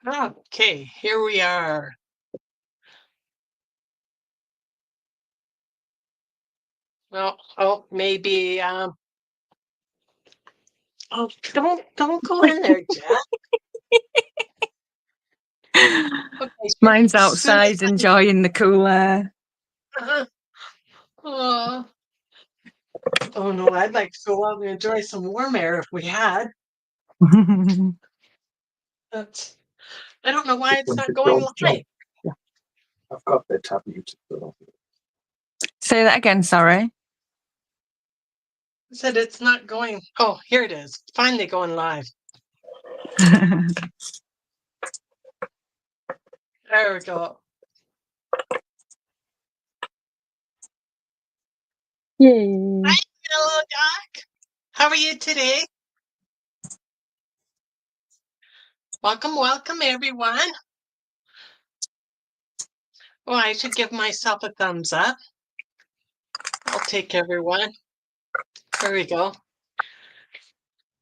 Okay, here we are. Well, maybe. Oh, don't go in there, Jack. Okay, Mine's as soon as outside enjoying the cool air. oh, oh no, I'd like to go out and enjoy some warm air if we had. That's. I don't know why it's not going live. Yeah, I've got the tab muted. Say that again, sorry. I said it's not going. Oh, here it is. Finally going live. There we go. Yay. Hi, hello, Doc. How are you today? Welcome, everyone. Oh, I should give myself a thumbs up. I'll take everyone. There we go.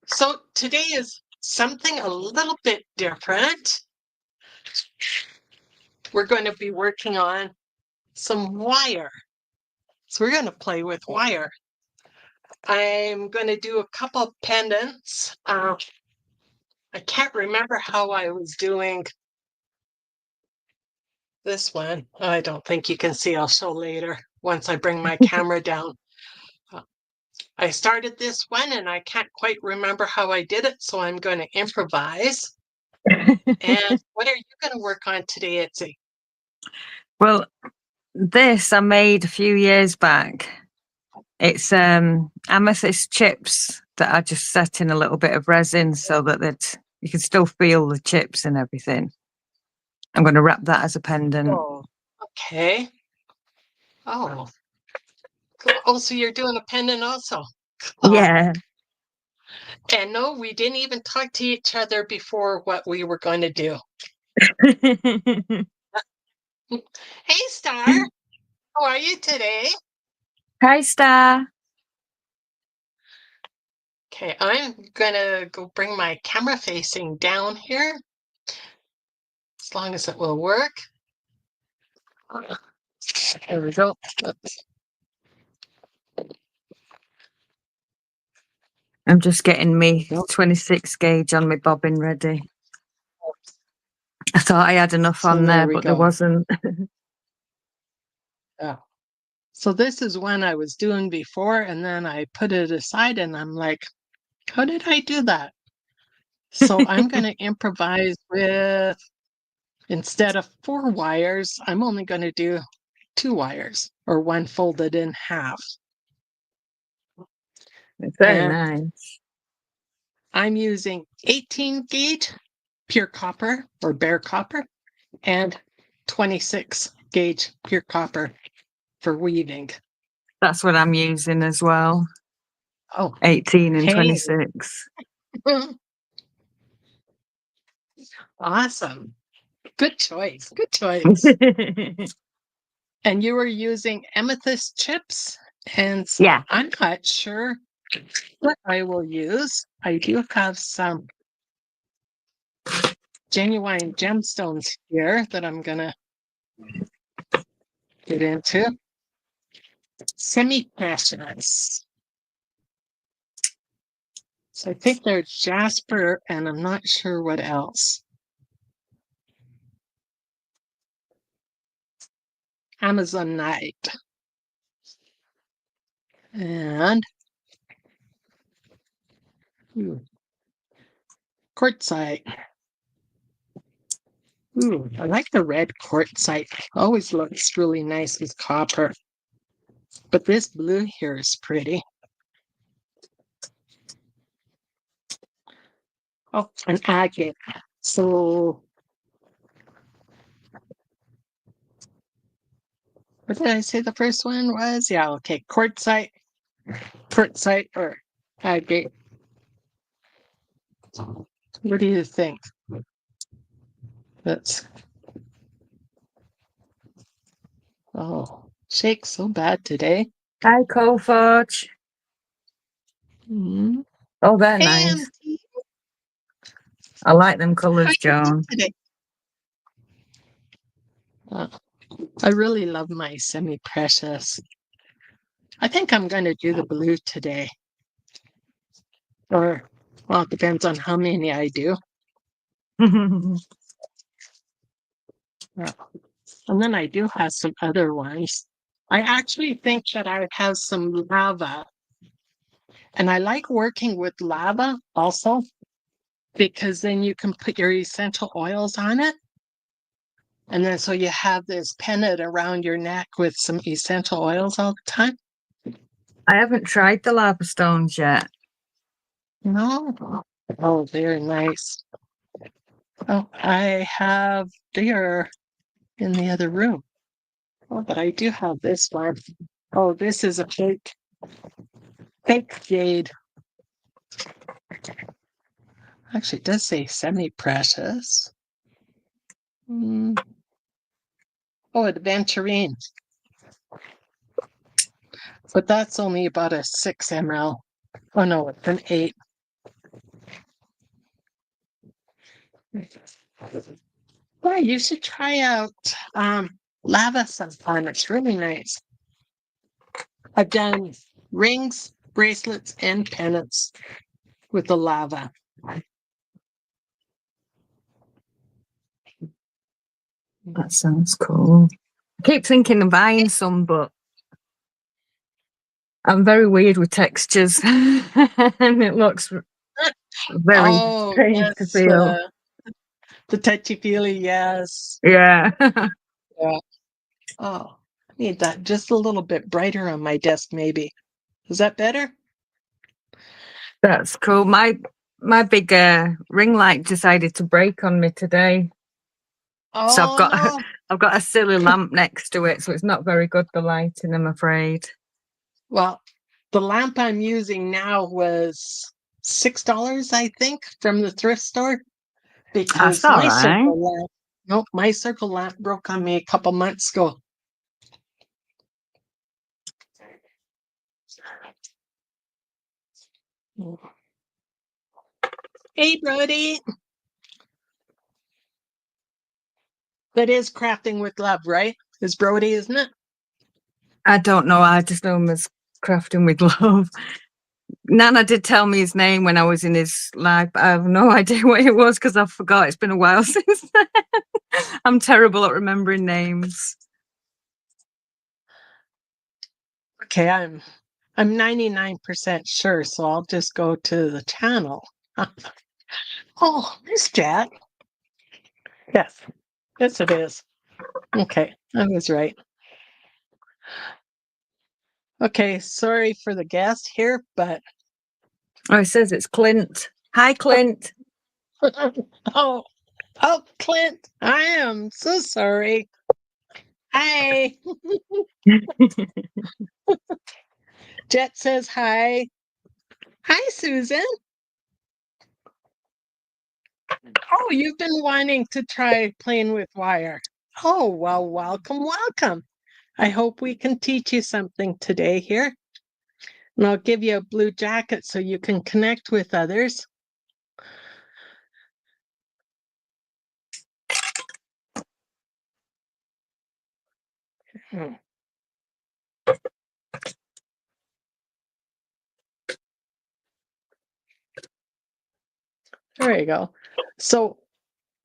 So today is something a little bit different. We're going to be working on some wire. So we're going to play with wire. I'm going to do a couple pendants. I can't remember how I was doing this one. I don't think you can see. I'll show later once I bring my camera down. I started this one and I can't quite remember how I did it, so I'm going to improvise. And what are you going to work on today, Itsy? Well, this I made a few years back. It's amethyst chips that I just set in a little bit of resin so that you can still feel the chips and everything. I'm going to wrap that as a pendant. Oh, okay. Oh, cool. Oh, so you're doing a pendant also? Yeah. And no, we didn't even talk to each other before what we were going to do. Hey, Star. How are you today? Hi, Star. Okay, I'm gonna go bring my camera facing down here, as long as it will work. There we go. Oops. I'm just getting me 26 gauge on my bobbin ready. I thought I had enough So on there, we but go. there wasn't. Oh. So this is one I was doing before, and then I put it aside, and I'm like, how did I do that? So I'm going to improvise with, instead of 4 wires, I'm only going to do 2 wires, or one folded in half. It's very And nice. I'm using 18 gauge pure copper or bare copper and 26 gauge pure copper for weaving. That's what I'm using as well. Oh, 18 and hey. 26. Awesome. Good choice. Good choice. And you were using amethyst chips. And so Yeah. I'm not sure what I will use. I do have some genuine gemstones here that I'm going to get into. Semi-precious. So I think they're jasper, and I'm not sure what else. Amazonite. And quartzite. Ooh, I like the red quartzite. Always looks really nice with copper. But this blue here is pretty. Oh, an agate. So what did I say the first one was? Yeah, okay. Quartzite, or agate. What do you think? That's shake so bad today. Hi, Coforge. Oh, they're Hey, nice. MT. I like them colours, Joan. Today? I really love my semi-precious. I think I'm going to do the blue today. Or, well, it depends on how many I do. Yeah. And then I do have some other ones. I actually think that I have some lava. And I like working with lava also because then you can put your essential oils on it. And then so you have this pennant around your neck with some essential oils all the time. I haven't tried the lava stones yet. No. Oh, very nice. Oh, I have, they are in the other room. Oh, but I do have this one. Oh, this is a fake jade. Actually, it does say semi-precious. Oh, aventurine. But that's only about a 6 ml. Oh no, it's an 8. Yeah, you should try out lava sometime. It's really nice. I've done rings, bracelets, and pennants with the lava. That sounds cool. I keep thinking of buying some, but I'm very weird with textures. And it looks very Oh, strange to yes, feel. the touchy-feely, yes. Yeah. Yeah. Oh, I need that just a little bit brighter on my desk, maybe. Is that better? That's cool. My big ring light decided to break on me today. So Oh, no. I've got a silly lamp next to it, so it's not very good, the lighting, I'm afraid. Well, the lamp I'm using now was $6, I think, from the thrift store That's because all my right. circle lamp, nope, my circle lamp broke on me a couple months ago. Hey, Brody. That is crafting with love, right? Is Brody, isn't it? I don't know. I just know him as Crafting with Love. Nana did tell me his name when I was in his live, but I have no idea what it was because I forgot. It's been a while since then. I'm terrible at remembering names. Okay, I'm 99% sure, so I'll just go to the channel. Oh, Miss Jack. Yes. Yes, it is. Okay, I was right. Okay, sorry for the guest here, but Oh, it says it's Clint. Hi, Clint. oh, Clint, I am so sorry. Hi. Jet says hi. Hi, Susan. Oh, you've been wanting to try playing with wire. Oh, well, welcome. I hope we can teach you something today here. And I'll give you a blue jacket so you can connect with others. Hmm. There you go. So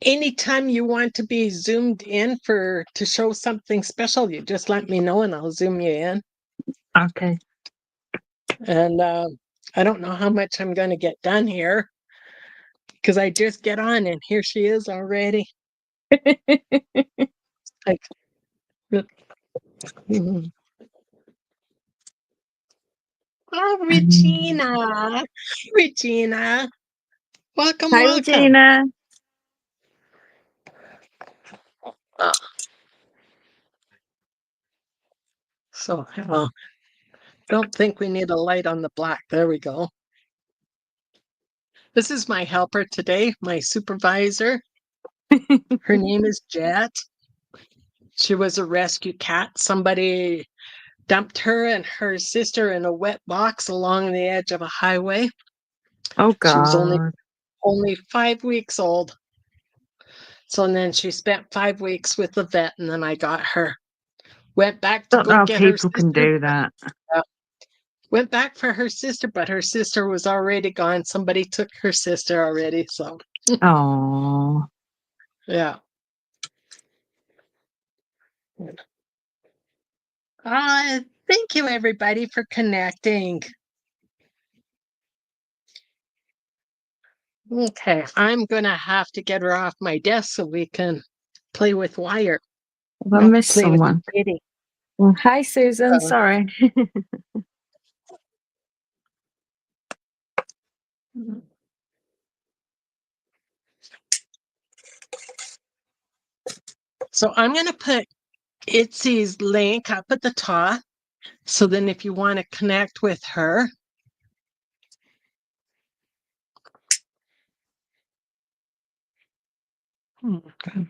anytime you want to be zoomed in to show something special, you just let me know and I'll zoom you in. Okay. And I don't know how much I'm going to get done here because I just get on and here she is already. Like, mhm. Oh, Regina. Regina. Welcome, Hi, welcome. Regina. So, don't think we need a light on the black. There we go. This is my helper today, my supervisor. Her name is Jet. She was a rescue cat. Somebody dumped her and her sister in a wet box along the edge of a highway. Oh, She was God. only 5 weeks old. So and then she spent 5 weeks with the vet, and then I got her. Went back to Don't go know how get her people can sister. do that. Went back for her sister, but her sister was already gone. Somebody took her sister already. So Oh, yeah. Thank you everybody for connecting. Okay, I'm gonna have to get her off my desk so we can play with wire. I missed Play with someone. Katie. Well, hi, Susan. Uh, Sorry. So I'm gonna put Itsy's link up at the top. So then if you want to connect with her. Okay.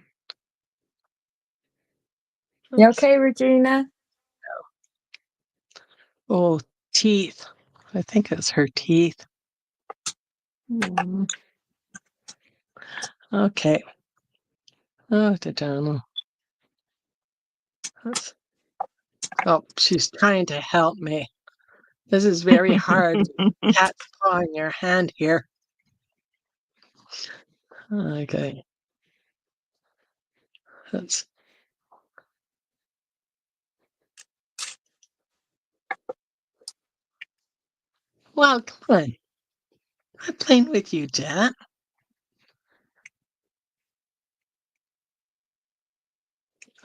You okay, Regina? Oh, teeth. I think it's her teeth. Okay. Oh, Dodano. Oh, she's trying to help me. This is very hard. Cat's paw in your hand here. Okay. That's well, come on. I'm playing with you, Jet.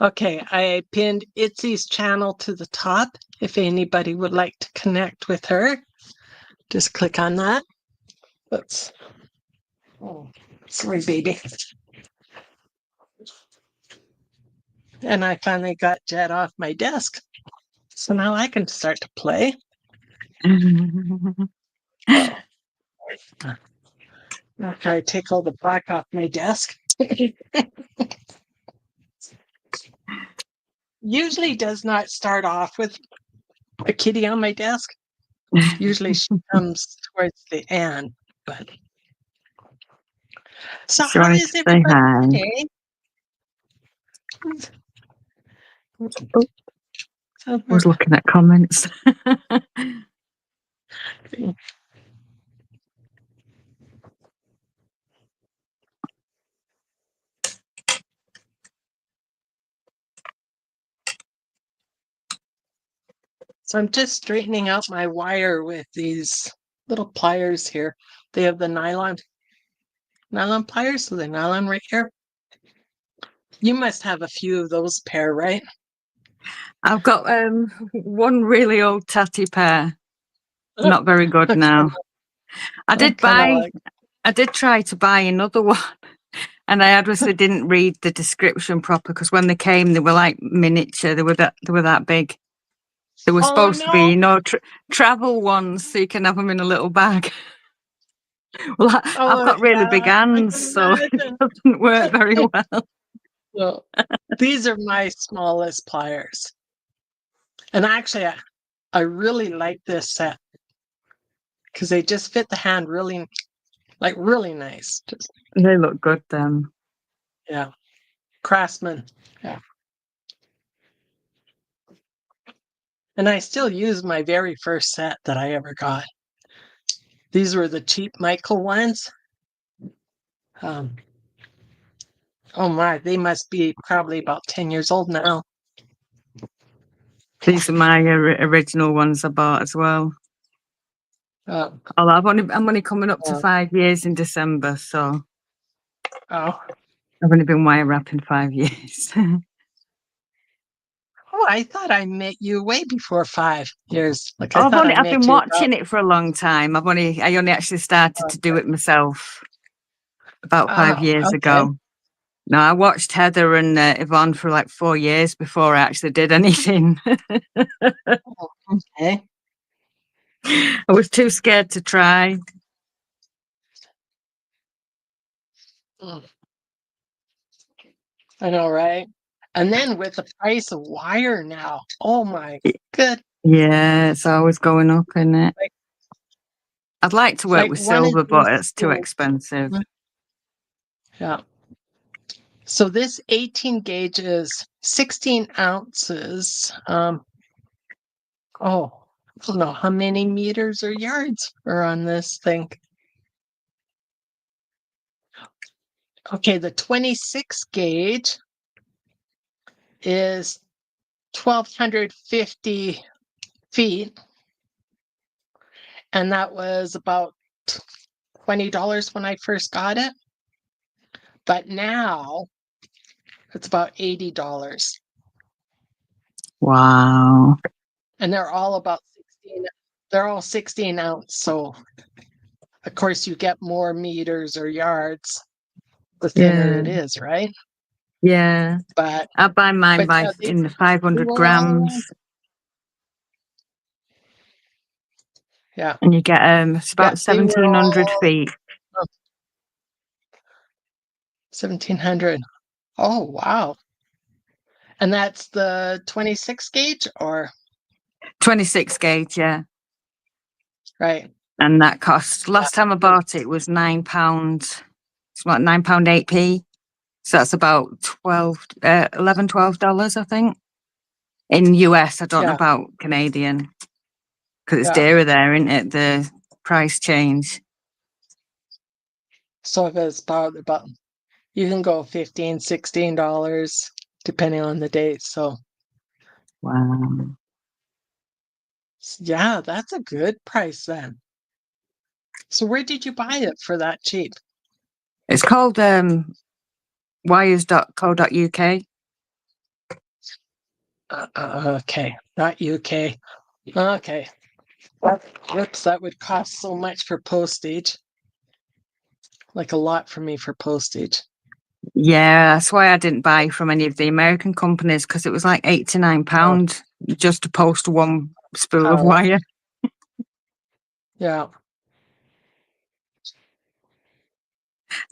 Okay, I pinned Itzy's channel to the top. If anybody would like to connect with her, just click on that. Oops. Oh, sorry, baby. And I finally got Jet off my desk. So now I can start to play. Oh. After I take all the black off my desk. Usually does not start off with a kitty on my desk. Usually she comes towards the end. But so She how wanted is to say everybody hi. today? I was looking at comments. So I'm just straightening out my wire with these little pliers here. They have the nylon pliers, so the nylon right here. You must have a few of those pair, right? I've got one really old tatty pair. Not very good now. I did try to buy another one, and I obviously didn't read the description proper because when they came, they were like miniature. They were that big. They were supposed to be, travel ones, so you can have them in a little bag. Well, I've got really big hands, so it doesn't work very well. Well, these are my smallest pliers. And actually, I really like this set because they just fit the hand really nice. They look good, then. Yeah. Craftsman. Yeah. And I still use my very first set that I ever got. These were the cheap Michael ones. Oh my, they must be probably about 10 years old now. These are my original ones I bought as well. I'm only coming up to 5 years in December, so I've only been wire wrapping 5 years. Oh, I thought I met you way before 5 years. I've been watching it for a long time. I only actually started to do it myself about 5 years ago. No, I watched Heather and Yvonne for like 4 years before I actually did anything. Okay. I was too scared to try. I know, right? And then with the price of wire now, oh my good. Yeah, it's always going up, isn't it? I'd like to work with silver, but it's too expensive. Yeah. So this 18 gauge is 16 ounces. Oh, I don't know how many meters or yards are on this thing. Okay, the 26 gauge is 1,250 feet. And that was about $20 when I first got it. But now it's about $80. Wow. And they're all about 16. They're all 16 ounce. So of course you get more meters or yards the thinner Yeah. it is, right? Yeah. But I buy mine yeah, in the they 500 were all around. grams, Yeah. and you get it's Yeah, about they were 1,700 all feet. 1,700. Oh, wow. And that's the 26 gauge or 26 gauge, yeah. right? And that cost, last time I bought it was £9. It's what, £9.8p. So that's about $11, $12, I think. In US, I don't know Yeah. about Canadian, because it's Yeah. dearer there, isn't it? The price change. So if it's about you can go $15, $16 depending on the date. So Wow. yeah, that's a good price then. So where did you buy it for that cheap? It's called wires.co.uk. Okay, not UK. Okay. Whoops, that would cost so much for postage. Like a lot for me for postage. Yeah, that's why I didn't buy from any of the American companies, because it was like £89 just to post one spool of Oh, wire. yeah.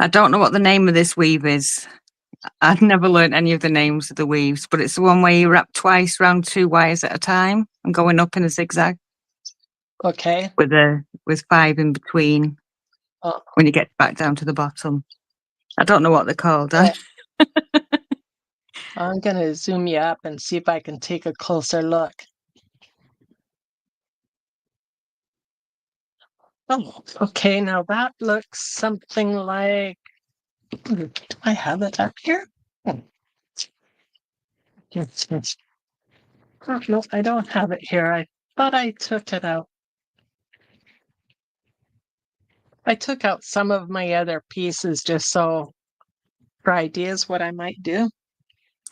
I don't know what the name of this weave is. I've never learned any of the names of the weaves, but it's the one where you wrap twice round 2 wires at a time and going up in a zigzag Okay. with 5 in between Uh, when you get back down to the bottom. I don't know what they're called. well, I'm gonna zoom you up and see if I can take a closer look. Oh, okay. Now that looks something like. Do I have it up here? Oh, yes. Oh, no, I don't have it here. I thought I took it out. I took out some of my other pieces just so for ideas what I might do.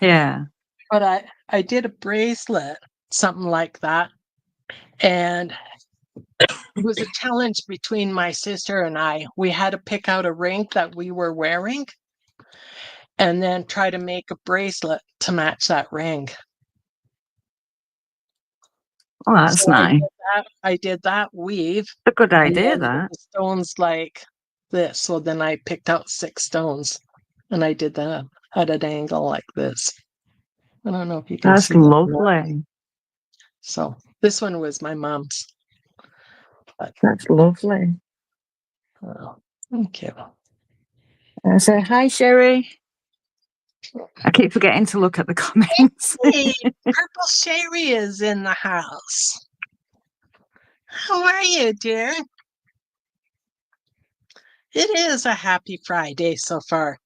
Yeah. But I did a bracelet, something like that. And it was a challenge between my sister and I. We had to pick out a ring that we were wearing and then try to make a bracelet to match that ring. Oh, that's So nice. I did that weave A good and idea, then with that. the stones like this. So then I picked out 6 stones and I did that at an angle like this. I don't know if you can That's see that or not. lovely. So this one was my mom's. But, That's lovely. okay. So, hi, Sherry. I keep forgetting to look at the comments. Hey, Purple Sherry is in the house. How are you, dear? It is a happy Friday so far.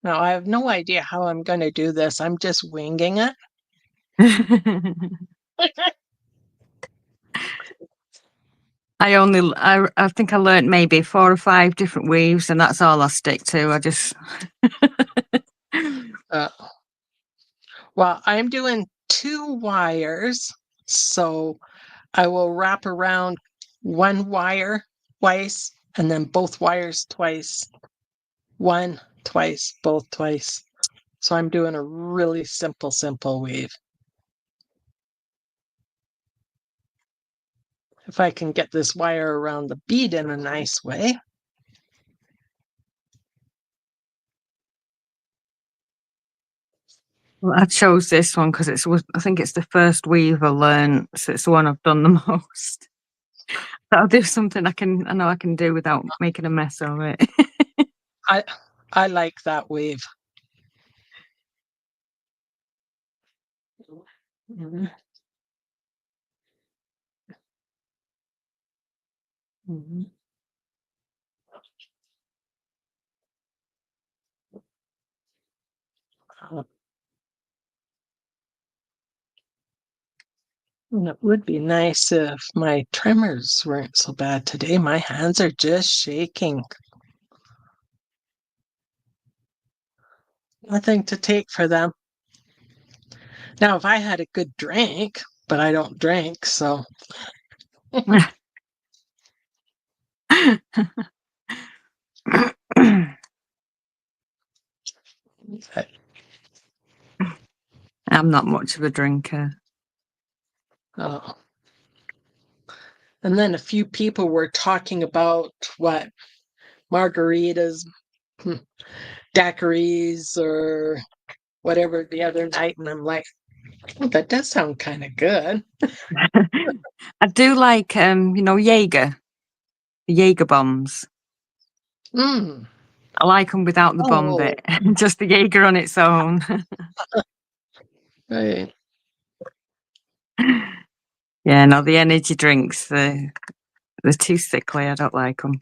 Now, I have no idea how I'm going to do this. I'm just winging it. I think I learned maybe 4 or 5 different weaves, and that's all I stick to. I just. Uh, well, I'm doing 2 wires. So I will wrap around 1 wire twice and then both wires twice. 1, twice, both twice. So I'm doing a really simple weave. If I can get this wire around the bead in a nice way. Well, I chose this one because I think it's the first weave I learned, so it's the one I've done the most. That'll do something I know I can do without making a mess of it. I like that weave. Mhm. Mhm. Uh, and it would be nice if my tremors weren't so bad today. My hands are just shaking. Nothing to take for them. Now, if I had a good drink, but I don't drink, so I'm not much of a drinker. oh. And then a few people were talking about what margaritas, hmm, daiquiris, or whatever the other night, and I'm like, oh, that does sound kind of good. I do like, Jaeger, the Jaeger bombs. Mm. I like them without the bomb Oh, bit, just the Jaeger on its own. right. Yeah, no, the energy drinks, they're too sickly. I don't like them.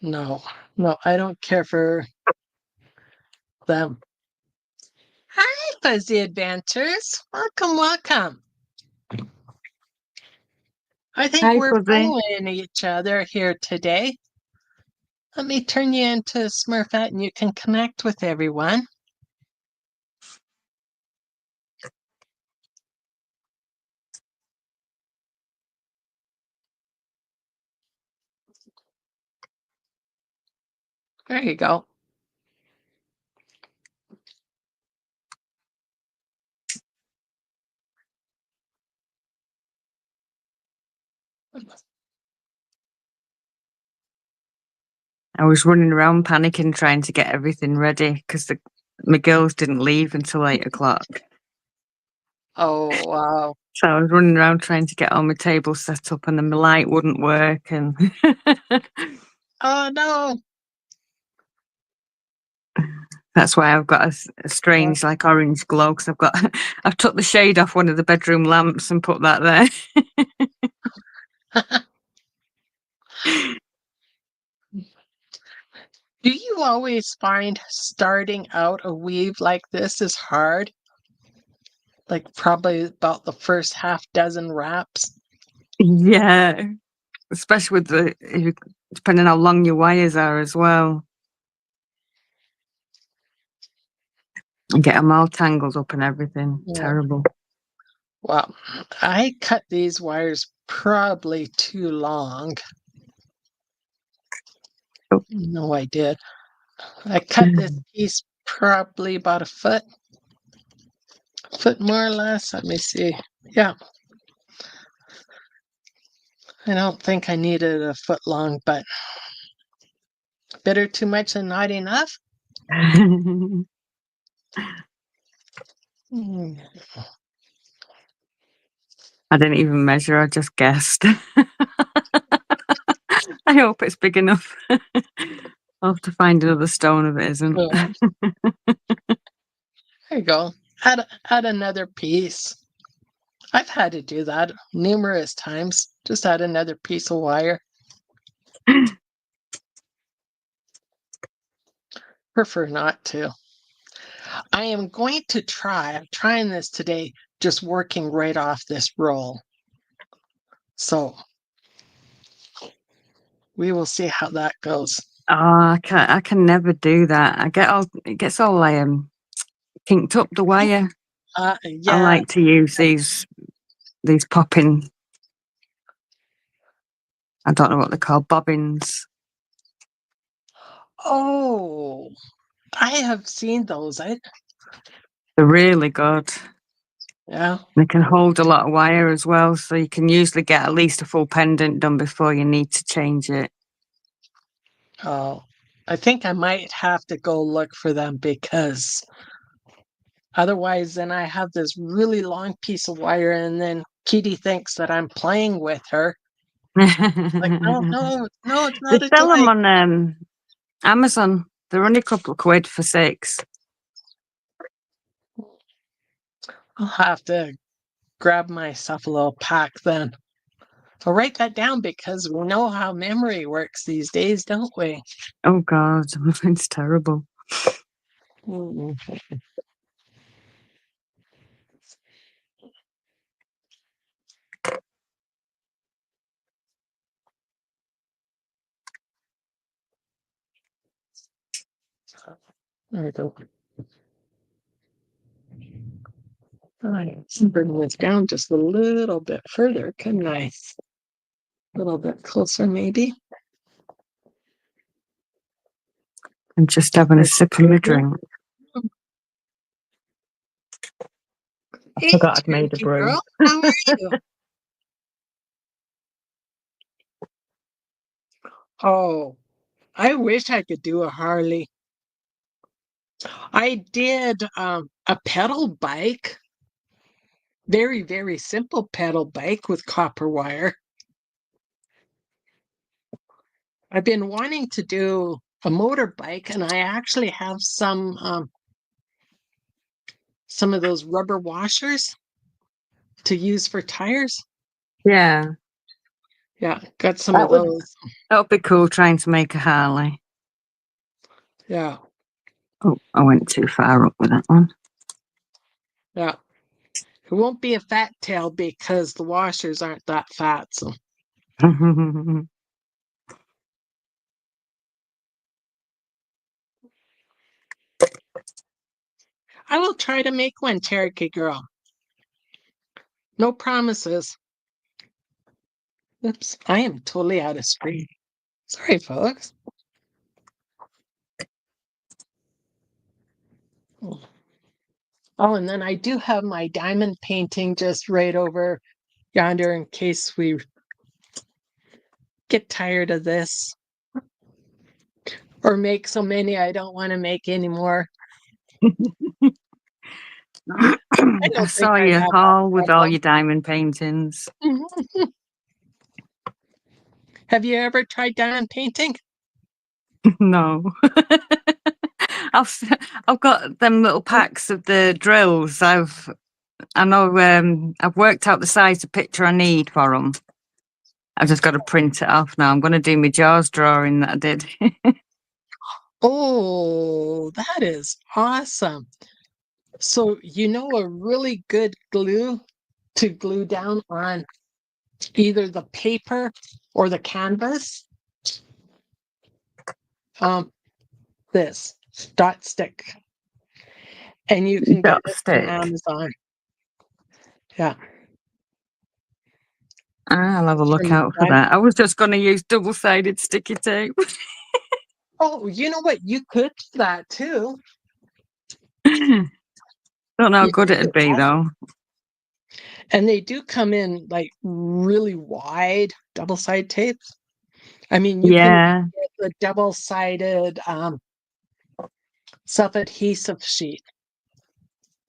No, I don't care for them. Hi, Fuzzy Adventures. Welcome, welcome. I think Hi, we're Fuzzy. following each other here today. Let me turn you into Smurfette and you can connect with everyone. There you go. I was running around panicking, trying to get everything ready because my girls didn't leave until 8 o'clock. Oh, wow. So I was running around trying to get all my tables set up, and then my light wouldn't work. And Oh, no. that's why I've got a strange, like, orange glow, because I've took the shade off one of the bedroom lamps and put that there. Do you always find starting out a weave like this is hard? Like probably about the first half dozen wraps? Yeah, especially with depending how long your wires are as well. And get them all tangled up and everything. Yeah. Terrible. Well, I cut these wires probably too long. Oh. No, I did. I cut this piece probably about a foot more or less. Let me see. Yeah. I don't think I needed a foot long, but better too much than not enough. Hmm. I didn't even measure, I just guessed. I hope it's big enough. I'll have to find another stone if it isn't. Yeah. There you go. Add another piece. I've had to do that numerous times. Just add another piece of wire. Prefer not to. I am going to I'm trying this today, just working right off this roll. So we will see how that goes. Oh, I can never do that. It gets all kinked up the wire. I Yeah. like to use these popping, I don't know what they're called, bobbins. Oh, I have seen those. They're really good. Yeah. They can hold a lot of wire as well, so you can usually get at least a full pendant done before you need to change it. Oh, I think I might have to go look for them because Otherwise, then I have this really long piece of wire, and then Kitty thinks that I'm playing with her. Like, no, no, no, it's They not a sell them toy. on Amazon. They're only a couple of quid for 6. I'll have to grab myself a little pack then. I'll write that down because we know how memory works these days, don't we? Oh God, it's terrible. Mm. There we go. I can bring this down just a little bit further, couldn't I? A little bit closer, maybe. I'm just having a sip of my drink. Hey, Forgot I'd made a Turkey brew. girl, how are you? Oh, I wish I could do a Harley. I did a pedal bike, very, very simple pedal bike with copper wire. I've been wanting to do a motorbike, and I actually have some of those rubber washers to use for tires. Yeah, Yeah, got some of those. that would be cool trying to make a Harley. Yeah, Oh, I went too far up with that one. yeah. It won't be a fat tail because the washers aren't that fat. So I will try to make one, Cherokee girl. No promises. Oops, I am totally out of screen. Sorry, folks. Oh, and then I do have my diamond painting just right over yonder in case we get tired of this or make so many I don't want to make anymore. I I don't think saw I your have that haul with all problem. your diamond paintings. Have you ever tried diamond painting? No. I've got them little packs of the drills. I know I've worked out the size of picture I need for them. I've just got to print it off now. I'm going to do my Jaws drawing that I did. Oh, that is awesome. So, you know, a really good glue to glue down on either the paper or the canvas. This dot stick, and you can get Dot it from stick. Amazon. Yeah. I'll have a look From out for Amazon. that. I was just going to use double-sided sticky tape. Oh, you know what? You could do that too. Don't know how You good could it'd do be that. though. And they do come in like really wide double-sided tapes. I mean, you can Yeah, get the double-sided self-adhesive sheet.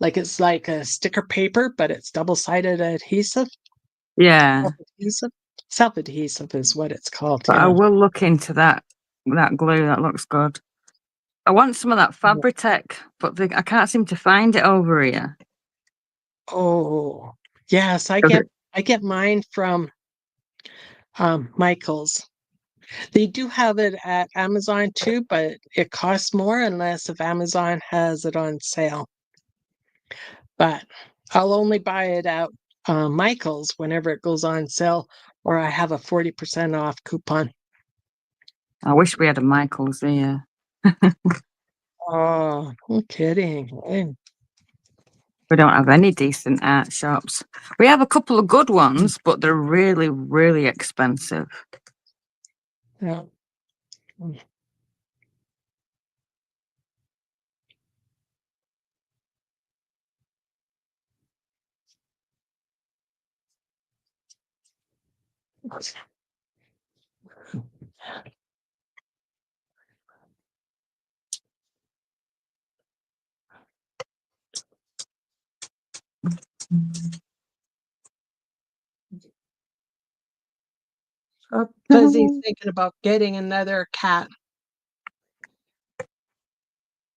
Like it's like a sticker paper, but it's double-sided adhesive. yeah. Self-adhesive. Self-adhesive is what it's called. But I Yeah. will look into that glue. That looks good. I want some of that Fabritech, but I can't seem to find it over here. Oh, yes, I 'Cause get mine from Michael's. They do have it at Amazon too, but it costs more unless if Amazon has it on sale. But I'll only buy it at Michael's whenever it goes on sale, or I have a 40% off coupon. I wish we had a Michael's here. Oh, no kidding. We don't have any decent art shops. We have a couple of good ones, but they're really, really expensive. Yeah. Fuzzy's thinking about getting another cat.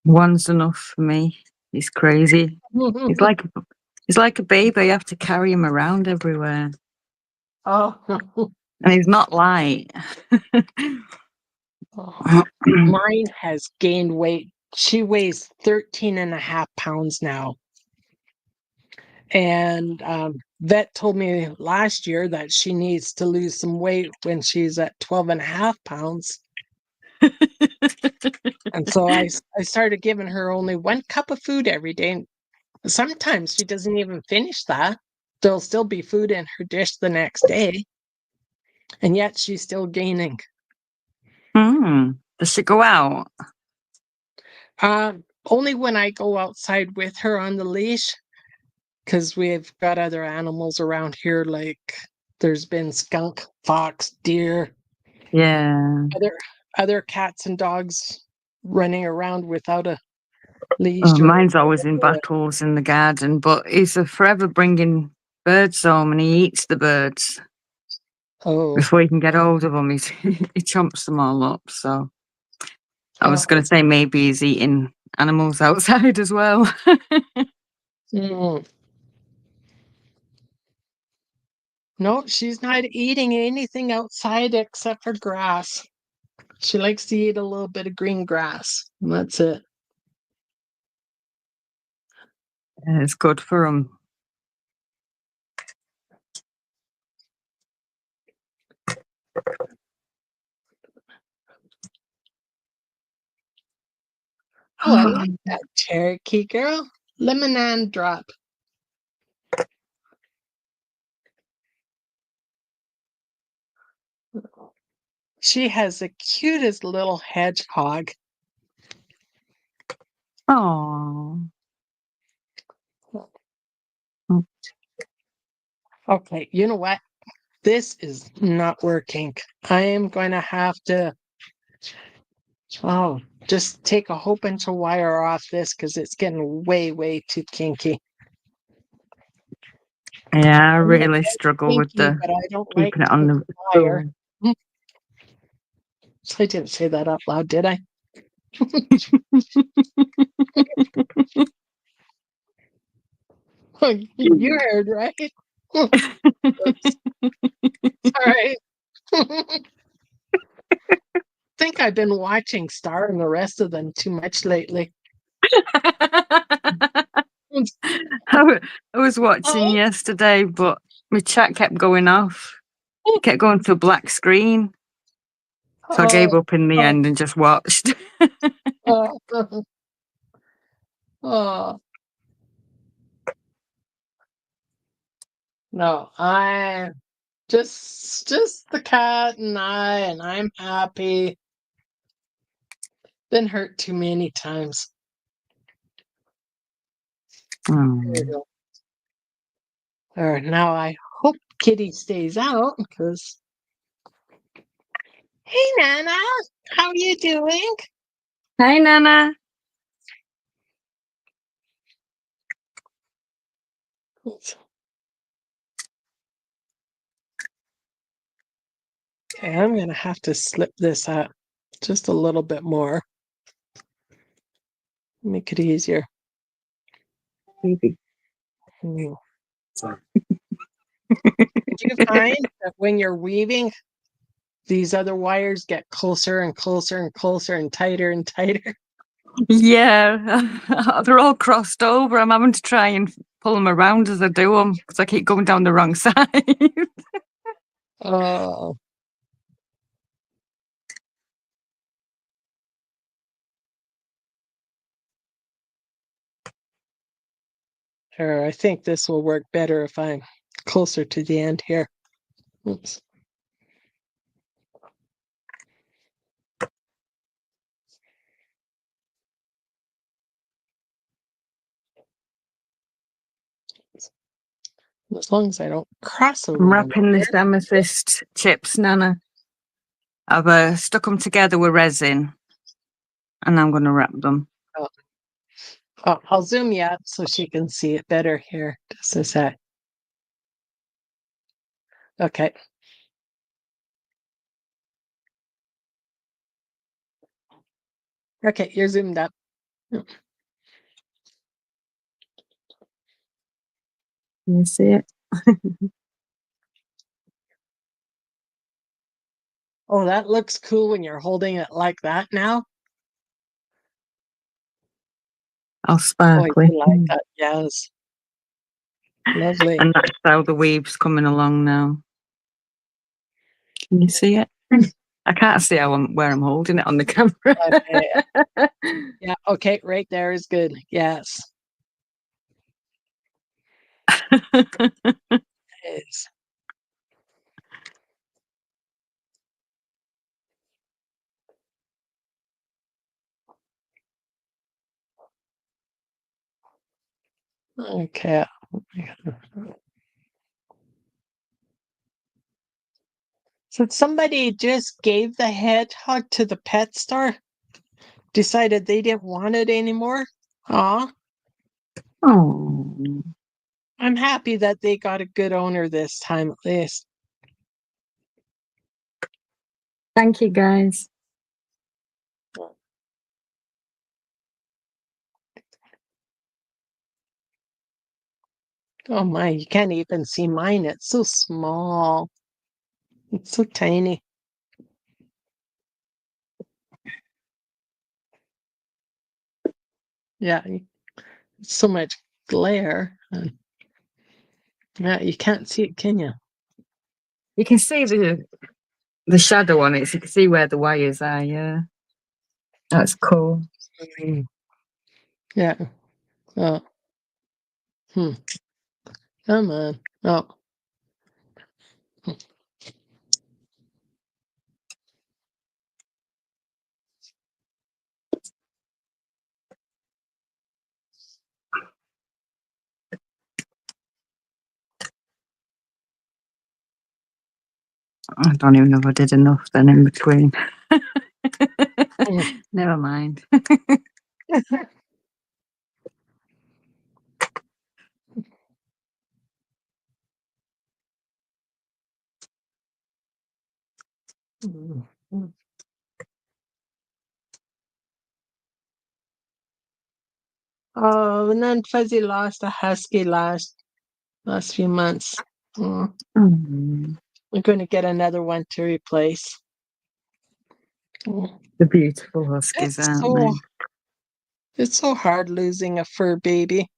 One's enough for me. He's crazy. He's like a baby. You have to carry him around everywhere. Oh. And he's not light. Mine has gained weight. She weighs 13.5 pounds now. And vet told me last year that she needs to lose some weight when she's at 12.5 pounds. And so I started giving her only 1 cup of food every day. Sometimes she doesn't even finish that. There'll still be food in her dish the next day. And yet she's still gaining. Does she go out? Only when I go outside with her on the leash, because we've got other animals around here, like there's been skunk, fox, deer. Yeah. Other cats and dogs running around without a leash. Oh, mine's always in battles in the garden, but he's forever bringing birds home and he eats the birds. Oh. Before he can get hold of them, he chomps them all up. So I was going to say maybe he's eating animals outside as well. No, she's not eating anything outside except for grass. She likes to eat a little bit of green grass. And that's it. It's good for them. Oh, I like that Cherokee girl. Lemonade drop. She has the cutest little hedgehog. Oh. Okay, you know what? This is not working. I am going to have to just take a whole bunch of wire off this because it's getting way, way too kinky. Yeah, I really struggle with but I don't keeping it on the wire. I didn't say that out loud, did I? You heard, right? Sorry. Think I've been watching Star and the rest of them too much lately. I was watching yesterday, but my chat kept going off. It kept going to a black screen. So I gave up in the end and just watched. No, I just the cat and I'm happy. Been hurt too many times. Now I hope Kitty stays out because. Hey Nana, how are you doing? Hi Nana. Okay, I'm gonna have to slip this up just a little bit more. Make it easier. Baby. Do you find that when you're weaving, these other wires get closer and closer and closer and tighter? Yeah, they're all crossed over. I'm having to try and pull them around as I do them because I keep going down the wrong side. Oh. I think this will work better if I'm closer to the end here. Oops. As long as I don't cross over. I'm wrapping this amethyst chips, Nana. I've stuck them together with resin and I'm going to wrap them. Oh, I'll zoom you up so she can see it better here. Just a sec. Okay. Okay, you're zoomed up. Can you see it? Oh, that looks cool when you're holding it like that now. All Oh, sparkly. you like that? Yes. Lovely. And that's how the weave's coming along now. Can you see it? I can't see where I'm holding it on the camera. Okay. Yeah, okay, right there is good. Yes. It is. Okay. So somebody just gave the hedgehog to the pet store, decided they didn't want it anymore. Aw, Oh, I'm happy that they got a good owner this time at least. thank you, guys. Oh my, you can't even see mine. It's so small. It's so tiny. Yeah, so much glare. Yeah, you can't see it, can you? You can see the shadow on it, so you can see where the wires are. Yeah, that's cool. Yeah. Oh. Come on. Oh. I don't even know if I did enough then in between. Mm. Never mind. Oh, and then Fuzzy lost a husky last few months. Oh, Mm, we're going to get another one to replace. Oh, the beautiful huskies, It's aren't so they? it's so hard losing a fur baby.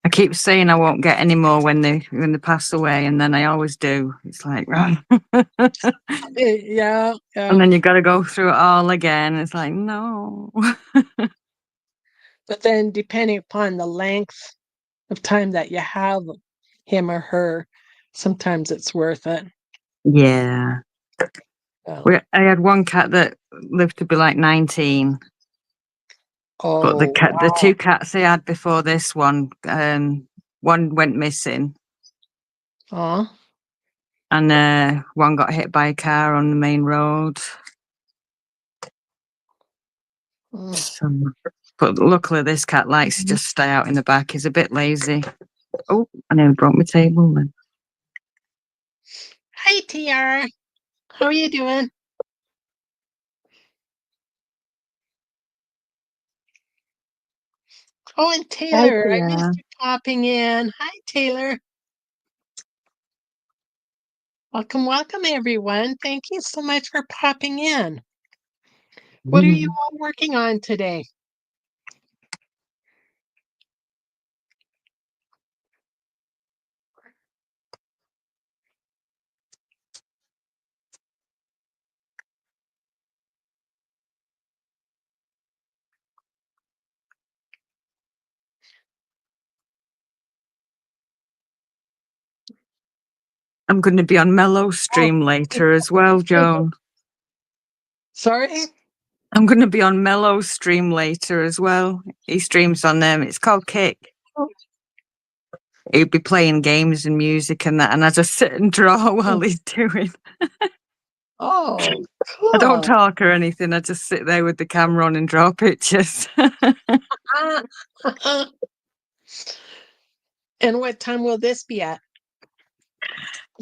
I keep saying I won't get any more when they pass away, and then I always do. It's like, right. Yeah, And then you got to go through it all again. It's like, no. but then depending upon the length of time that you have him or her, sometimes it's worth it. Yeah. Well, I had one cat that lived to be like 19, but oh, the wow. two cats I had before this one went missing, Aw. and one got hit by a car on the main road. Mm. So, but luckily, this cat likes to just stay out in the back. He's a bit lazy. Oh, I nearly broke my table then. Hi, TR. How are you doing? Oh, and Hi, Taylor, I missed Tia. you popping in. Hi, Taylor. Welcome, welcome, everyone. Thank you so much for popping in. What are you all working on today? I'm going to be on Mellow Stream later as well, Joan. Sorry? I'm going to be on Mellow Stream later as well. He streams on them. It's called Kick. he'd be playing games and music and that, and I just sit and draw while he's doing. Oh, I don't cool. talk or anything. I just sit there with the camera on and draw pictures. And what time will this be at?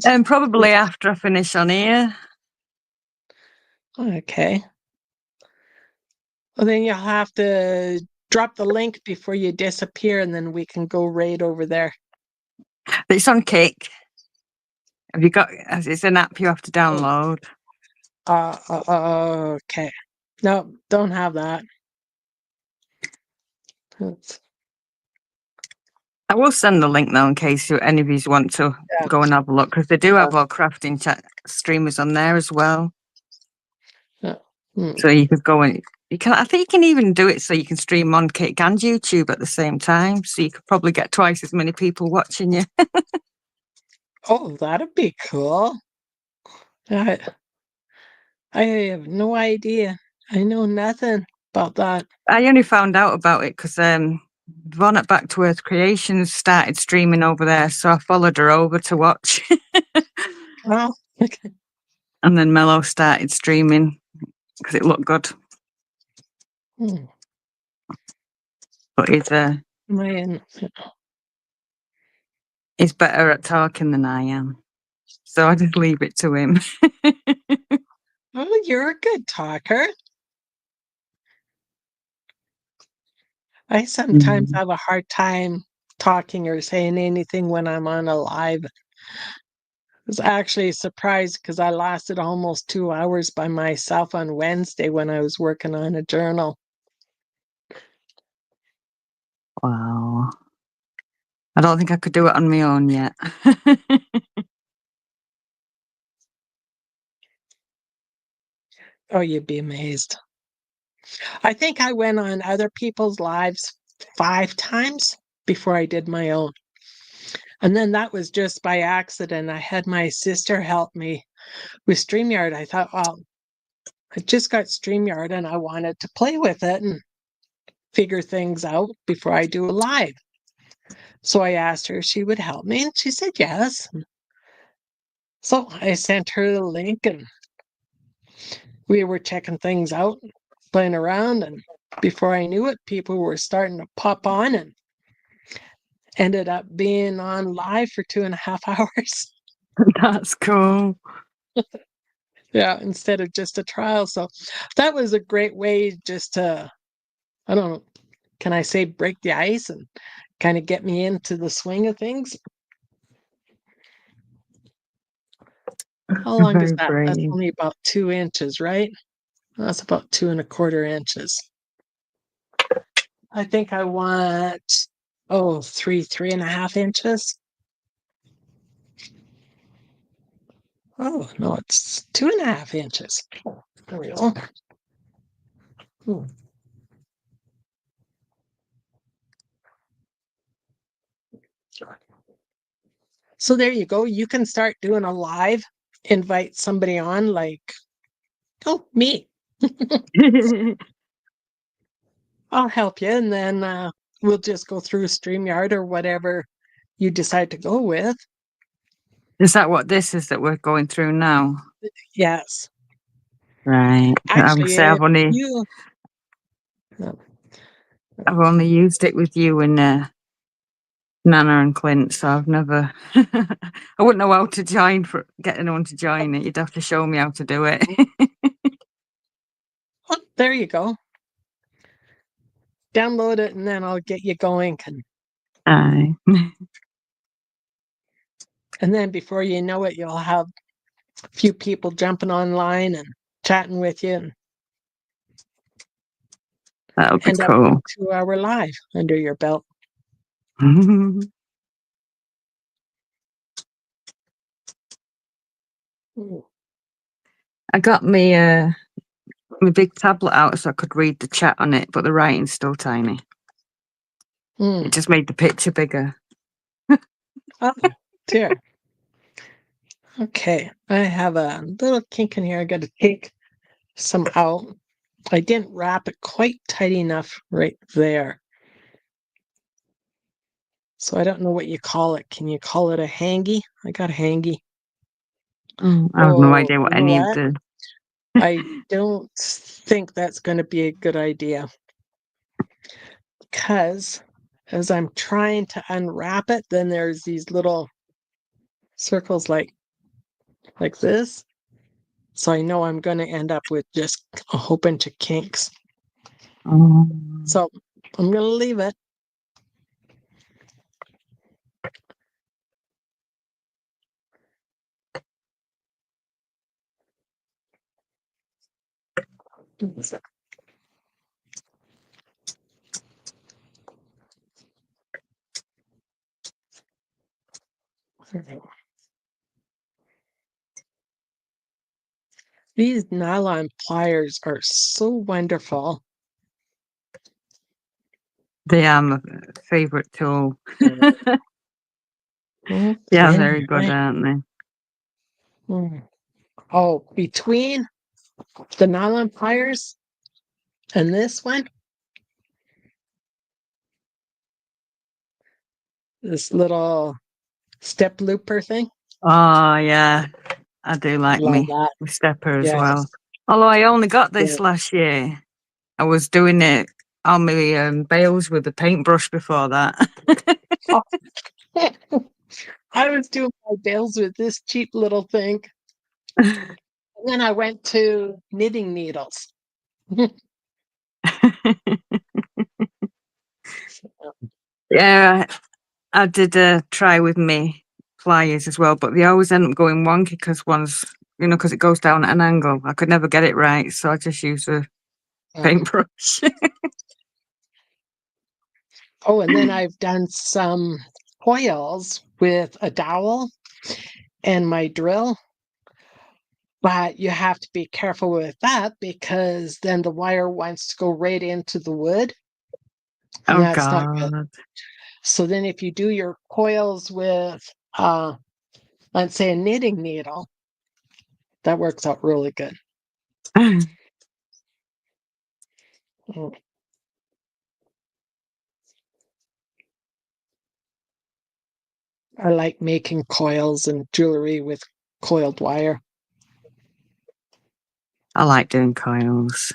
And probably after I finish on here. Okay. Well, then you'll have to drop the link before you disappear, and then we can go right over there. It's on Kick. Have you got? It's an app you have to download. Okay. No, don't have that. That's- I will send the link now in case any of you want to Yeah. go and have a look, because they do have our crafting chat streamers on there as well. Hmm. So you could go and you can. I think you can even do it so you can stream on Kick and YouTube at the same time. So you could probably get twice as many people watching you. Oh, that'd be cool. I have no idea. I know nothing about that. I only found out about it because Von at Back to Earth Creations started streaming over there, so I followed her over to watch. Oh, okay. And then Mello started streaming because it looked good. Hmm. But he's better at talking than I am, so I just leave it to him. Oh, you're a good talker. I sometimes have a hard time talking or saying anything when I'm on a live. I was actually surprised because I lasted almost 2 hours by myself on Wednesday when I was working on a journal. Wow. I don't think I could do it on my own yet. Oh, you'd be amazed. I think I went on other people's lives 5 times before I did my own. And then that was just by accident. I had my sister help me with StreamYard. I thought, well, I just got StreamYard and I wanted to play with it and figure things out before I do a live. So I asked her if she would help me, and she said yes. So I sent her the link and we were checking things out, playing around. And before I knew it, people were starting to pop on and ended up being on live for 2.5 hours. That's cool. Yeah, instead of just a trial. So that was a great way just to, I don't know, can I say break the ice and kind of get me into the swing of things? How long is Very that? That's brave. only about 2 inches, right? That's about 2.25 inches. I think I want, 3.5 inches. Oh, no, it's 2.5 inches. Oh, there we go. Hmm. So there you go. You can start doing a live, invite somebody on like, oh, me. I'll help you. And then we'll just go through StreamYard or whatever you decide to go with. Is that what this is that we're going through now? Yes. Right. Actually, I've if you, only used it with you and Nana and Clint, so I've never. I wouldn't know how to get anyone to join it. You'd have to show me how to do it. oh, there you go. Download it and then I'll get you going. Aye. And then before you know it, you'll have a few people jumping online and chatting with you and That'll be end up with cool. a 2-hour live under your belt. Mm. I got my big tablet out so I could read the chat on it, but the writing's still tiny. It just made the picture bigger. Oh, dear. Okay, I have a little kink in here. I got to take some out. I didn't wrap it quite tight enough right there. So I don't know what you call it. Can you call it a hangy? I got a hangy. Oh, I have no idea You what know any of what? the. I don't think that's going to be a good idea because as I'm trying to unwrap it, then there's these little circles like this. So I know I'm going to end up with just a whole bunch of kinks. Oh. So I'm going to leave it. These nylon pliers are so wonderful. They are my favorite tool. Mm, Yeah, yeah, very good, right. aren't they? Mm. Oh, between the nylon pliers and this one, this little step looper thing, Oh yeah, I do like love me that. stepper as Yes. well. Although I only got Yeah. this last year. I was doing it on my bales with a paintbrush before that. Oh, I was doing my bales with this cheap little thing. And then I went to knitting needles. Yeah, I did try with me pliers as well, but they always end up going wonky because because it goes down at an angle. I could never get it right, so I just use a paintbrush. Oh, and then I've done some coils with a dowel and my drill, but you have to be careful with that because then the wire wants to go right into the wood, and Oh that's not good. God. So then if you do your coils with let's say a knitting needle, that works out really good. Mm. I like making coils and jewelry with coiled wire. I like doing coils.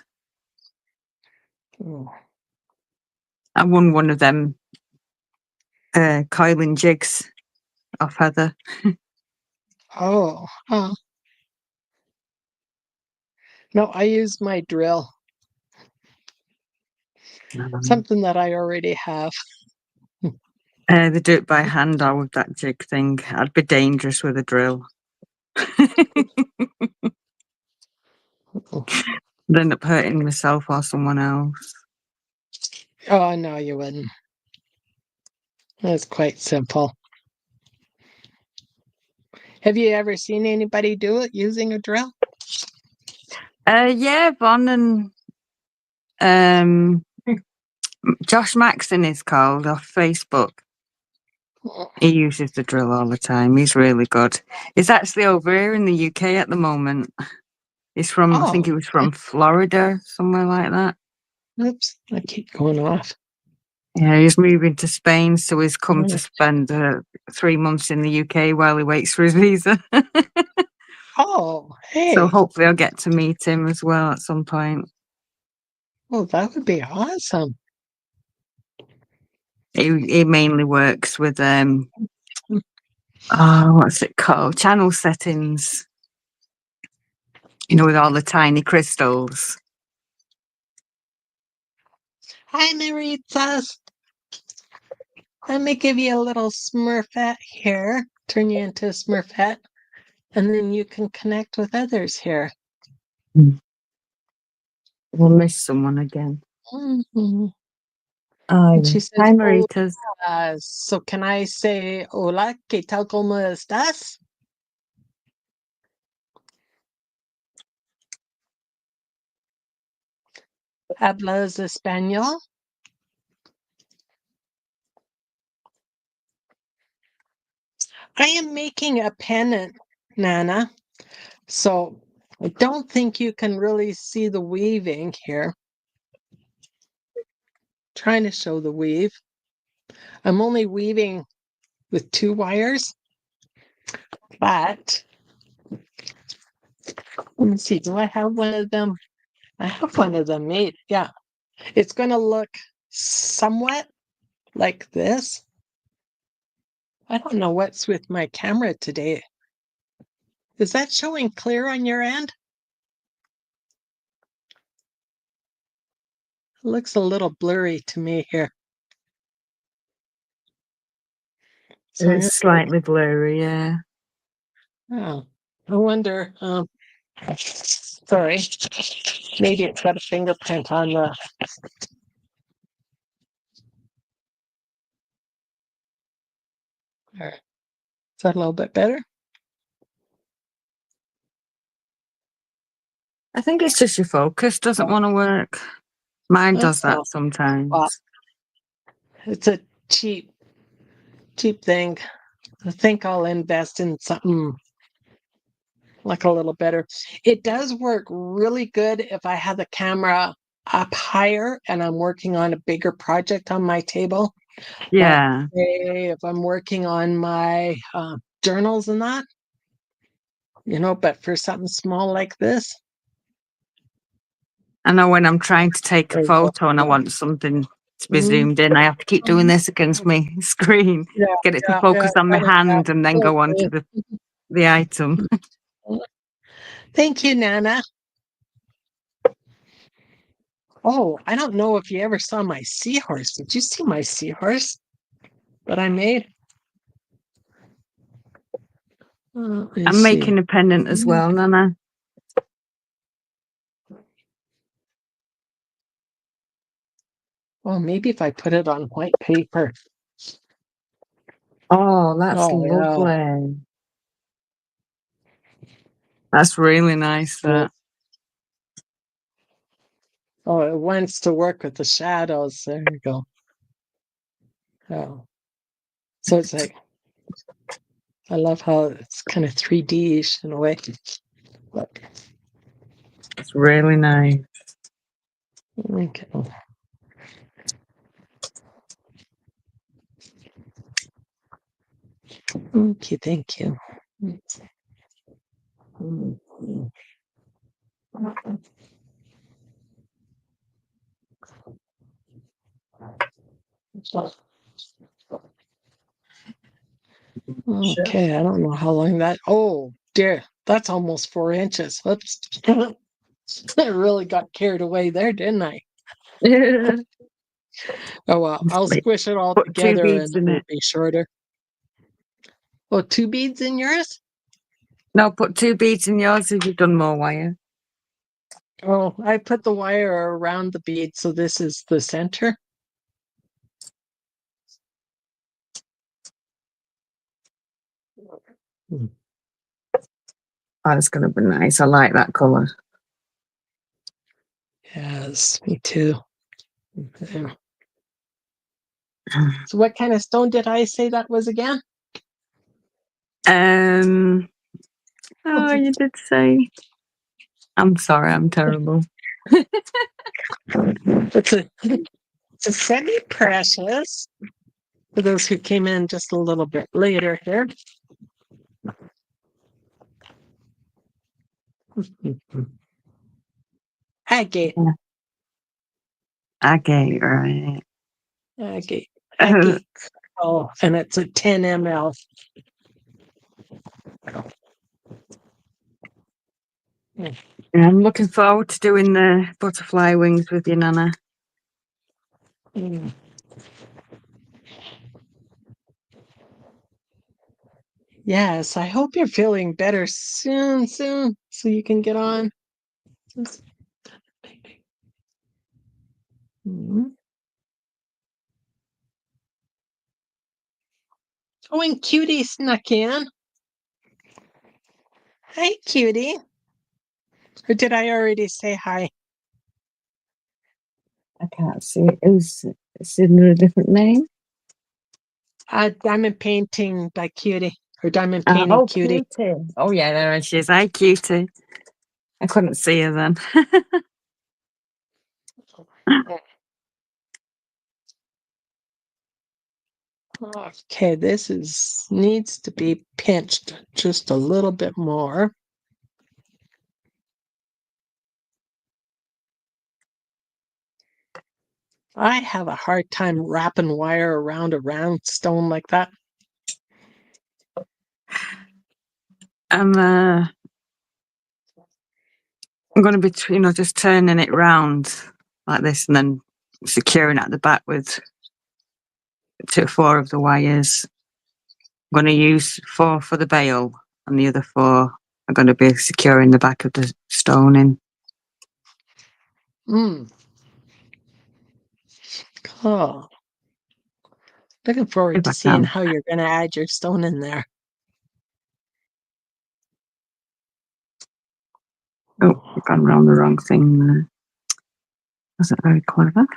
Mm. I won one of them coiling jigs off Heather. Oh, no, I use my drill, something that I already have. They do it by hand or with that jig thing. I'd be dangerous with a drill. I'd end up hurting myself or someone else. Oh, no, you wouldn't. It's quite simple. Have you ever seen anybody do it using a drill? Yeah, Von and Josh Maxon is called off Facebook. He uses the drill all the time. He's really good. He's actually over here in the UK at the moment. He's from, I think Oh, he was from Florida, somewhere like that. oops, I keep going off. Yeah, he's moving to Spain, so he's come to Mm. spend 3 months in the UK while he waits for his visa. Oh, So hey. hopefully I'll get to meet him as well at some point. Well, that would be awesome. He mainly works with what's it called? Channel settings. With all the tiny crystals. Hi, Maritza. Let me give you a little Smurfette here. Turn you into a Smurfette, and then you can connect with others here. We'll miss someone again. Mhm. Oh, And she hi, says, Maritas. so can I say, hola, ¿qué tal, cómo estás? ¿Hablas español? I am making a pennant, Nana. So I don't think you can really see the weaving here. Trying to show the weave. I'm only weaving with 2 wires, but let me see, do I have one of them? I have one of them made. Yeah. It's going to look somewhat like this. I don't know what's with my camera today. Is that showing clear on your end? It looks a little blurry to me here. So It's slightly blurry, yeah. oh, I wonder. Sorry, maybe it's got a fingerprint on the. Is that a little bit better? I think it's just your focus doesn't want to work. Mine does that sometimes. Well, it's a cheap thing. I think I'll invest in something like a little better. It does work really good if I have the camera up higher and I'm working on a bigger project on my table. Yeah. But say if I'm working on my journals and that, but for something small like this. I know when I'm trying to take a There you go. photo and I want something to be Mhm. zoomed in, I have to keep doing this against my screen, Yeah, get it to yeah, focus on my got it, hand and then go on to okay. the item. Thank you, Nana. Oh, I don't know if you ever saw my seahorse. Did you see my seahorse that I made? I'm making a pendant as well, Nana. Oh, maybe if I put it on white paper. Oh, that's Oh, yeah. lovely. That's really nice, that. Oh, it wants to work with the shadows. There you go. Oh. So it's like, I love how it's kind of 3D-ish in a way. Look. It's really nice. Okay. Okay, thank you. Okay, I don't know how long that. Oh dear, that's almost 4 inches. Oops. I really got carried away there, didn't I? Oh well, I'll squish it all Put 2 together beads and in it'll it. be shorter. Oh, 2 beads in yours? No, put 2 beads in yours if you've done more wire. Oh, I put the wire around the bead, so this is the center. That's going to be nice. I like that colour. Yes, me too. Yeah. So what kind of stone did I say that was again? Oh, you did say. I'm sorry, I'm terrible. It's a semi-precious. For those who came in just a little bit later here. Agate. Agate, right. Agate. Agate. Oh, and it's a 10 ml. Yeah, I'm looking forward to doing the butterfly wings with you, Nana. Mm. Yes, I hope you're feeling better soon, so you can get on. Mhm. Oh, and Cutie snuck in. Hi, Cutie. Or did I already say hi? I can't see it. Is there a different name? Diamond painting by Cutie. Or diamond painting Oh, Cutie. Cutie. Oh, yeah, there she is. Hi, Cutie. I couldn't see her then. Okay, needs to be pinched just a little bit more. I have a hard time wrapping wire around a round stone like that. I'm going to be, just turning it round like this and then securing at the back with 2 or 4 of the wires. I'm going to use 4 for the bail, and the other 4 are going to be securing the back of the stone in. Cool. Looking forward to seeing how you're going to add your stone in there. Oh, I've gone around the wrong thing there. Wasn't very clever.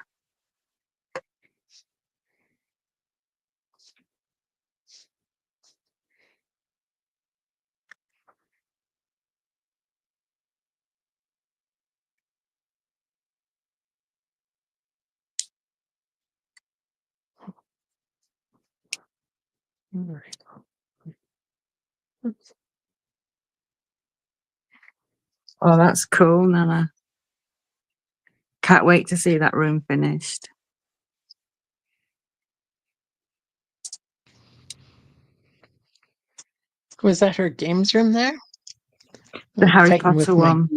Oh, that's cool, Nana. Can't wait to see that room finished. Was that her games room there? The Harry Potter one.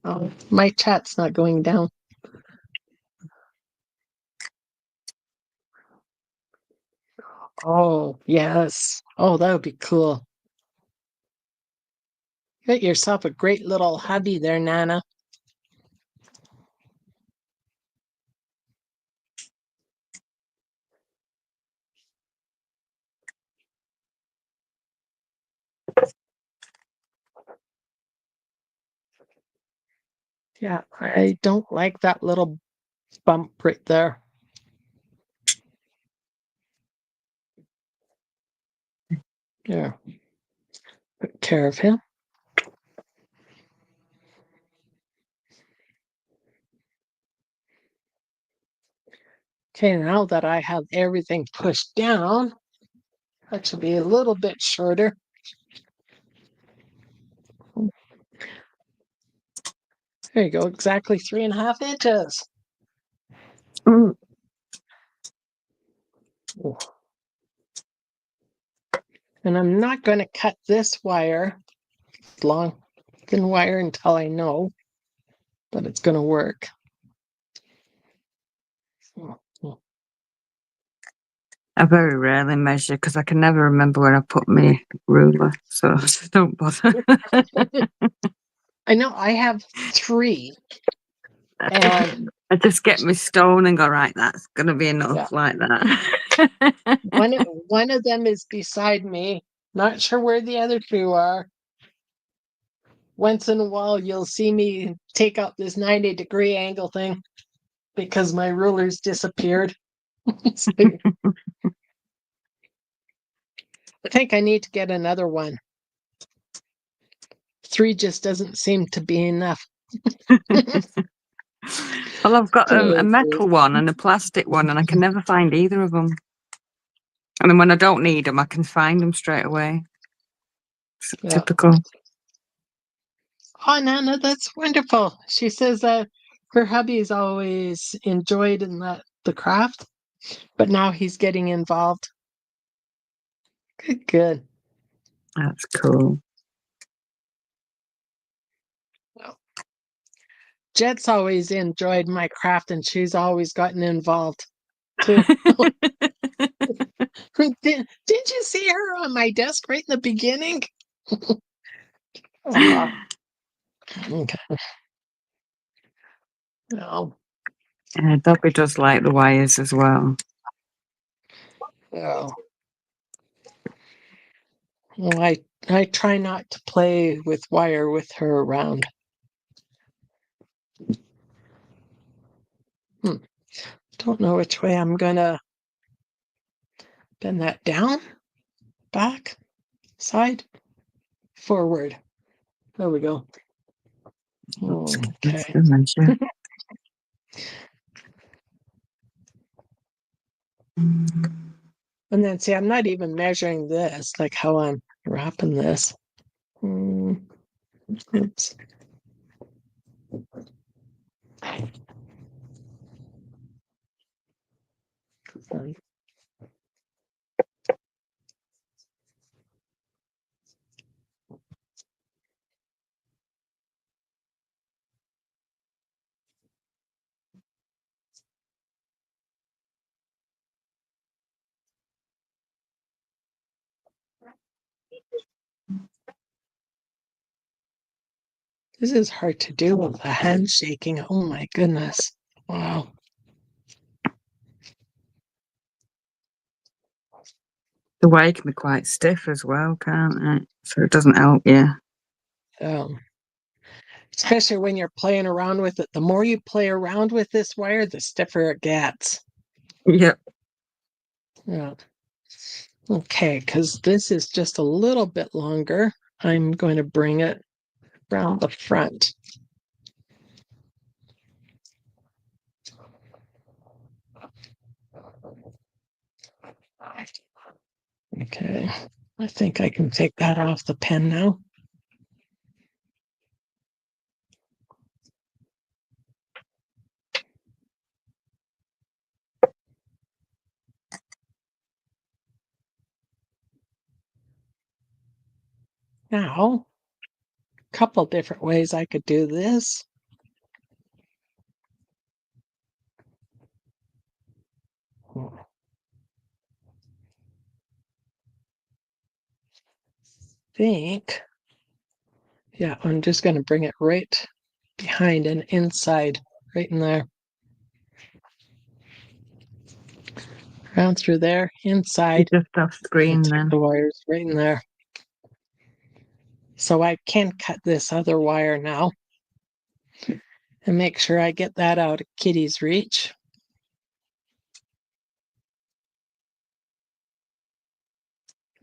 Oh, my chat's not going down. Oh, yes. Oh, that would be cool. Get yourself a great little hubby there, Nana. Yeah, I don't like that little bump right there. Yeah. Take care of him. Okay, now that I have everything pushed down, that should be a little bit shorter. There you go, exactly 3.5 inches. Mm. And I'm not going to cut this wire, long, thin wire, until I know that it's going to work. I very rarely measure because I can never remember where I put my ruler, so I just don't bother. I know I have 3. And I just get my stone and go, right, that's going to be enough, like that. one of them is beside me. Not sure where the other 2 are. Once in a while, you'll see me take out this 90-degree angle thing because my ruler's disappeared. So, I think I need to get another one. 3 just doesn't seem to be enough. Well, I've got a metal one and a plastic one, and I can never find either of them. And then when I don't need them, I can find them straight away. It's typical. Oh, Nana, that's wonderful. She says that her hubby's always enjoyed the craft, but now he's getting involved. Good. That's cool. Jet's always enjoyed my craft, and she's always gotten involved too. Did you see her on my desk right in the beginning? Okay. No. Dobby does like the wires as well. Oh. Well, I try not to play with wire with her around. Don't know which way I'm gonna bend that down, back, side, forward. There we go. Okay. And then see, I'm not even measuring this, like how I'm wrapping this. Oops. This is hard to do with the hand shaking. Oh my goodness. Wow. The wire can be quite stiff as well, can't it? So it doesn't help you. Especially when you're playing around with it. The more you play around with this wire, the stiffer it gets. Yep. Yeah. Okay, because this is just a little bit longer. I'm going to bring it around the front. Okay, I think I can take that off the pen now. Now, a couple different ways I could do this. Think, yeah, I'm just going to bring it right behind and inside, right in there. Around through there, inside. Just off screen Take then. the wires right in there. So I can cut this other wire now and make sure I get that out of Kitty's reach.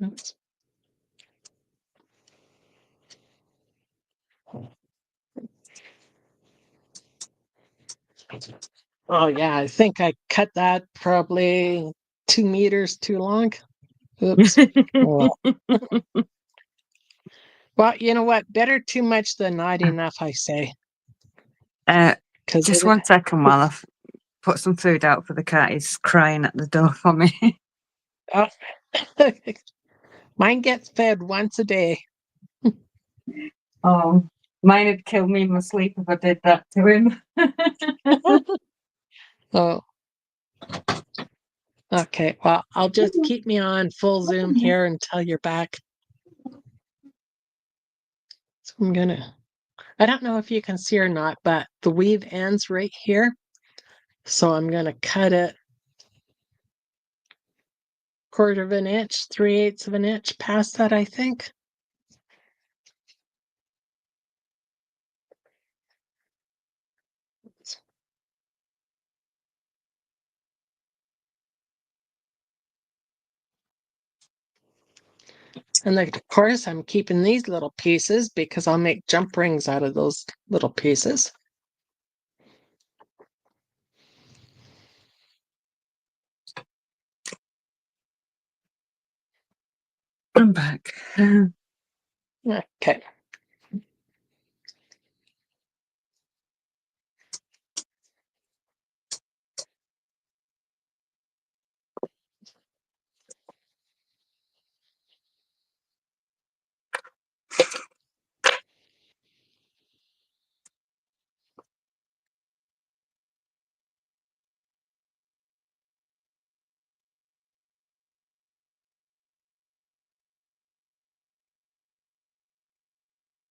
Oops. Oh yeah, I think I cut that probably 2 meters too long. Oops. Oh, well, you know what? Better too much than not enough, I say. Because Just 1 second while I put some food out for the cat. He's crying at the door for me. oh, mine gets fed once a day. Oh, mine would kill me in my sleep if I did that to him. Oh, okay. Well, I'll just keep me on full zoom here until you're back. So I'm gonna, I don't know if you can see or not, but the weave ends right here. So I'm gonna cut it 1/4 of an inch, 3/8 of an inch past that, I think. And then, of course, I'm keeping these little pieces because I'll make jump rings out of those little pieces. I'm back. Okay.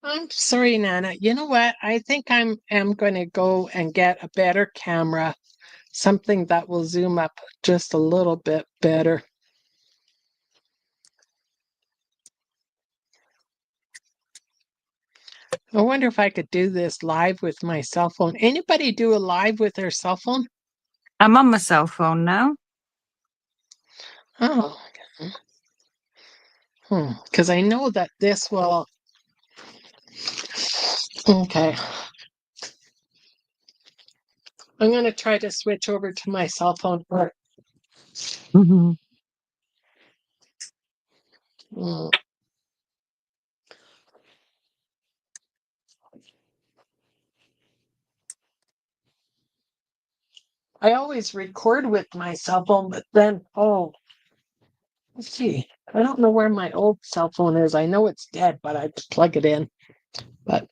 I'm sorry, Nana. You know what? I think am going to go and get a better camera, something that will zoom up just a little bit better. I wonder if I could do this live with my cell phone. Anybody do a live with their cell phone? I'm on my cell phone now. Oh, because I know that this will. Okay. I'm going to try to switch over to my cell phone first. Mhm. Mm. I always record with my cell phone, but then, let's see. I don't know where my old cell phone is. I know it's dead, but I plug it in. But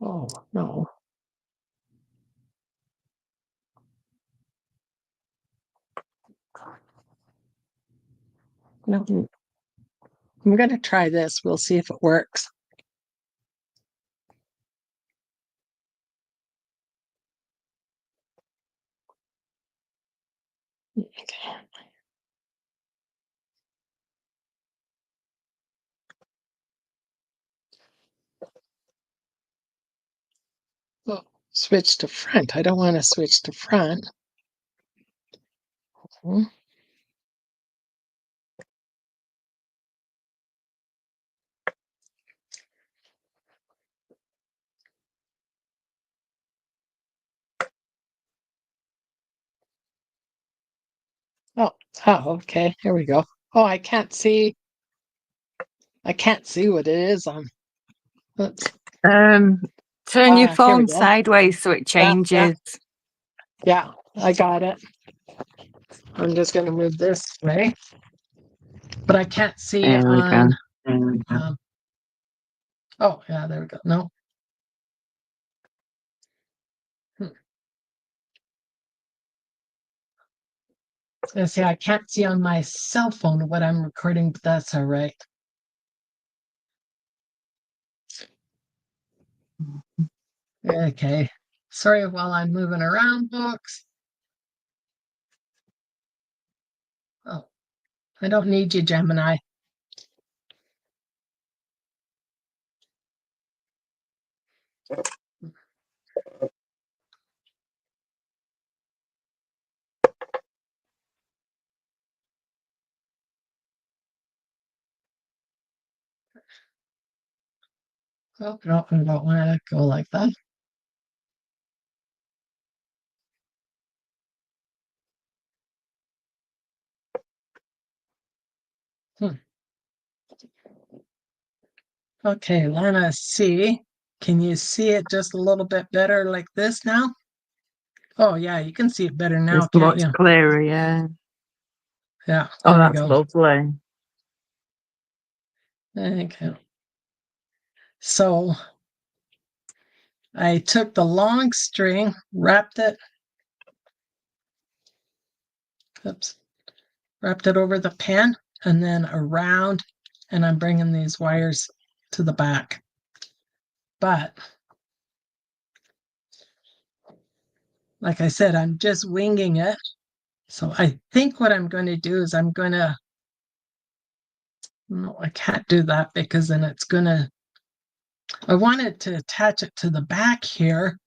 oh no. No. I'm gonna try this. We'll see if it works. Okay. Oh, switch to front. I don't want to switch to front. Hmm. Oh, okay. Here we go. Oh, I can't see. I can't see what it is on. Oops. Turn your Here we phone go. sideways so it Yeah, changes. yeah. I got it. I'm just gonna move this way, but I can't see There we on. go. There we go. Oh, yeah. There we go. No. Hmm. See, I can't see on my cell phone what I'm recording, but that's all right. Okay. Sorry while I'm moving around, folks. Oh, I don't need you, Gemini. Oh, no, I don't want to go like that. Hmm. Okay, Lana C. Can you see it just a little bit better like this now? Oh, yeah, you can see it better now, It's can't much you? clearer, yeah. Yeah, Oh, there we that's go. lovely. Okay. So I took the long string, wrapped it, wrapped it over the pen and then around, and I'm bringing these wires to the back. But like I said, I'm just winging it. So I think what I'm going to do is no, I can't do that because then I wanted to attach it to the back here,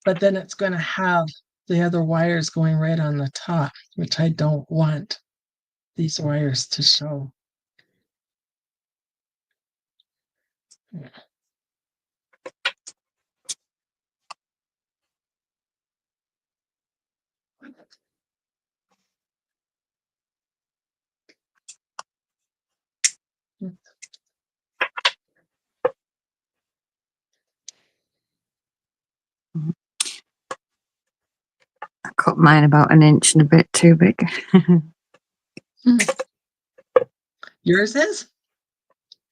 but then it's going to have the other wires going right on the top, which I don't want these wires to show. I cut mine about an inch and a bit too big. Yours is?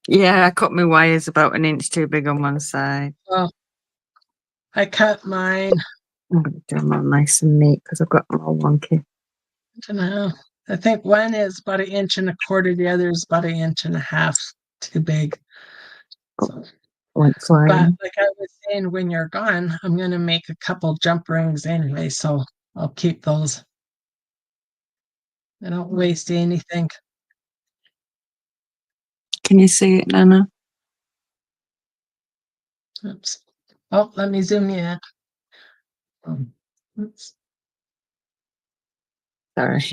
Yeah, I cut my wires about an inch too big on one side. Oh, I cut mine. I'm going to do them all nice and neat because I've got them all wonky. I don't know. I think one is about 1.25 inches, the other is about 1.5 inches too big. So, Went but flying. like I was saying, when you're gone, I'm going to make a couple jump rings anyway, so I'll keep those. I don't waste anything. Can you see it, Nana? Oops. Oh, let me zoom in. Oops. Sorry.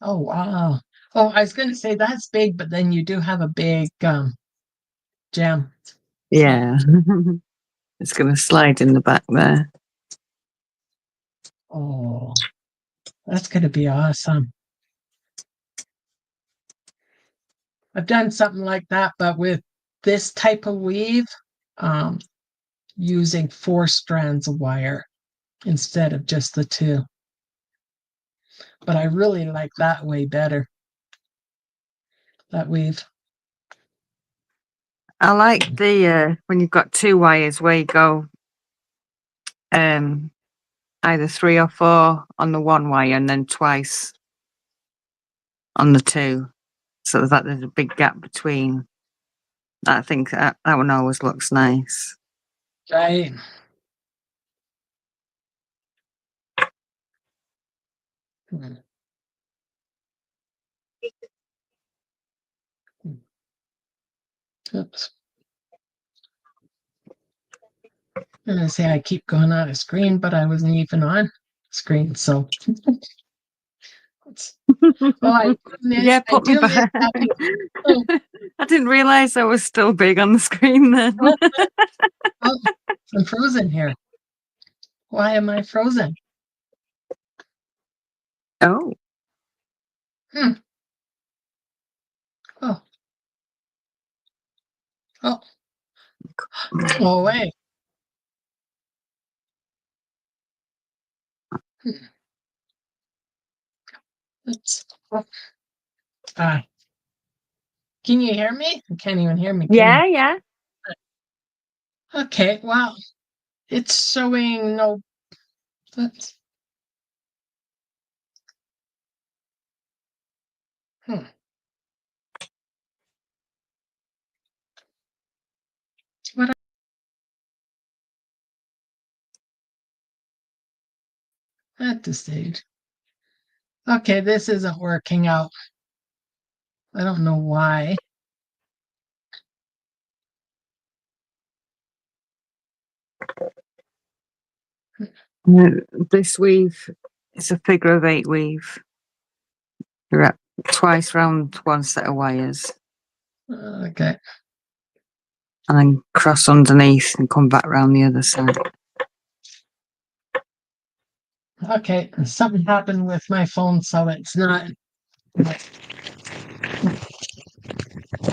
Oh, wow. Oh, I was going to say that's big, but then you do have a big gem. Yeah. It's going to slide in the back there. Oh, that's going to be awesome. I've done something like that, but with this type of weave, using 4 strands of wire instead of just the 2. But I really like that way better. That weave. I like the when you've got 2 wires where you go either 3 or 4 on the 1 wire and then twice on the 2. So that there's a big gap between. I think that one always looks nice. Right. Hmm. Oops. I'm going to say I keep going out of screen, but I wasn't even on screen. So, I Yeah, I put me do miss back. having. Oh, I didn't realize I was still big on the screen then. oh, I'm frozen here. Why am I frozen? Oh. Hmm. Oh. Oh. Oh, wait. Hmm. Oops. Ah. Can you hear me? I can't even hear me. Can Yeah. you? Okay. Wow. It's showing no. Oops. Hmm. What at this stage? Okay, this isn't working out. I don't know why. This weave is a figure of 8 weave. You're at twice round 1 set of wires Okay. and then cross underneath and come back round the other side. Okay. Something happened with my phone, so it's not.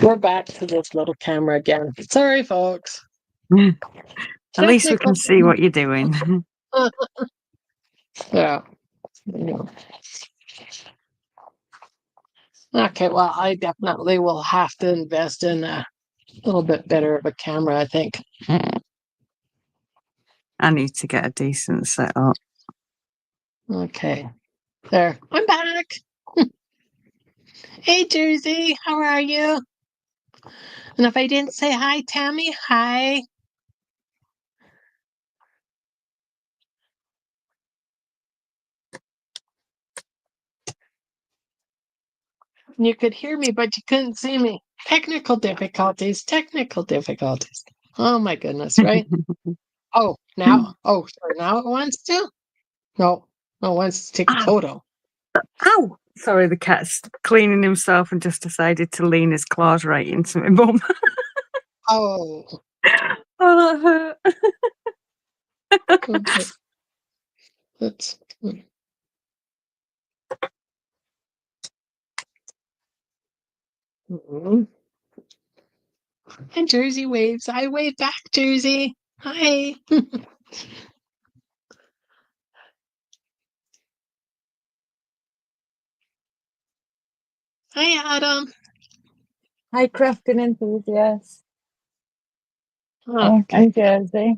We're back to this little camera again. Sorry, folks. At least we Technical. can see what you're doing. Yeah. Okay, well, I definitely will have to invest in a little bit better of a camera, I think. I need to get a decent setup. Okay. There. I'm back. Hey, Jersey. How are you? And if I didn't say hi, Tammy, hi. You could hear me, but you couldn't see me. Technical difficulties, technical difficulties. Oh my goodness, right? Oh, now, oh, sorry, now it wants to? No, no, it wants to take a Ow. photo. Ow! Sorry, the cat's cleaning himself and just decided to lean his claws right into my bum. Oh, Oh, that hurt. okay. Let's. Mhm. And Jersey waves. I wave back, Jersey. Hi. Hi, Adam. Hi, crafting enthusiast. Oh, okay. I'm Jersey.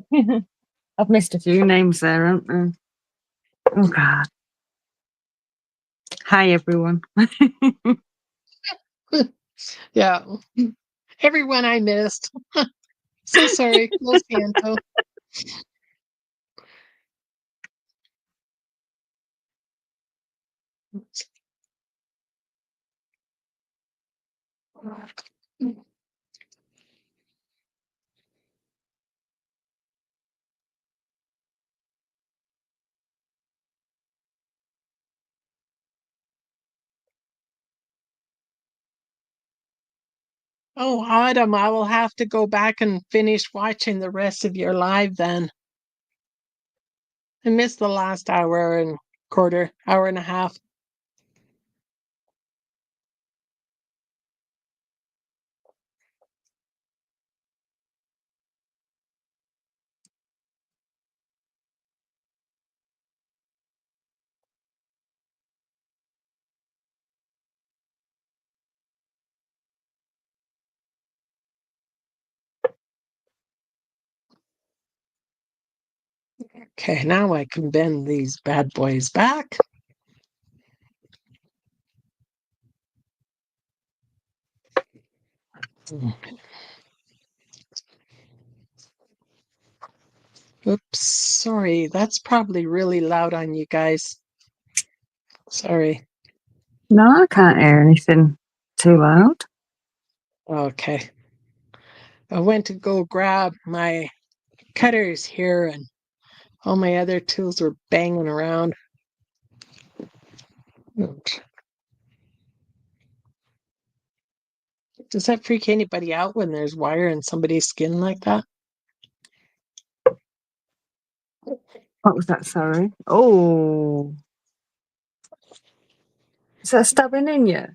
I've missed a few names there, haven't I? Oh, God. Hi, everyone. Yeah. Everyone I missed. So sorry. Lo siento. Oh, Autumn, I will have to go back and finish watching the rest of your live then. I missed the last hour and quarter, hour and a half. Okay, now I can bend these bad boys back. Oops, sorry. That's probably really loud on you guys. Sorry. No, I can't hear anything too loud. Okay. I went to go grab my cutters here and all my other tools were banging around. Oops. Does that freak anybody out when there's wire in somebody's skin like that? What was that? Sorry. Oh, is that stabbing in you?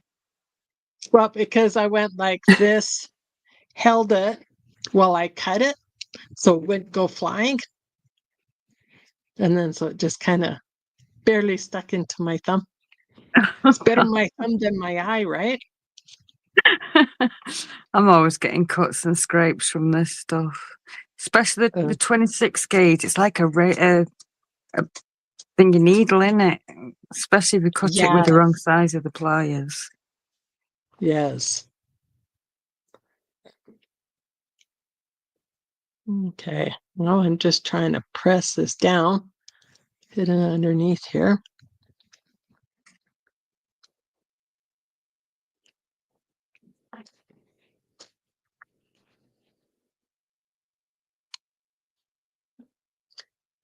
Well, because I went like this, held it while I cut it, so it wouldn't go flying. And then so it just kind of barely stuck into my thumb. It's better my thumb than my eye, right? I'm always getting cuts and scrapes from this stuff, especially the 26 gauge. It's like a thingy needle in it, especially if you cut it with the wrong size of the pliers. Yes. Okay. Well, I'm just trying to press this down, hit it underneath here.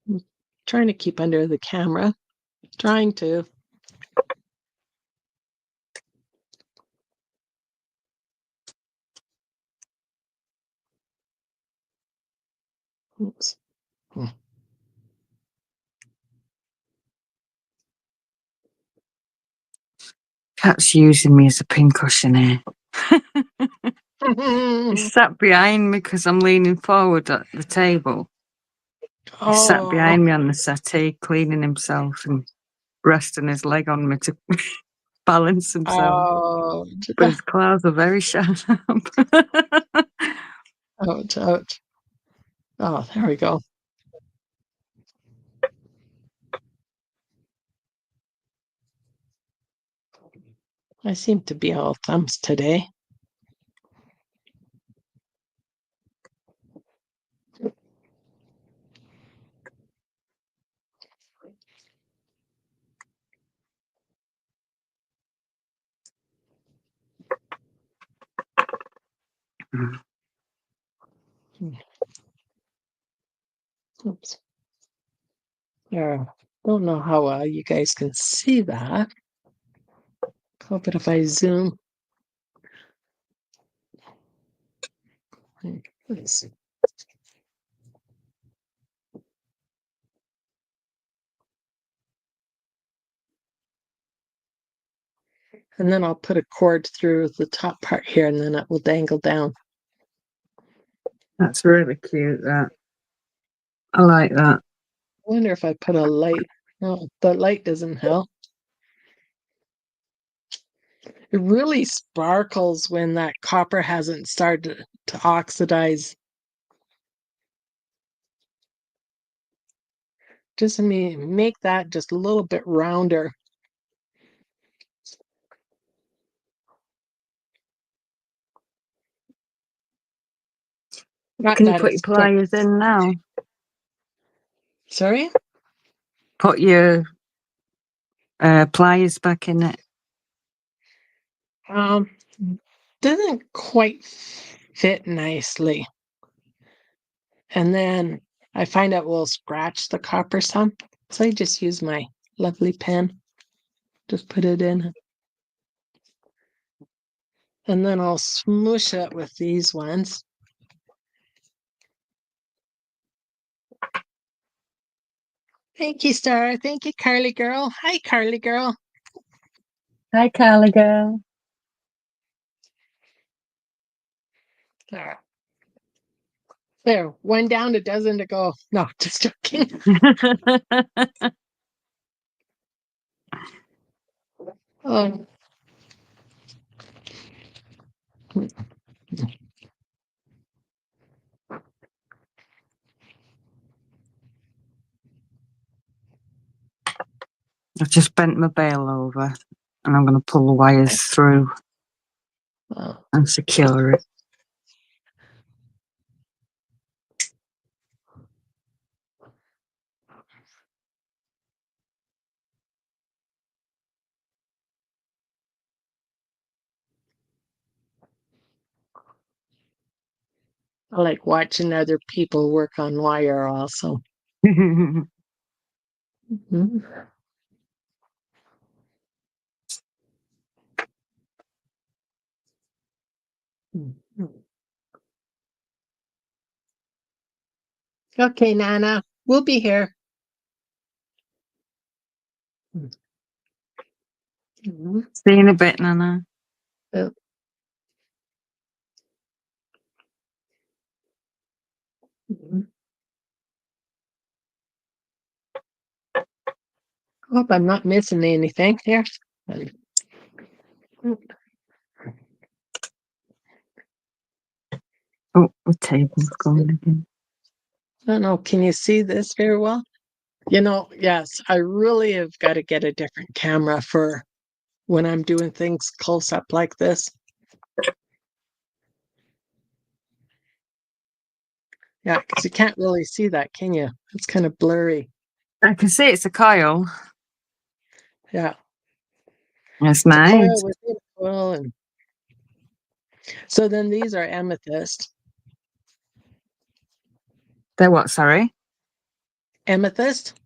I'm trying to keep under the camera. Trying to. Oops. Cat's using me as a pincushion here. He's sat behind me because I'm leaning forward at the table. He sat behind me on the settee, cleaning himself and resting his leg on me to balance himself. Oh, But his claws are very sharp. ouch, ouch. Oh, there we go. I seem to be all thumbs today. Oops. There. Don't know how well you guys can see that. Hope it if I zoom. Let's see. And then I'll put a cord through the top part here and then it will dangle down. That's really cute, that. I like that. I wonder if I put a light. No, the light doesn't help. It really sparkles when that copper hasn't started to oxidize. Just make that just a little bit rounder. Not Can you that put your it's quick. pliers in now? Sorry? Put your pliers back in it. Doesn't quite fit nicely. And then I find it will scratch the copper some. So I just use my lovely pen. Just put it in. And then I'll smoosh it with these ones. Thank you, Star. Thank you, Carly girl. Hi, Carly girl. Hi, Carly girl. There, one down, a dozen to go. No, just joking. Um, I've just bent my bale over and I'm going to pull the wires through and secure it. I like watching other people work on wire also. Mhm. Okay, Nana, we'll be here. Mhm. See you in a bit, Nana. Oh, mhm. Hope I'm not missing anything here. Oh, the table's going again. I don't know. Can you see this very well? You know, yes, I really have got to get a different camera for when I'm doing things close up like this. Yeah, because you can't really see that, can you? It's kind of blurry. I can see it's a coil. Yeah. It's It's a nice. coil within a coil. And so then these are amethyst. They're what, sorry? Amethyst?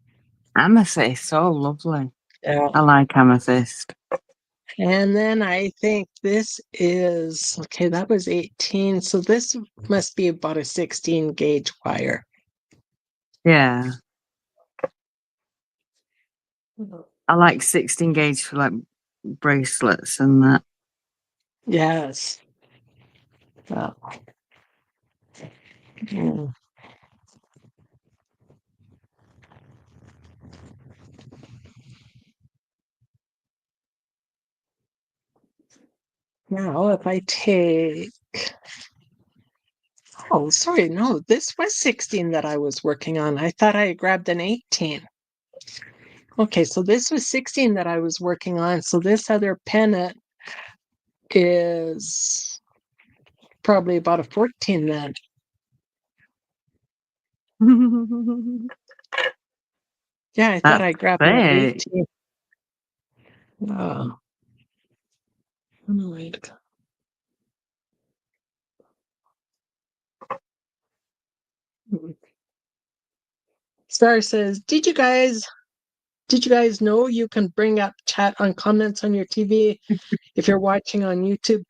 Amethyst. Oh, lovely. Yeah. I like amethyst. And then I think this is, okay, that was 18. So this must be about a 16 gauge wire. Yeah. I like 16 gauge for like bracelets and that. Yes. Wow. Mm. Now, if I take, oh, sorry, no, this was 16 that I was working on. I thought I grabbed an 18. Okay, so this was 16 that I was working on. So this other pennant is probably about a 14 then. Yeah, I thought I grabbed that Thick. 18. Oh. Right. Star says, did you guys know you can bring up chat on comments on your TV if you're watching on YouTube?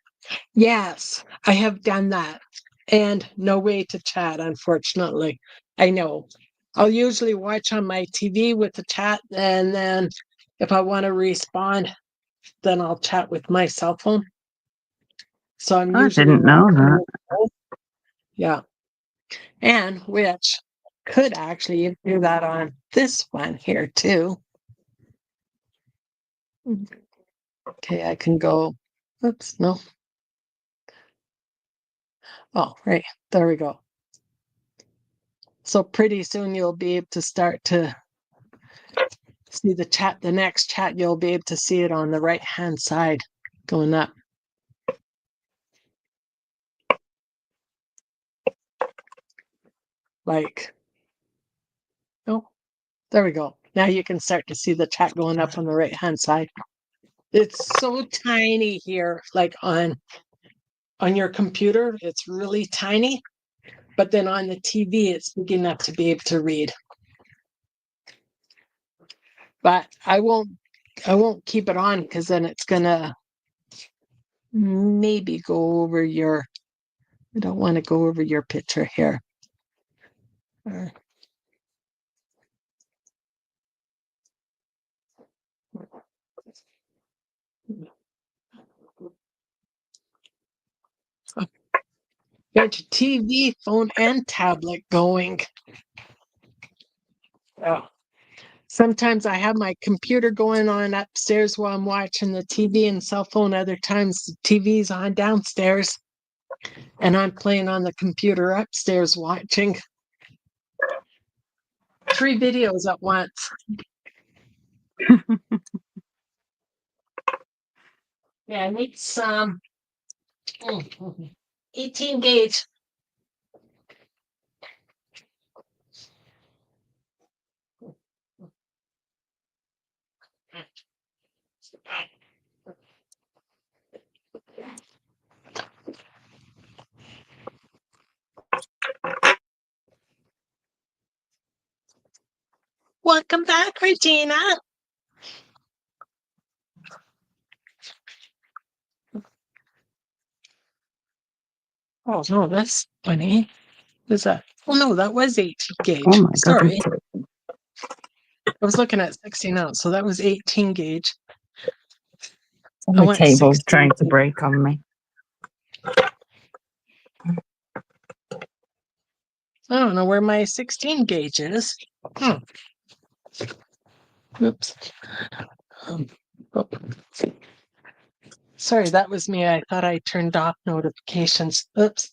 Yes, I have done that. And no way to chat, unfortunately. I know. I'll usually watch on my TV with the chat, and then if I want to respond, then I'll chat with my cell phone. So I'm I usually didn't know watching that. with both. Yeah. And which could actually do that on this one here too. Okay, I can go. Oops, no. Oh, right. There we go. So pretty soon you'll be able to start to see the chat. The next chat, you'll be able to see it on the right hand side going up. Like, oh, there we go. Now you can start to see the chat going up on the right hand side. It's so tiny here, like on your computer, it's really tiny, but then on the TV, it's big enough to be able to read. But I won't keep it on because then it's gonna maybe go over your, I don't want to go over your picture here. Got your TV, phone, and tablet going. Oh. Sometimes I have my computer going on upstairs while I'm watching the TV and cell phone. Other times the TV's on downstairs and I'm playing on the computer upstairs watching 3 videos at once. Yeah, I need some 18 gauge. Welcome back, Regina. Oh no, that's funny. Is that? Oh no, that was 18 gauge. Oh my God. Sorry. I was looking at 16 ounce, so that was 18 gauge. My want table's 16. trying to break on me. I don't know where my 16 gauge is. Oops. Oh. Sorry, that was me. I thought I turned off notifications. Oops.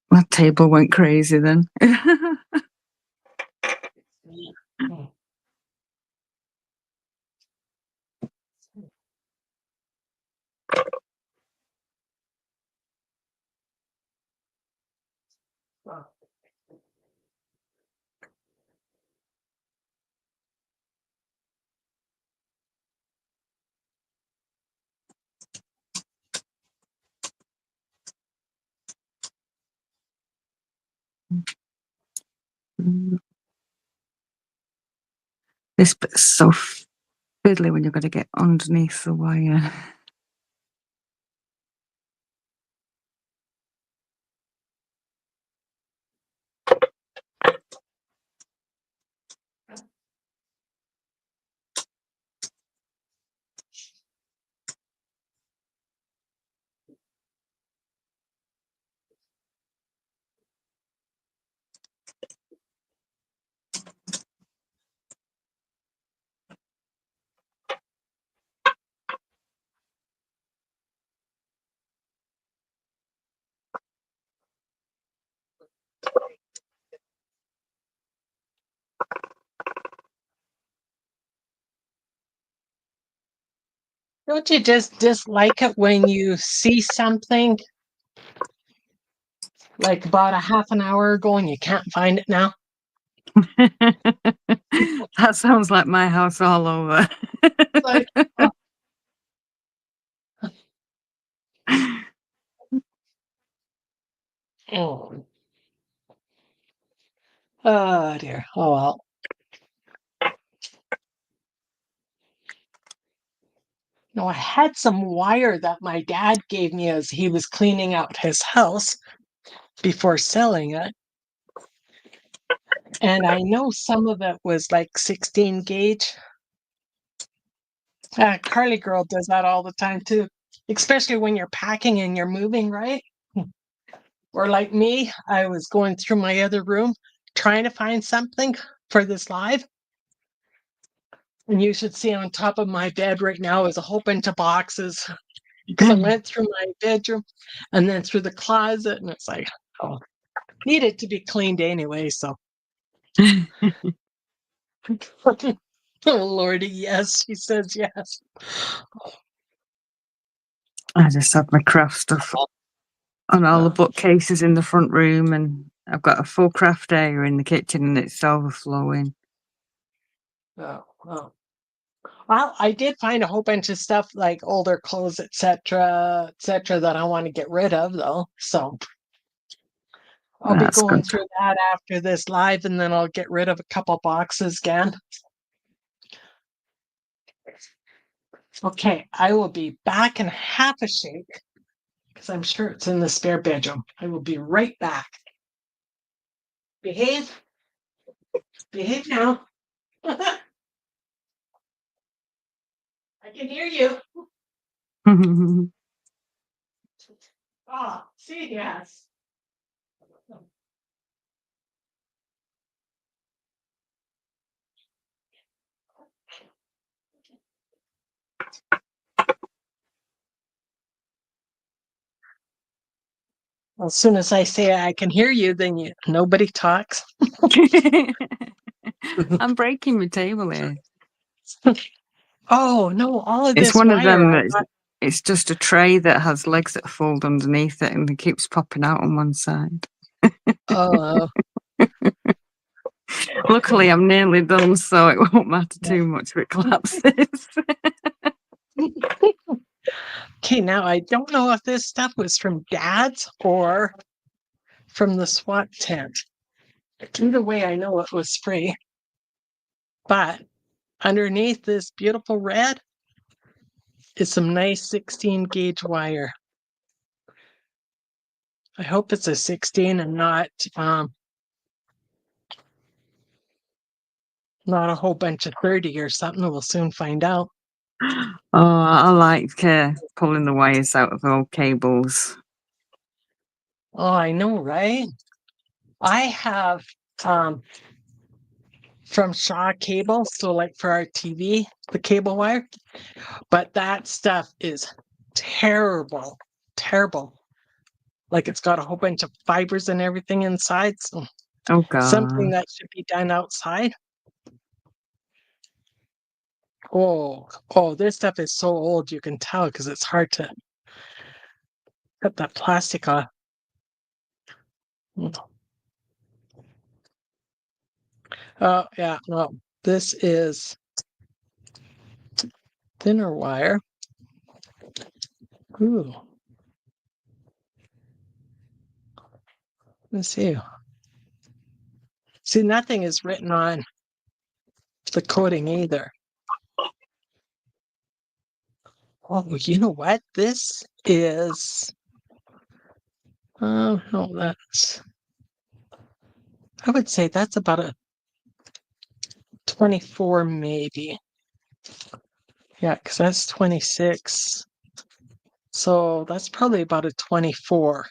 My table went crazy then. This bit's so fiddly when you've got to get underneath the wire. Don't you just dislike it when you see something like about a half an hour ago and you can't find it now? That sounds like my house all over. Like, oh. Oh dear. Oh well. No, I had some wire that my dad gave me as he was cleaning out his house before selling it. And I know some of it was like 16 gauge. Carly girl does that all the time too, especially when you're packing and you're moving, right? Or like me, I was going through my other room trying to find something for this live. And you should see on top of my bed right now is a whole bunch of boxes because I went through my bedroom and then through the closet, and it's like, oh, needed to be cleaned anyway. So, oh Lordy, yes, she says yes. I just have my craft stuff on all the bookcases in the front room, and I've got a full craft area in the kitchen, and it's overflowing. Oh. Well, I did find a whole bunch of stuff like older clothes, etc., that I want to get rid of, though. So I'll be That's going good. through that after this live, and then I'll get rid of a couple boxes again. Okay, I will be back in half a shake because I'm sure it's in the spare bedroom. I will be right back. Behave. Behave now. I can hear you. Oh, see, yes. As soon as I say I can hear you, then nobody talks. I'm breaking my table here. Oh no! All of It's this one of wire. them it's just a tray that has legs that fold underneath it and it keeps popping out on one side. Oh. Luckily, I'm nearly done, so it won't matter too much if it collapses. Okay, now I don't know if this stuff was from Dad's or from the SWAT tent. Either way, I know it was free. But underneath this beautiful red is some nice 16 gauge wire. I hope it's a 16 and not a whole bunch of 30 or something. We'll soon find out. Oh, I like pulling the wires out of old cables. Oh, I know, right? I have from Shaw Cable, so like for our TV, the cable wire, but that stuff is terrible, terrible. Like it's got a whole bunch of fibers and everything inside. So Oh, God. something that should be done outside. Oh, this stuff is so old, you can tell because it's hard to cut that plastic off. Oh, yeah, well, this is thinner wire. Ooh. Let's see. See, nothing is written on the coating either. Oh, you know what? This is, oh, no, I would say that's about a 24 maybe. Yeah, because that's 26. So that's probably about a 24.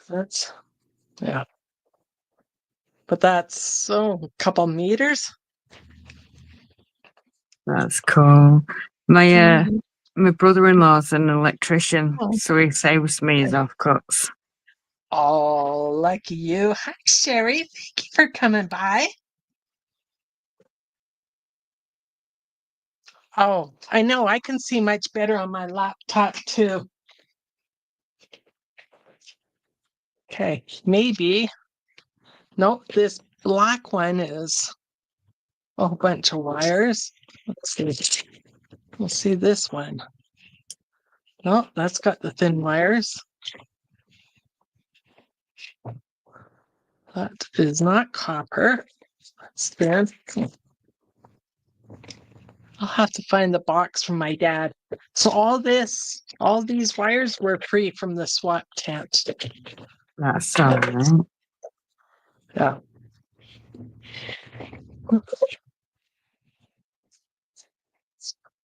That's, yeah. But that's, a couple meters. That's cool. My Mhm. my brother-in-law's an electrician, Oh. so he saves me his offcuts. Oh, lucky you. Hi, Sherry. Thank you for coming by. Oh, I know. I can see much better on my laptop too. Okay, maybe. Nope, this black one is a whole bunch of wires. Let's see. We'll see this one. No, that's got the thin wires. That is not copper. That's thin. I'll have to find the box from my dad. So all these wires were free from the SWAT tent. That's all right. Yeah.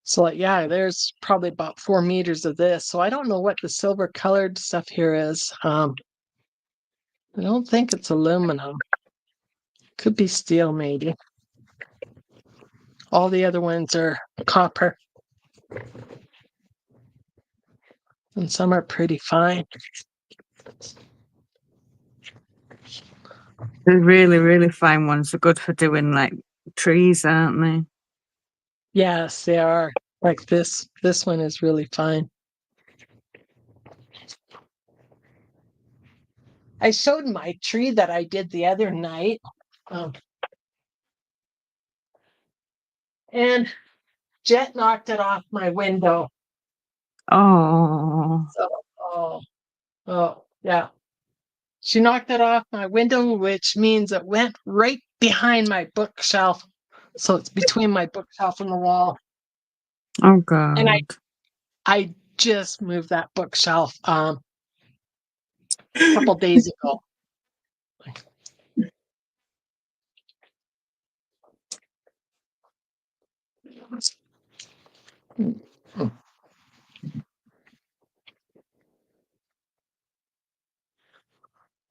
So yeah, there's probably about 4 meters of this. So I don't know what the silver colored stuff here is. I don't think it's aluminum. Could be steel, maybe. All the other ones are copper. And some are pretty fine. The really, really fine ones are good for doing like trees, aren't they? Yes, they are. Like this. This one is really fine. I showed my tree that I did the other night. And Jet knocked it off my window. Oh, So, yeah. She knocked it off my window, which means it went right behind my bookshelf. So it's between my bookshelf and the wall. Oh God. And I just moved that bookshelf a couple days ago.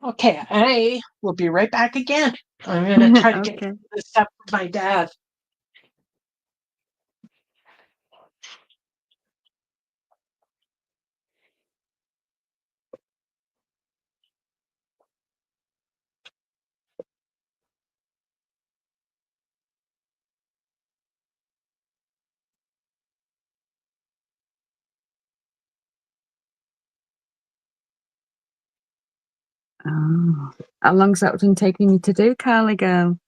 Okay, I will be right back again. I'm going to try to get Okay. this up with my dad. Oh. How long's that been taking you to do, Carly girl?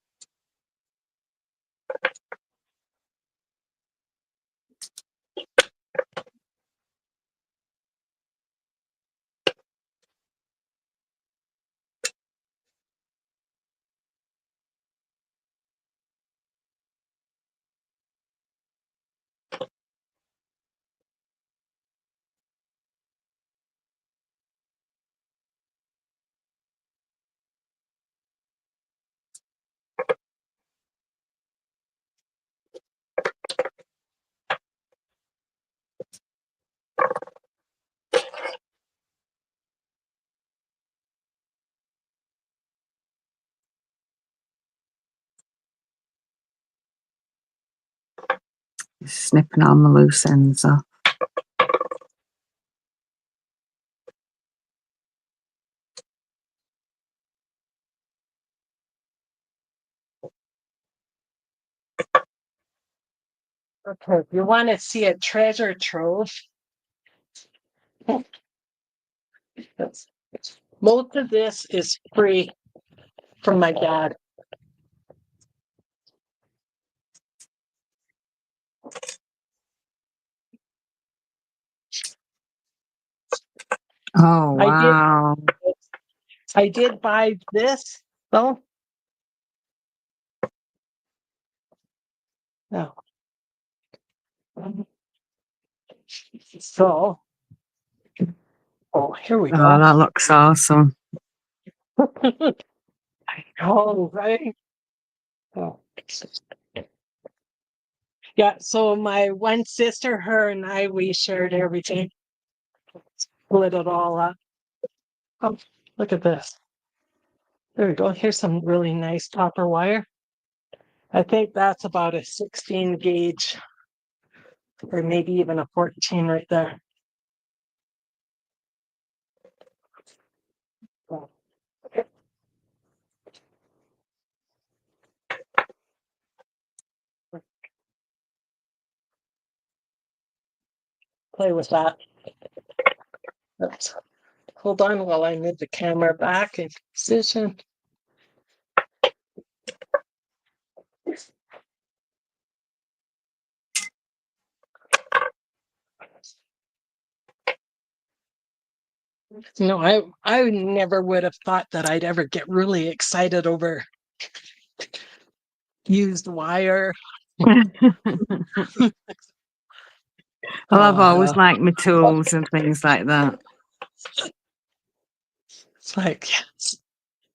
Snipping on the loose ends off. Okay, if you want to see a treasure trove, most of this is free from my dad. Oh wow. I did buy this though. No. So, oh, here we Oh, go. that looks awesome. Oh, right. Oh. Yeah, so my one sister, her and I, we shared everything. Split it all up. Oh, look at this. There we go. Here's some really nice copper wire. I think that's about a 16 gauge or maybe even a 14 right there. Play with that. Oops. Hold on while I move the camera back in position. No, I never would have thought that I'd ever get really excited over used wire. Well, I've always Yeah. liked my tools and things like that. It's like, yes.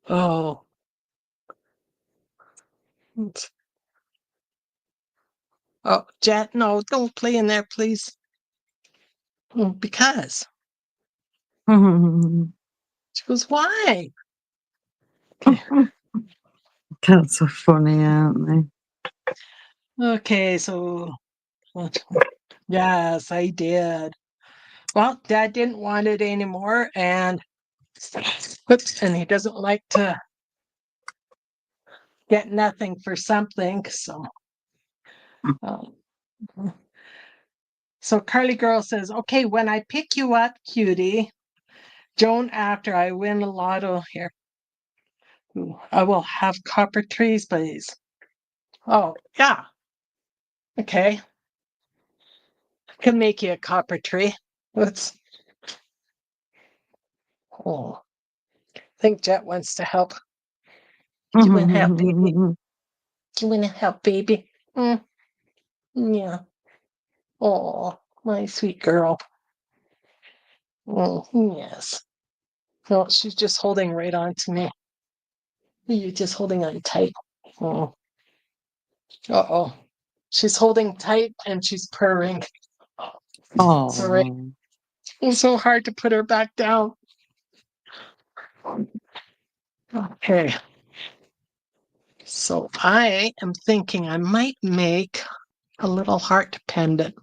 Oh. Oops. Oh, Jet, no, don't play in there, please. Because she goes, why? Okay. Cats are funny, aren't they? Okay, so yes, I did. Well, Dad didn't want it anymore, and whoops, and he doesn't like to get nothing for something. Um, so Carly Girl says, okay, when I pick you up, cutie, Joan, after I win a lotto here, I will have copper trees, please. Oh, yeah. Okay. Can make you a copper tree. Let's. Oh, I think Jet wants to help. You want to help, baby? You want to help, baby? Yeah. Oh, my sweet girl. Oh, yes. No, she's just holding right on to me. You're just holding on tight. Oh. Uh-oh. She's holding tight and she's purring. Sorry. Oh, It's so hard to put her back down. Okay. So I am thinking I might make a little heart pendant.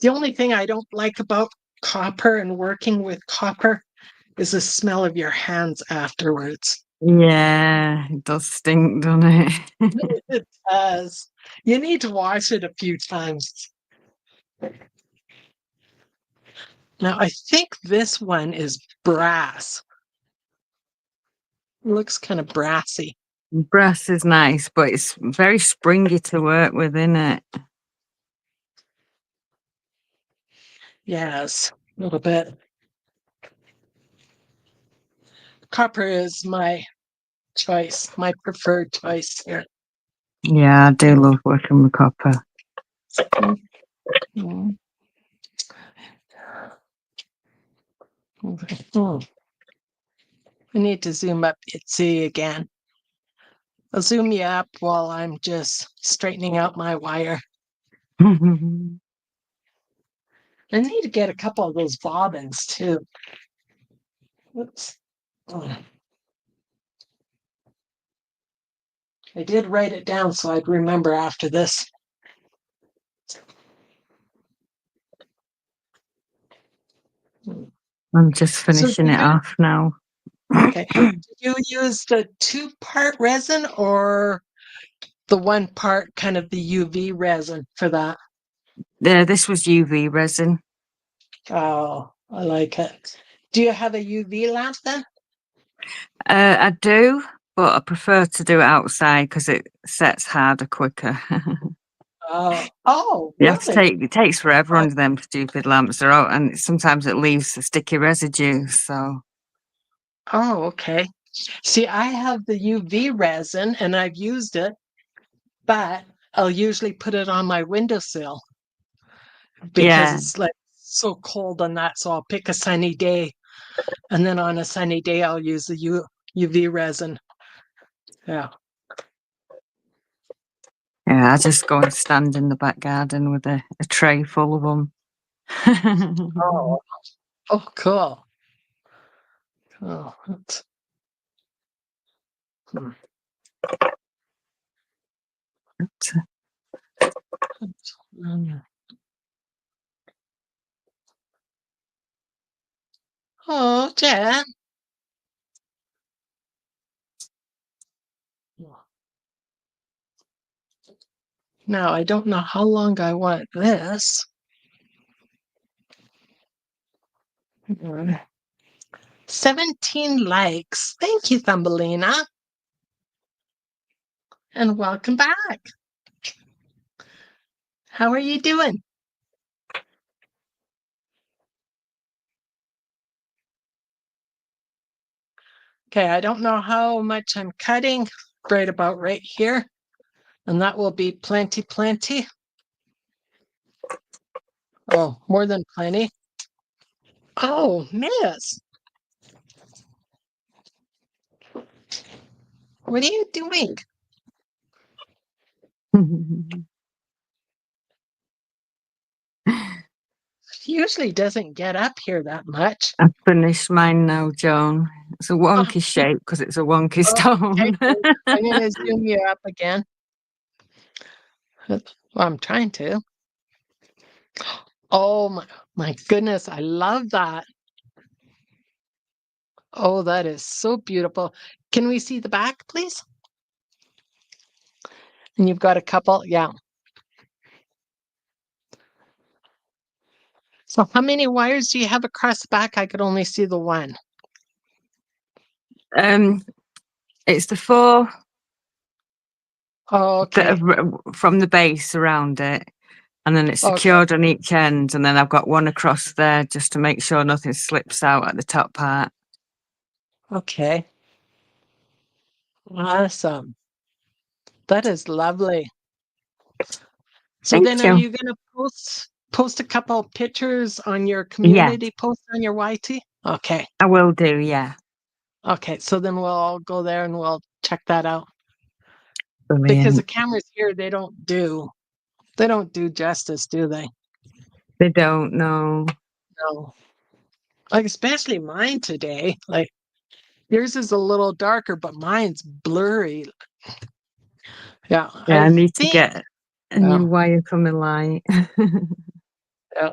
The only thing I don't like about copper and working with copper is the smell of your hands afterwards. yeah, it does stink, doesn't it? It does. You need to wash it a few times. Now, I think this one is brass. It looks kind of brassy. Brass is nice, but it's very springy to work with, isn't it? Yes, a little bit. Copper is my choice, my preferred choice here. Yeah, I do love working with copper. Mm. I need to zoom up Itsy again. I'll zoom you up while I'm just straightening out my wire. I need to get a couple of those bobbins too. Oops. I did write it down so I'd remember after this. I'm just So finishing it off now. okay. Did you use the 2-part resin or the 1 part kind of the UV resin for that? This was UV resin. Oh, I like it. Do you have a UV lamp then? I do, but I prefer to do it outside because it sets harder quicker. Oh, You have to really? it takes forever Oh, under them stupid lamps. They're out, and sometimes it leaves a sticky residue. So oh, okay. See, I have the UV resin and I've used it, but I'll usually put it on my windowsill because yeah, it's like so cold on that. So I'll pick a sunny day, and then on a sunny day, I'll use the UV resin. Yeah. yeah. I just go and stand in the back garden with a tray full of them. Oh, oh, cool. Oh, hmm. Oh, Jen. Now, I don't know how long I want this. 17 likes. Thank you, Thumbelina. And welcome back. How are you doing? Okay, I don't know how much I'm cutting, right about right here. And that will be plenty, plenty. Oh, more than plenty. Oh, miss. What are you doing? She usually doesn't get up here that much. I've finished mine now, Joan. It's a Oh, wonky shape because it's a wonky okay, stone. I'm going to zoom you up again. Well, I'm trying to. Oh my goodness, I love that. Oh, that is so beautiful. Can we see the back, please? And you've got a couple, yeah. So how many wires do you have across the back? I could only see the one. It's the 4 Oh, that okay. are from the base around it. and then it's Okay. secured on each end, and then I've got one across there just to make sure nothing slips out at the top part. Okay. Awesome. That is lovely. So Thank then are you. you going to post a couple pictures on your Yeah, community post on your YT? Okay. I will do. Yeah, Okay. So then we'll all go there and we'll check that out. Because the brilliant. cameras here, they don't do justice, do they? They don't know. No. Like especially mine today. Like yours is a little darker, but mine's blurry. Yeah, Yeah, I I need to think. get a Yeah, new wire coming light. yeah.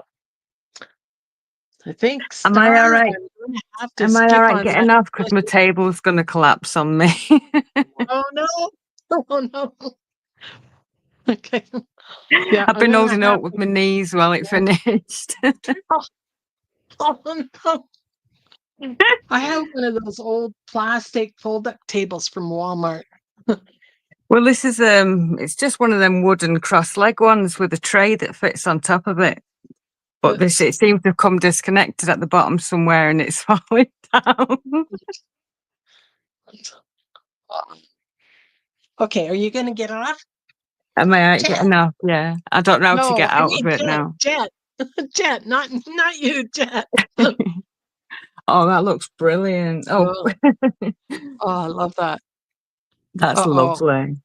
I think Am I all Star, right? I'm gonna have to Am I all skip right on getting that. off? Because my table's going to collapse on me. Oh no. Oh no. Okay. Yeah, I've I'm been gonna holding have up with to my knees while it finished. oh, oh no. I have one of those old plastic fold-up tables from Walmart. Well, this is it's just one of them wooden cross-leg ones with a tray that fits on top of it. But Uh, it seems to have come disconnected at the bottom somewhere, and it's falling down. Okay, are you gonna get off? Am I out Jet. getting off? Yeah, I don't know how to No, get I out of mean it Jet. now. Jet. Jet, not you, Jet. Oh, that looks brilliant. Oh, Oh, oh, I love that. that's Uh-oh. lovely.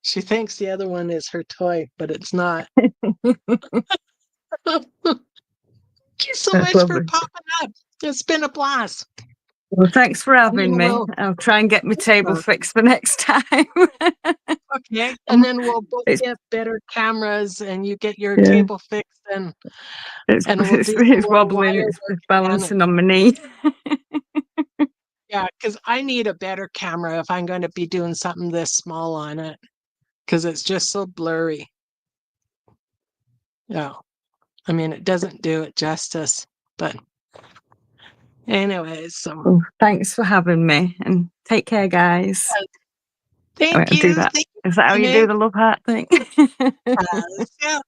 She thinks the other one is her toy, but it's not. Thank you so That's much for lovely. popping up. It's been a blast. Well, thanks for And having then me. we'll I'll try and get my table fixed for next time. okay, and then we'll both It's get better cameras and you get your yeah, table fixed and it's we'll it's, do some it's more wobbling. wire It's work again. balancing on my knee. Yeah, because I need a better camera if I'm going to be doing something this small on it because it's just so blurry. Yeah, I mean, it doesn't do it justice. But anyways, so Well, thanks for having me, and take care, guys. Oh, wait, thank I'll do you. that. Thank you Is for that how you do coming. the love heart thing? Yeah.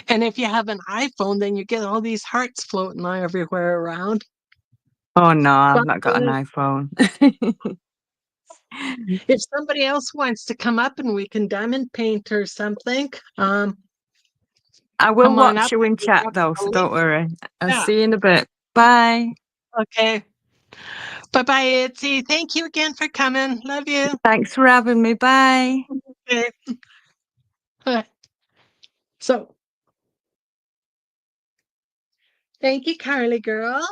And if you have an iPhone, then you get all these hearts floating everywhere around. Oh no, I've But not got an iPhone. if somebody else wants to come up and we can diamond paint or something, I will come on watch up. you in We chat have though, a so link. don't worry. I'll Yeah. see you in a bit. Bye. Okay. Bye-bye, Itsy. Thank you again for coming. Love you. Thanks for having me. Bye. Okay. So, thank you, Carly girl.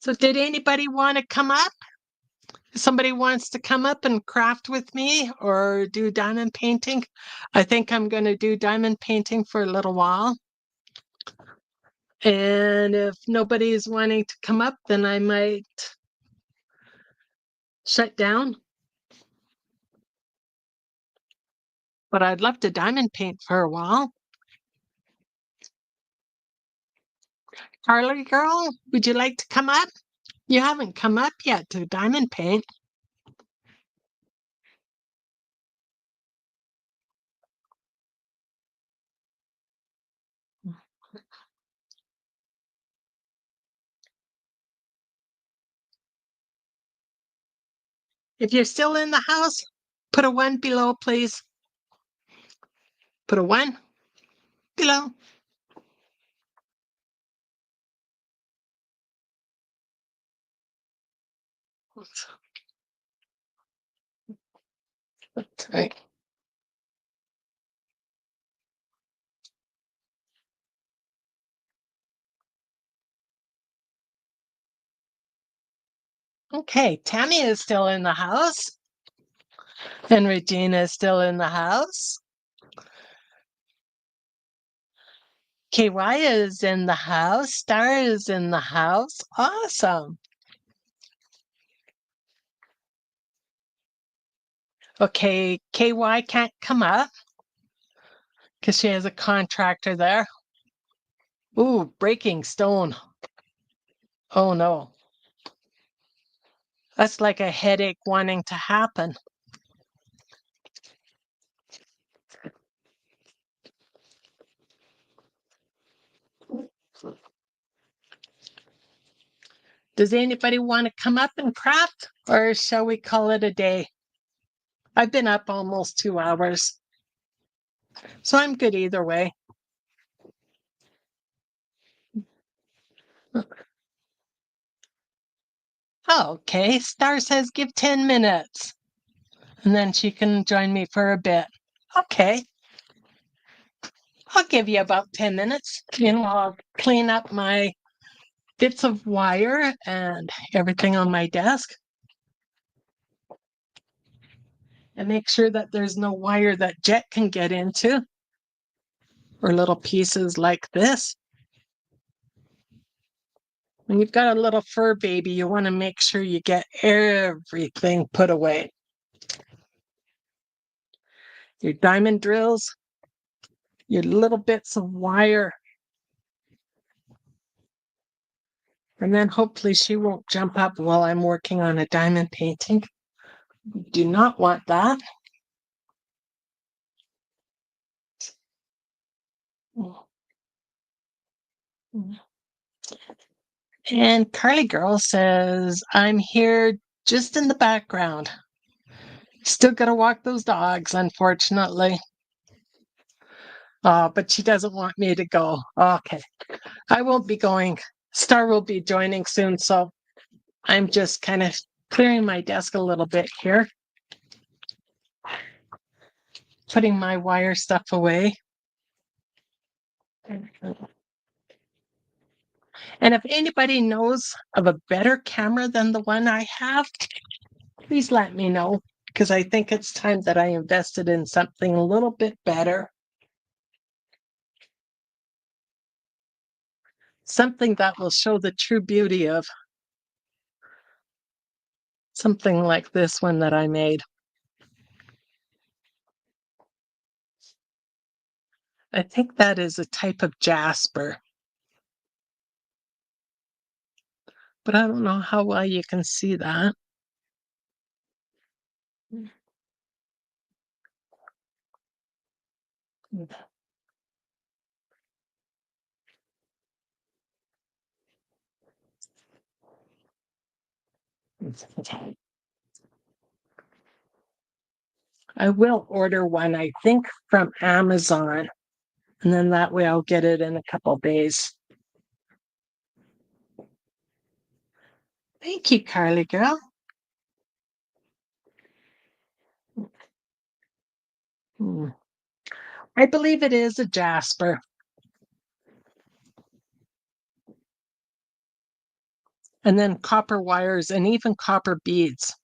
So, did anybody want to come up? If somebody wants to come up and craft with me or do diamond painting? I think I'm going to do diamond painting for a little while. And if nobody is wanting to come up, then I might shut down. But I'd love to diamond paint for a while. Carly girl, would you like to come up? You haven't come up yet to diamond paint. If you're still in the house, put a 1 below, please. Put a 1 below. That's right. Okay, Tammy is still in the house. And Regina is still in the house. KY is in the house. Star is in the house. Awesome. Okay, KY can't come up because she has a contractor there. Ooh, breaking stone. Oh no. That's like a headache wanting to happen. Does anybody want to come up and craft, or shall we call it a day? I've been up almost 2 hours, so I'm good either way. Okay, Star says give 10 minutes, and then she can join me for a bit. Okay, I'll give you about 10 minutes. I'll clean up my bits of wire and everything on my desk, and make sure that there's no wire that Jet can get into, or little pieces like this. When you've got a little fur baby, you want to make sure you get everything put away. Your diamond drills, your little bits of wire. And then hopefully she won't jump up while I'm working on a diamond painting. Do not want that. And Carly Girl says, I'm here just in the background. Still got to walk those dogs, unfortunately. But she doesn't want me to go. Okay. I won't be going. Star will be joining soon, so I'm just kind of clearing my desk a little bit here. Putting my wire stuff away. And if anybody knows of a better camera than the one I have, please let me know, because I think it's time that I invested in something a little bit better. Something that will show the true beauty of something like this one that I made. I think that is a type of jasper. But I don't know how well you can see that. I will order one, I think, from Amazon. And then that way I'll get it in a couple days. Thank you, Carly Girl. I believe it is a jasper. And then copper wires and even copper beads.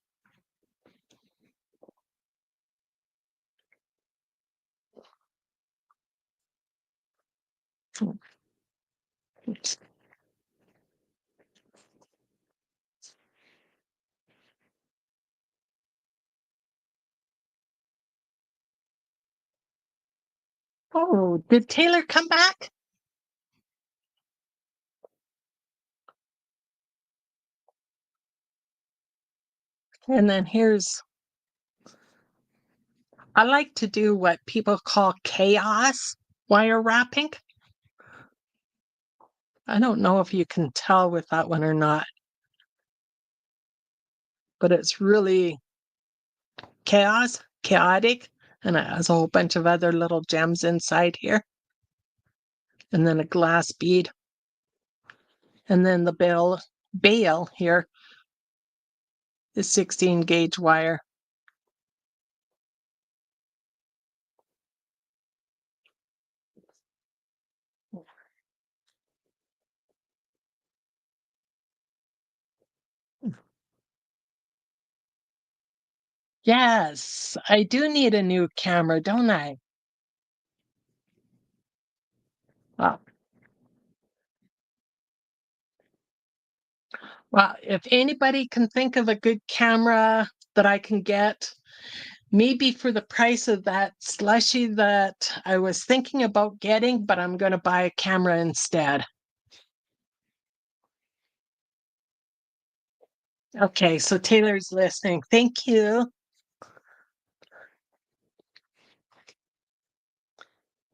Oh, did Taylor come back? And then I like to do what people call chaos wire wrapping. I don't know if you can tell with that one or not, but it's really chaotic, and it has a whole bunch of other little gems inside here. And then a glass bead. And then the bail here is 16 gauge wire. Yes, I do need a new camera, don't I? Well, if anybody can think of a good camera that I can get, maybe for the price of that slushy that I was thinking about getting, but I'm going to buy a camera instead. Okay, so Taylor's listening. Thank you.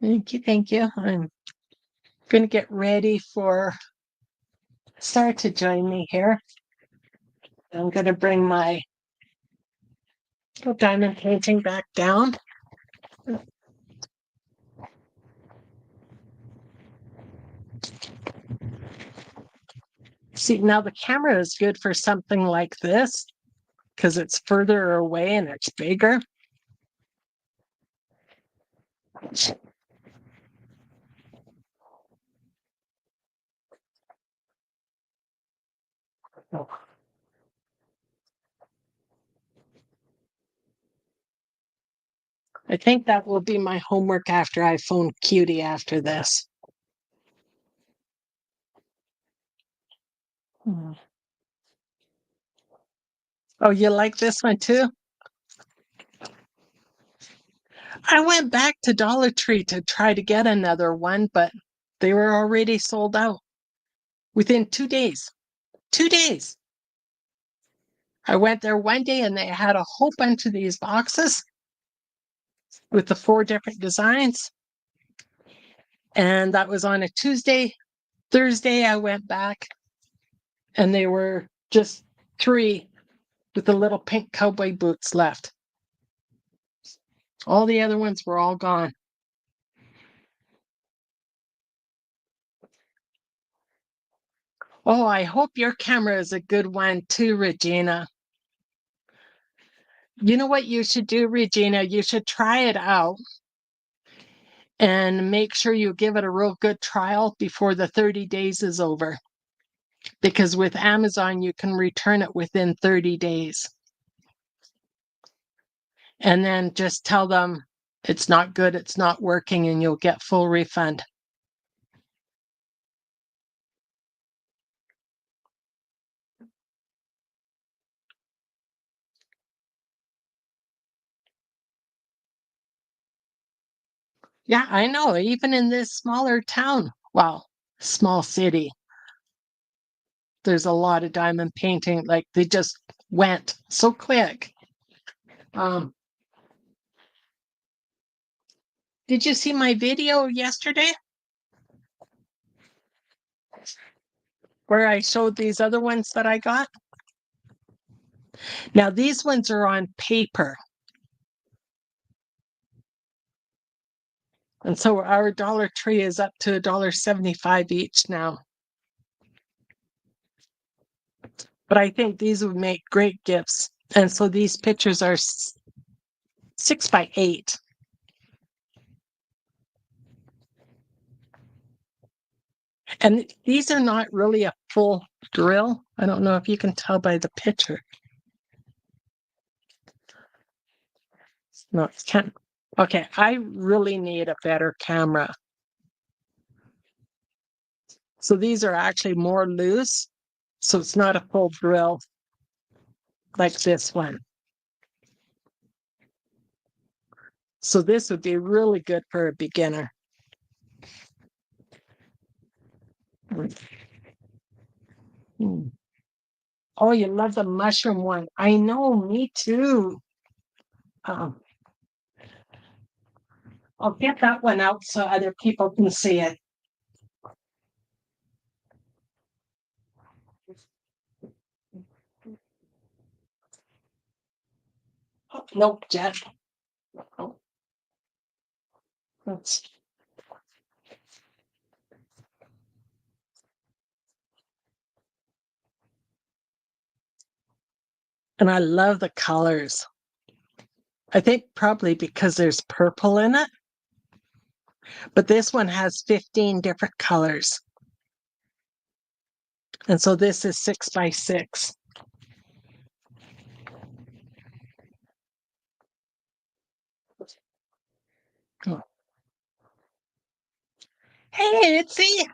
Thank you. I'm going to get ready for start to join me here. I'm going to bring my little diamond painting back down. See, now the camera is good for something like this because it's further away and it's bigger. I think that will be my homework after I phone Cutie after this. Oh, you like this one too? I went back to Dollar Tree to try to get another one, but they were already sold out within 2 days. 2 days. I went there one day and they had a whole bunch of these boxes with the 4 different designs. And that was on a Tuesday. Thursday, I went back and they were just 3 with the little pink cowboy boots left. All the other ones were all gone. Oh, I hope your camera is a good one too, Regina. You know what you should do, Regina? You should try it out and make sure you give it a real good trial before the 30 days is over. Because with Amazon, you can return it within 30 days. And then just tell them it's not good, it's not working, and you'll get full refund. Yeah, I know. Even in this smaller town, well, small city, there's a lot of diamond painting. Like they just went so quick. Did you see my video yesterday where I showed these other ones that I got? Now, these ones are on paper. And so our Dollar Tree is up to $1.75 each now. But I think these would make great gifts. And so these pictures are 6 by 8. And these are not really a full drill. I don't know if you can tell by the picture. No, it can't. Okay, I really need a better camera. So these are actually more loose. So it's not a full drill like this one. So this would be really good for a beginner. Oh, you love the mushroom one. I know, me too. I'll get that one out so other people can see it. Oh, nope, Jet. Oh. That's... And I love the colors. I think probably because there's purple in it. But this one has 15 different colors. And so this is 6 by 6. Oh. Hey, Itsy!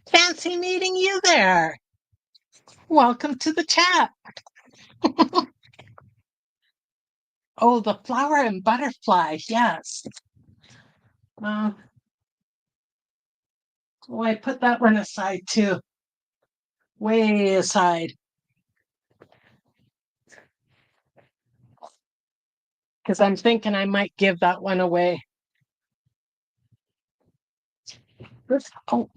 Fancy meeting you there. Welcome to the chat. Oh, the flower and butterfly, yes. Oh, I put that one aside too. Way aside. Because I'm thinking I might give that one away. Oh.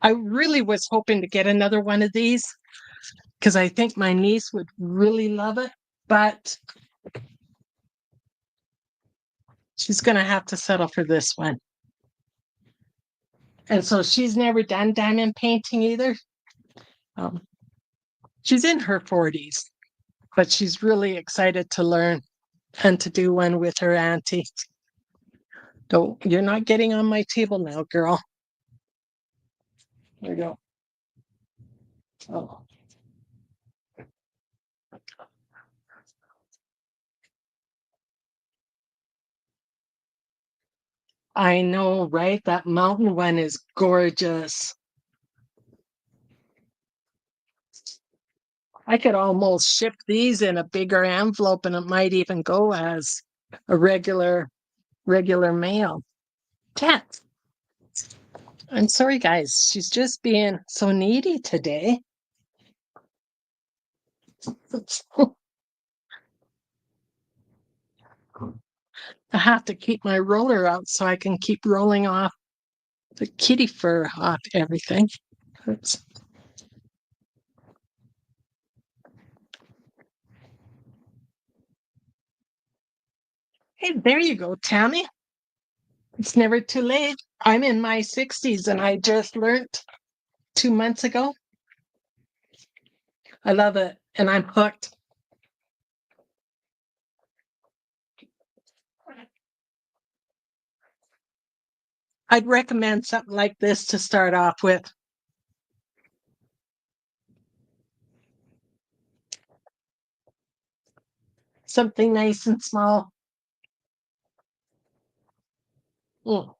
I really was hoping to get another one of these because I think my niece would really love it, but she's going to have to settle for this one. And so she's never done diamond painting either. She's in her 40s, but she's really excited to learn and to do one with her auntie. Don't, you're not getting on my table now, girl. There you go. Oh. I know, right? That mountain one is gorgeous. I could almost ship these in a bigger envelope and it might even go as a regular mail. Cat. I'm sorry, guys. She's just being so needy today. I have to keep my roller out so I can keep rolling off the kitty fur off everything. Oops. Hey, there you go, Tammy. It's never too late. I'm in my 60s and I just learned 2 months ago. I love it and I'm hooked. I'd recommend something like this to start off with. Something nice and small. Mm.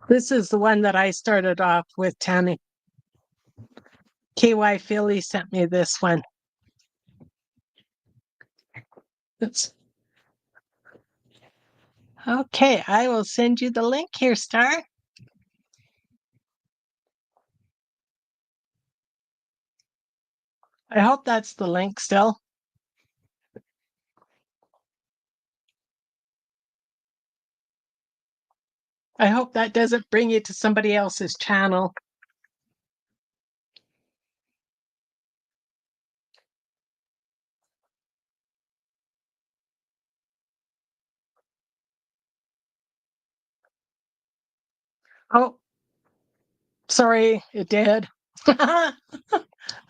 This is the one that I started off with, Tammy. KY Philly sent me this one. Oops. Okay, I will send you the link here, Star. I hope that's the link still. I hope that doesn't bring you to somebody else's channel. Oh, sorry, it did.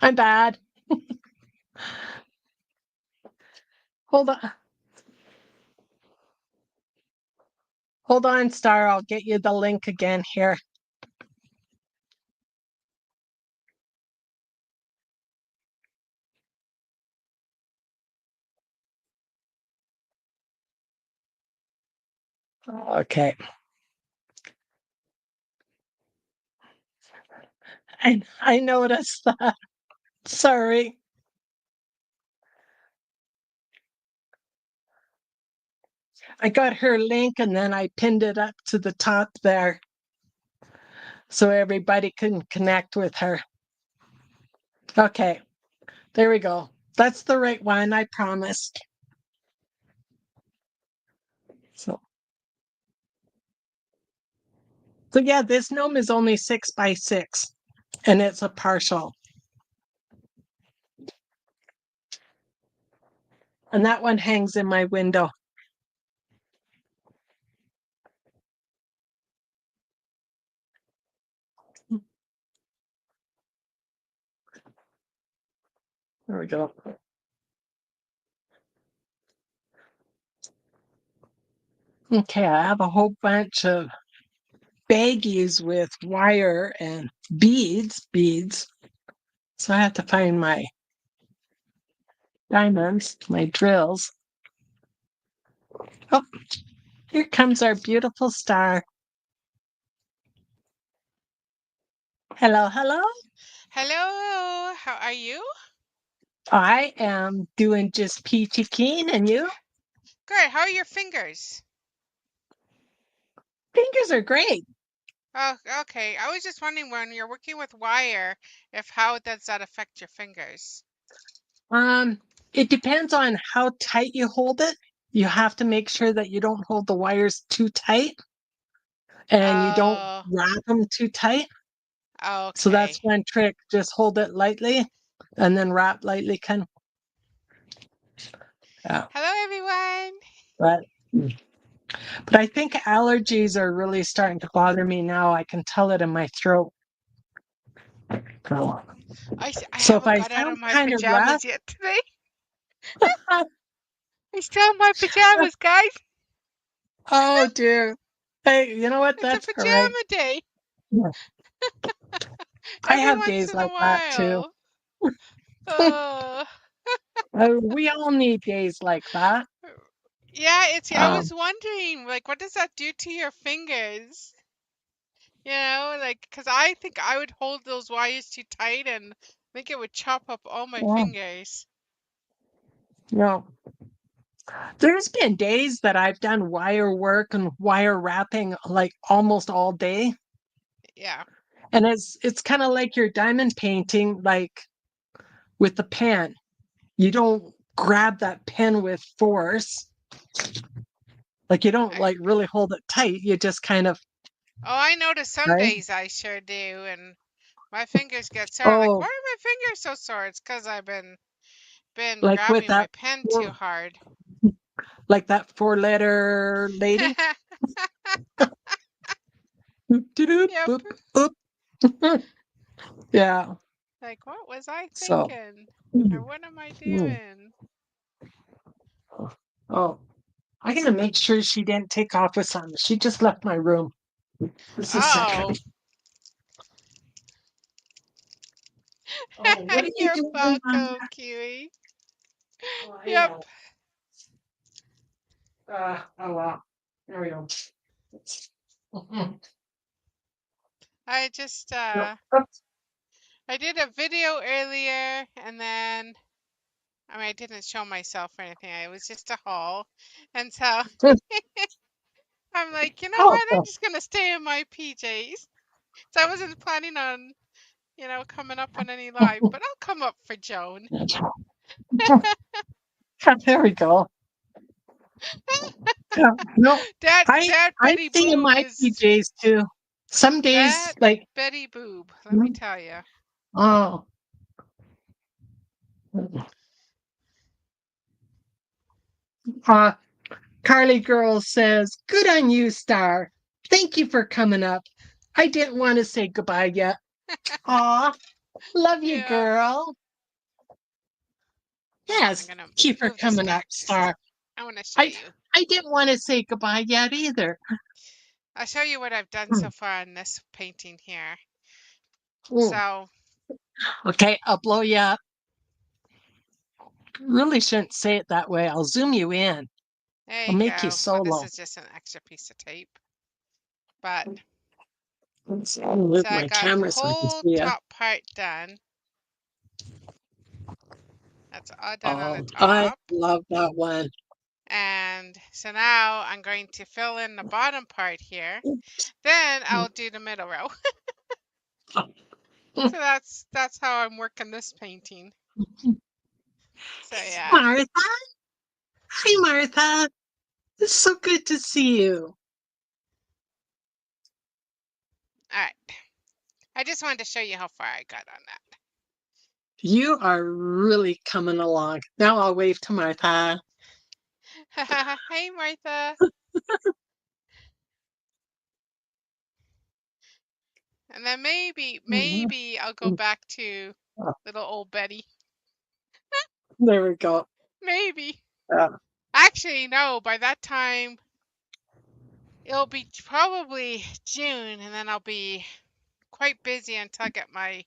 I'm bad. Hold on. Hold on, Star. I'll get you the link again here. Okay. I noticed that. Sorry. I got her link and then I pinned it up to the top there so everybody can connect with her. Okay, there we go. That's the right one, I promised. So yeah, this gnome is only 6 by 6 and it's a partial. And that one hangs in my window. There we go. Okay, I have a whole bunch of baggies with wire and beads. So I have to find my diamonds, my drills. Oh, here comes our beautiful Star. Hello, hello. Hello, how are you? I am doing just peachy keen, and you? Good. How are your fingers? Fingers are great. Oh, okay. I was just wondering when you're working with wire, if how does that affect your fingers? It depends on how tight you hold it. You have to make sure that you don't hold the wires too tight and you don't Oh, wrap them too tight. So that's okay. one trick. Just hold it lightly and then wrap lightly, kind of. Yeah. Hello, everyone. But but I think allergies are really starting to bother me now. I can tell it in my throat. So I so if haven't I got out of sound my kind of rough, pajamas yet today. I still have my pajamas, guys. oh dear. Hey, you know what? It's a That's all right. pajama day. Yeah. I Every have once days in a like that too. while. Oh, We all need days like that. yeah. It's. I Um, was wondering, like, what does that do to your fingers? Like, 'cause I think I would hold those wires too tight and think it would chop up all my yeah, fingers. no. There's been days that I've done wire work and wire wrapping like almost all day. Yeah. And it's kind of like your diamond painting, like with the pen. You don't grab that pen with force. Like you don't I, like really hold it tight. You just kind of I notice some right. days I sure do, and my fingers get sore. I'm like, why Oh, are my fingers so sore? It's 'cause I've been like with grabbing my that pen too four, hard. like that 4-letter lady. Boop, doop, Yep. boop, boop. Yeah. Like, what was I So. thinking? Or Mm, what am I mm. doing? Oh, I gotta make sure she didn't take off with something. She just left my room. Just a Oh, second. Oh, what are you you're doing, Mom? welcome, Kiwi. Oh, I Yep. know. Oh wow. There we go. Mhm. I just No. Oops. I did a video earlier and then I mean I didn't show myself or anything. It was just a haul. And so I'm like, you know Oh, what? I'm just gonna stay in my PJs. So I wasn't planning on, coming up on any live, but I'll come up for Joan. there we go. Yeah, no, That I that I Betty stay in Boob my is PJs too. Some days, that like, Betty Boob, let me tell you. oh, uh, Carly Girl says, "Good on you, Star. Thank you for coming up. I didn't want to say goodbye yet. Aw, love you, Yeah. girl. I'm Yes, gonna thank you for move this coming up, back just Star. I want to show I you. I didn't want to say goodbye yet either. I'll show you what I've done Hmm. so far in this painting here. Hmm. So Okay, I'll blow you up. Really shouldn't say it that way. I'll zoom you in. there I'll you make you go. Well, this solo. is just an extra piece of tape. But I'll move so I my got the camera so I can whole see you. top part done. That's all done on the Oh, I top. love that one. And so now I'm going to fill in the bottom part here. Then I'll do the middle row. So that's how I'm working this painting. So yeah. Martha. Hi, Martha. It's so good to see you. All right. I just wanted to show you how far I got on that. You are really coming along. Now I'll wave to Martha. Hey, Martha. And then maybe I'll go back to little old Betty. There we go. Maybe. Yeah. Actually, no, by that time it'll be probably June, and then I'll be quite busy until I get my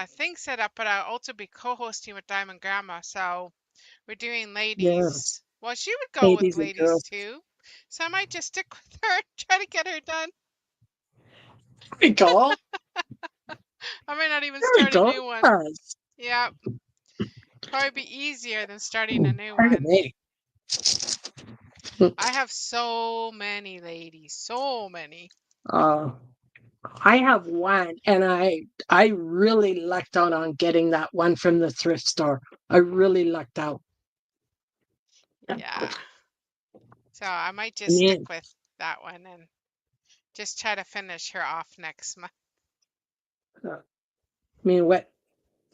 thing set up, but I'll also be co-hosting with Diamond Grandma, so we're doing Yes. ladies. Well, she would go with Ladies and ladies girls. too, so I might just stick with her, try to get her done. There we go. I might not even There we start a go. new one. Yes. Yeah, probably be easier than starting a new Pardon one. me. I have so many ladies, so many. Uh, I have one, and I really lucked out on getting that one from the thrift store. I really lucked out. Yeah. So I might I just stick mean, with that one and just try to finish her off next month. what,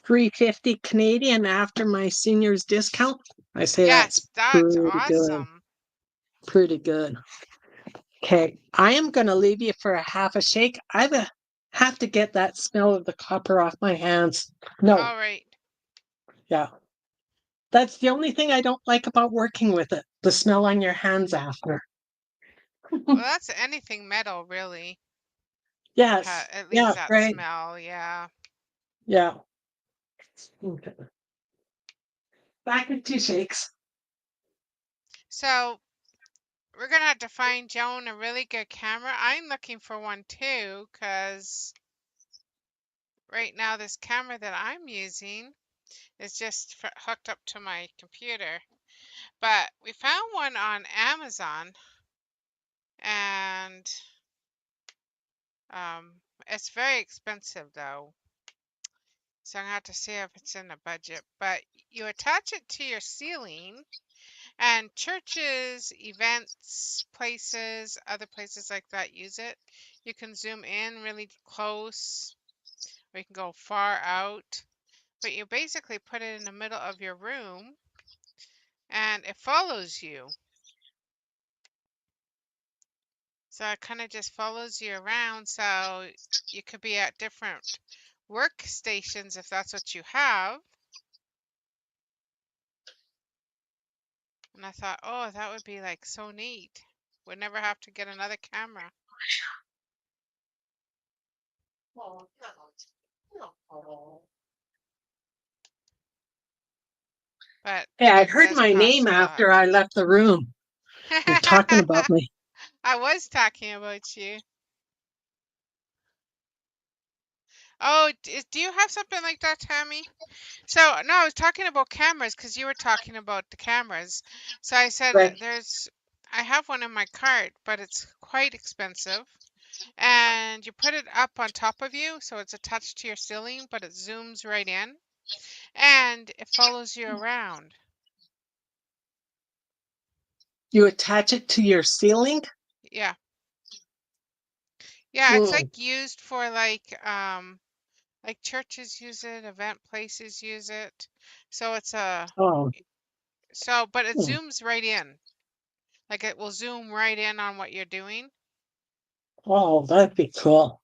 350 Canadian after my senior's discount? I say that's Yes, that's pretty good. awesome. Pretty good. Okay, I am going to leave you for a half a shake. Have to get that smell of the copper off my hands. No, All right. yeah. That's the only thing I don't like about working with it, the smell on your hands after. Well, that's anything metal, really. Yes, It leaves yeah, that right. smell. Yeah. Yeah. Okay. Back in 2 shakes. So we're gonna have to find Joan a really good camera. I'm looking for one too, because right now this camera that I'm using is just hooked up to my computer. But we found one on Amazon, and it's very expensive though. So I'm gonna have to see if it's in the budget. But you attach it to your ceiling, and churches, events, places, other places like that use it. You can zoom in really close, or you can go far out. But you basically put it in the middle of your room, and it follows you. So it kind of just follows you around. So you could be at different workstations if that's what you have. And I thought, oh, that would be like so neat. Would never have to get another camera. But Hey, I it heard does my cost name a lot. after I left the room. You're talking about me. I was talking about you. Oh, do you have something like that, Tammy? So, no, I was talking about cameras because you were talking about the cameras. So I said Right. I have one in my cart, but it's quite expensive. And you put it up on top of you, so it's attached to your ceiling, but it zooms right in and it follows you around. You attach it to your ceiling? Yeah. Yeah, it's Hmm. like used for like churches use it, event places use it. So it's Oh, but it hmm. zooms right in. Like it will zoom right in on what you're doing, Oh, that'd be cool.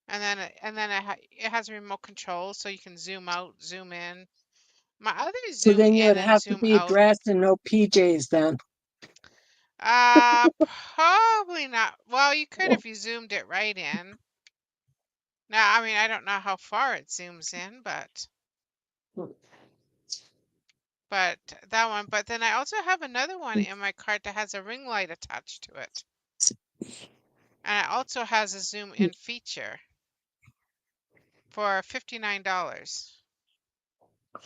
and then it has a remote control, so you can zoom out, zoom in. My other So zoom then you in would and have to zoom be out. dressed in no PJs then. Probably not. Well, you could if you zoomed it right in. Now, I mean, I don't know how far it zooms in, but that one. But then I also have another one in my cart that has a ring light attached to it, and it also has a zoom in feature for $59.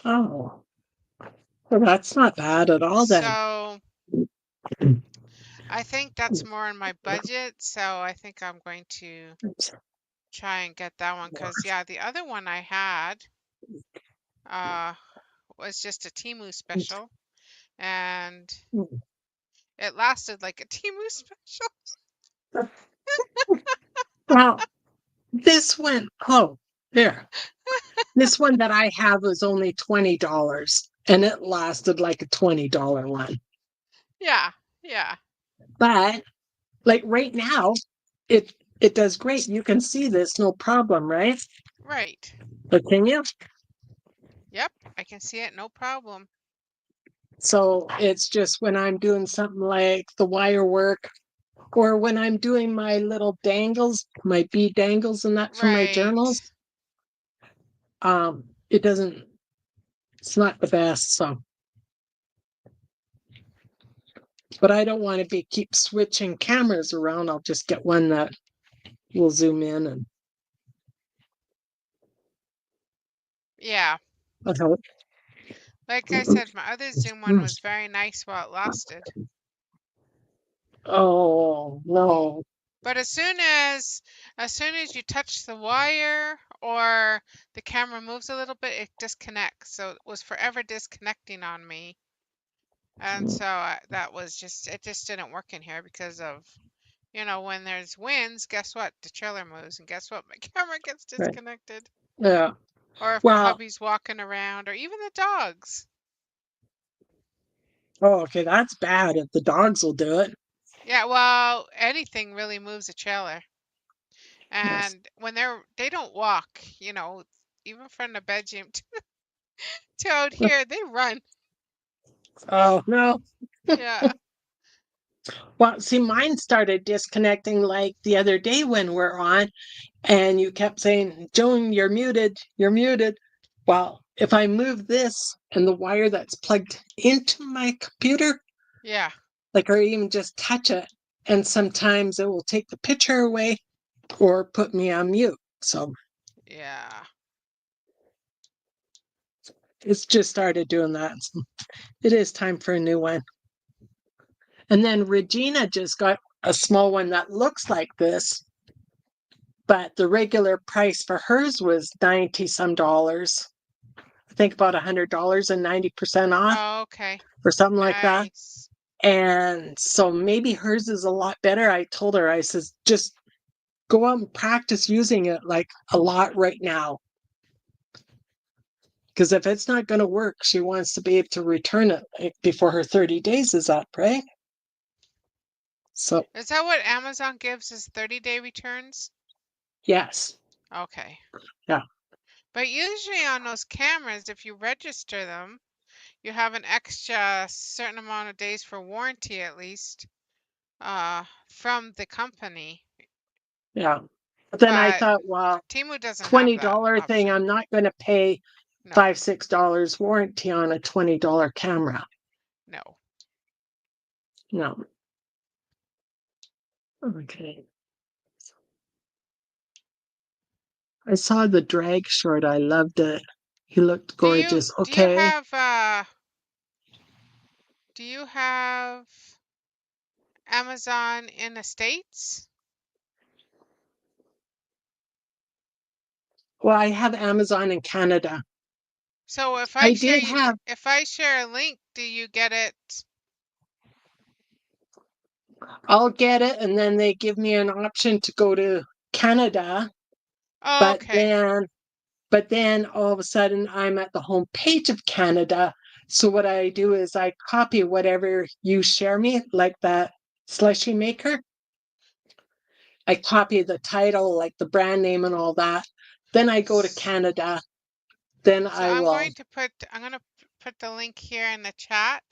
Oh, well, that's not bad at all then. So I think that's more in my budget. So I think I'm going to try and get that one because yeah, the other one I had uh was just a Temu special, and it lasted like a Temu special. Well, this one, oh, there. This one that I have was only $20 and it lasted like a $20 one. Yeah, yeah, But like right now, it does great. You can see this no problem, right? right. But can you? Yep, I can see it, no problem. So it's just when I'm doing something like the wire work or when I'm doing my little dangles, my bead dangles and that for my Right. journals, it doesn't, it's not the best. So, but I don't want to keep switching cameras around. I'll just get one that will zoom in and Yeah. okay. Like I said, my other Zoom one was very nice while it lasted. Oh no. But as soon as you touch the wire or the camera moves a little bit, it disconnects. So it was forever disconnecting on me. And so it just didn't work in here because of, when there's winds, guess what? The trailer moves, and guess what? My camera gets Right. disconnected. Yeah. Or if my Well, hubby's walking around, or even the dogs. oh, okay, that's bad if the dogs will do it. Yeah, well, anything really moves a trailer. Yes. And when they don't walk, even from the bedroom to out here, they run. Oh, no. Yeah. Well, see, mine started disconnecting like the other day when we're on, and you kept saying, Joan, you're muted, you're muted. Well, if I move this and the wire that's plugged into my computer, Yeah. like, or even just touch it, and sometimes it will take the picture away or put me on mute. So Yeah. it's just started doing that. So it is time for a new one. And then Regina just got a small one that looks like this, but the regular price for hers was 90 some dollars. I think about $100 and 90% off Oh, okay. or something like that. Nice. And so maybe hers is a lot better. I told her, I says, just go out and practice using it like a lot right now. Because if it's not going to work, she wants to be able to return it before her 30 days is up, right? So, Is that what Amazon gives as 30-day returns? yes. Okay. Yeah. But usually on those cameras, if you register them, you have an extra certain amount of days for warranty at least, from the company. Yeah. But then I But thought, well, Temu doesn't have that $20 thing, option. I'm not going to pay No, $5-6 warranty on a $20 camera. no. No. Okay. I saw the drag short. I loved it. He looked Do you gorgeous. do you Okay. have Amazon in the States? Well, I have Amazon in Canada. So I did have, if I share a link, do you get it? I'll get it, and then they give me an option to go to Canada. Oh, But okay. then, but then all of a sudden I'm at the home page of Canada. So what I do is I copy whatever you share me, like that slushy maker. I copy the title, like the brand name and all that. Then I go to Canada. Then So I will. I'm going to put the link here in the chat,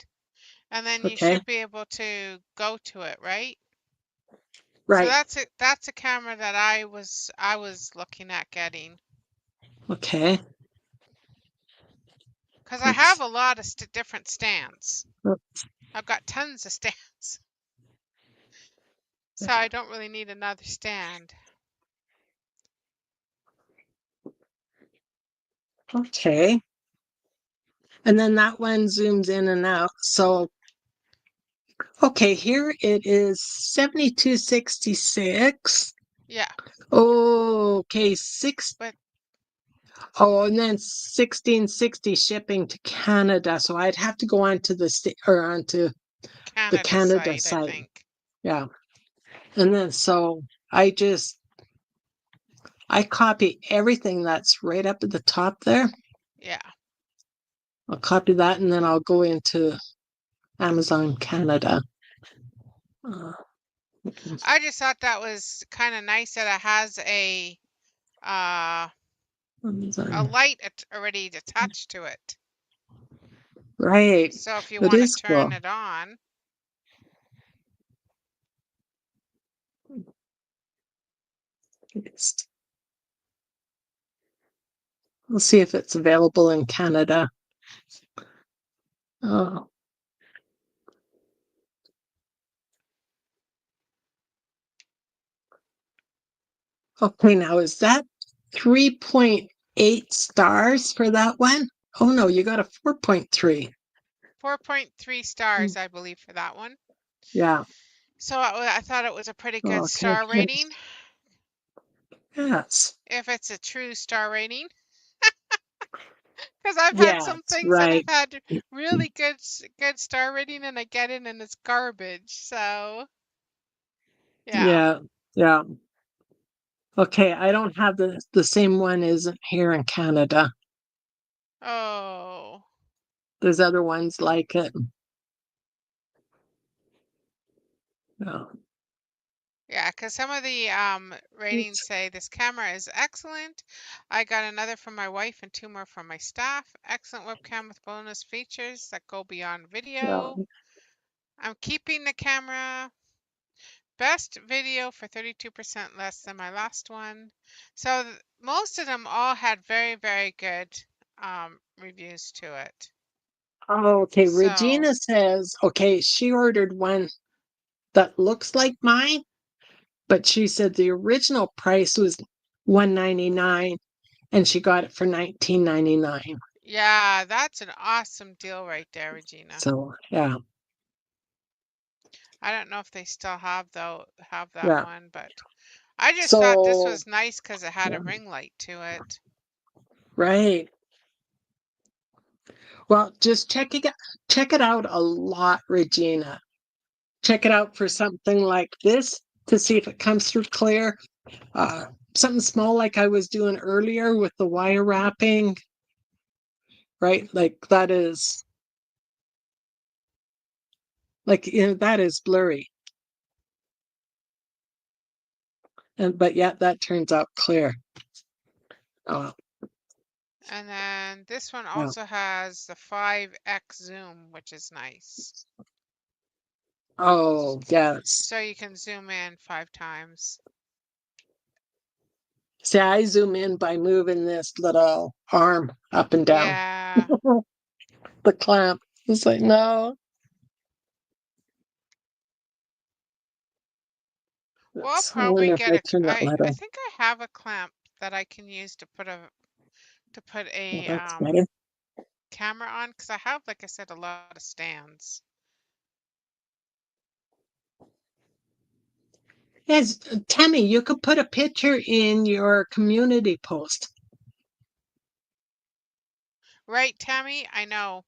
and then you Okay. should be able to go to it, right? So Right. that's a camera that I was looking at getting, Okay. because I have Oops. a lot of different stands. Oops. I've got tons of stands, so I don't really need another stand. Okay. And then that one zooms in and out. So, okay, here it is 7266. Yeah, Okay, but oh, and then 1660 shipping to Canada. So I'd have to go onto the state or onto the Canada Canada site, I site. think. Yeah. And then so I copy everything that's right up at the top there. Yeah. I'll copy that and then I'll go into Amazon Canada. Okay. I just thought that was kind of nice that it has uh, a Amazon. light already attached to it. Right. So if you It want to is turn cool. it on, We'll see if it's available in Canada. Oh. Okay, now is that 3.8 stars for that one? Oh no, you got a 4.3. 4.3 stars, I believe, for that one. Yeah. So I thought it was a pretty good Okay. star rating, Yes. if it's a true star rating. Because I've had some Yes. things that have Right. had really good star rating, and I get it and it's garbage. So yeah. Yeah. Yeah. Okay. I don't have the same one isn't here in Canada. Oh. There's other ones like it. Yeah. Yeah, because some of the ratings It's- say this camera is excellent. I got another from my wife and 2 more from my staff. Excellent webcam with bonus features that go beyond Yeah. video. I'm keeping the camera. Best video for 32% less than my last one. So most of them all had very good reviews to it. Oh, okay. So Regina says, okay, she ordered one that looks like mine, but she said the original price was 199 and she got it for 19.99. yeah, that's an awesome deal right there, Regina. So, yeah. I don't know if they still have that Yeah. one, but I just thought this So, was nice because it had yeah, a ring light to it. right. Well, just check it out a lot, Regina. Check it out for something like this to see if it comes through clear. Uh, Something small like I was doing earlier with the wire wrapping, right? That is blurry. But yet that turns out clear. Oh, And then this one yeah. also has the 5x zoom, which is nice. Oh, yes. So you can zoom in 5 times. See, I zoom in by moving this little arm up and down. Yeah. The clamp. It's like, no. Well, I'll I wonder probably if get I turn that light I on. think I have a clamp that I can use to put Oh, a that's better. camera on, because I have, like I said, a lot of stands. Yes, Tammy, you could put a picture in your community post. Right, Tammy? I know.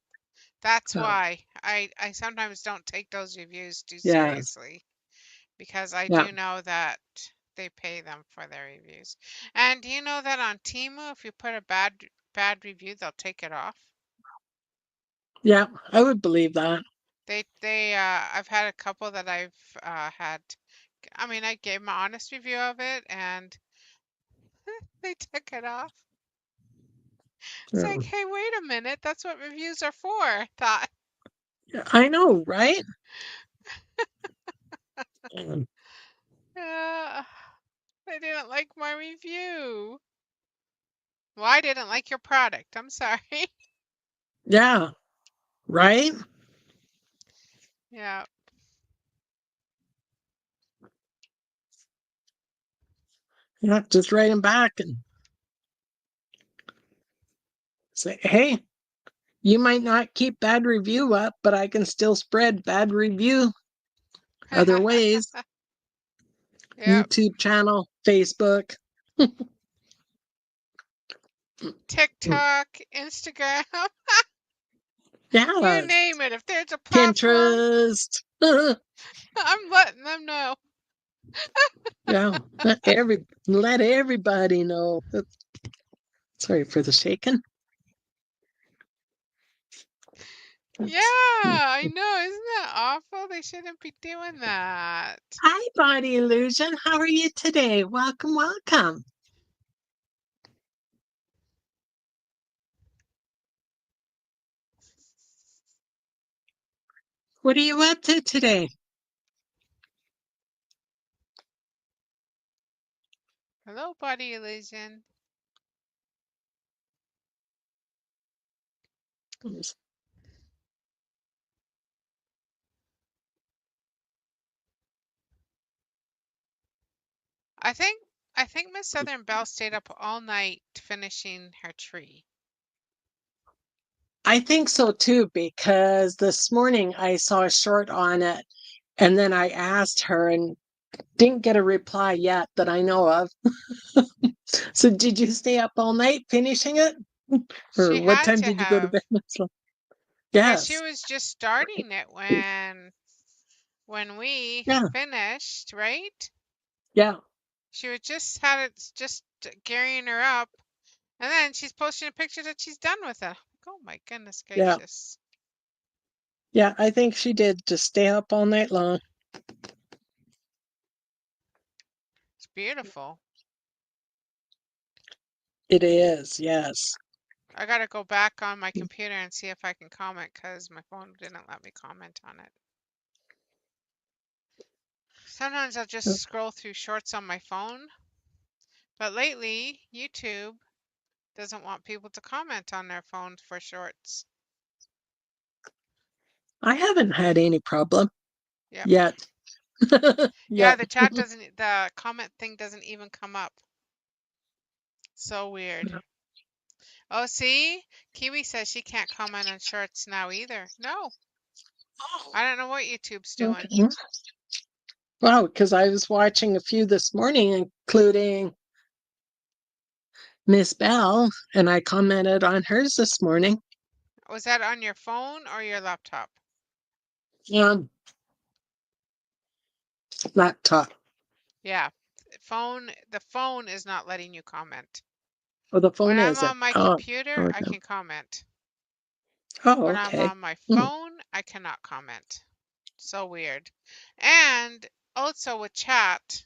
That's Oh, why I sometimes don't take those reviews too yeah, seriously, because I yeah, do know that they pay them for their reviews. And do you know that on Temu, if you put a bad review, they'll take it off? yeah. I would believe that. I've had a couple that I've had. I mean, I gave my honest review of it, and they took it off. It's Yeah. like, hey, wait a minute, that's what reviews are for. Thought, I know, right? Um, uh, they didn't like my review. Well, I didn't like your product. I'm sorry. Yeah, right? Yeah. Yeah, just write them back and say, hey, you might not keep bad review up, but I can still spread bad review other ways. Yep. YouTube channel, Facebook. TikTok, Instagram, you Yeah, name it. If there's a platform, Pinterest. I'm letting them know. Yeah, let everybody know. Sorry for the shaking. Yeah, Oops. I know. Isn't that awful? They shouldn't be doing that. Hi, Body Illusion. How are you today? Welcome, welcome. What are you up to today? Hello, Body Illusion. I think I think Miss Southern Belle stayed up all night finishing her tree. I think so too, because this morning I saw a short on it And then I asked her and didn't get a reply yet that I know of. So did you stay up all night finishing it? Or She what had time to did you go to have, bed? because she Yes. was just starting it when we Yeah. finished, right? Yeah. She was just had it just gearing her up, and then she's posting a picture that she's done with it. Oh my goodness Yeah. gracious. Yeah. I think she did just stay up all night long. It's beautiful. It is. Yes. I gotta go back on my computer and see if I can comment because my phone didn't let me comment on it. Sometimes I'll just scroll through shorts on my phone, but lately YouTube doesn't want people to comment on their phones for shorts. I haven't had any problem Yep. yet. Yeah, Yet. the comment thing doesn't even come up. So weird. Oh, see? Kiwi says she can't comment on shorts now either. No, I don't know what YouTube's doing. Okay. Wow, because I was watching a few this morning, including Miss Bell, and I commented on hers this morning. Was that on your phone or your laptop? Laptop. Yeah. The phone is not letting you comment. Oh, the When phone I'm isn't. on my Oh, computer, oh, I no. can comment. Oh, When I'm okay. on my Hmm. phone, I cannot comment. So weird. And also with chat,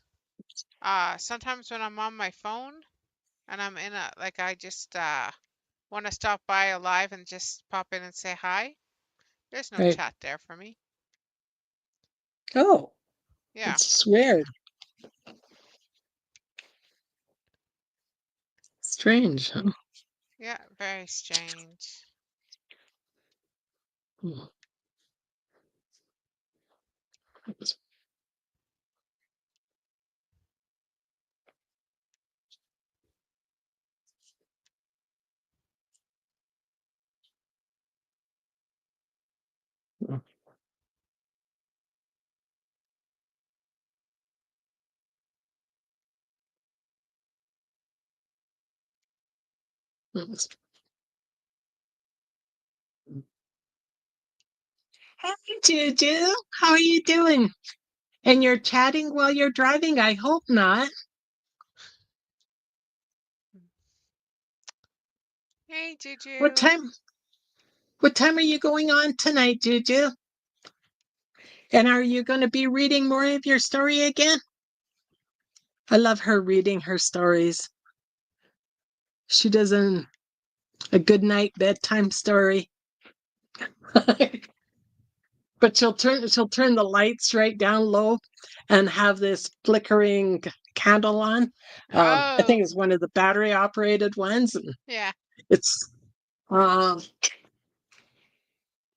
sometimes when I'm on my phone and I'm in a like I just want to stop by a live and just pop in and say hi, there's no Right. chat there for me. Oh, Yeah. it's weird. Strange. Huh? Yeah, very strange. Hmm. Hi, Juju. How are you doing? And you're chatting while you're driving? I hope not. Hey, What Juju. time? What time are you going on tonight, Juju? And are you going to be reading more of your story again? I love her reading her stories. She does a good night bedtime story. But she'll turn the lights right down low and have this flickering candle on. I think Oh, it's one of the battery operated ones. And yeah. it's um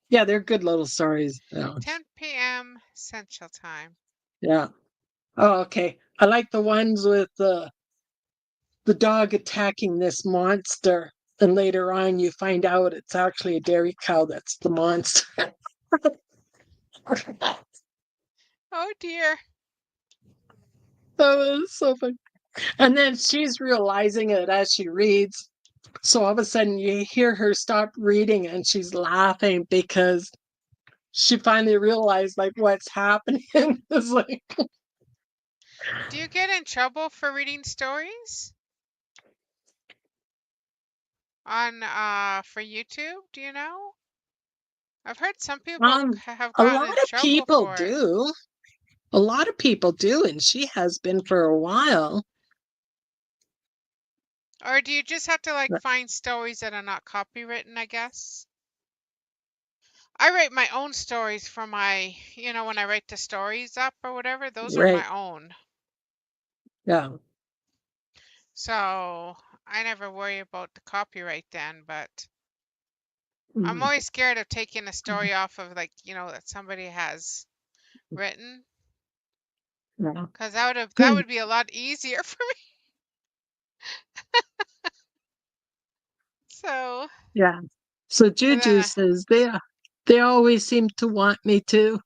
yeah, they're good little stories. 10 p.m. Central Time. Yeah. Oh, okay. I like the ones with the dog attacking this monster. And later on you find out it's actually a dairy cow that's the monster. Oh dear. That was so funny. And then she's realizing it as she reads. So all of a sudden you hear her stop reading and she's laughing because she finally realized like what's happening. It's like, Do you get in trouble for reading stories on for YouTube? Do you know? I've heard some people have a gotten lot in of trouble people for it. do. A lot of people do, and she has been for a while. Or do you just have to like find stories that are not copywritten, I guess? I write my own stories for my, when I write the stories up or whatever, those are Right. my own. Yeah. So I never worry about the copyright then, but I'm Mhm. always scared of taking a story off of like, that somebody has written, Yeah. because that would be a lot easier for me. So, Yeah. So but then Juju says they always seem to want me to.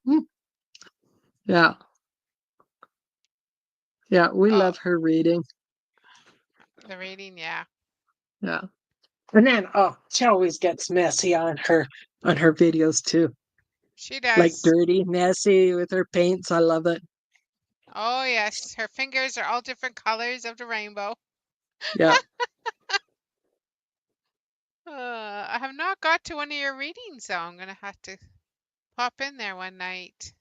Yeah. Yeah, we Oh, love her reading. the reading, yeah. Yeah. And then she always gets messy on her videos too. She Like does. dirty, messy with her paints. I love it. Oh, yes. Her fingers are all different colors of the rainbow. Yeah. I have not got to one of your readings, so I'm gonna have to pop in there one night.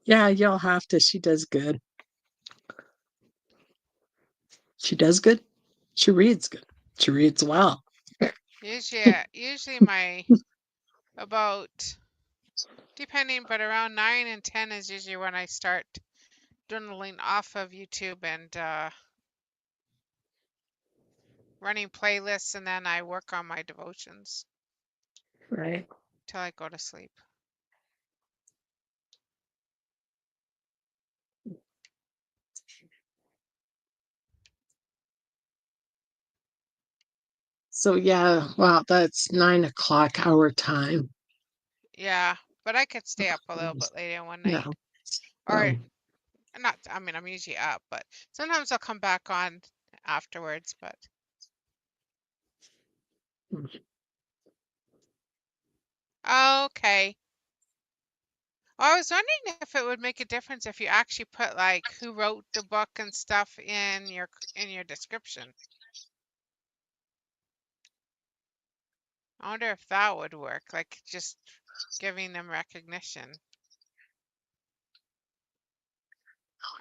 Yeah, you'll have to. She does good. She does good. She reads good. She reads well. Usually my about depending, but around 9 and 10 is usually when I start dwindling off of YouTube and running playlists, and then I work on my devotions Right. till I go to sleep. So yeah, wow, that's 9 o'clock our time. Yeah, but I could stay up a little bit later one Yeah. night. Or Well, not, I mean, I'm usually up, but sometimes I'll come back on afterwards, but okay. Well, I was wondering if it would make a difference if you actually put like who wrote the book and stuff in your description. I wonder if that would work, like just giving them recognition.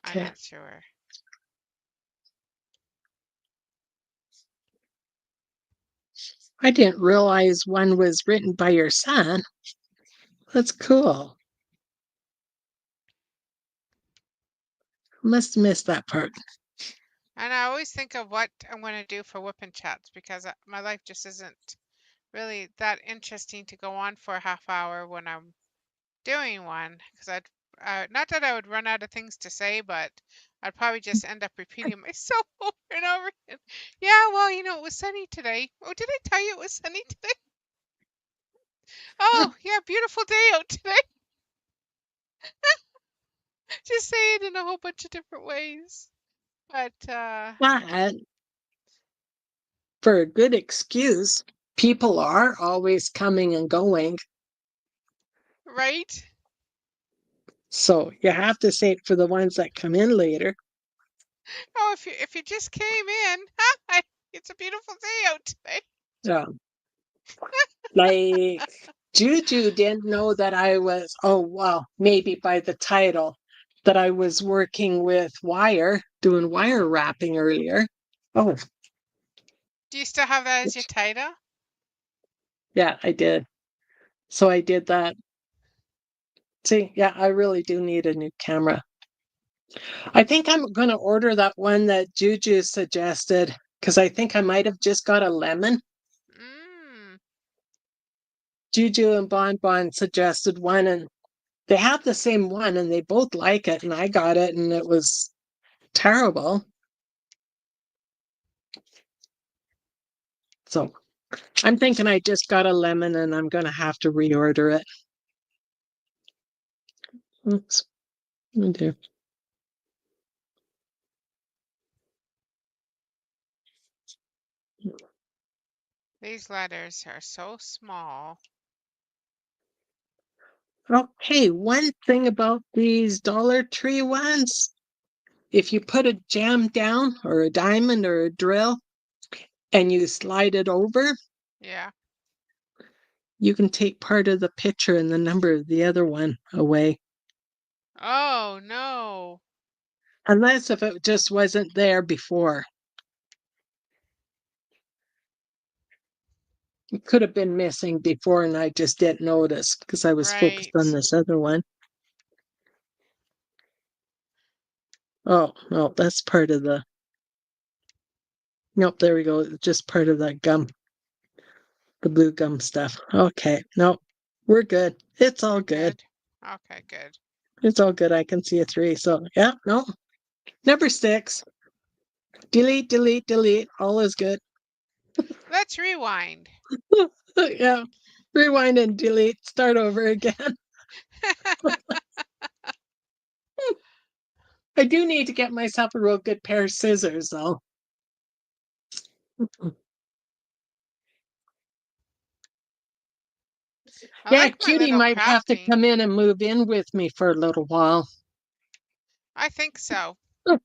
I'm okay. not sure. I didn't realize one was written by your son. That's cool. Must have missed that part. And I always think of what I'm going to do for whipping chats because my life just isn't really that interesting to go on for a half hour when I'm doing one. Because not that I would run out of things to say, but I'd probably just end up repeating myself over and over again. Yeah, well, it was sunny today. Oh, did I tell you it was sunny today? Oh, yeah, beautiful day out today. Just say it in a whole bunch of different ways. But, But for a good excuse, people are always coming and going. right? So you have to say it for the ones that come in later. Oh, if you just came in, it's a beautiful day out today. Yeah. Like Juju didn't know that I was, oh, well, maybe by the title, that I was working with wire, doing wire wrapping earlier. Oh, Do you still have that as your title? yeah, I did. So I did that. See, yeah, I really do need a new camera. I think I'm going to order that one that Juju suggested because I think I might have just got a lemon. Mm. Juju and Bon Bon suggested one, and they have the same one, and they both like it, and I got it, and it was terrible. So I'm thinking I just got a lemon, and I'm going to have to reorder it. Oops, I do. These letters are so small. Oh, hey, one thing about these Dollar Tree ones, if you put a gem down or a diamond or a drill and you slide it over, Yeah. you can take part of the picture and the number of the other one away. Oh, no. Unless if it just wasn't there before. It could have been missing before and I just didn't notice because I was focused on Right. this other one. Oh, no, that's part of the. Nope, there we go. It's just part of that gum, the blue gum stuff. Okay, nope, we're good. It's all We're good. good. Okay, good. It's all good. I can see a three. So, yeah, no, Number 6. Delete, delete, delete. All is good. Let's rewind. Yeah. Rewind and delete. Start over again. I do need to get myself a real good pair of scissors, though. I Yeah, like my Cutie little might have to crafting. come in and move in with me for a little while. I think so. Oh,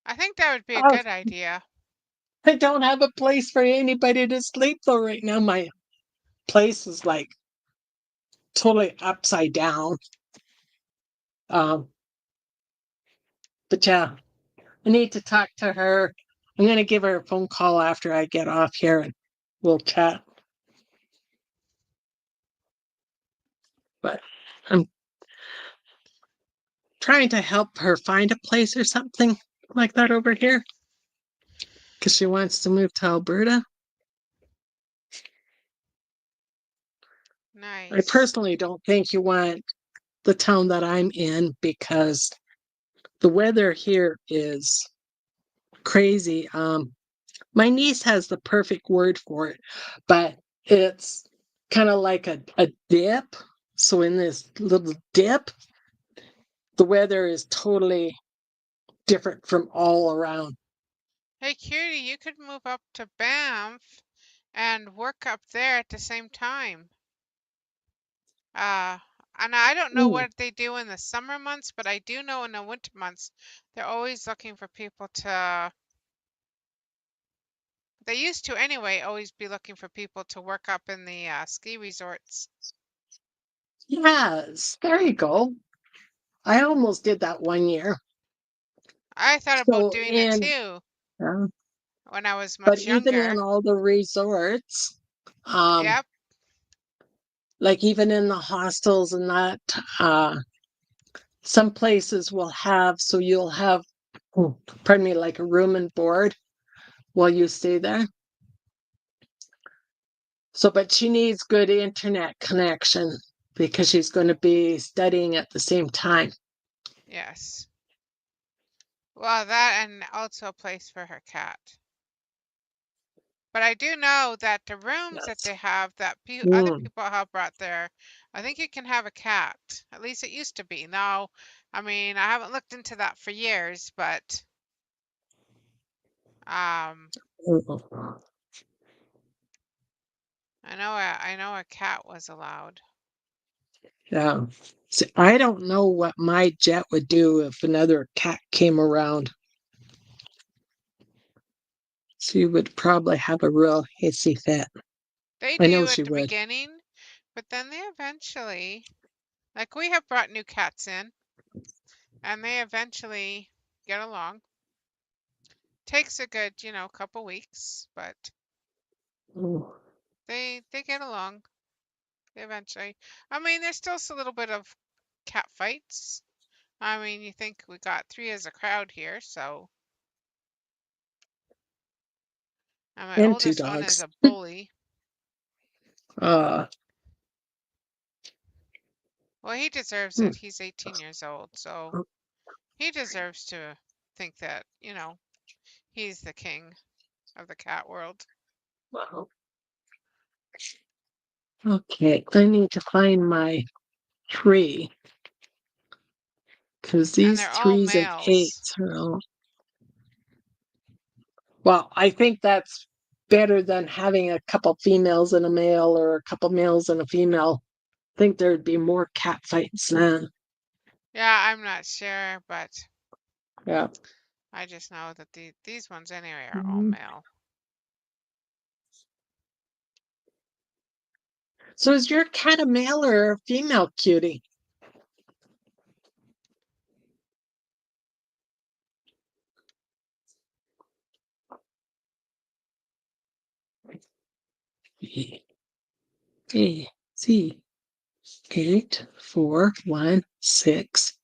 I think that would be a good idea. I don't have a place for anybody to sleep, though, right now. My place is like totally upside down. Um, but yeah, I need to talk to her. I'm going to give her a phone call after I get off here and we'll chat. But I'm trying to help her find a place or something like that over here because she wants to move to Alberta. I Nice. personally don't think you want the town that I'm in because the weather here is crazy. My niece has the perfect word for it, but it's kind of like a dip. So in this little dip, the weather is totally different from all around. Hey, Cutie, you could move up to Banff and work up there at the same time. And I don't know Mm, what they do in the summer months, but I do know in the winter months, they're always looking for people to, they used to anyway, always be looking for people to work up in the ski resorts. yes, there you go. I almost did that one year. I thought about So doing it in, too uh, when I was but much even in younger. all the resorts, Yep. like even in the hostels and that, some places will have, so you'll have, pardon me, like a room and board while you stay there. So, but she needs good internet connection because she's going to be studying at the same time. Yes. Well, that and also a place for her cat. But I do know that the rooms that Yes. they have that other Mm. people have brought there, I think you can have a cat. At least it used to be. Now, I mean, I haven't looked into that for years, but Mm. I know a cat was allowed. Yeah. See, I don't know what my jet would do if another cat came around. She would probably have a real hissy fit. They I know do at she the would. beginning, but then they eventually, like we have brought new cats in, and they eventually get along. Takes a good, couple weeks, but Mm. they get along eventually. I mean, there's still a little bit of cat fights. I mean, you think we got 3 as a crowd here, so. And my And two oldest one is dogs. a bully. Uh, Well, he deserves hmm. it. He's 18 years old, so he deserves to think that, he's the king of the cat world. Wow. Okay, I need to find my tree because And these they're all threes and males. eights are all. Well, I think that's better than having a couple females and a male or a couple males and a female. I think there'd be more cat fights then. Yeah, I'm not sure, but Yeah. I just know that these ones anyway are all Mhm. male. So is your cat a male or a female, Cutie? B, A, C, 8, 4, 1, 6,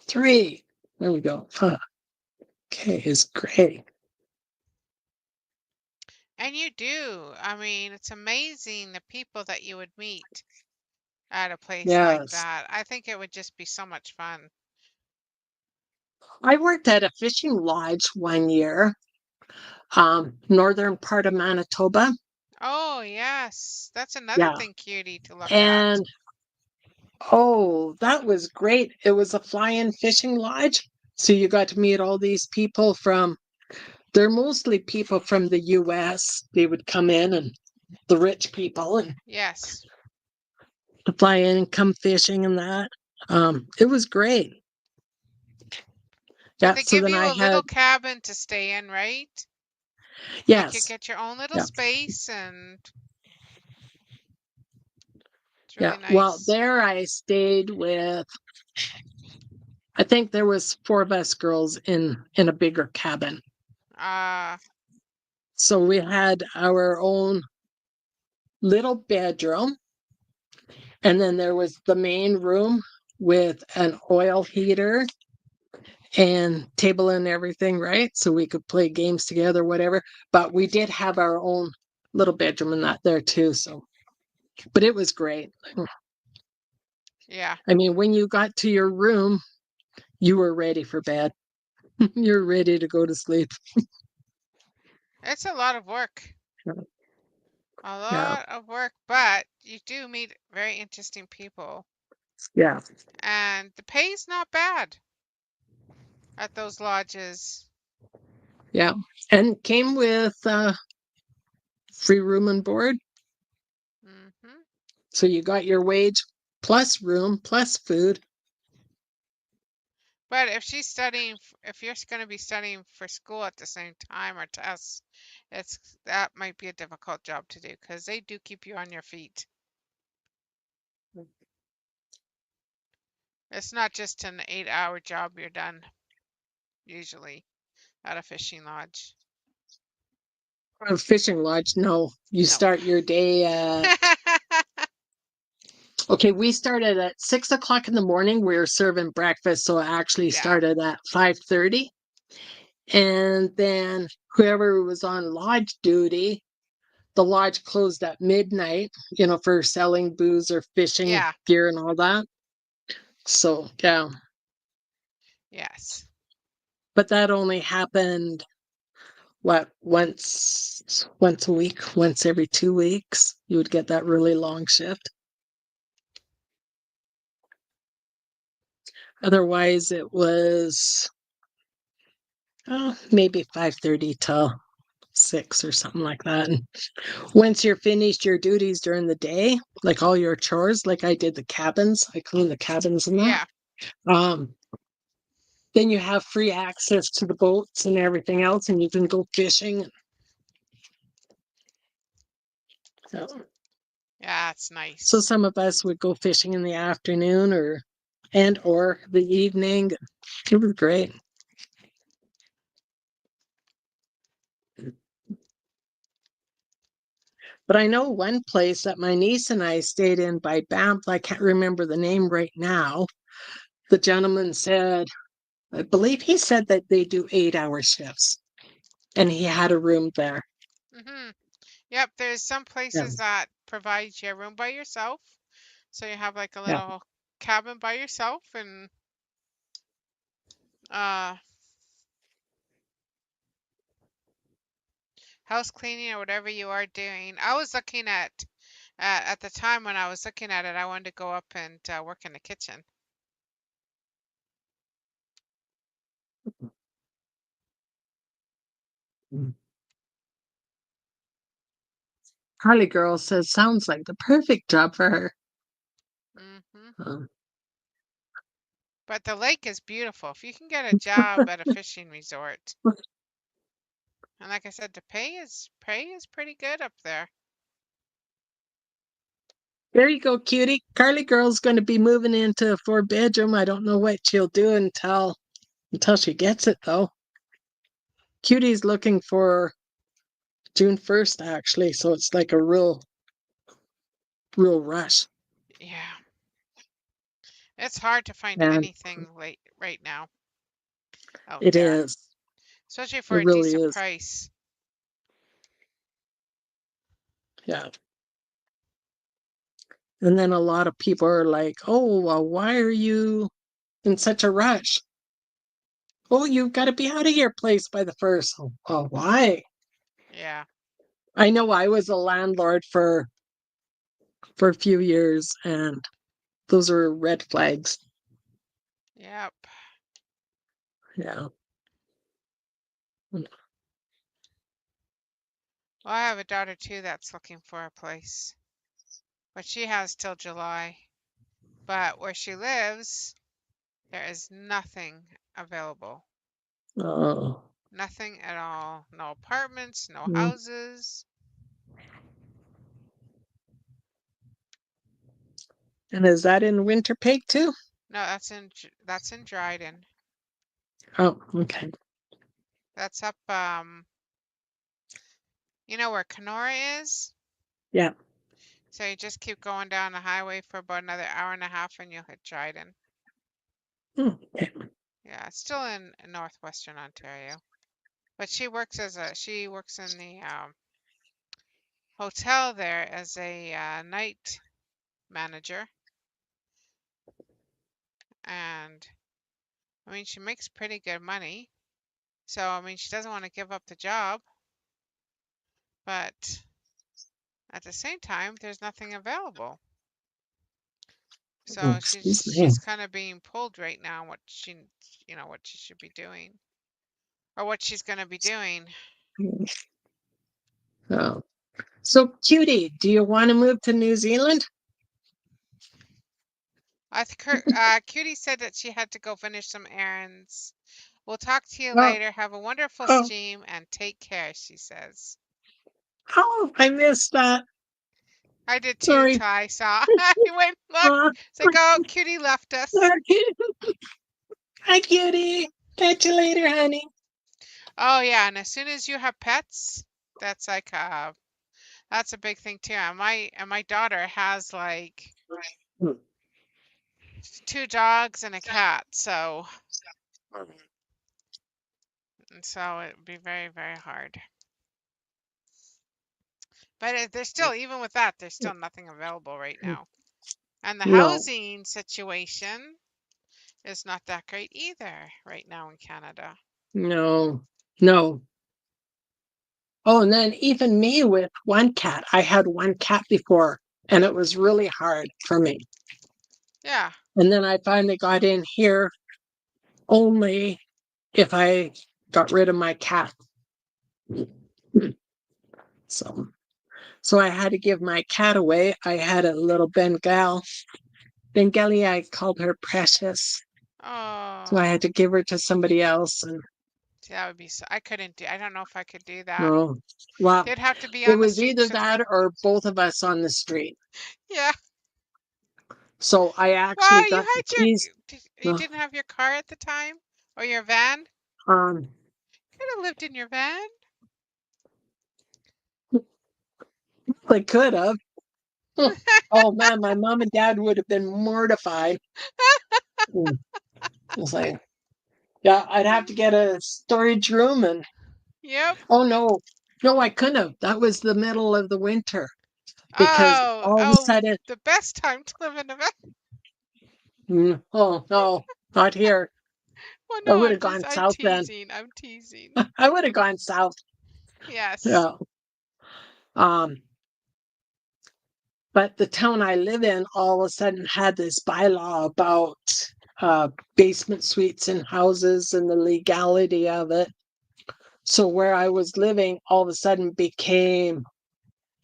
3. There we go. Huh. Okay, is great. And you do. I mean, it's amazing the people that you would meet at a place like Yes. that. I think it would just be so much fun. I worked at a fishing lodge one year, northern part of Manitoba. Oh, yes. That's another Yeah. thing, cutie, to look at. And oh, that was great. It was a fly-in fishing lodge. So you got to meet all these people they're mostly people from the US. They would come in and the rich people and Yes. to fly in and come fishing and that. It was great. But Yeah. they So give then you I a had, little cabin to stay in, right? Like you yes. get your own little Yeah. space and it's Yeah. really Well, nice. there I stayed with, I think there was four of us girls in a bigger cabin. Uh, So we had our own little bedroom, and then there was the main room with an oil heater and table and everything, right? So we could play games together, whatever. But we did have our own little bedroom and that there too. So, but it was great. yeah. I mean, when you got to your room, you were ready for bed. You're ready to go to sleep. It's a lot of work. A Yeah. lot of work, but you do meet very interesting people. Yeah. And the pay's not bad at those lodges. Yeah. And came with free room and board. Hmm. So you got your wage plus room plus food. But if she's studying, if you're going to be studying for school at the same time or tests, that might be a difficult job to do because they do keep you on your feet. It's not just an 8-hour job you're done, usually, at a fishing lodge. A fishing lodge, no. You Nope. start your day at, okay, we started at 6 o'clock in the morning. We were serving breakfast, so it actually Yeah. started at 5:30. And then whoever was on lodge duty, the lodge closed at midnight, for selling booze or fishing Yeah. gear and all that. So, yeah. Yes. But that only happened, what, once a week, once every 2 weeks. You would get that really long shift. Otherwise, it was maybe 5:30 till 6 or something like that. And once you're finished your duties during the day, like all your chores, like I did the cabins, I cleaned the cabins and that. Yeah. Um, then you have free access to the boats and everything else, and you can go fishing. So, Yeah, it's so nice. some of us would go fishing in the afternoon or the evening. It was great. But I know one place that my niece and I stayed in by Banff. I can't remember the name right now. The gentleman said, I believe he said that they do 8-hour shifts, and he had a room there. Hmm. Yep, there's some Yeah, places that provide you a room by yourself. So you have like a yeah. little cabin by yourself and uh house cleaning or whatever you are doing. I was looking at the time when I was looking at it, I wanted to go up and work in the kitchen. Harley Girl says sounds like the perfect job for her. Hmm. Um, But the lake is beautiful. If you can get a job at a fishing resort, and like I said, the pay is pretty good up there. there you go, cutie. Carly Girl's going to be moving into a 4-bedroom. I don't know what she'll do until she gets it, though. Cutie's looking for June 1st, actually, so it's like a real rush. Yeah, it's hard to find And anything late right now out it there, is. especially for It a really decent is. price. Yeah. And then a lot of people are like, oh, well, why are you in such a rush? oh, you've got to be out of your place by the first. Oh, why? Yeah. I know I was a landlord for a few years, and those are red flags. Yep. Yeah. Well, I have a daughter too that's looking for a place, but she has till July. But where she lives, there is nothing available. Oh. Nothing at all. No apartments, no Mm. houses. And is that in Winter Peg too? No, that's in Dryden. Oh, okay. That's up you know where Kenora is? Yeah. So you just keep going down the highway for about another hour and a half and you'll hit Dryden. Okay. Yeah, it's still in northwestern Ontario. But she works in the hotel there as a night manager. And I mean, she makes pretty good money. So, I mean, she doesn't want to give up the job, but at the same time, there's nothing available. Oh, So excuse me. she's kind of being pulled right now what what she should be doing or what she's going to be doing. Oh. So, Cutie, do you want to move to New Zealand? I think Cutie said that she had to go finish some errands. We'll talk to you Oh, later. Have a wonderful oh, steam and take care, she says. oh, I missed that. I did too Sorry. till I saw. I went, look. Uh, It's like, oh, Cutie left us. Hi, Cutie. Catch you later, honey. Oh, yeah. And as soon as you have pets, that's like, that's a big thing too. And my daughter has like 2 dogs and a cat. So it'd be very, very hard. But there's still, even with that, there's still nothing available right now. And the No, housing situation is not that great either right now in Canada. no, no. Oh, and then even me with one cat. I had one cat before, and it was really hard for me. Yeah. And then I finally got in here only if I got rid of my cat. So, so I had to give my cat away. I had a little Bengali. I called her Precious. So I Oh, had to give her to somebody else. And see, that would be so. I couldn't do. I don't know if I could do that. no, well, They'd have to be it on the was either streets with that me. or both of us on the street. Yeah. So I Well, actually you got the had keys. you didn't have your car at the time or your van. Um, Could have lived in your van. I could have. Oh man, my mom and dad would have been mortified. Mm. It's like, yeah, I'd have to get a storage room and Yep. oh no, I couldn't have. That was the middle of the winter because Oh, all of a oh, sudden, the best time to live in a van. oh no, not here. Well, I no, would have gone I'm south then. teasing. I'm teasing. I would have gone south. Yes. Yeah. Um, but the town I live in all of a sudden had this bylaw about basement suites in houses and the legality of it. So where I was living all of a sudden became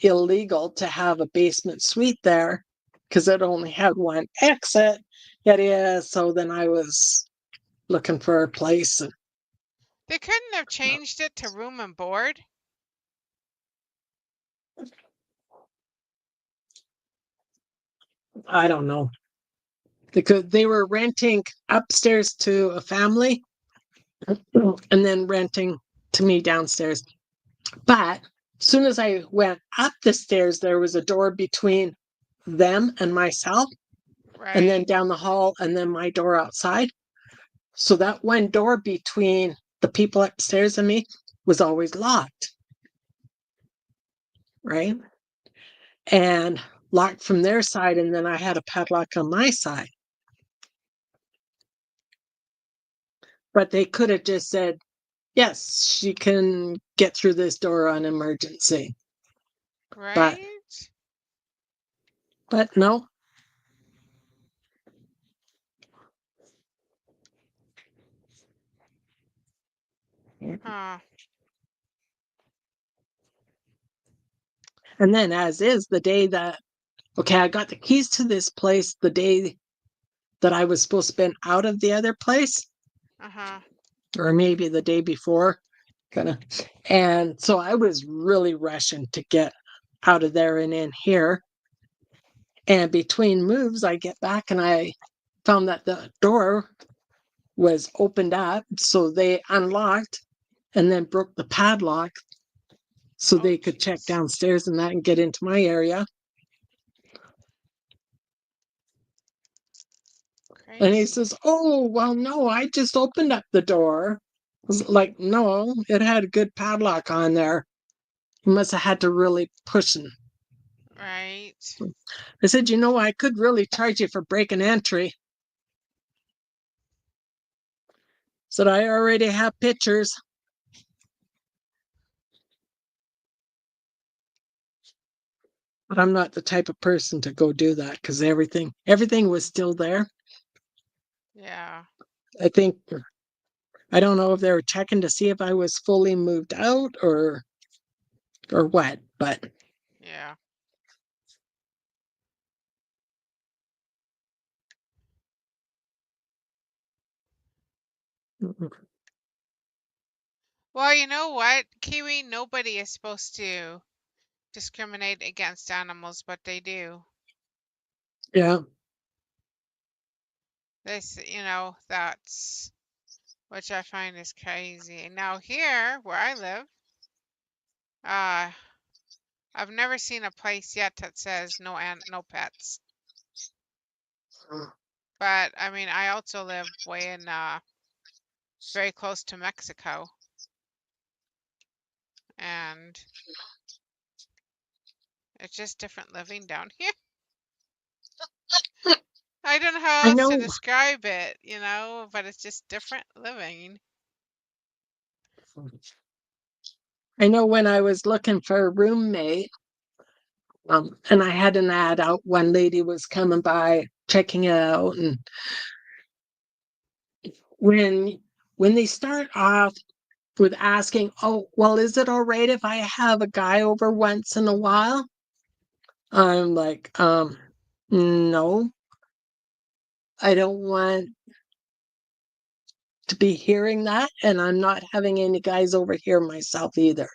illegal to have a basement suite there because it only had one exit. Yeah. So then I was looking for a place. And, They couldn't have changed it to room and board. I don't know. Because they were renting upstairs to a family and then renting to me downstairs. But as soon as I went up the stairs, there was a door between them and myself, and then Right. down the hall, and then my door outside. So that one door between the people upstairs and me was always locked, right? And locked from their side, and then I had a padlock on my side. But they could have just said, yes, she can get through this door on emergency. But Right? no. Huh. And then as is the day that, okay, I got the keys to this place the day that I was supposed to be out of the other place, Uh-huh. or maybe the day before, kind of. And so I was really rushing to get out of there and in here. And between moves, I get back and I found that the door was opened up. So they unlocked and then broke the padlock so Oh, they could check jeez. downstairs and that and get into my area. And he Crazy. says, oh, well, no, I just opened up the door. I was like, no, it had a good padlock on there. You must have had to really push it. Right. I said, you know, I could really charge you for break and entry. Said, I already have pictures. But I'm not the type of person to go do that because everything was still there. Yeah. I think, I don't know if they were checking to see if I was fully moved out or what, but Yeah. Well, you know what, Kiwi? Nobody is supposed to discriminate against animals, but they do. yeah. That's which I find is crazy. Now here, where I live, uh, I've never seen a place yet that says no pets. But I mean, I also live way in very close to Mexico, and it's just different living down here. I don't know how I else to know. describe it, but it's just different living. I know when I was looking for a roommate, and I had an ad out, one lady was coming by checking it out, and when they start off with asking, oh, well, is it all right if I have a guy over once in a while? I'm like, no, I don't want to be hearing that, and I'm not having any guys over here myself either.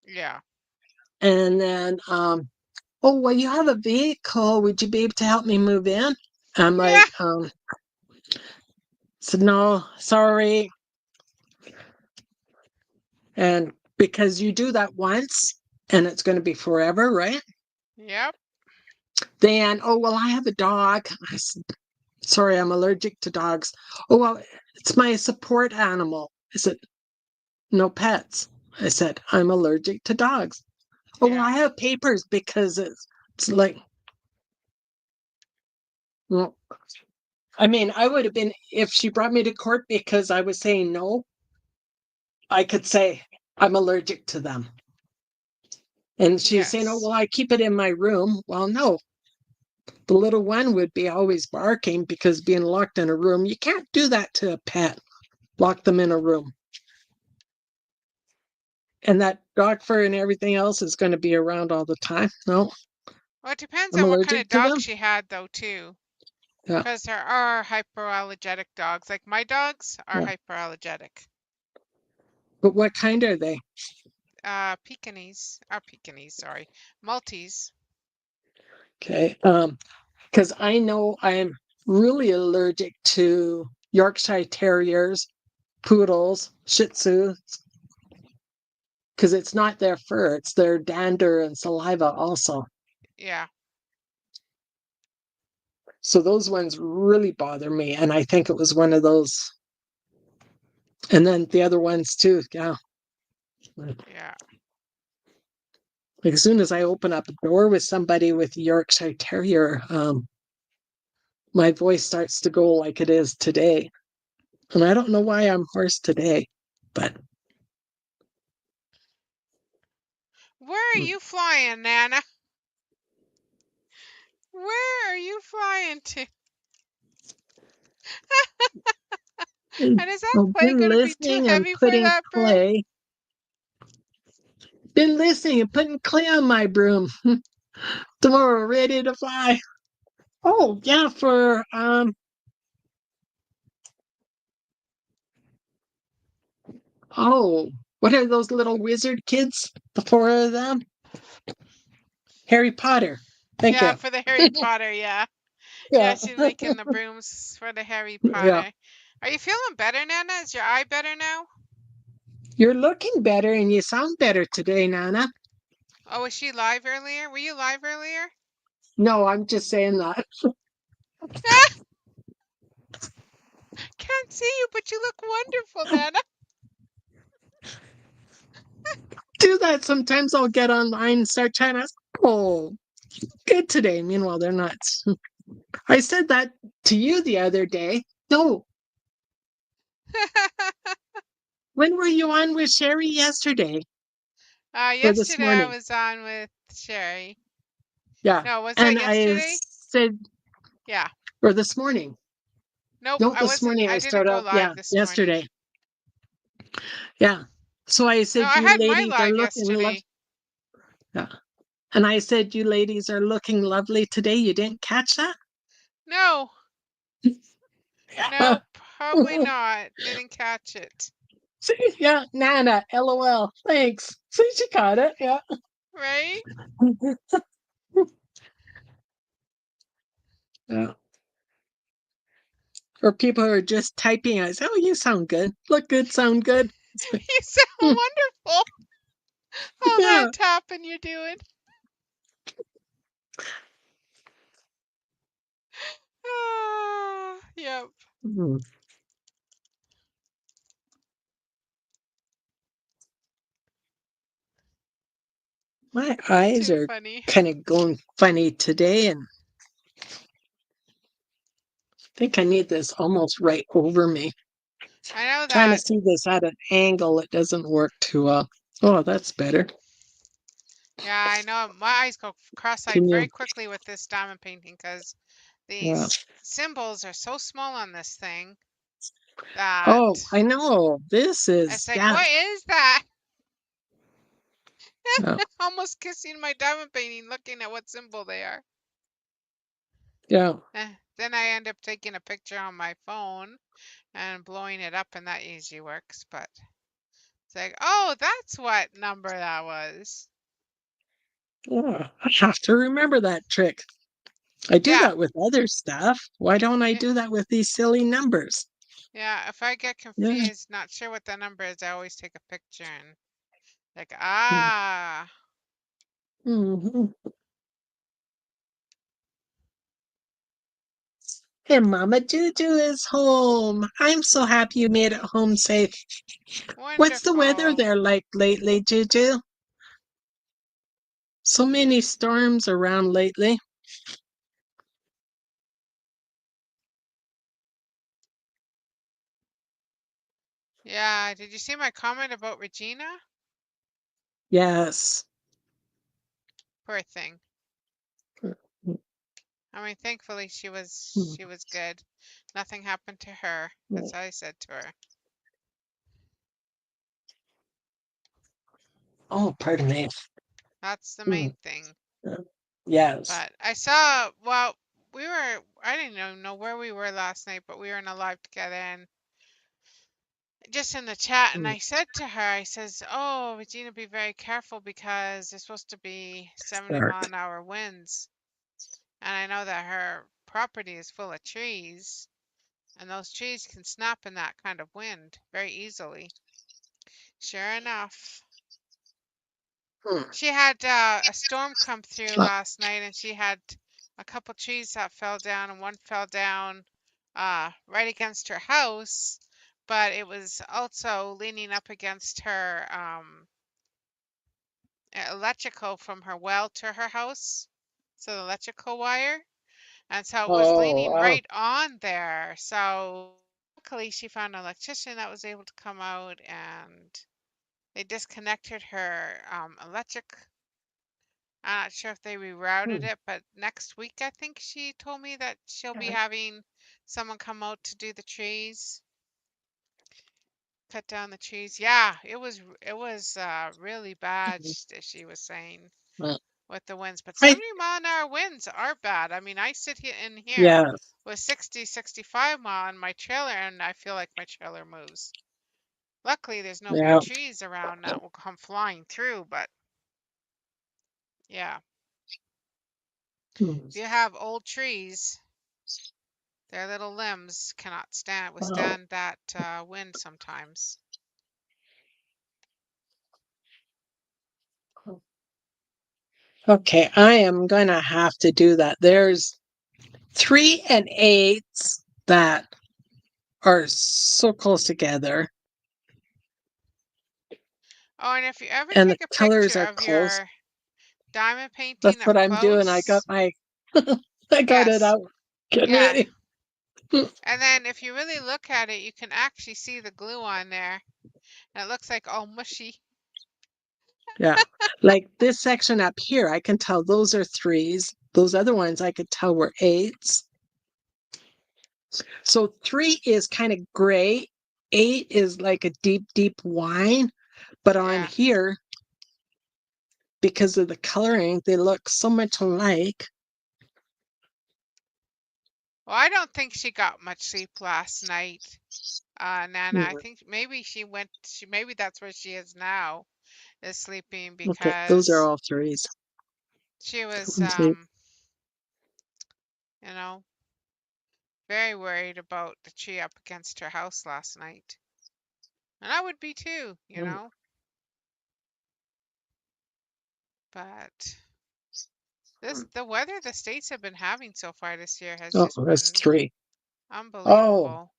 Yeah. And then, oh, well, you have a vehicle. Would you be able to help me move in? I'm Yeah. like, said, no, sorry. And because you do that once and it's going to be forever, right? Yep. Then, oh, well, I have a dog. I said, sorry, I'm allergic to dogs. Oh, well, it's my support animal. I said, no pets. I said, I'm allergic to dogs. Oh, well, Yeah. I have papers because it's like, well, I mean, I would have been, if she brought me to court because I was saying no, I could say I'm allergic to them. And she's saying, oh, Yes. well, I keep it in my room. Well, no, the little one would be always barking because being locked in a room, you can't do that to a pet, lock them in a room. And that dog fur and everything else is going to be around all the time. No, Well, it depends I'm on what kind allergic of to dog them. she had, though, too. Yeah, Because there are hyperallergenic dogs. Like my dogs are yeah. hyperallergenic. But what kind are they? Pekingese, sorry, Maltese. Okay. Because I know I'm really allergic to Yorkshire Terriers, poodles, Shih Tzus, because it's not their fur, it's their dander and saliva also. Yeah. So those ones really bother me. And I think it was one of those. And then the other ones too. Yeah. Yeah. Like as soon as I open up a door with somebody with Yorkshire Terrier, my voice starts to go like it is today. And I don't know why I'm hoarse today, but Where are you flying, Nana? Where are you flying to? And is that I've clay been going to be too listening and heavy for putting that broom? clay. Been listening and putting clay on my broom. Tomorrow, ready to fly. Oh, yeah, for oh, what are those little wizard kids? The four of them? Harry Potter. Thank Yeah, you. for the Harry Potter, yeah. Yeah, Yeah. she's making the brooms for the Harry Yeah. Potter. Are you feeling better, Nana? Is your eye better now? You're looking better and you sound better today, Nana. Oh, was she live earlier? Were you live earlier? No, I'm just saying that. Can't see you, but you look wonderful, Nana. Do that sometimes. I'll get online and start trying to. Oh, good today. Meanwhile, they're not. I said that to you the other day. No, when were you on with Sherry yesterday or this Yesterday I morning? was on with Sherry. Yeah. No, was that And I yesterday? said, Yeah. or this morning. Nope, No, I this wasn't. morning I I didn't started go up. live Yeah, this morning. yesterday. Yeah. So I No, said, I you had my ladies are live looking lovely. yesterday. Yeah. And I said, you ladies are looking lovely today. You didn't catch that? No, Yeah. no, probably not. Didn't catch it. See, yeah, Nana, LOL. Thanks. See, she caught it. Yeah. Right? Yeah. Or people who are just typing. I say, oh, you sound good. Look good, sound good. You sound Hmm, wonderful. All yeah. that tapping you're doing. Ah, yep. Hmm. My eyes Too are funny. kind of going funny today, and I think I need this almost right over me. I know Trying to that. see this at an angle, it doesn't work too well. Oh, that's better. Yeah, I know. My eyes go cross-eyed Can very you? quickly with this diamond painting because Yeah. these symbols are so small on this thing that Oh, I know. This it's is, like, yeah. what is that? Yeah. Almost kissing my diamond painting, looking at what symbol they are. Yeah. Then I end up taking a picture on my phone and blowing it up, and that usually works. But it's like, oh, that's what number that was. Oh, I have to remember that trick. I do Yeah, that with other stuff. Why don't I yeah, do that with these silly numbers? yeah. If I get Yeah. confused, not sure what the number is, I always take a picture and like, ah, Mm-hmm. And Mama Juju is home. I'm so happy you made it home safe. What's the weather wonderful. there like lately, Juju? So many storms around lately. Yeah, did you see my comment about Regina? Yes. Poor thing. Mm-hmm. I mean, thankfully she was good. Nothing happened to her. That's what I said to her. Oh, pardon me. That's the Mm. main thing. Yes. But well, I didn't even know where we were last night, but we were in a live together and just in the chat. And Mm. I said to her, I says, oh, Regina, be very careful because there's supposed to be 70 Start. mile an hour winds. And I know that her property is full of trees, and those trees can snap in that kind of wind very easily. Sure enough, Mm. she had a storm come through Oh, last night, and she had a couple trees that fell down, and one fell down right against her house, but it was also leaning up against her electrical from her well to her house, so the electrical wire, and so it was oh, leaning wow. right on there. So luckily she found an electrician that was able to come out, and they disconnected her electric. I'm not sure if they rerouted Hmm. it, but next week I think she told me that she'll be having someone come out to do the trees, cut down the trees. Yeah, it was really bad. She was saying Well, with the winds, but I 70-mile-an-hour winds are bad. I mean, I sit here in here yeah with 60, 65 mile on my trailer, and I feel like my trailer moves. Luckily, there's no big yeah. trees around that will come flying through, but yeah, Hmm. if you have old trees, their little limbs cannot Wow. withstand that wind sometimes. Okay, I am gonna have to do that. There's 3 and 8s that are so close together, Oh, and if you ever and the take a colors picture are of close. your diamond painting That's up what I'm doing. I got close, my I got it yes, out. Get yeah. ready. And then if you really look at it, you can actually see the glue on there, and it looks like all mushy. Yeah. Like this section up here, I can tell those are 3s. Those other ones I could tell were 8s. So 3 is kind of gray. 8 is like a deep, deep wine. But on Yeah. here, because of the coloring, they look so much alike. Well, I don't think she got much sleep last night, Nana. I Hmm. think maybe maybe that's where she is now, is sleeping Okay, those are because all 3s. she was, One, two. you know, very worried about the tree up against her house last night. And I would be too, you Mm. know. But the weather the states have been having so far this year has Oh, just that's been 3. Oh, unbelievable.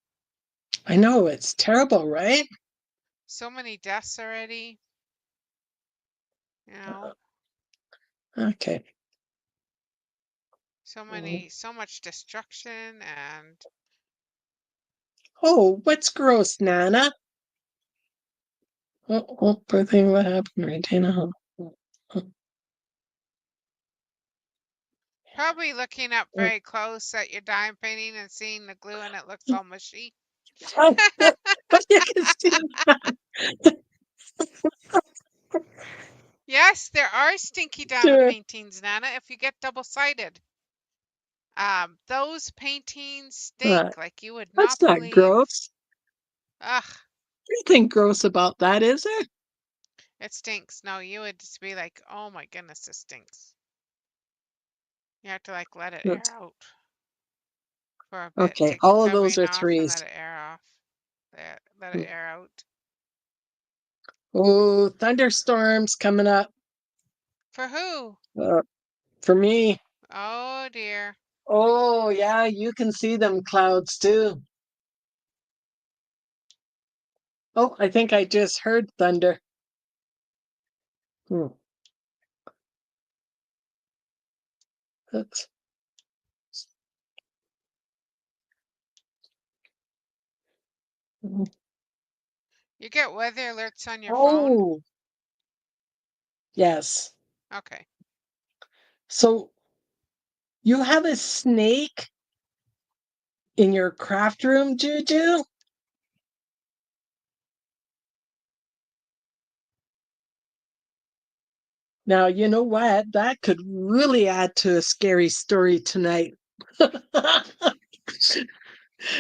I know it's terrible, right? So many deaths already, you know. Okay. So much destruction and Oh, what's gross, Nana? Oh, poor thing, what happened right now? probably looking up very close at your dime painting and seeing the glue and it looks all mushy. But you can see Yes, there are stinky diamond sure. paintings, Nana, if you get double-sided. Those paintings Uh, stink like you would not that's not believe. gross. Ugh, Nothing gross about that, is there? it stinks. No, you would just be like, oh my goodness, this stinks. You have to like let it air That's- out for a bit. Okay, Take the all of those covering are off and 3s. let it air off. Let it air out. Oh, thunderstorms coming up For who? uh, for me. Oh dear. Oh, yeah, you can see them clouds too. Oh, I think I just heard thunder. Hmm. Oops. You get weather alerts on your phone? Oh, yes. Okay. So you have a snake in your craft room, Juju? Now, you know what? That could really add to a scary story tonight.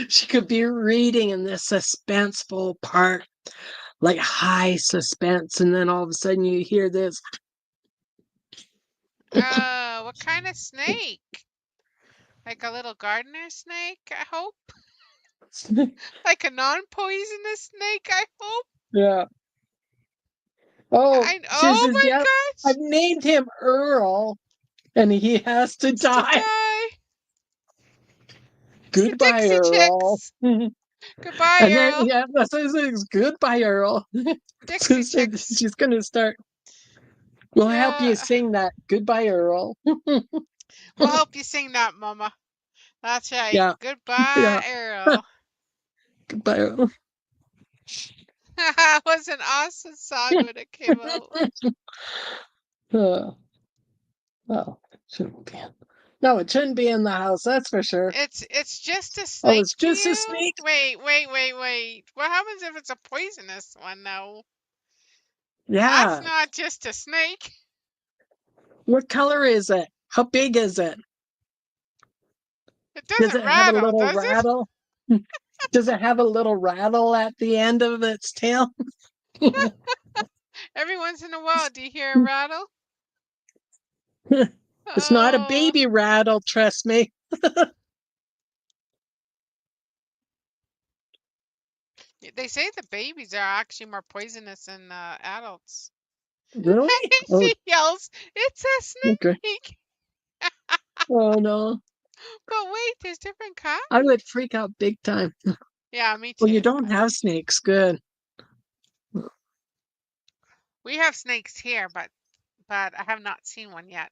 She could be reading in this suspenseful part, like high suspense, and then all of a sudden you hear this. What kind of snake? Like a little gardener snake, I hope? Like a non-poisonous snake, I hope? Yeah. Oh, she Oh says, my yeah, gosh! I've named him Earl, and he has to It's to die. die. The Goodbye, Dixie Earl. Chicks. And Goodbye, then, Earl. yeah, that's what it says. Goodbye, Earl. So Dixie Chicks. she's going to start. We'll help you Yeah. sing that. Goodbye, Earl. We'll help you sing that, Mama. That's right. Yeah, Goodbye, yeah. Earl. Goodbye. It was an awesome song when it came out. Well, it shouldn't be. No, it shouldn't be in the house. That's for sure. It's just a Oh, snake it's to just a you? snake. Wait. What happens if it's a poisonous one now? That's Yeah. not just a snake. What color is it? How big is it? It Does doesn't it have a rattle, little does it? rattle? Does it have a little rattle at the end of its tail? Every once in a while, do you hear a rattle? It's not a Oh, baby rattle, trust me. they say the babies are actually more poisonous than adults. Really? Oh, She yells, "It's a okay. snake!" Oh no. But wait, there's different kinds. I would freak out big time. Yeah, me Well, you too. don't have snakes. Good. We have snakes here, but I have not seen one yet.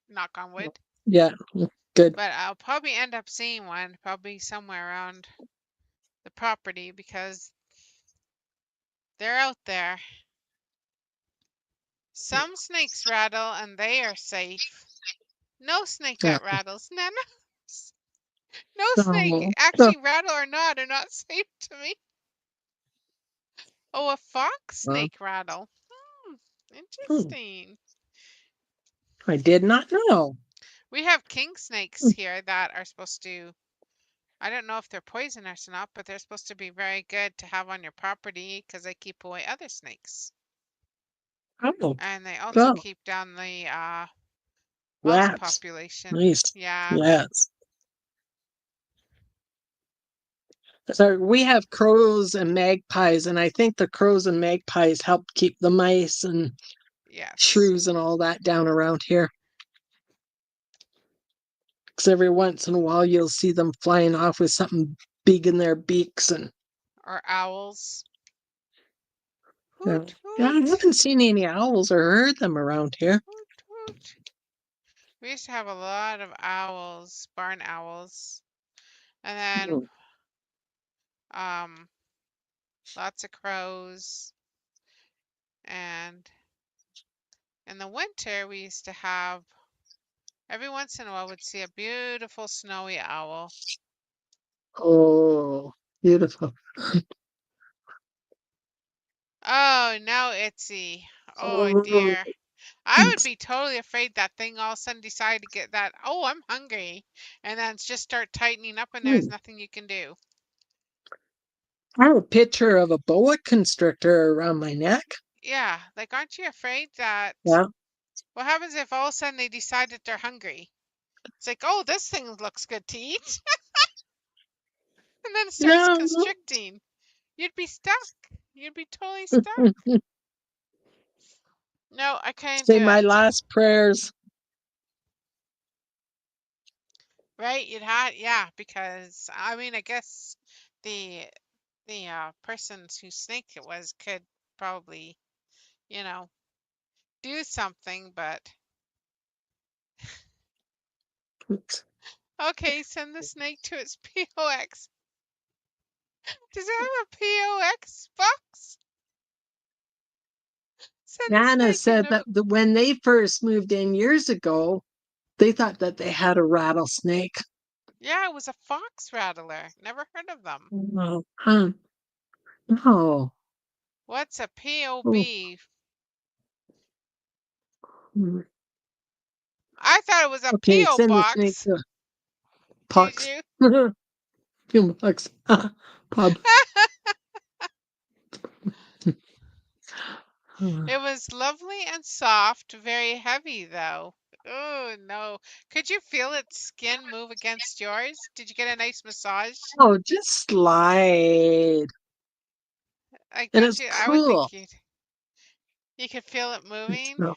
Knock on wood. Yeah, good. But I'll probably end up seeing one, probably somewhere around the property because they're out there. Some snakes rattle and they are safe. No snake Yeah. that rattles, Nana. No snake, Oh, actually rattle or not, are not safe to me. Oh, a fox uh, snake rattle. hmm, Interesting. I did not know. We have king snakes here that are supposed to, I don't know if they're poisonous or not, but they're supposed to be very good to have on your property because they keep away other snakes. Oh, And they also oh, keep down the mouse rats. population. Nice. Yeah. Yes. So we have crows and magpies, and I think the crows and magpies help keep the mice and Yes. shrews and all that down around here. Because every once in a while you'll see them flying off with something big in their beaks and Or owls. yeah. Hoot, Yeah, I hoot. haven't seen any owls or heard them around here. Hoot, hoot. We used to have a lot of owls, barn owls. And then lots of crows. And in the winter we used to have, every once in a while we'd see a beautiful snowy owl. Oh, beautiful. Oh, now Itsy. Oh Oh, dear. I would be totally afraid that thing all of a sudden decide to get that, oh, I'm hungry, and then just start tightening up and there's nothing you can do. I have a picture of a boa constrictor around my neck. Yeah, like aren't you afraid that Yeah. what happens if all of a sudden they decide that they're hungry? It's like, oh, this thing looks good to eat. And then it starts No. constricting. You'd be stuck. You'd be totally stuck. No, I couldn't do Say my it. last prayers. Right? You'd have, yeah, because I mean, I guess the person whose snake it was could probably, you know, do something, but okay, send the snake to its POX. Does it have a POX box? Send the Nana snake in said that when they first moved in years ago, they thought that they had a rattlesnake. Yeah, it was a fox rattler. Never heard of them. Oh, huh. No. What's a Oh, POB? hmm. I thought it was a Okay, PO send the snake box. to Did Pox. you? Pox. Pub. It was lovely and soft, very heavy though. Oh no. Could you feel its skin move against yours? Did you get a nice massage? Oh, just slide. Like, And don't it's you? I would cool. think you could feel it It's moving. cool.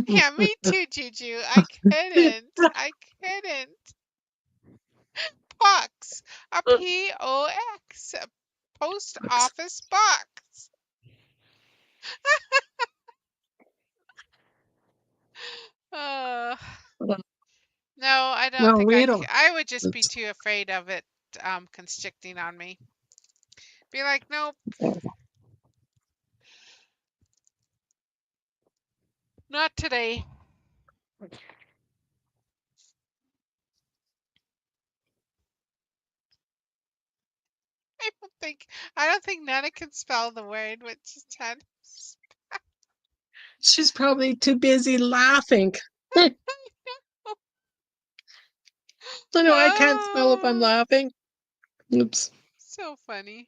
Yeah, me too, Juju. I couldn't. I couldn't. Box. A POX. A post office box. Uh, no, I don't No, think we don't. I would just be It's, too afraid of it constricting on me. Be like, nope, not today. I don't think Nana can spell the word with just 10. She's probably too busy laughing. I know I can't spell if I'm Oh, laughing. Oops. so funny.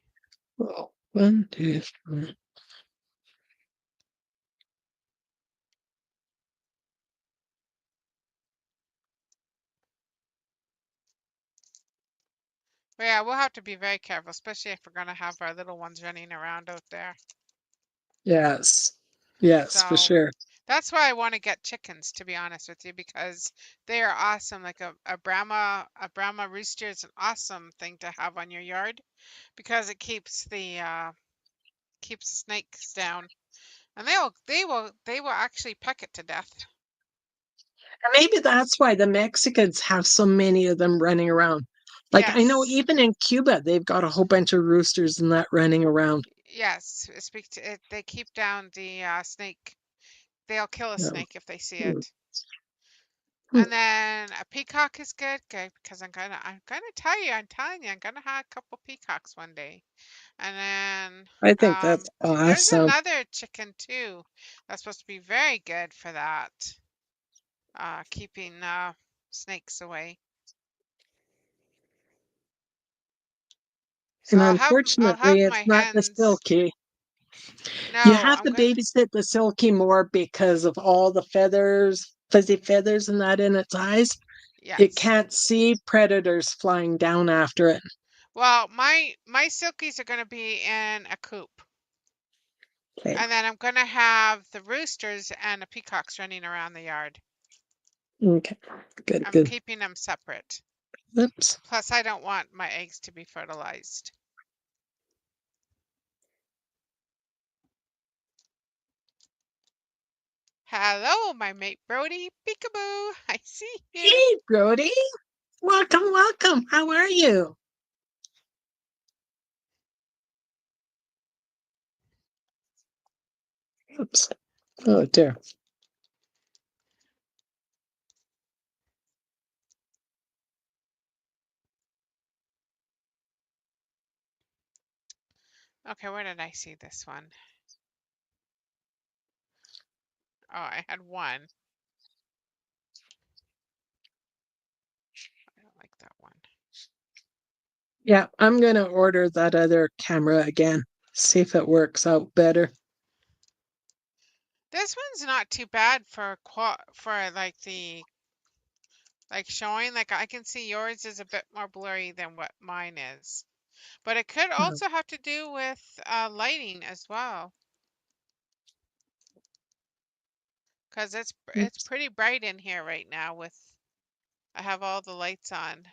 Oh, 1, 2, 3. But yeah, we'll have to be very careful, especially if we're gonna have our little ones running around out there. Yes. Yes, for So sure. that's why I want to get chickens, to be honest with you, because they are awesome. Like a Brahma rooster is an awesome thing to have on your yard because it keeps snakes down, and they will actually peck it to death. And maybe that's why the Mexicans have so many of them running around. Like I know Yes, even in Cuba, they've got a whole bunch of roosters and that running around. yes. They keep down the snake. They'll kill a Yeah. snake if they see Hmm. it. And then a peacock is good because I'm gonna tell you, I'm telling you, I'm gonna have a couple peacocks one day. And then I think that's there's awesome. another chicken too that's supposed to be very good for that, keeping snakes away. So And I'll have unfortunately, it's my not the hens. silky. You No, have I'm to gonna. babysit the silky more because of all the feathers, fuzzy feathers, and that in its eyes. It Yes. can't see predators flying down after it. Well, my silkies are gonna be in a coop, Okay. and then I'm gonna have the roosters and the peacocks running around the yard. Okay. Good, I'm good. keeping them separate. Oops. Plus, I don't want my eggs to be fertilized. Hello, my mate Brody. Peekaboo. I see you. Hey, Brody. Welcome, welcome. How are you? Oops. Oh, dear. Okay, where did I see this one? Oh, I had one. I don't like that one. Yeah, I'm going to order that other camera again. See if it works out better. This one's not too bad for like showing. Like I can see yours is a bit more blurry than what mine is. But it could Uh, also have to do with lighting as well, because it's oops. pretty bright in here right now with I have all the lights on.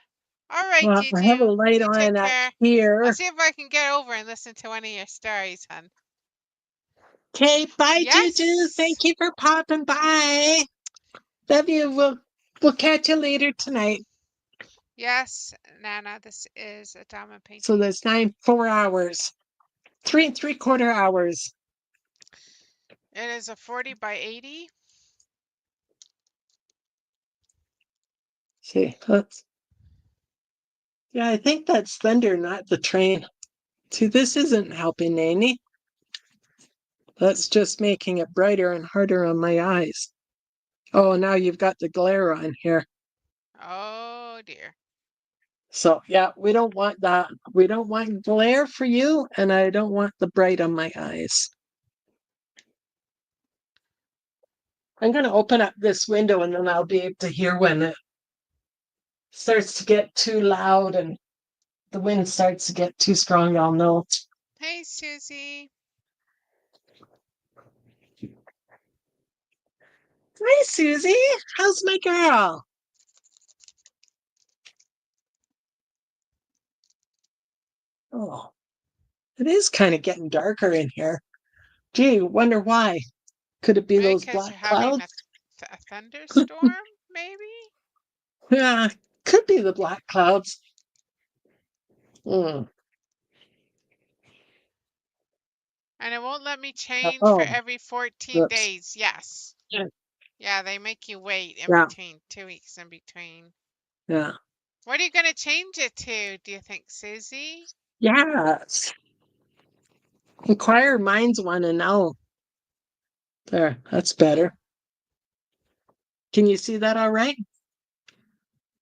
All right, Well, I have a Juju, light you take on up care. I'll here. see if I can get over and listen to one of your stories, hon. Okay, bye, Juju. Yes. Thank you for popping by. Love you. We'll catch you later tonight. Yes, Nana, this is a diamond So painting. that's 4 hours, 3 and 3/4 hours. It is a 40 by 80. See, yeah, I think that's thunder, not the train. See, this isn't helping any. That's just making it brighter and harder on my eyes. Oh, now you've got the glare on here. Oh dear. So, yeah, we don't want that. We don't want glare for you, and I don't want the bright on my eyes. I'm going to open up this window and then I'll be able to hear when it starts to get too loud and the wind starts to get too strong. I'll know. Hey, Susie. Hi, Susie. How's my girl? Oh, it is kind of getting darker in here. Gee, wonder why. Could it be Maybe those because black you're having clouds? a thunderstorm, maybe? Yeah, could be the black clouds. Mm. And it won't let me change for Oh, every 14 whoops. days. Yes. Yeah. Yeah, they make you wait in Yeah. between, 2 weeks in between. Yeah. What are you going to change it to, do you think, Susie? Yes. Inquire minds want to know. There, that's better. Can you see that all right?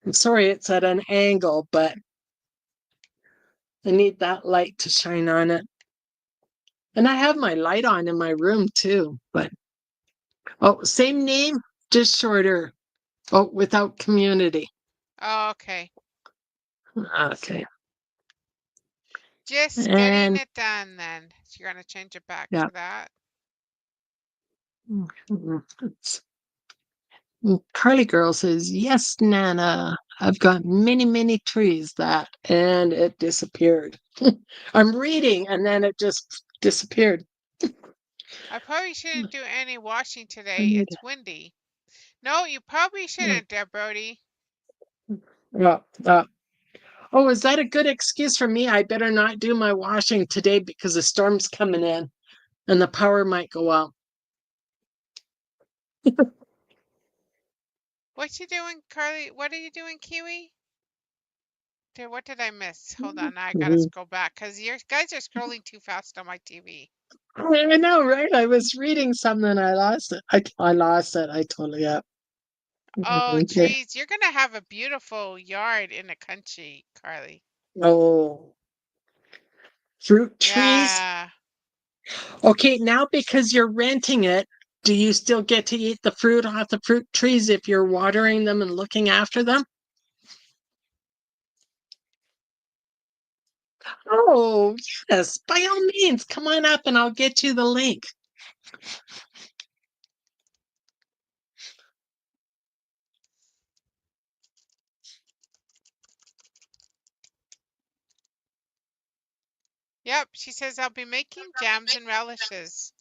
I'm sorry it's at an angle, but I need that light to shine on it. And I have my light on in my room too, but oh, same name, just shorter. Oh, without community. Oh, okay. Okay. Just getting And it done then. So you're going to change it back yeah. to that. It's- Carly Girl says, yes, Nana, I've got many, many trees that, and it disappeared. I'm reading and then it just disappeared. I probably shouldn't do any washing I today. need It's windy. No, you probably it. shouldn't, Deb Brody. Yeah. Oh, is that a good excuse for me? I better not do my washing today because the storm's coming in and the power might go out. What you doing, Carly? What are you doing, Kiwi? What did I miss? Hold on, now I gotta Mhm. scroll back because you guys are scrolling too fast on my TV. I know, right? I was reading something and I lost it. I lost it. I totally up. Oh, Okay. trees. You're gonna have a beautiful yard in the country, Carly. Oh, fruit trees. Yeah. Okay, now because you're renting it, do you still get to eat the fruit off the fruit trees if you're watering them and looking after them? Oh, yes, by all means, come on up and I'll get you the link. Yep, she says I'll be making jams and relishes.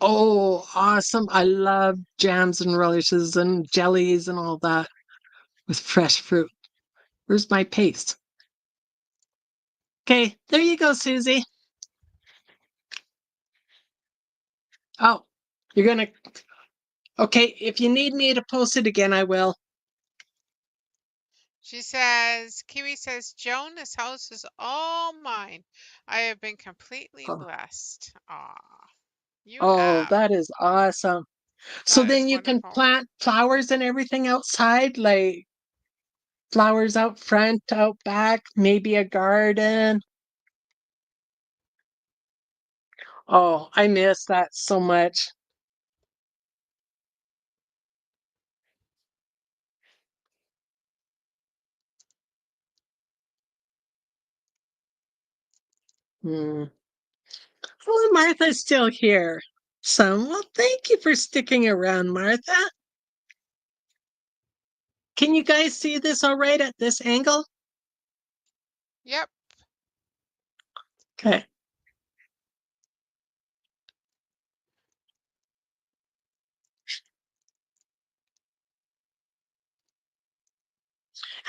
Oh, awesome. I love jams and relishes and jellies and all that with fresh fruit. Where's my paste? Okay, there you go, Susie. Oh, you're gonna. Okay, if you need me to post it again, I will. She says, Kiwi says, Joan, this house is all mine. I have been completely Oh, blessed. Ah, you oh, have. that is awesome. So That is then you can wonderful. plant flowers and everything outside, like flowers out front, out back, maybe a garden. Oh, I miss that so much. Hmm. Well, Martha's still here. So, well, thank you for sticking around, Martha. Can you guys see this all right at this angle? Yep. Okay.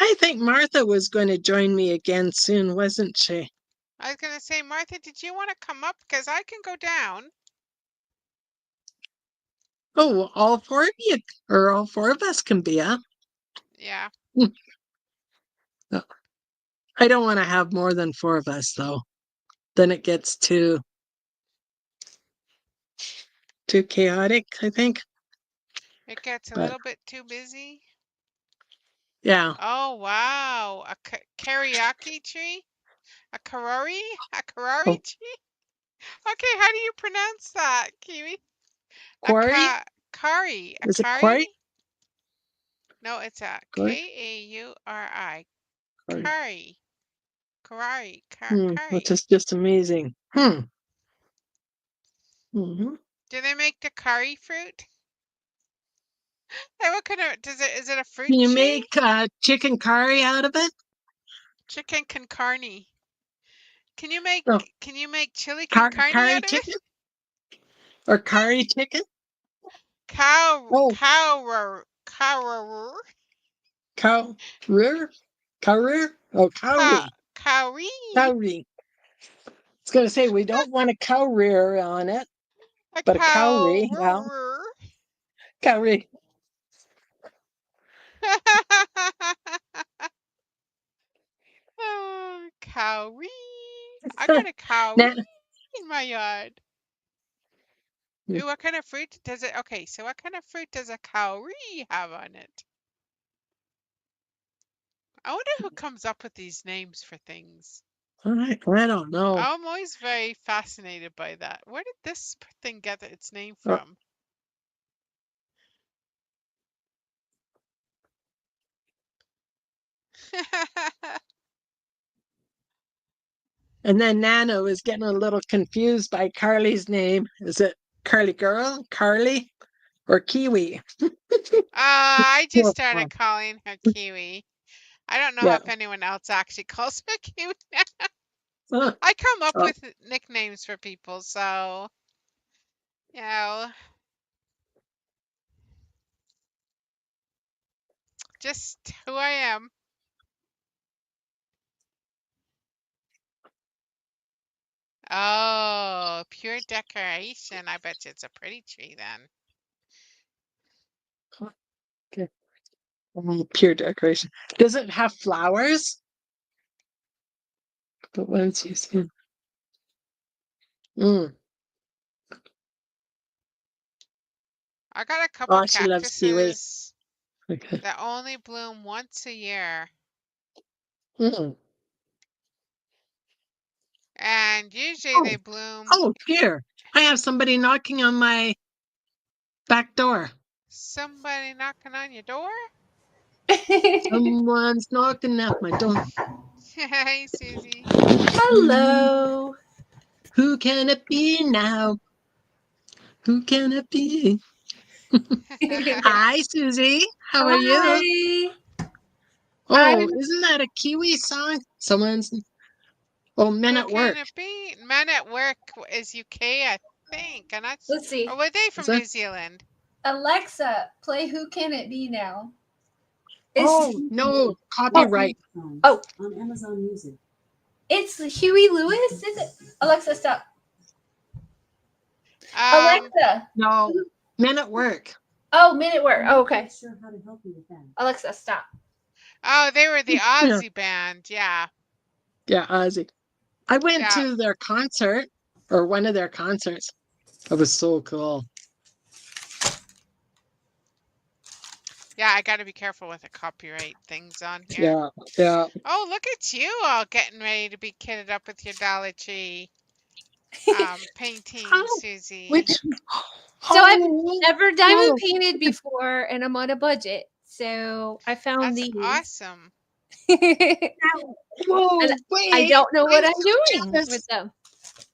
I think Martha was going to join me again soon, wasn't she? I was going to say, Martha, did you want to come up? Because I can go down. Oh, all four of you, or all four of us can be up. Yeah. No, I don't want to have more than four of us, though. Then it gets too chaotic, I think. It gets a But little bit too busy. yeah. Oh, wow. A karaoke tree? A karori? A karori Oh, tree? Okay, how do you pronounce that, Kiwi? A quarry? kari. A Is it kari? quarry? No, it's a Quarry? Kauri. Quarry. Kari. Karari. Which Kari. is just amazing. Hmm. Do they make the kari fruit? Hey, what kind of is it a fruit Can you tree? make chicken curry out of it? Chicken con carne. No, Can you make chili con carne curry out of chicken it? or curry chicken? Cow Oh, cow cow cow rear, cow rear. Oh, cowrie, cowrie. cowrie. was going to say we don't want a cow rear on it, A but a cow. cowrie, well, cowrie. Oh, cowrie. I got a cowrie Now, in my yard. Hmm. Ooh, what kind of fruit does it? Okay, so what kind of fruit does a cowrie have on it? I wonder who comes up with these names for things. I don't know. I'm always very fascinated by that. Where did this thing get its name Uh, from? And then Nano is getting a little confused by Carly's name. Is it Carly Girl, Carly, or Kiwi? I just Poor started Bob. calling her Kiwi. I don't know Yeah. if anyone else actually calls her Kiwi. Uh, I come up uh, with nicknames for people, so you know, just who I am. Oh, pure decoration. I bet you it's a pretty tree then. okay. Pure decoration. Does it have flowers? The ones you see. Mm. I got a couple Oh, she loves kiwi. cactuses Okay. that only bloom once a year. Mm. And usually they Oh, bloom. oh, here. I have somebody knocking on my back door. Somebody knocking on your door? Someone's knocking at my door. Hey, Susie. Hello. Who can it be now? Who can it be? Hi, Susie. How are you? Hi. Oh, I'm isn't that a Kiwi song? Someone's. Oh, Men Who at can Work. it be? Men at Work is UK, I think. And that's, let's or see. were they Is from that? New Zealand? Alexa, play Who Can It Be Now? It's Oh, no. oh, Copyright. oh on Amazon Music. It's Huey Lewis, is it? Alexa, stop. Um, Alexa. No. Men at Work. Oh, Minute Work. Oh, okay. Sure how to help you with that. Alexa, stop. oh, they were the Yeah. Aussie band. Yeah, Yeah, Ozzy. I went yeah. to their concert or one of their concerts. It was so cool. Yeah, I got to be careful with the copyright things on here. Yeah, yeah. Oh, look at you all getting ready to be kitted up with your Dollar Tree painting, Oh, Susie. which? So I've Oh, never diamond oh, painted before, and I'm on a budget. So I found That's these. awesome. And whoa, I wait. don't know what I'm I'm so doing with jealous. them.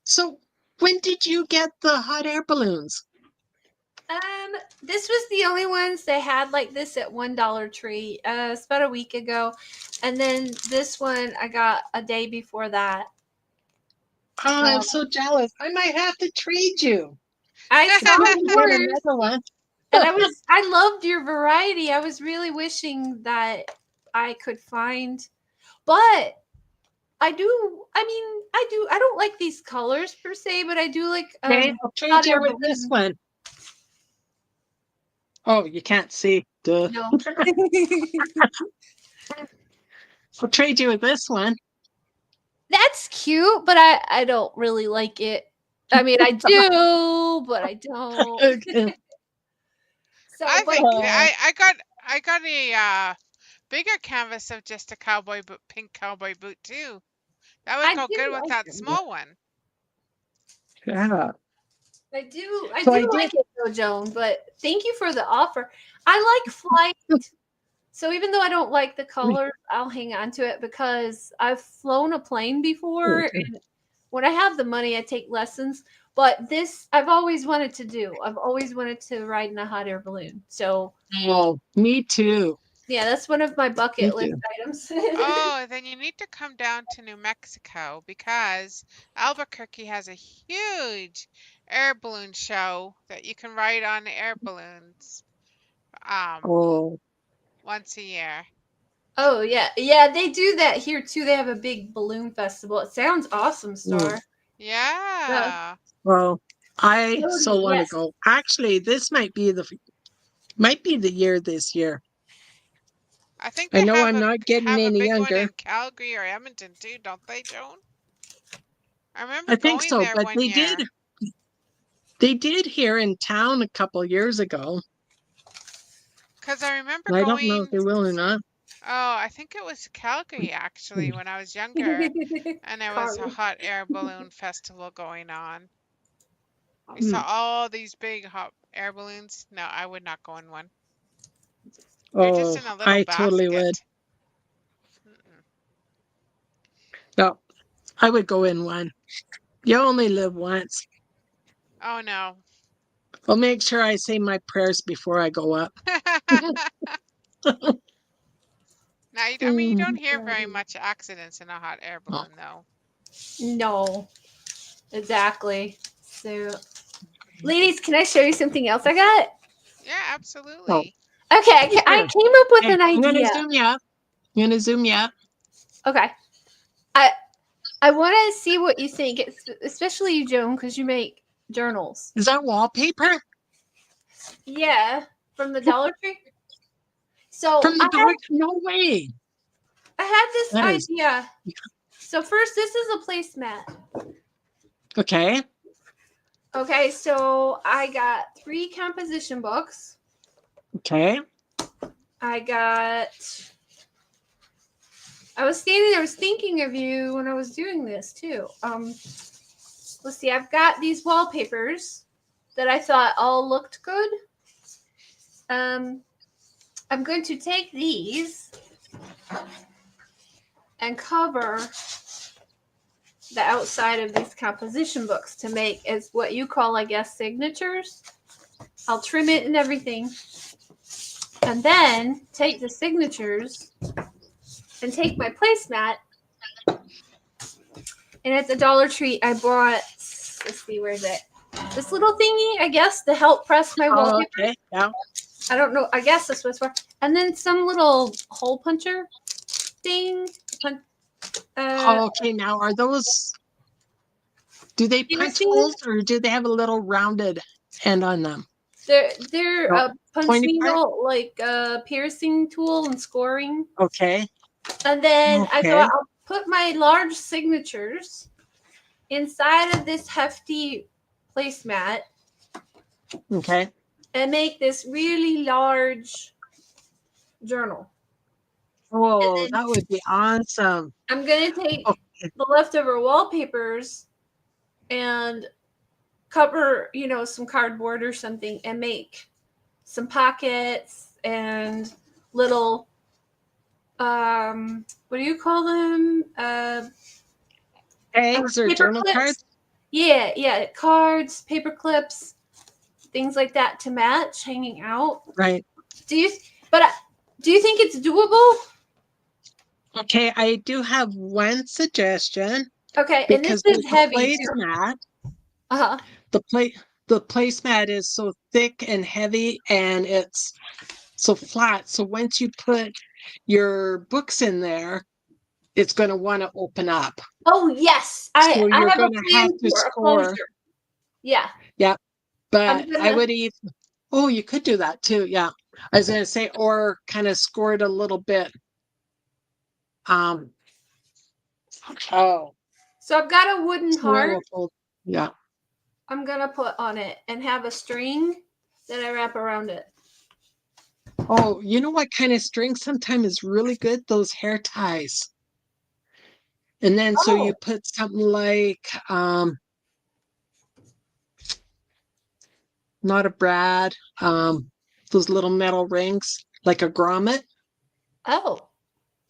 So, when did you get the hot air balloons? This was the only ones they had like this at $1 Tree. It's about a week ago, and then this one I got a day before that. Oh, I'm Um, so jealous. I might have to trade you. I saw If you can get yours, another one. and I loved your variety. I was really wishing that I could find, but I do. I mean, I don't like these colors per se, but I do like Okay, I'll hot trade air you with this balloon. one. Oh, you can't see. Duh. No. I'll trade you with this one. That's cute, but I don't really like it. I mean, I do, but I don't. Okay. So, I but think Oh, I got a bigger canvas of just a cowboy boot, pink cowboy boot too. That would I go do good with like that it. small one. yeah. I So I do did. like it though, Joan, but thank you for the offer. I like flight. So even though I don't like the colors, I'll hang on to it because I've flown a plane before, and when I have the money, I take lessons. But this I've always wanted to do. I've always wanted to ride in a hot air balloon. So Oh, me too. yeah, that's one of my Me bucket list too. items. Oh, then you need to come down to New Mexico because Albuquerque has a huge air balloon show that you can ride on air balloons um Oh, once a year. Oh yeah, yeah, they do that here too. They have a big balloon festival. It sounds awesome, mm. Star. Yeah. Well, I so Cody, want to yes. go. Actually, this might be the year this year. I think I they know I'm not getting have a any big one younger. in Calgary or Edmonton too, don't they, Joan? I remember I think going so, there but one year. they did here in town a couple years ago. Because I remember I don't know if going, they will or not. oh, I think it was Calgary actually when I was younger, and there was a Carly. hot air balloon festival going on. We Hmm. saw all these big hot air balloons. No, I would not go in one. You're just Oh, in a little I totally would. basket. Mm-mm. No, I would go in one. You only live once. Oh no. I'll make sure I say my prayers before I go up. Now, I mean, you don't Mm. hear very much accidents in a hot air Oh, balloon, though. No, exactly. So, ladies, can I show you something else I got? Yeah, oh, absolutely. Okay, I sure. came up with Hey, an I'm gonna idea. zoom you up. I'm gonna zoom you up. Okay, I want to see what you think, especially you, Joan, because you make journals. Is that wallpaper Yeah, from the Dollar Tree. So from the dog? No way. I had this That is idea. So first, this is a placemat. okay. Okay, so I got 3 composition books. Okay. I was standing there, I was thinking of you when I was doing this too. Let's see, I've got these wallpapers that I thought all looked good. I'm going to take these and cover the outside of these composition books to make as what you call, I guess, signatures. I'll trim it and everything. And then take the signatures and take my placemat. And at the Dollar Tree, I bought, let's see, where is it? This little thingy, I guess, to help press my Oh, wallpaper. okay. Yeah. I don't know. I guess this was for. And then some little hole puncher thing. Oh, okay. Now, are those? Do they punch Piercing. holes or do they have a little rounded end on them? They're No, a punch pointy part. needle, like a piercing tool and scoring. Okay. And then I Okay. thought I'll put my large signatures inside of this hefty placemat Okay. and make this really large journal. Oh, that would be awesome. I'm going to take Okay. the leftover wallpapers and cover, some cardboard or something and make some pockets and little, what do you call them? Tags or Paper journal clips. cards? Yeah, cards, paper clips, things like that to match hanging out. Right. Do you think it's doable? Okay, I do have one suggestion Okay, and this because is with the heavy too. placemat, Uh-huh. the placemat is so thick and heavy and it's so flat. So once you put your books in there, it's going to want to open up. Oh yes, I So you're have a going to plan have to for a score. closure. Yeah, Yeah, but I'm I gonna. would even, oh, you could do that too. Yeah. I was going to say, or kind of score it a little bit. Oh, So I've got a wooden so heart. yeah. I'm gonna put on it and have a string that I wrap around it. Oh, you know what kind of string sometimes is really good? Those hair ties. And then so you Oh, put something like not a brad, those little metal rings like a grommet, oh,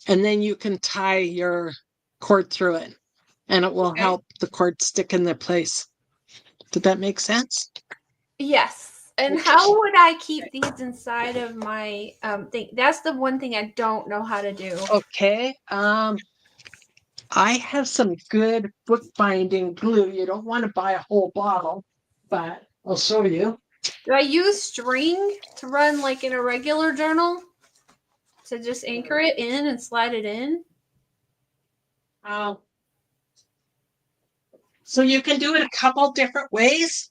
and then you can tie your cord through it and it will okay. help the cord stick in their place. Did that make sense? Yes. And how would I keep these inside of my thing? That's the one thing I don't know how to do. Okay. I have some good bookbinding glue. You don't want to buy a whole bottle, but I'll show you. Do I use string to run like in a regular journal to just anchor it in and slide it in? So you can do it a couple different ways.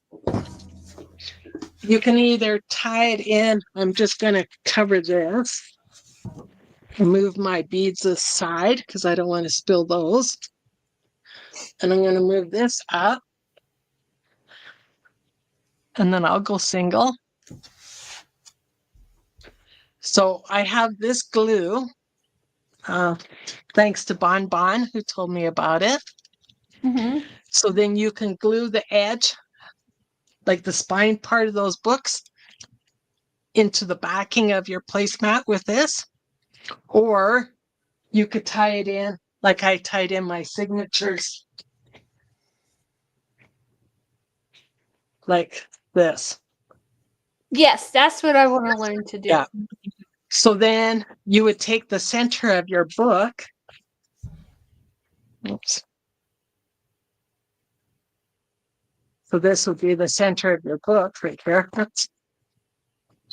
You can either tie it in. I'm just going to cover this and move my beads aside because I don't want to spill those. And I'm going to move this up. And then I'll go single. So I have this glue, thanks to Bon Bon, who told me about it. Mm-hmm. So then you can glue the edge, like the spine part of those books, into the backing of your placemat with this. Or you could tie it in like I tied in my signatures, like this. Yes, that's what I want to learn to do. Yeah. So then you would take the center of your book. Oops. So this would be the center of your book right here.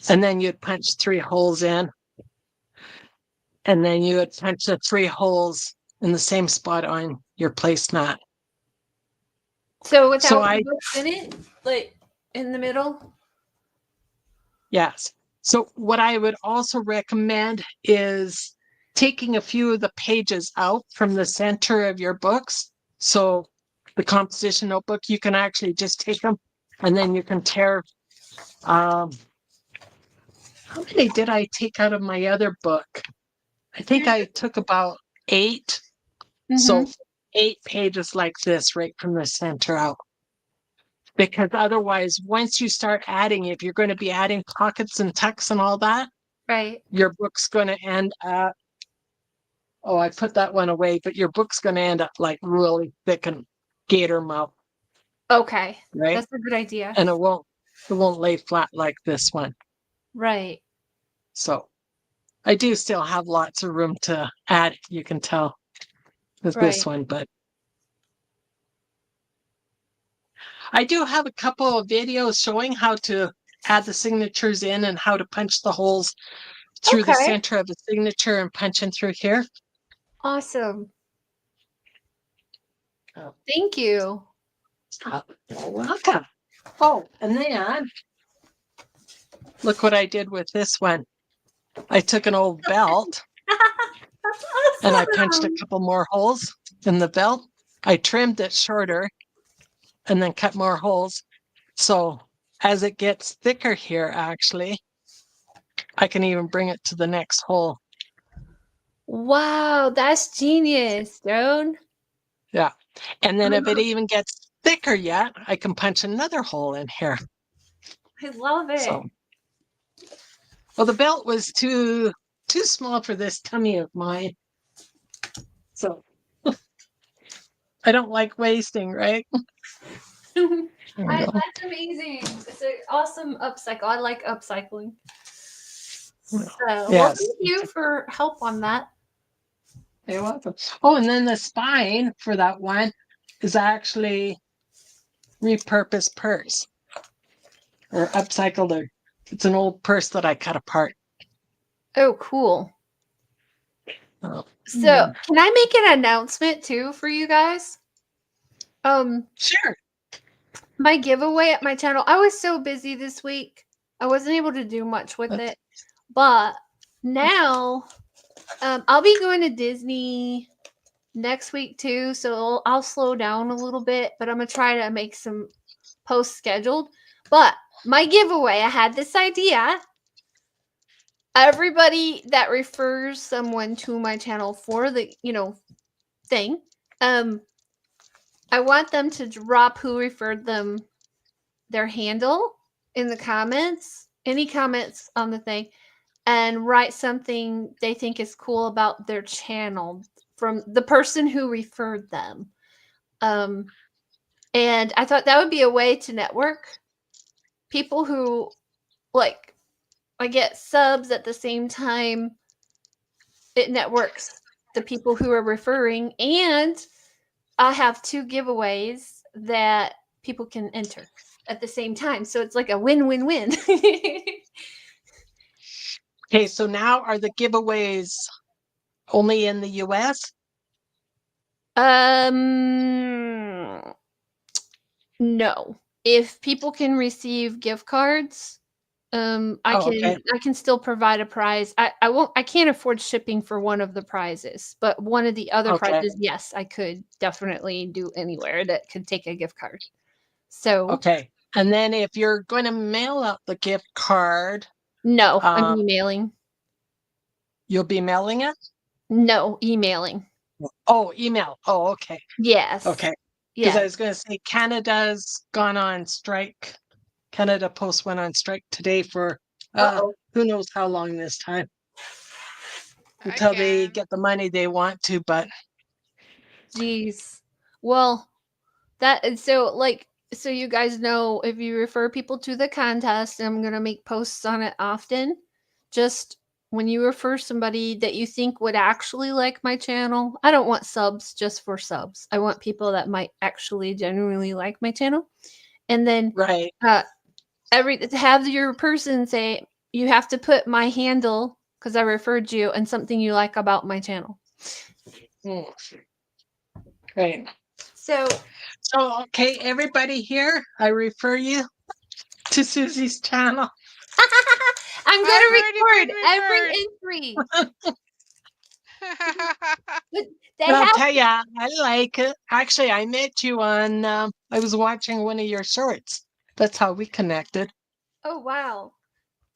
And then you'd punch 3 holes in. And then you would punch the 3 holes in the same spot on your placemat. So without So the books in it, like in the middle? Yes. So what I would also recommend is taking a few of the pages out from the center of your books. So the composition notebook, you can actually just take them and then you can tear. How many did I take out of my other book? I think I took about 8. So 8 pages like this right from the center out. Because otherwise, once you start adding, if you're going to be adding pockets and tucks and all that, Right. your book's going to end up, oh, I put that one away, but your book's going to end up like really thick and gator mouth, Okay. right? That's a good idea. And it won't lay flat like this one. Right. So I do still have lots of room to add, you can tell with Right. this one, but I do have a couple of videos showing how to add the signatures in and how to punch the holes through the Okay. center of the signature and punching through here. Awesome. Oh. Thank you. You're welcome. Oh, and then look what I did with this one. I took an old belt That's awesome. and I punched a couple more holes in the belt. I trimmed it shorter and then cut more holes. So as it gets thicker here, actually, I can even bring it to the next hole. Wow, that's genius, Joan. Yeah. And then if it even gets thicker yet, I can punch another hole in here. I love it. So, well, the belt was too small for this tummy of mine. So I don't like wasting, right? That's amazing. It's an awesome upcycle. I like upcycling. So, well, Yes. thank you for help on that. You're welcome. Oh, and then the spine for that one is actually repurposed purse or upcycled. Or it's an old purse that I cut apart. Oh, cool. Oh. So, can I make an announcement too for you guys? Sure. My giveaway at my channel. I was so busy this week. I wasn't able to do much with it. But now I'll be going to Disney next week too, so I'll slow down a little bit, but I'm going to try to make some posts scheduled. But my giveaway, I had this idea. Everybody that refers someone to my channel for the, thing, I want them to drop who referred them, their handle in the comments, any comments on the thing, and write something they think is cool about their channel from the person who referred them. And I thought that would be a way to network people who, like, I get subs at the same time. It networks the people who are referring, and I have 2 giveaways that people can enter at the same time. So it's like a win-win-win. Okay, so now are the giveaways only in the US? No. If people can receive gift cards, I Oh, okay. can still provide a prize. I can't afford shipping for one of the prizes, but one of the other Okay. prizes, yes, I could definitely do anywhere that could take a gift card. So Okay. And then if you're going to mail out the gift card, no, I'm um, emailing. you'll be mailing it? No, emailing. Oh, email. Oh, okay. Yes. Okay. Because Yeah. I was going to say Canada's gone on strike. Canada Post went on strike today for Uh-oh. who knows how long this time until they Again. get the money they want to. But Jeez. Well, that and so you guys know if you refer people to the contest, I'm gonna make posts on it often. Just when you refer somebody that you think would actually like my channel, I don't want subs just for subs. I want people that might actually genuinely like my channel. And then right. have your person say you have to put my handle because I referred you and something you like about my channel. Mm. Great. So So, okay, everybody here, I refer you to Susie's channel. I'm I've gonna already record been every referred. entry. But they And I'll have tell you, I like it. Actually, I met you on, I was watching one of your shorts. That's how we connected. oh wow.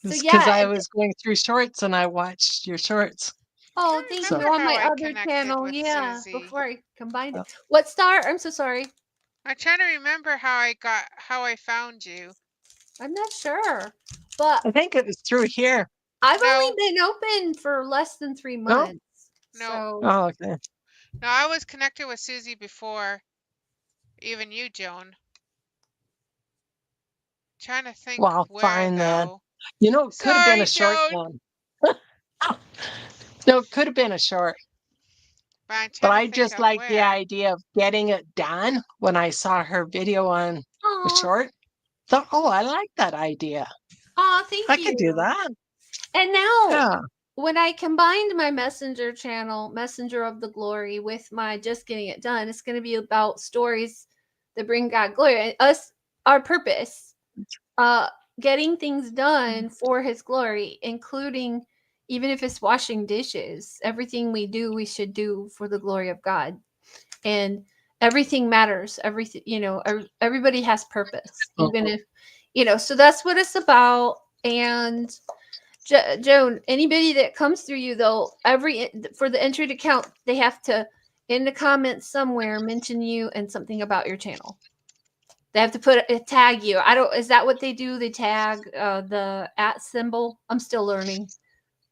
So It's because yeah, I was going through shorts and I watched your shorts. oh Trying to thank So, you remember on how my I other connected channel. with Yeah, Susie. before I combined uh, it. What star? I'm so sorry. I'm trying to remember how I found you. I'm not sure. But I think it was through here. I've only No, been open for less than 3 No? months. no, So Oh, okay. no. I was connected with Susie before even you, Joan. Trying to think Well, where fine then. though. You know, it could have been a Sorry, short Joan. one. No, it could have been a short. But I'm But trying to I think just of like the where. idea of getting it done when I saw her video on the aw, short. Thought, oh, I like that idea. thank I could do you. that. And now Yeah. when I combined my messenger channel, Messenger of the Glory, with my Just Getting It Done, it's going to be about stories that bring God glory and us, our purpose, getting things done for His glory, including even if it's washing dishes. Everything we do, we should do for the glory of God, and everything matters. Everything, everybody has purpose, even if, So that's what it's about, and. Joan, anybody that comes through you though, for the entry to count, they have to in the comments somewhere mention you and something about your channel. They have to put a tag you. I don't. Is that what they do? They tag the @ symbol. I'm still learning.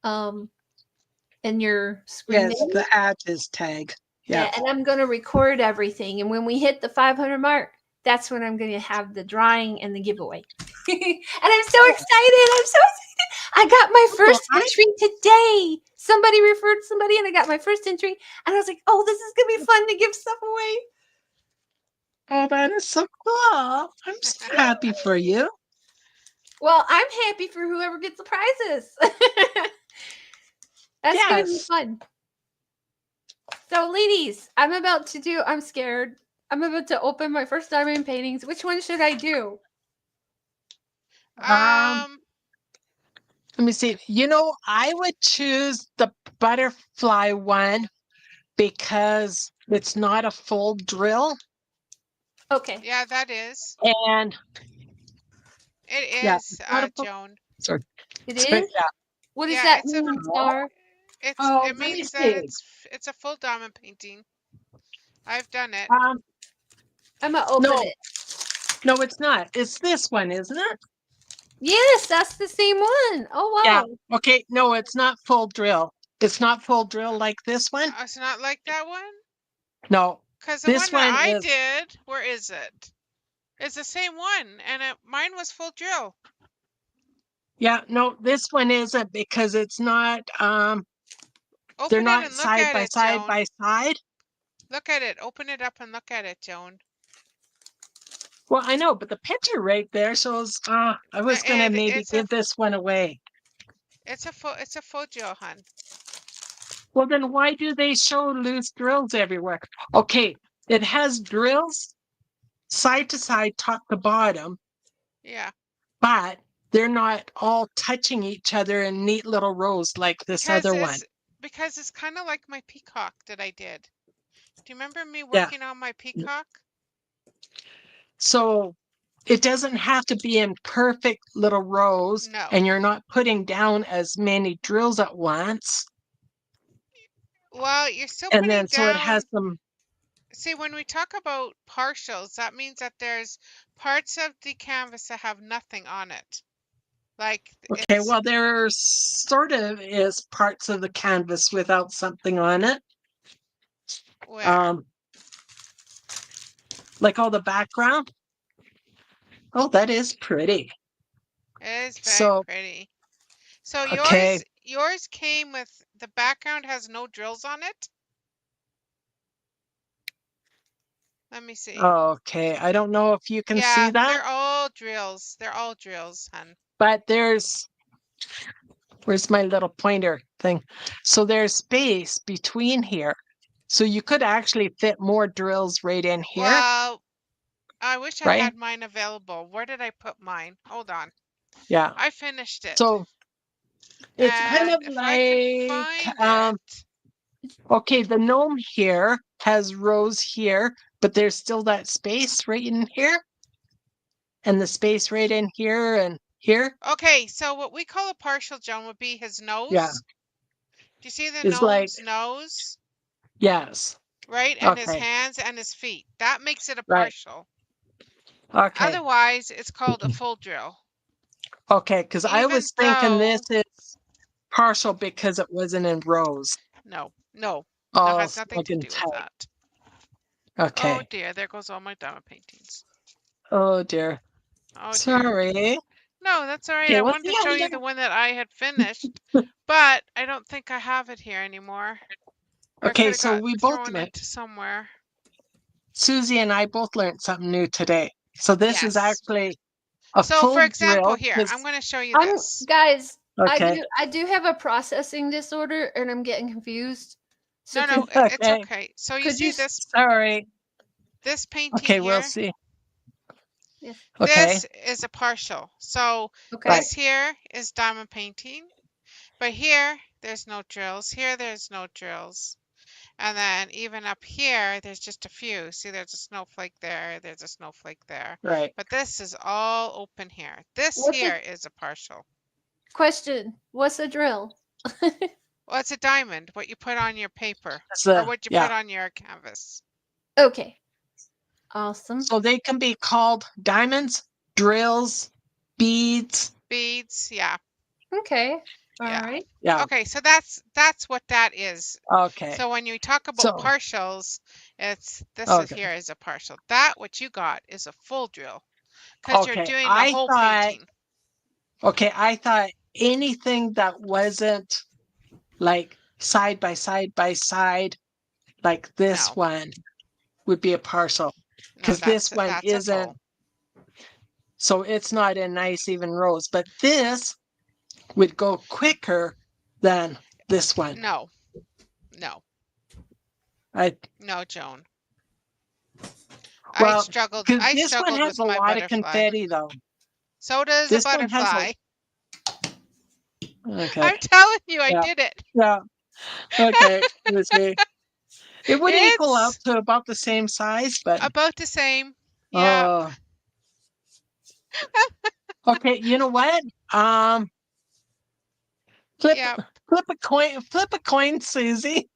In your screen Yes, name. the at is tag. Yeah, Yeah. and I'm going to record everything. And when we hit the 500 mark, that's when I'm going to have the drawing and the giveaway. And I'm so excited. I'm so excited. I got my first entry today. Somebody referred somebody, and I got my first entry. And I was like, oh, this is going to be fun to give stuff away. Oh, that is so cool. I'm so happy for you. Well, I'm happy for whoever gets the prizes. That's going to be Yes. fun. So, ladies, I'm scared. I'm about to open my first diamond paintings. Which one should I do? Let me see. I would choose the butterfly one because it's not a full drill. Okay. Yeah, that is. And It yeah, is, it's not a full. Joan. Sorry. It Sorry, is? yeah. What does Yeah, that it's a mean, Star? Oh, it let me means that see. it's a full diamond painting. I've done it. I'm gonna open No, it. no, it's not. It's this one, isn't it? Yes, that's the same one. Oh Yeah. wow. Okay. No, it's not full drill. It's not full drill like this one. It's not like that one? No, Because the this one that one I is. did, where is it? It's the same one, and mine was full drill. Yeah. No, this one isn't because it's not. They're Open it not and look side at by it, side Joan. by side. Look at it. Open it up and look at it, Joan. Well, I know, but the picture right there shows. I was gonna maybe give this one away. It's a full drill, hun. Well, then why do they show loose drills everywhere? Okay, it has drills. side to side, top to bottom, Yeah. but they're not all touching each other in neat little rows like this other one. Because it's kind of like my peacock that I did. Do you remember me Yeah. working on my peacock? So it doesn't have to be in perfect little rows, No. and you're not putting down as many drills at once. Well, you're still And putting then so it down. has some. See, when we talk about partials, that means that there's parts of the canvas that have nothing on it. Like Okay, it's well, there sort of is parts of the canvas without something on it. where Like all the background. Oh, that is pretty. it is very So, pretty. So okay. yours came with the background has no drills on it. Let me see. Okay, I don't know if you can see Yeah, that, they're all drills. They're all drills, hun. but where's my little pointer thing? So there's space between here. So you could actually fit more drills right in here, Well, I wish I right? had mine available. Where did I put mine? Hold on. Yeah. I finished it. So it's kind And of if I can like, find it. okay, the gnome here has rows here, but there's still that space right in here. And the space right in here and here. Okay, so what we call a partial, Joan, would be his nose. Yeah. Do you see the It's like, gnome's nose? yes. Right? And his Okay. hands and his feet. That makes it a Right. partial. Okay. Otherwise, it's called a full drill. Okay, because I Even was thinking this though is partial because it wasn't in rows. no, that Oh, has nothing to fucking do with tight. that. Okay. Oh dear, there goes all my diamond paintings. Oh dear. Oh dear. Sorry. No, that's all right. Okay, I what's wanted to the show you other? the one that I had finished, but I don't think I have it here anymore. Or I could Okay, have so got we both thrown learned. into somewhere. Susie and I both learned something new today. So this is Yes. actually a So full for example, drill. here, 'Cause- I'm going to show you I'm this. guys. Okay. I do have a processing disorder, and I'm getting confused. So No, could, it's Okay. okay. So you could see you Sorry. this painting Okay, here? we'll see. Yes. Okay. This is a partial. So Okay. Right. this here is diamond painting, but here there's no drills. Here there's no drills. And then even up here, there's just a few. See, there's a snowflake there. There's a snowflake there. Right. But this is all open here. This What's here is a partial. Question: what's a drill? Well, it's a diamond, what you put on your paper That's or the, what you yeah. put on your canvas. Okay. Awesome. So they can be called diamonds, drills, beads. Beads, yeah. Okay. All Yeah. right. Yeah. Okay, so that's what that is. Okay. So when you talk about So- partials, it's this is Okay. here is a partial. That what you got is a full drill because you're Okay. doing the I whole thought, painting. okay, I thought anything that wasn't like side by side by side, like this No. one, would be a partial. No, Because this one that's a isn't, full. so it's not in nice even rows. But this would go quicker than this one. No, Joan. Well, I struggled. 'cause I this one struggled has with a my lot of butterfly. confetti, though. So does This a one has butterfly. Okay. I'm telling you, I Yeah. did it. Yeah. Okay. Let's see. It would equal out It's to about the same size, but about the same. Yeah. Okay, you know what? Flip Yeah. flip a coin, Susie.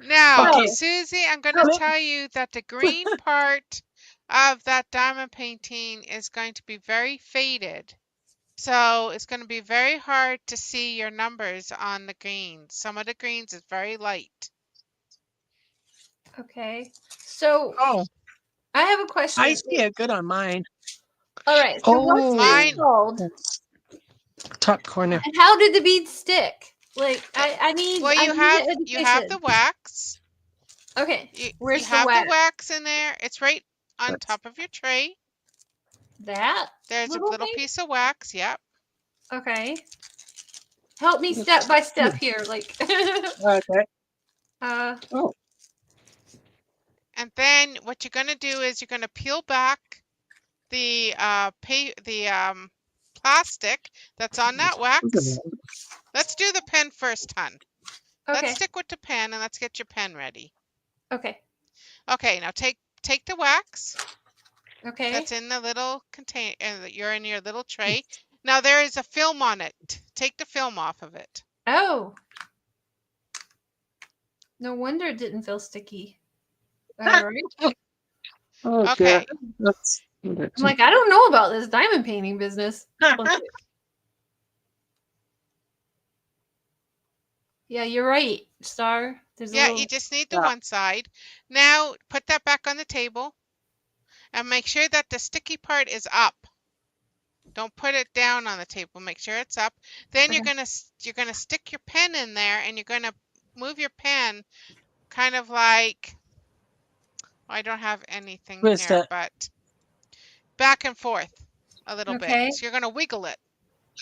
Now, Okay. Susie, I'm going Flip- to tell you that the green part of that diamond painting is going to be very faded. So it's going to be very hard to see your numbers on the greens. Some of the greens is very light. Okay. So Oh, I have a question. I see it good on mine. All right. So what's Oh, Mine- this called? that's top corner. And how did the beads stick? Like I need. Well, I you need have the you have education. the wax. Okay. You Where's have the wax? the wax in there. It's right on That's- top of your tray. That. There's a little little thing? piece of wax. Yep. Okay. Help me step by step here. Like. Okay. uh. Oh, And then what you're going to do is you're going to peel back the plastic that's on that wax. Let's do the pen first, hon. Let's Okay. stick with the pen and let's get your pen ready. Okay. Okay, now take the wax Okay. that's in the little container that you're in your little tray. Now there is a film on it. Take the film off of it. Oh. No wonder it didn't feel sticky. All right. Oh, Okay. That's I'm like, I don't know about this diamond painting business. Yeah, you're right, Star. There's a Yeah, little. you just need the Yeah. one side. Now put that back on the table and make sure that the sticky part is up. Don't put it down on the table. Make sure it's up. Then you're gonna stick your pen in there and you're gonna move your pen kind of like, I don't have anything Twist here, it. but back and forth a little Okay. bit. So you're gonna wiggle it.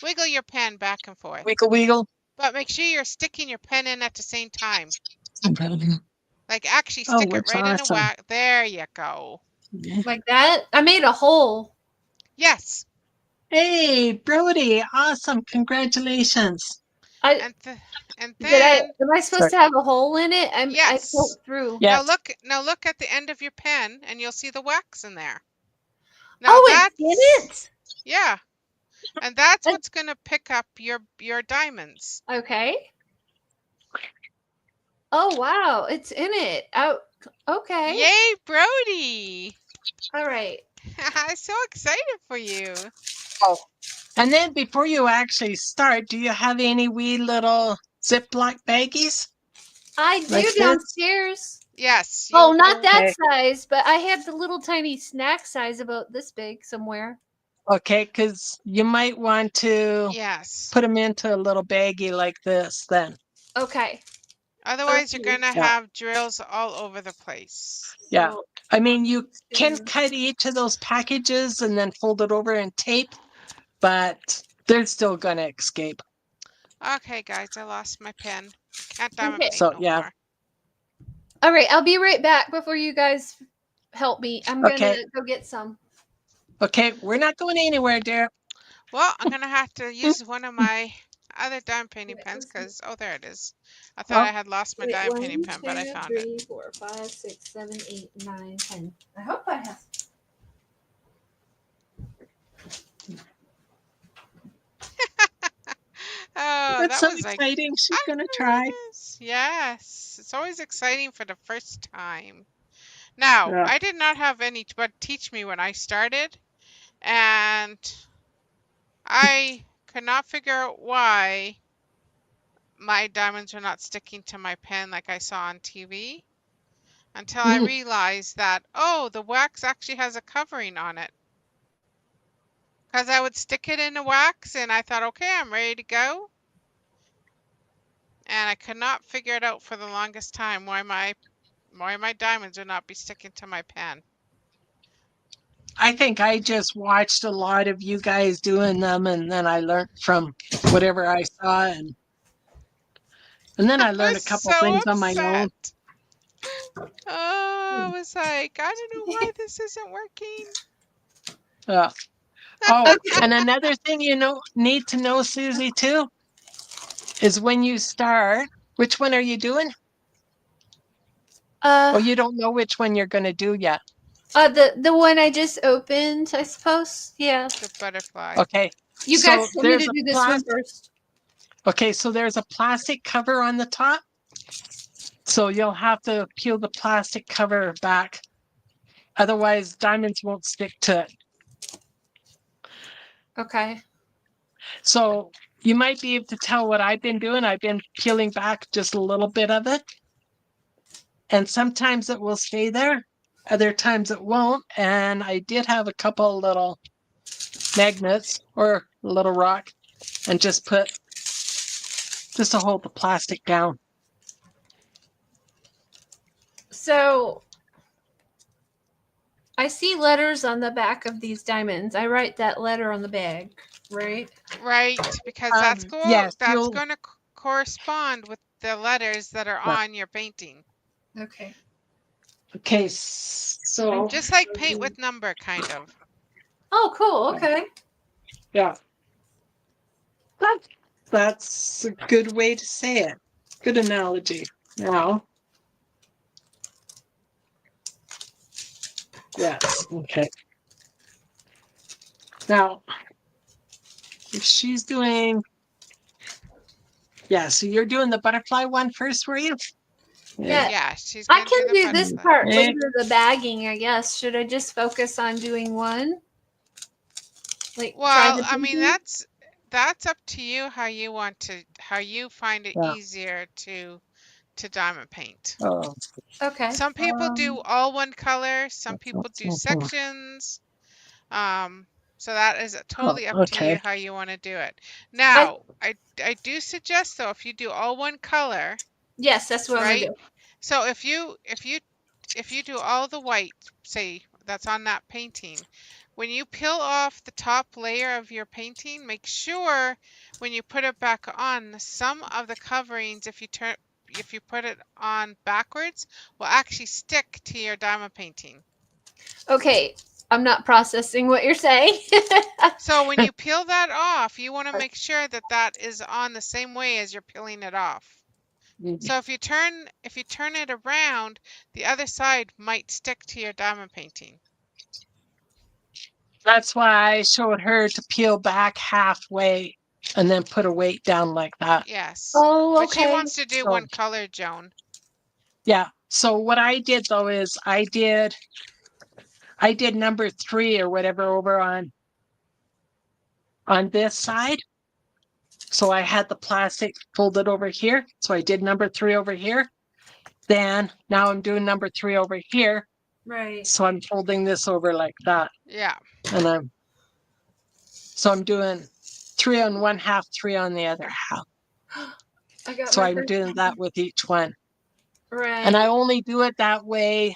Wiggle your pen back and forth. Wiggle, wiggle. But make sure you're sticking your pen in at the same time. Oh, Like actually stick it it's right in the awesome. wax. There you go. Like that? I made a hole. Yes. Hey, Brody, awesome. Congratulations. And and Did I? then Am I supposed to have a hole in it? I yes. poked through. Yeah. Now look at the end of your pen and you'll see the wax in there. Now Oh, that's it's in it. yeah. And that's what's going to pick up your diamonds. Okay. Oh wow, it's in it. Oh, okay. Yay, Brody. All right. I'm so excited for you. Oh. And then before you actually start, do you have any wee little Ziploc baggies? I do Like this? downstairs. Yes. Oh, not that Okay. size, but I have the little tiny snack size about this big somewhere. Okay, because you might want to Yes. put them into a little baggie like this then. Okay. Otherwise, you're Okay. going to Yeah. have drills all over the place. Yeah. So, I mean, you can cut each of those packages and then fold it over and tape, but they're still going to escape. Okay, guys, I lost my pen. Can't diamond Okay. paint So, no yeah. more. all right, I'll be right back before you guys help me. I'm Okay. gonna go get some. Okay, we're not going anywhere, dear. Well, I'm going to have to use one of my other diamond painting Wait, pens let's see. because, oh, there it is. I thought Oh. I had lost my Wait, diamond 1, painting pen, but I 2, found it. 3, 4, 5, 6, 7, 8, 9, 10. I hope I have. Oh, That's that so was like, exciting. She's oh going to my try. goodness. Yes, it's always exciting for the first time. Now, Yeah. I did not have any but teach me when I started, and I could not figure out why my diamonds were not sticking to my pen like I saw on TV until I Mm. realized that, oh, the wax actually has a covering on it. Because I would stick it in the wax and I thought, okay, I'm ready to go. And I could not figure it out for the longest time why my diamonds would not be sticking to my pen. I think I just watched a lot of you guys doing them, and then I learned from whatever I saw, and then I I learned a was couple so things on my own. upset. Oh, I was like, I don't know why this isn't working. Oh, and another thing need to know, Susie, too, is when you start, which one are you doing? Oh, you don't know which one you're going to do yet. The one I just opened, I suppose. Yeah. The butterfly. Okay. You So guys told me there's to a do this one plastic- first. Okay, so there's a plastic cover on the top. So you'll have to peel the plastic cover back. Otherwise, diamonds won't stick to it. Okay. So you might be able to tell what I've been doing. I've been peeling back just a little bit of it. And sometimes it will stay there. Other times it won't. And I did have a couple little magnets or a little rock and just to hold the plastic down. So I see letters on the back of these diamonds. I write that letter on the bag, right? Right, because that's cool. Yes, That's going to correspond with the letters that are Right. on your painting. Okay. Okay, so Just like paint with number, kind of. Oh, cool. Okay. yeah, that's a good way to say it. Good analogy. Now, yes, okay. Now, if she's doing, yeah, so you're doing the butterfly one first, were you? Yeah. Yeah, she's I going to do can the do this butterfly. part Okay. later, the bagging, I guess. Should I just focus on doing one? Like try Well, the I mean, painting? that's up to you how you find it Yeah. easier to diamond paint. Oh, Okay. Some people do all one color, some people do oh, sections. So that is totally up to okay. you how you want to do it. I Now, I do suggest though, if you do all one color, yes, that's what I'm right? gonna do. So if you do all the white, say that's on that painting, when you peel off the top layer of your painting, make sure when you put it back on, some of the coverings, if you put it on backwards, will actually stick to your diamond painting. Okay. I'm not processing what you're saying. So when you peel that off, you want to make sure that that is on the same way as you're peeling it off. So if you turn it around, the other side might stick to your diamond painting. That's why I showed her to peel back halfway and then put a weight down like that. Yes. Oh, But she okay. wants to do So- one color, Joan. Yeah. So what I did though is I did number 3 or whatever over on this side. So I had the plastic folded over here. So I did number 3 over here. Then now I'm doing number 3 over here. Right. So I'm folding this over like that. Yeah. And I'm doing 3 on one half, 3 on the other half. I got So my I'm first doing that with each one. right. And I only do it that way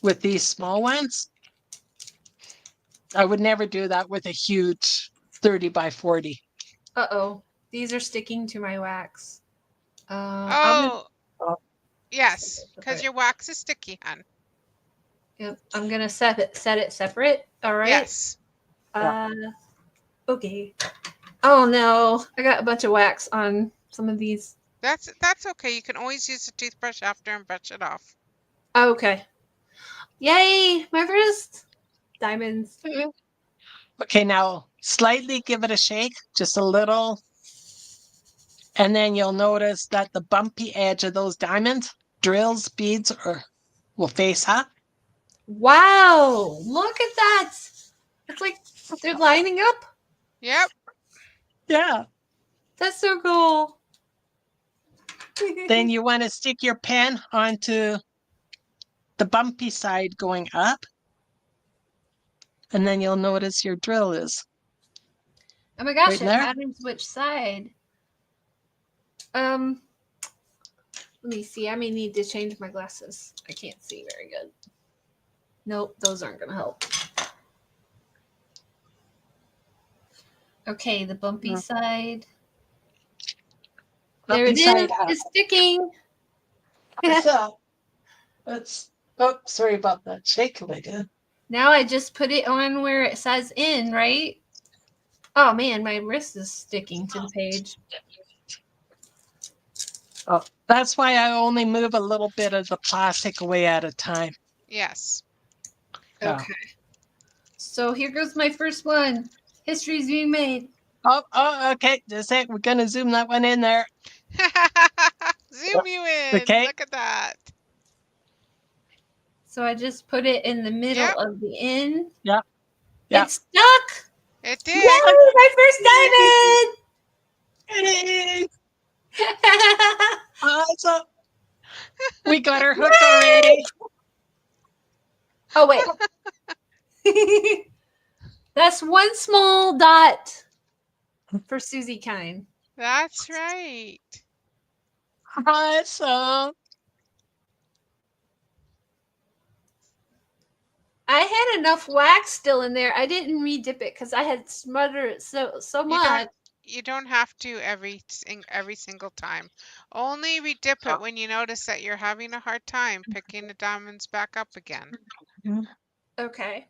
with these small ones. I would never do that with a huge 30 by 40. Uh-oh. These are sticking to my wax. Oh, Oh. yes, because your wax is sticky, hon. Yep, I'm gonna set it separate. All right. Yes. Okay. Oh no, I got a bunch of wax on some of these. That's okay. You can always use a toothbrush after and brush it off. Okay. Yay! My first diamonds. Okay, now slightly give it a shake, just a little. And then you'll notice that the bumpy edge of those diamonds, drills, beads, will face up. Wow! Look at that. It's like they're lining up. Yep. Yeah. That's so cool. Then you want to stick your pen onto the bumpy side going up. And then you'll notice your drill is. Oh my gosh, Right it there? matters which side. Let me see. I may need to change my glasses. I can't see very good. Nope, those aren't gonna help. Okay, the bumpy side. There Bumpy it is. side up. It's sticking. So, sorry about that shake I did. Now I just put it on where it says in, right? Oh man, my wrist is sticking to the page. Oh, that's why I only move a little bit of the plastic away at a time. Yes. Yeah. Okay. So here goes my first one. History's being made. Oh, okay. Just a sec. We're gonna zoom that one in there. Zoom you in. Okay. Look at that. So I just put it in the middle Yep. of the end. Yep. Yep. It's stuck. It Yay! did. My first diamond. Awesome. We got our hook already. Oh wait. That's one small dot for Susie Kine. That's right. Awesome. I had enough wax still in there. I didn't re-dip it because I had smothered it so much. You don't have to every single time. Only redip it when you notice that you're having a hard time picking the diamonds back up again. Okay.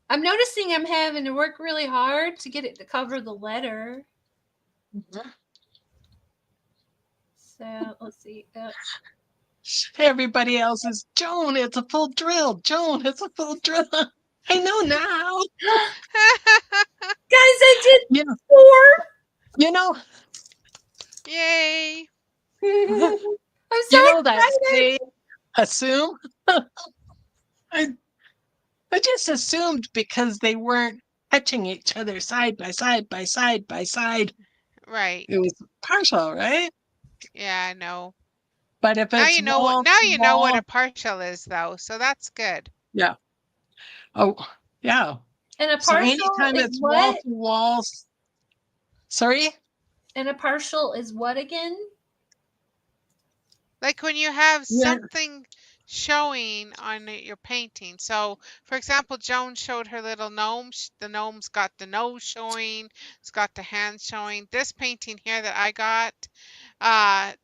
I'm noticing I'm having to work really hard to get it to cover the letter. So let's see. Everybody else is, Joan, it's a full drill. Joan, it's a full drill. I know now. Guys, I did Yeah. 4. You know, Yay! I'm so you know that excited. saying, assume? I just assumed because they weren't touching each other side by side by side by side. Right. It was partial, right? Yeah, I know. But if Now it's you know what wall now to you know what wall, a partial is though, so that's good. yeah. Oh, yeah. And a So partial anytime is it's wall what? to walls, sorry? And a partial is what again? Like when you have Yeah. something showing on your painting. So, for example, Joan showed her little gnome. The gnome's got the nose showing. It's got the hands showing. This painting here that I got,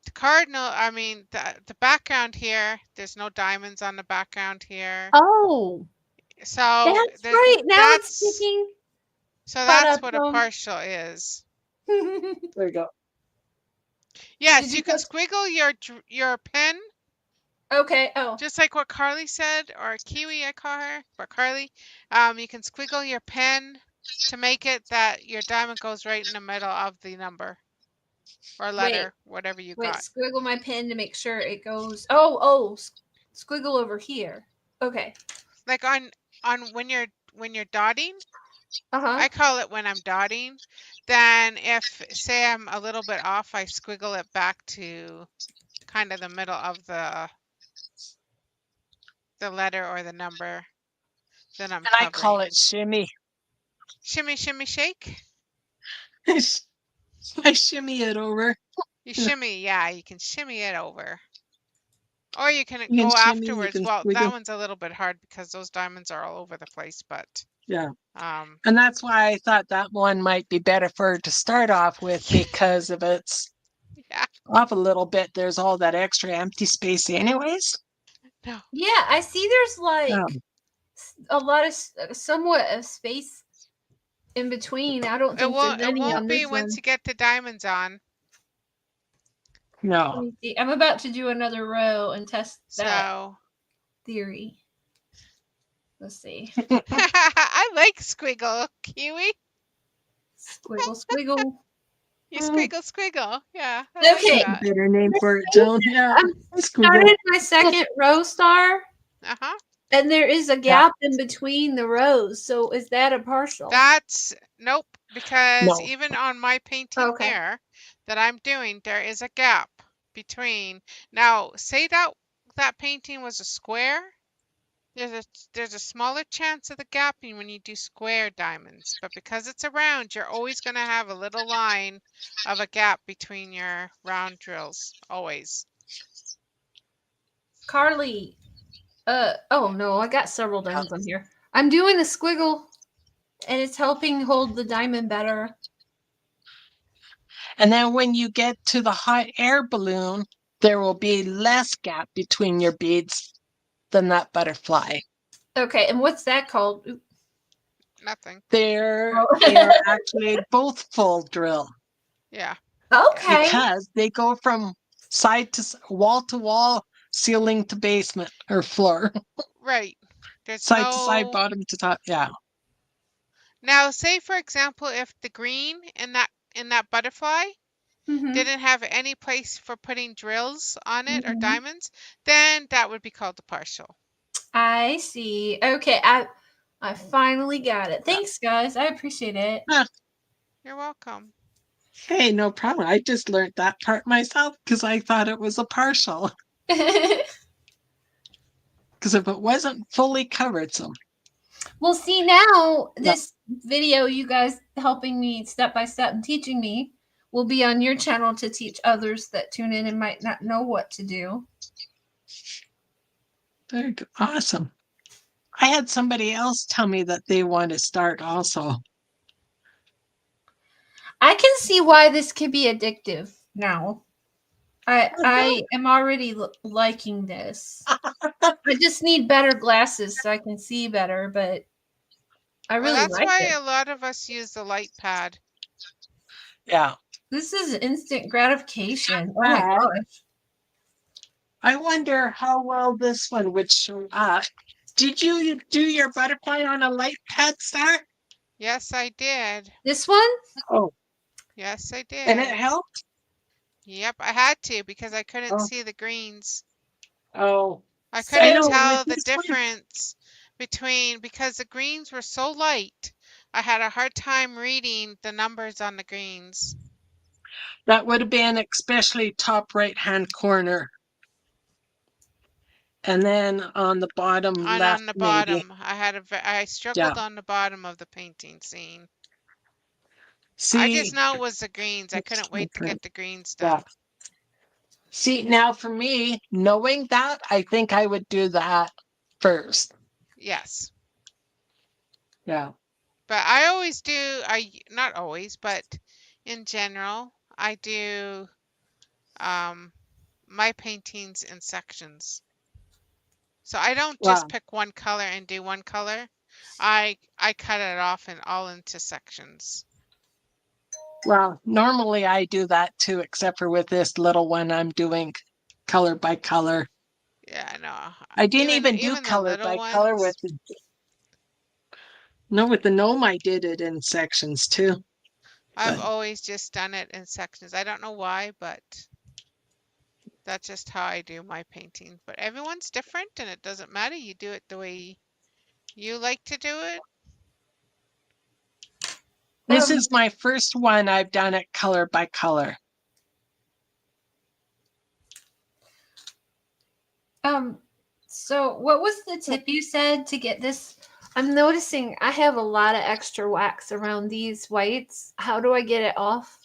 the cardinal. I mean, the background here. There's no diamonds on the background here. Oh, So that's right. Now it's that's sticking. that's what a partial is. There you go. Yes, Did you you can put- squiggle your pen. Okay. Oh, Just like what Carly said, or Kiwi, I call her, but Carly, you can squiggle your pen to make it that your diamond goes right in the middle of the number or letter, whatever you wait. got. Squiggle my pen to make sure it goes. Oh, squiggle over here. Okay. Like on when you're dotting, Uh-huh. I call it when I'm dotting. Then if say I'm a little bit off, I squiggle it back to kind of the middle of the letter or the number. Then I'm And I call covering. it shimmy. Shimmy, shimmy, shake. I shimmy it over. You shimmy, yeah, you can shimmy it over. Or you can You can go shimmy, you afterwards. can Well, that squiggle. one's a little bit hard because those diamonds are all over the place, but Yeah. um And that's why I thought that one might be better for her to start off with, because if it's yeah, off a little bit, there's all that extra empty space anyways. no. Yeah, I see. There's like Yeah. a lot of somewhat of space in between. I don't think there's It any won't on be this once one. you get the diamonds on. Let No. me see. I'm about to do another row and test that So theory. Let's see. I like squiggle, Kiwi. Squiggle, squiggle. You squiggle, squiggle. Yeah, I like Okay. that. Better name for it, Joan. Yeah. I'm Squiggle. started my second row star, Uh-huh. and there is a gap in between the rows. So is that a partial? That's nope, because No. even on my painting Okay. here that I'm doing, there is a gap between. Now, say that painting was a square, there's a smaller chance of the gapping when you do square diamonds, but because it's a round, you're always going to have a little line of a gap between your round drills, always. Carly. Oh no, I got several diamonds on here. I'm doing the squiggle, and it's helping hold the diamond better. And then when you get to the hot air balloon, there will be less gap between your beads than that butterfly. Okay, and what's that called? Oop. Nothing. They Oh. are actually both full drill Yeah. Okay. because they go from side to wall, ceiling to basement or floor, Right. There's side to side, no. bottom to top. Yeah. Now, say for example, if the green in that butterfly Mm-hmm. didn't have any place for putting drills on it or Mhm. diamonds, then that would be called a partial. I see. Okay, I finally got it. Thanks, guys. I appreciate it. You're welcome. Hey, no problem. I just learned that part myself because I thought it was a partial. Because if it wasn't fully covered, so Well, see, now this video, you guys helping me step by step and teaching me, will be on your channel to teach others that tune in and might not know what to do. very good. Awesome. I had somebody else tell me that they want to start also. I can see why this could be addictive now. I am already liking this. I just need better glasses so I can see better, but I Well, really that's like why it. a lot of us use the light pad. Yeah. This is instant gratification. Oh my gosh. I wonder how well this one would show up. Did you do your butterfly on a light pad, Star? Yes, I did. This one? Oh, Yes, I and it did. helped? Yep, I had to because I couldn't Oh, see the greens. oh. I I couldn't know with tell the this one. difference between because the greens were so light. I had a hard time reading the numbers on the greens. That would have been especially top right-hand corner. And then on the bottom And left, on the maybe. bottom, I Yeah. struggled on the bottom of the painting scene. I just See, know it was the greens. I couldn't wait to okay. get the greens Yeah. done. See, now for me, knowing that, I think I would do that first. Yes. Yeah. But I always do, not always, but in general, I do my paintings in sections. So I don't just Wow. pick one color and do one color. I cut it off and all into sections. Well, normally I do that too, except for with this little one, I'm doing color by color. Yeah, I know. I didn't Even even do even the color little by color with ones, the, no, with the gnome, I did it in sections too. I've But always just done it in sections. I don't know why, but that's just how I do my painting. But everyone's different and it doesn't matter. You do it the way you like to do it. this is my first one I've done it color by color. So what was the tip you said to get this? I'm noticing I have a lot of extra wax around these whites. How do I get it off?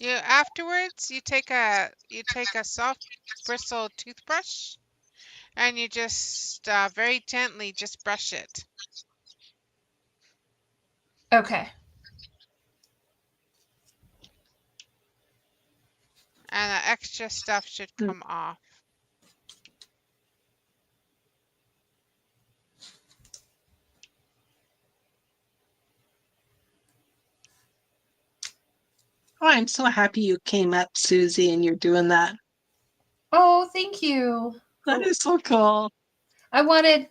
Afterwards you take a soft bristle toothbrush and you just very gently just brush it. Okay. And the extra stuff should Mm. come off. Oh, I'm so happy you came up, Susie, and you're doing that. Oh, thank you. That is so cool. I wanted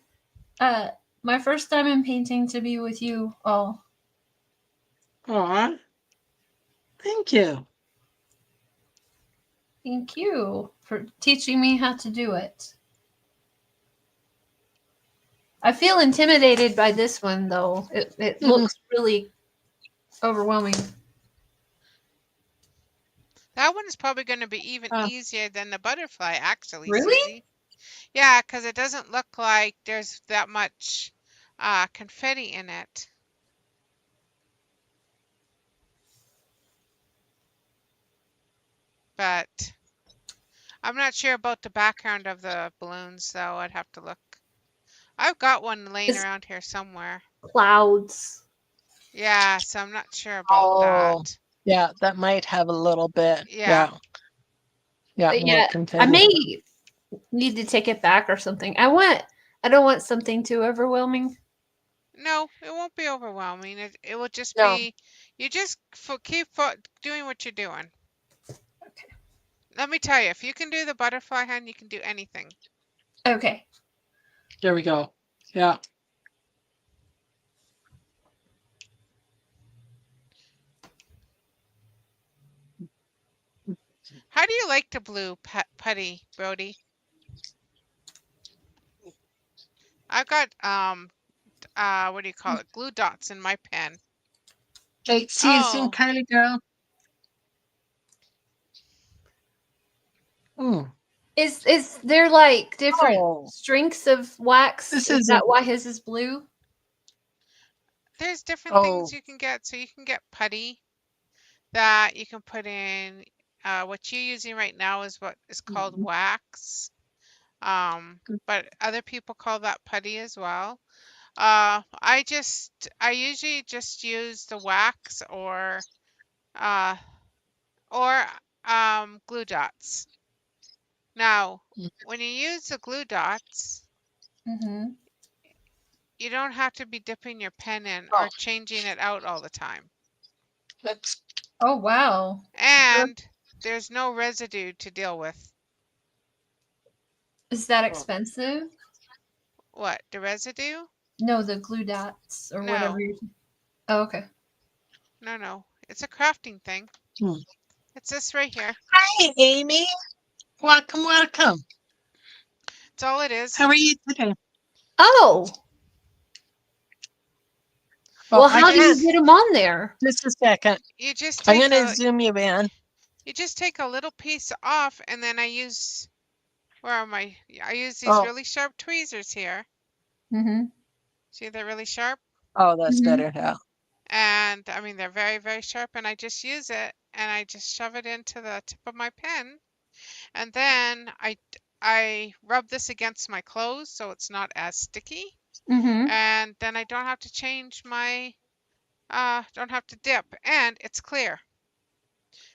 my first time in painting to be with you all. Aw, thank you. Thank you for teaching me how to do it. I feel intimidated by this one though. It looks really overwhelming. That one is probably going to be even Oh. easier than the butterfly, actually, Really? Susie. Yeah, because it doesn't look like there's that much confetti in it. But I'm not sure about the background of the balloons, though. I'd have to look. I've got one laying It's around here somewhere. clouds. Yeah, so I'm not sure about Oh, that. yeah, that might have a little bit. Yeah. Yeah, But more yeah, I confetti. may need to take it back or something. I don't want something too overwhelming. No, it won't be overwhelming. It will just No. be, you just keep doing what you're doing. Okay. Let me tell you, if you can do the butterfly hand, you can do anything. Okay. There we go. Yeah. How do you like the blue putty, Brody? I've got what do you call it? Glue dots in my pen. Okay, see you soon, Oh, Carly girl. Mm. Is there like different Oh, strengths of wax? this Is is that why his is blue? there's different oh, things you can get. So you can get putty that you can put in. What you're using right now is what is called wax. But other people call that putty as well. I usually just use the wax or uh, or glue dots. Now, when you use the glue dots, Mm-hmm. you don't have to be dipping your pen in Oh. or changing it out all the time. Oops. Oh wow. And there's no residue to deal with. Is that expensive? What, the residue? No, the glue dots or whatever. No, Oh, okay. no. It's a crafting thing. Hmm. It's this right here. Hi, Amy. Welcome. That's all it is. How are you today? Oh. Well, Well, I how do you can't. get them on there? Just a second. You just I'm take going to a zoom you in. little piece off, and then I use I use these Oh, really sharp tweezers here. Mm-hmm. See, they're really sharp, oh, that's Mm-hmm. better. Yeah. and I mean they're very, very sharp, and I just use it and I just shove it into the tip of my pen, and then I rub this against my clothes so it's not as sticky, Mm-hmm. and then I don't have to change my don't have to dip, and it's clear,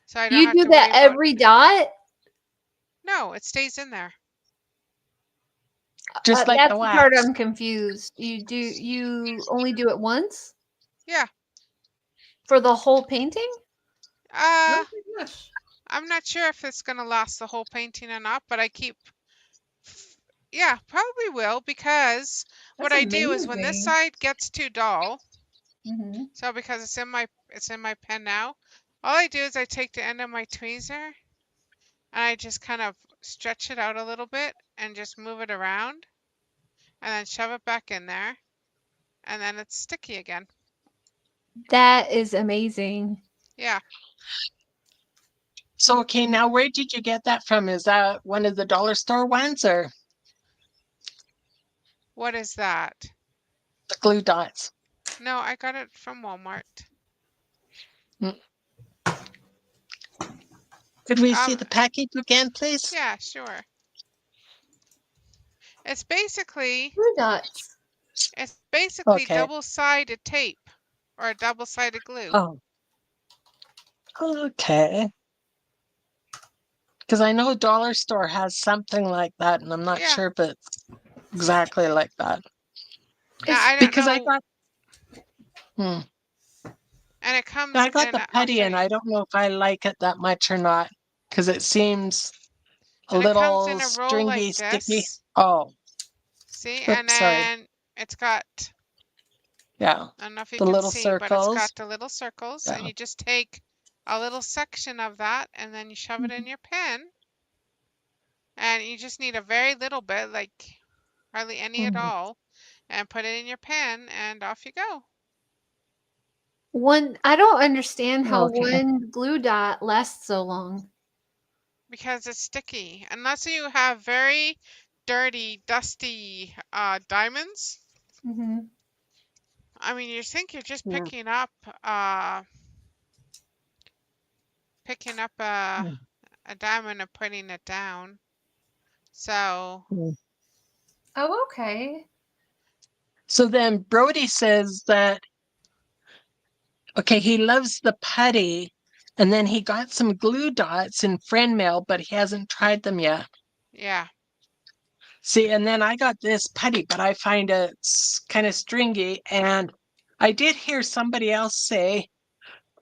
so I don't You have do to that worry about. every dot? No, it stays in there. Just like That's the the part wax. I'm confused. You only do it once Yeah. for the whole painting? Uh, Oh my gosh. I'm not sure if it's gonna last the whole painting or not, but I keep. Yeah, probably will, because what That's I do is when this amazing. side gets too dull, Mm-hmm. so because it's in my pen now, all I do is I take the end of my tweezer and I just kind of stretch it out a little bit and just move it around and then shove it back in there, and then it's sticky again. That is amazing. Yeah. So, okay, now where did you get that from? Is that one of the dollar store ones or What is that? the glue dots? No, I got it from Walmart. Could we see the Um, package again, please? yeah, sure. It's basically Blue dots. Okay. double-sided tape or a double-sided glue. Oh, okay. Because I know dollar store has something like that, and I'm not Yeah. sure if it's exactly like that. Now I don't Because I know, got, hmm, and it comes I got in. the I'll putty, show and you. I don't know if I like it that much or not. Because it seems a And it comes little in a roll like stringy, sticky. this. Oh, See, and oops, sorry. then it's got. Yeah, I don't know if you the can little see, but it's circles. got the little circles, and Yeah. you just take a little section of that, and then you shove it in your pen, and you just need a very little bit, like hardly any at Mhm. all, and put it in your pen, and off you go. I don't understand how Okay. one glue dot lasts so long. Because it's sticky. Unless you have very dirty, dusty diamonds. Mm-hmm. I mean, you think you're just Yeah. picking up Mm. a diamond and putting it down. So Mm. Oh, okay. So then Brody says that, okay, he loves the putty, and then he got some glue dots in friend mail, but he hasn't tried them yet. yeah, See, and then I got this putty, but I find it's kind of stringy. And I did hear somebody else say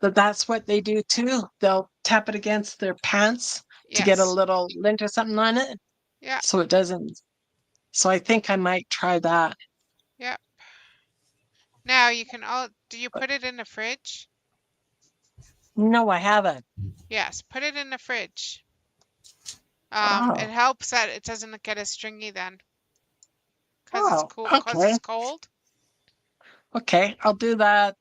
that that's what they do too. They'll tap it against their pants to get a yes, little lint or something on it, yeah, so it doesn't. So I think I might try that. yeah. Now you can all. Do you put it in the fridge? No, I haven't. Yes, put it in the fridge. It Oh, helps that it doesn't get as stringy then, because it's oh, cool, because okay. it's cold. Okay, I'll do that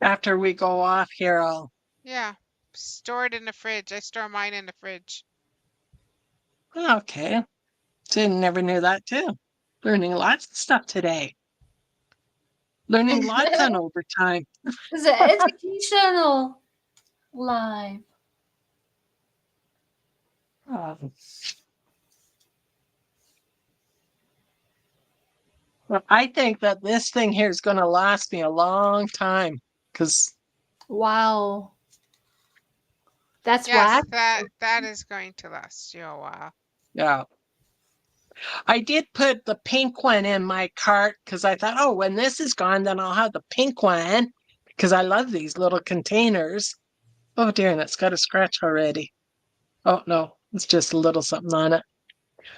after we go off here. Yeah, store it in the fridge. I store mine in the fridge. Okay. Never knew that too. Learning lots of stuff today. Learning lots on overtime. This is an educational live. Um, well, I think that this thing here is going to last me a long time because Wow. That's Yes, wax. that is going to last you a while. Yeah. I did put the pink one in my cart because I thought, oh, when this is gone, then I'll have the pink one because I love these little containers. Oh dear, and it's got a scratch already. Oh no, it's just a little something on it.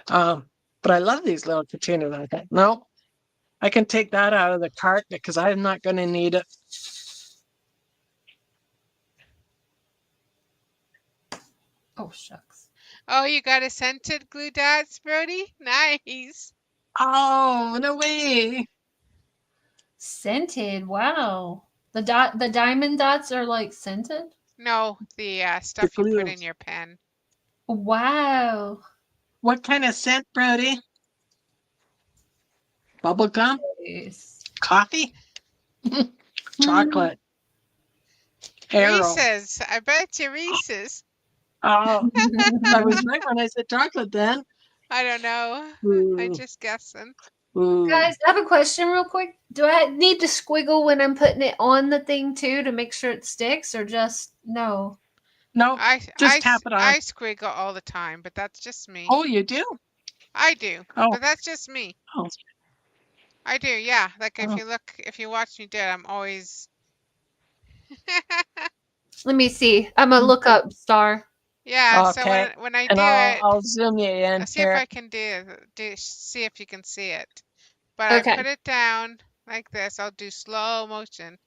But I love these little containers. I thought, no, I can take that out of the cart because I'm not going to need it. Oh shucks. Oh, you got a scented glue dots, Brody? Nice. Oh, no way. Scented. Wow. The diamond dots are like scented. No, the stuff you put in your pen. Wow. What kind of scent, Brody? Bubble gum? Yes. Coffee? Chocolate? Arrow? Reese's. I bet you Reese's. Oh, I was right when I said chocolate then. I don't know. I'm Ooh, just guessing. ooh. Guys, I have a question real quick. Do I need to squiggle when I'm putting it on the thing too to make sure it sticks, or just no? No, just tap it on. I squiggle all the time, but that's just me. Oh, you do? I do, Oh, but that's just me. oh, I do, yeah. Like oh. if you watch me do it, I'm always. Let me see. I'm gonna look up star. Yeah. So Okay. when I And do it, I'll zoom you in I'll see if here. I can see if you can see it. But Okay. I put it down like this. I'll do slow motion,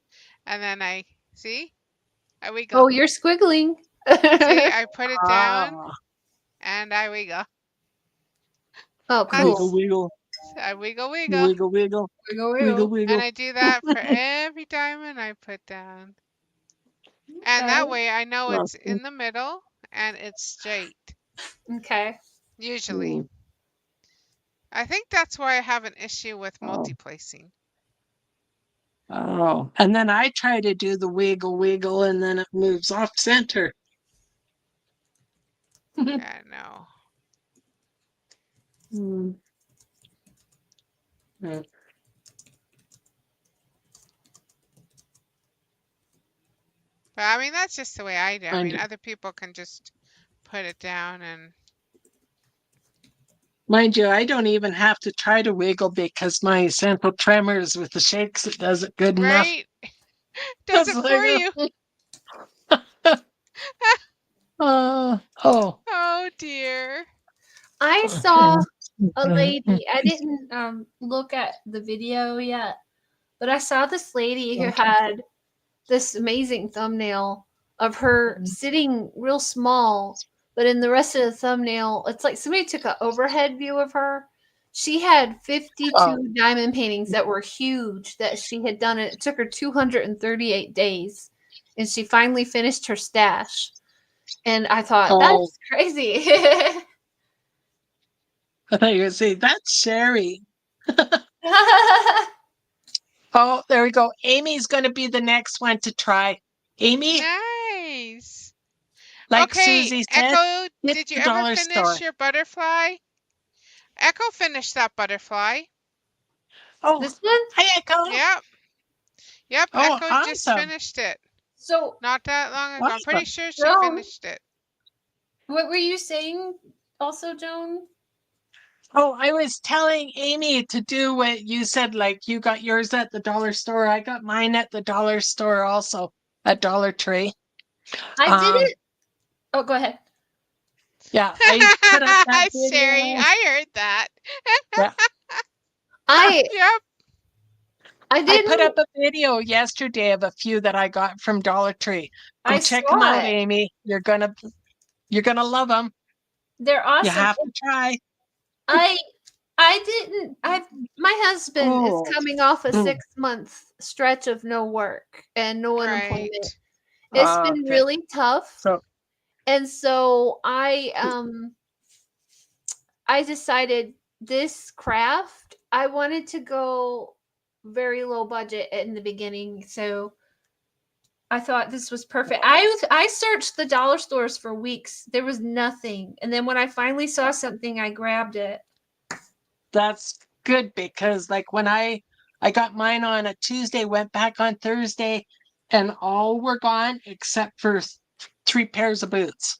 and then I see. I wiggle. Oh, you're squiggling. See, I put it down Ah, and I wiggle. Oh, wiggle, cool. wiggle, I wiggle, wiggle. wiggle, wiggle, Wiggle, wiggle, And wiggle. I do that for every diamond I put down. And that way I know it's in the middle and it's straight, Okay. usually. I think that's why I have an issue with Oh. multi-placing. Oh, and then I try to do the wiggle, wiggle, and then it moves off center. Yeah, no. Mm. Mm. But I mean, that's just the way I do. I mean, Mind other people can just put it down and. you, I don't even have to try to wiggle because my central tremors with the shakes, it does it good enough. Right? Does It's it for you? Oh. Oh dear. I saw a lady. I didn't look at the video yet, but I saw this lady who had this amazing thumbnail of her sitting real small, but in the rest of the thumbnail, it's like somebody took an overhead view of her. She had 52 diamond paintings that were huge that she had done. It took her 238 days, and she finally finished her stash. And I thought, that's crazy. I thought you were going to say, that's Sherry. Oh, there we go. Amy's going to be the next one to try. Amy, Nice. like Okay, Susie said, Echo, hit did you the ever dollar finish store. your butterfly? Echo finished that butterfly. Oh, This one? hi, Echo. Yep. Yep, Oh, Echo just awesome. finished it. So, Not that long ago. I'm pretty Awesome. sure she Joan, finished it. what were you saying also, Joan? Oh, I was telling Amy to do what you said, like you got yours at the dollar store. I got mine at the dollar store also, at Dollar Tree. I did it. Oh, go ahead. Yeah, I put up that Sherry, video. I heard that. Yeah. Yep. I I didn't. put up a video yesterday of a few that I got from Dollar Tree. Go I check saw them out, it. Amy. You're gonna love them. They're awesome. You have to try. I didn't. My husband is coming off a 6-month stretch of no work and no unemployment. Right. It's been Okay. really tough. So And so I decided this craft, I wanted to go very low budget in the beginning. So I thought this was perfect. I searched the dollar stores for weeks. There was nothing. And then when I finally saw something, I grabbed it. that's good because like when I got mine on a Tuesday, went back on Thursday, and all were gone except for 3 pairs of boots.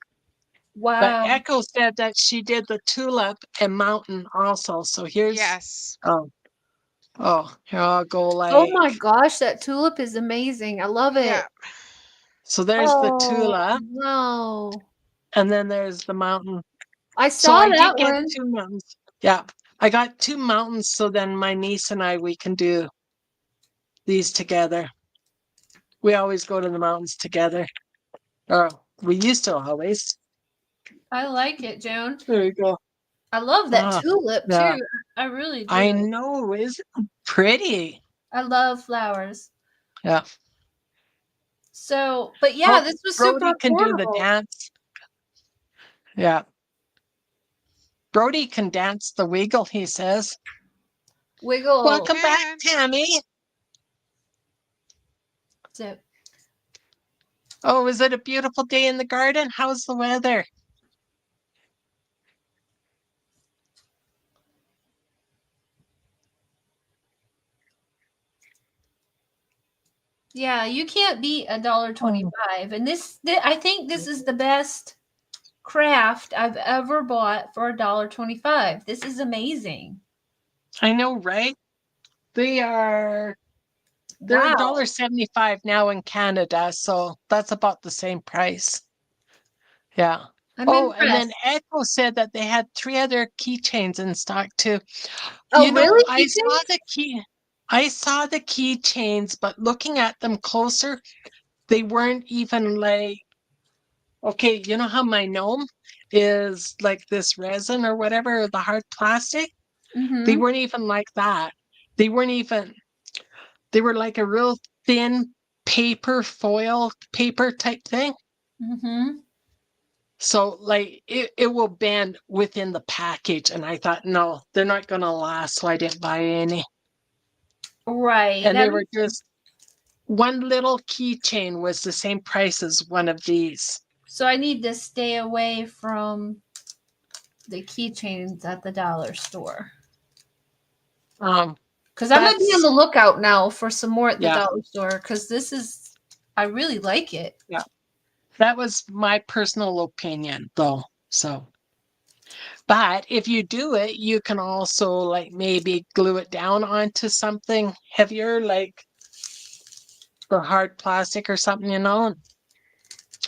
But Wow. Echo said that she did the tulip and mountain also. So here's Yes. here I'll go Oh my like gosh, that tulip is amazing. I love it. Yeah. so there's the Oh, tulip no. and then there's the mountain. I So saw I did that get one. 2 mountains. Yeah. I got 2 mountains so then my niece and I we can do these together. We always go to the mountains together. Or we used to always. I like it, Joan. There you go. I love that Ah, tulip yeah. too. I really I do. know, isn't it pretty? I love flowers. Yeah. So, but yeah, Oh, this was super Brody can do the affordable. dance. Yeah. Brody can dance the wiggle, he says. Wiggle. Welcome back, Can. Tammy. So, Oh, is it a beautiful day in the garden? How's the weather? yeah, you can't beat $1.25. And I think this is the best craft I've ever bought for $1.25. This is amazing. I know, right? They're Wow. $1.75 now in Canada, so that's about the same price. Yeah. I'm Oh, and then impressed. Echo said that they had 3 other keychains in stock too. Oh, You know, really? I saw the keychains, but looking at them closer, they weren't even like, okay, you know how my gnome is like this resin or whatever, the hard plastic? They Mm-hmm. weren't even like that. They weren't even, they were like a real thin paper foil paper type thing. Mm-hmm. So like it will bend within the package. And I thought, no, they're not gonna last, so I didn't buy any. Right. And they were just one little keychain was the same price as one of these. So I need to stay away from the keychains at the dollar store. Because I'm gonna be on That's the lookout now for some more at the yeah, dollar store. Because I really like it. yeah. That was my personal opinion though. So but if you do it, you can also like maybe glue it down onto something heavier, like the hard plastic or something, you know,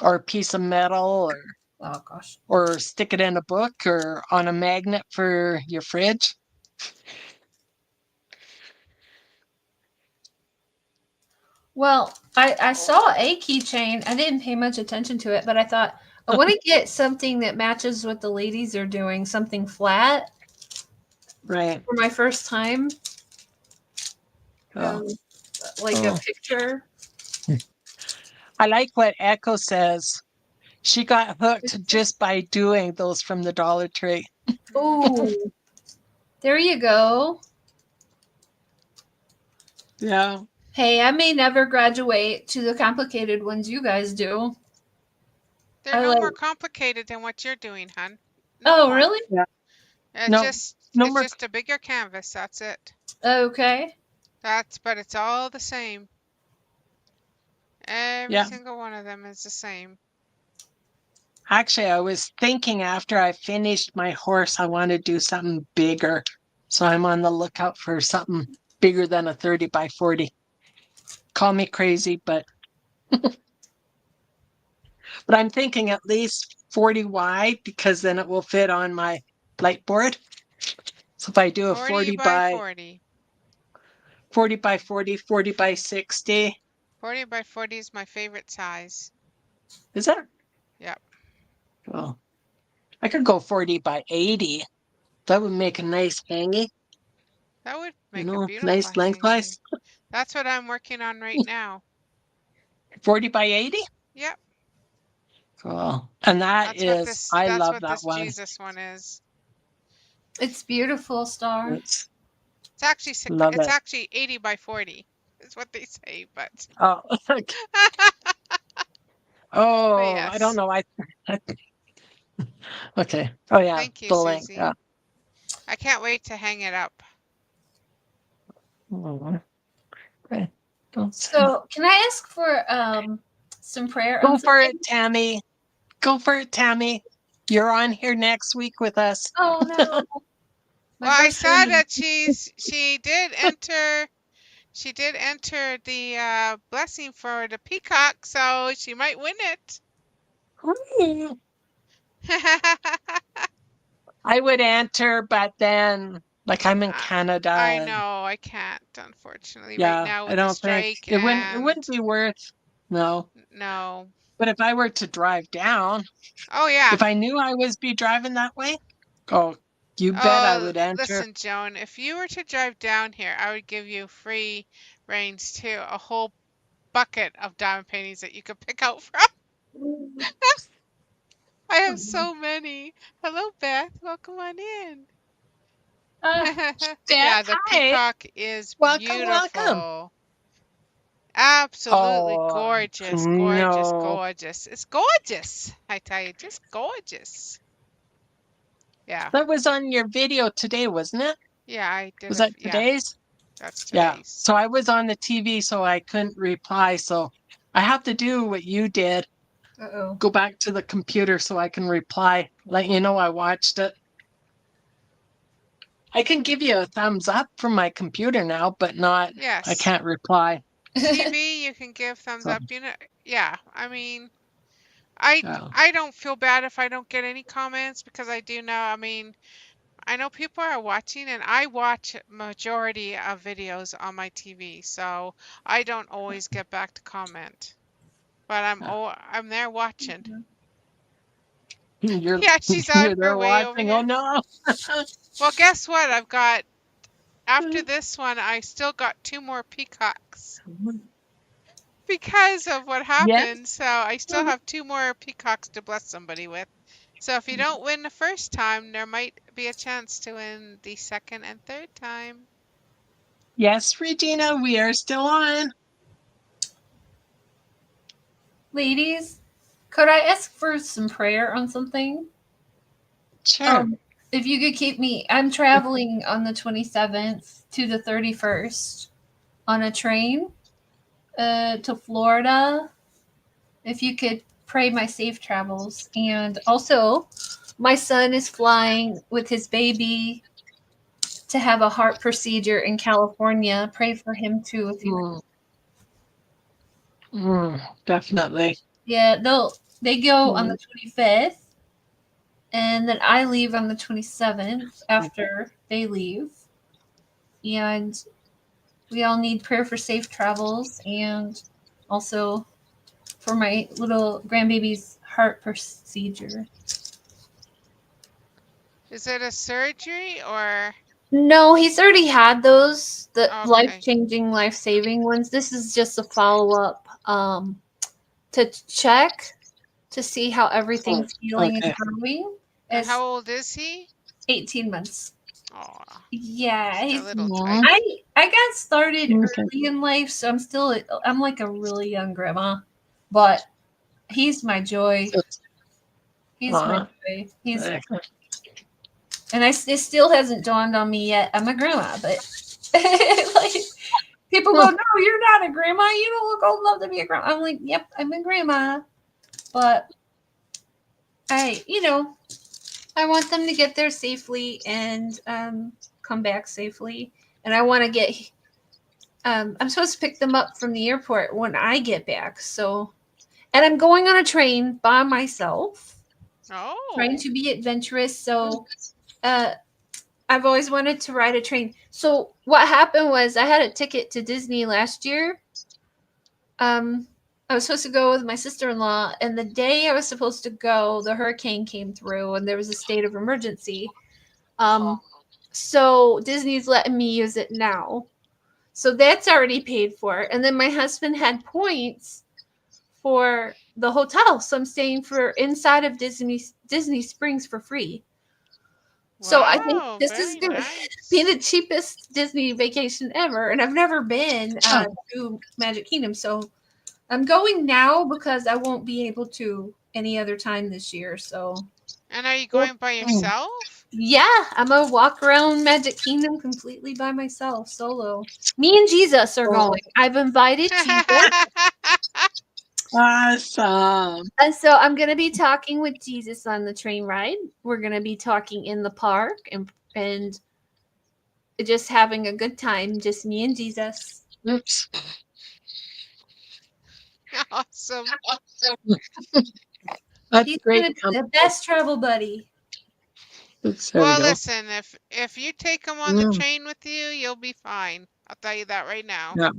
or a piece of metal Oh gosh. or stick it in a book or on a magnet for your fridge. Well, I saw a keychain. I didn't pay much attention to it, but I thought I want to get something that matches what the ladies are doing, something flat Right. for my first time, Oh. like a picture. I like what Echo says. She got hooked just by doing those from the Dollar Tree. Oh, there you go. Yeah. Hey, I may never graduate to the complicated ones you guys do. They're no more complicated than what you're doing, hon. No Oh, more. really? Yeah. It's No, just no it's more. just a bigger canvas. That's it. Okay. But it's all the same. Every Yeah. single one of them is the same. Actually, I was thinking after I finished my horse, I want to do something bigger. So I'm on the lookout for something bigger than a 30 by 40. Call me crazy, but I'm thinking at least 40 wide because then it will fit on my light board. So if I do a 40 by 40. 40 by 40, 40 by 60. 40 by 40 is my favorite size. Is that? Yep. Well, I could go 40 by 80. That would make a nice hanging. That would You make a know, beautiful nice hanging. lengthwise. That's what I'm working on right now. 40 by 80? Yep. Cool. And I That's love what that this one. Jesus one is. It's beautiful, Star. It's It's it. actually 80 by 40 is what they say, but Oh, oh, yes. I don't know. Okay. Oh yeah, Thank you, the link. Susie. Yeah. I can't wait to hang it up. Oh, okay. So, can I ask for some prayer on Go for something? it, Tammy. Go for it, Tammy. You're on here next week with us. Oh no. My Well, I first saw time. that she did enter the blessing for the peacock, so she might win it. I would enter, but then, like, I'm in Canada. I And, know I can't, unfortunately, right yeah, now I with the don't think strike it wouldn't. It and wouldn't be worth. No, no. but if I were to drive down, Oh yeah. if I knew I was be driving that way, oh, you bet I Oh, would enter. listen, Joan, if you were to drive down here, I would give you free reins too, a whole bucket of diamond paintings that you could pick out from. I have so many. Hello, Beth. Welcome on in. Beth, Yeah, the hi. peacock is Welcome, welcome. beautiful. Absolutely Oh, gorgeous, gorgeous, no. gorgeous. It's gorgeous. I tell you, just gorgeous. Yeah. That was on your video today, wasn't it? Yeah, I did Was that yeah, today's? that's Yeah. today's. So I was on the TV, so I couldn't reply. So I have to do what you did. Uh-oh. Go back to the computer so I can reply. Let you know I watched it. I can give you a thumbs up from my computer now, but not, I Yes. can't reply. TV, you can give thumbs So, up. You know, yeah. I mean, I yeah. I don't feel bad if I don't get any comments because I do know. I mean, I know people are watching, and I watch majority of videos on my TV, so I don't always get back to comment. But I'm there watching. You're, Yeah, she's you're on her there way over watching. Oh, here. no. Well, guess what? I've got after this one, I still got 2 more peacocks because of what Yes. happened. So I still have 2 more peacocks to bless somebody with. So if you don't win the first time, there might be a chance to win the second and third time. Yes, Regina, we are still on. Ladies, could I ask for some prayer on something? Sure. If you could keep me, I'm traveling on the 27th to the 31st on a train to Florida. If you could pray my safe travels. And also, my son is flying with his baby to have a heart procedure in California. Pray for him too if you Definitely. Yeah, they go on the 25th, and then I leave on the 27th after they leave. And we all need prayer for safe travels and also for my little grandbaby's heart procedure. Is it a surgery or? No, he's already had those, the Okay. life-changing, life-saving ones. This is just a follow-up to check to see how everything's healing and growing. And how old is he? 18 months. Oh, Yeah, a he's little tight. I got started early in life, so I'm like a really young grandma, but he's my joy. He's my joy. And it still hasn't dawned on me yet. I'm a grandma, but like people go, "No, you're not a grandma. You don't look old enough to be a grandma." I'm like, "Yep, I'm a grandma," but I want them to get there safely and come back safely. And I want to get. I'm supposed to pick them up from the airport when I get back. So, and I'm going on a train by myself. Oh. Trying to be adventurous. So, I've always wanted to ride a train. So what happened was I had a ticket to Disney last year. I was supposed to go with my sister-in-law, and the day I was supposed to go, the hurricane came through and there was a state of emergency. So Disney's letting me use it now. So that's already paid for. And then my husband had points for the hotel. So I'm staying for inside of Disney Springs for free. So I think this is going to be the cheapest Disney vacation ever. And I've never been to Magic Kingdom. So I'm going now because I won't be able to any other time this year. So. And are you going by yourself? Yeah, I'm gonna walk around Magic Kingdom completely by myself, solo. Me and Jesus are Oh. going. I've invited Jesus, Awesome. and so I'm gonna be talking with Jesus on the train ride. We're gonna be talking in the park and just having a good time, just me and Jesus. Oops. Awesome. That's He's great gonna be the company. best travel buddy. Oops, there we Well, go. listen, if you take him on the Mm, train with you, you'll be fine. I'll tell you that right now. yeah.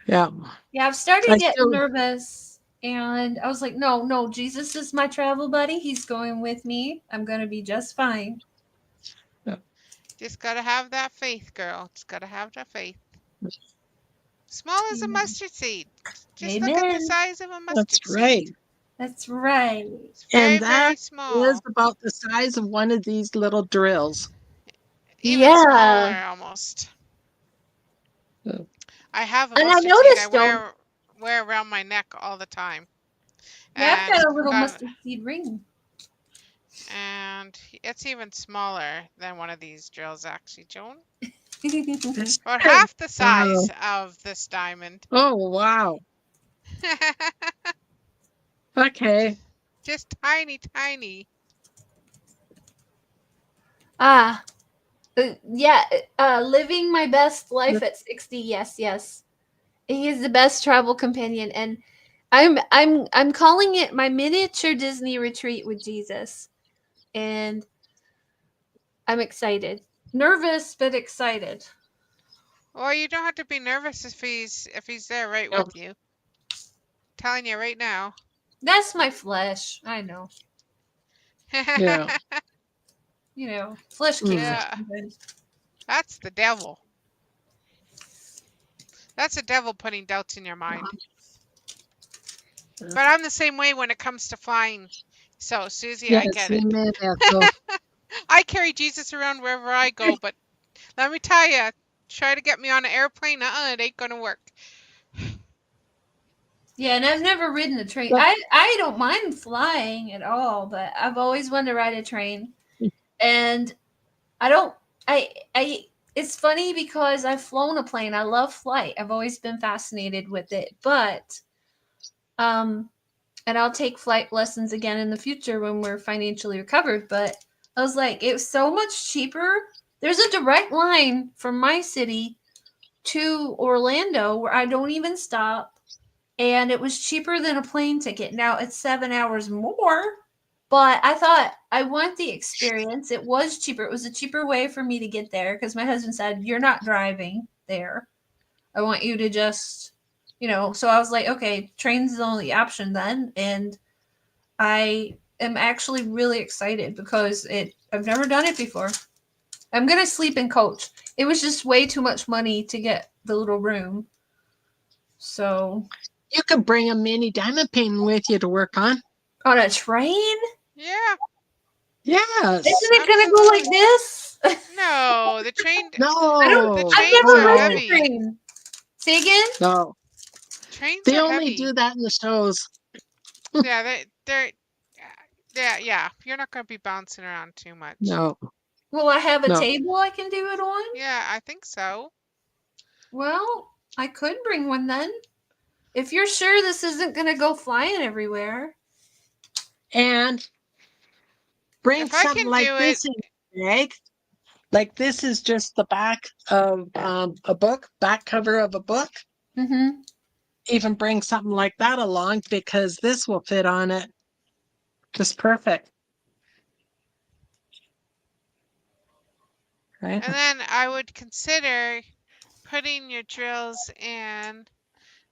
Yeah. Yeah, I've started I getting still nervous, and I was like, no, Jesus is my travel buddy. He's going with me. I'm gonna be just fine. Just gotta have that faith, girl. Just gotta have that faith. Small as a mustard seed. Just look at the Amen. size of a that's mustard right. seed. That's right. It's And very, that very is small. about the size of one of these little drills. Even smaller Yeah. almost. Oh. I have a And I mustard seed I noticed though, wear around my neck all the time. yeah, I've And got a little got mustard seed ring. and it's even smaller than one of these drills actually, Joan. This About is- half the size of this diamond. Oh, wow. Okay. Just tiny, tiny. Ah, yeah. Living my best life at 60. Yes, yes. He is the best travel companion, and I'm calling it my miniature Disney retreat with Jesus, and I'm excited, nervous but excited. Well, you don't have to be nervous if he's there right Yep. with you. Telling you right now. That's my flesh. I know. Yeah. You know, flesh kicks Yeah. sometimes. That's the devil. That's the devil putting doubts in your mind. But I'm the same way when it comes to flying. So, Susie, I get it. Amen, Ethel. I carry Jesus around wherever I go, but let me tell you, try to get me on an airplane, it ain't gonna work. Yeah, and I've never ridden a train. But- I don't mind flying at all, but I've always wanted to ride a train. And I don't I it's funny because I've flown a plane. I love flight. I've always been fascinated with it. But and I'll take flight lessons again in the future when we're financially recovered, but I was like it was so much cheaper. There's a direct line from my city to Orlando where I don't even stop, and it was cheaper than a plane ticket. Now it's 7 hours more, but I thought I want the experience. It was cheaper. It was a cheaper way for me to get there because my husband said, "You're not driving there. I want you to just, So I was like, okay, train's the only option then. And I am actually really excited because I've never done it before. I'm going to sleep in coach. It was just way too much money to get the little room. So You could bring a mini diamond painting with you to work on. on a train? Yeah. Yes. Isn't it going to go like this? No, the train. No. The I've trains never are ridden heavy. a train. Say again? No. Trains They are only heavy. do that in the shows. Yeah, they're. Yeah. You're not gonna be bouncing around too much. No. Will I have a No. table I can do it on? Yeah, I think so. Well, I could bring one then. If you're sure this isn't going to go flying everywhere. And bring If I something can like do it, this in your bag. Like this is just the back of a book, back cover of a book. Mm-hmm. Even bring something like that along because this will fit on it just perfect. Right? and then I would consider putting your drills in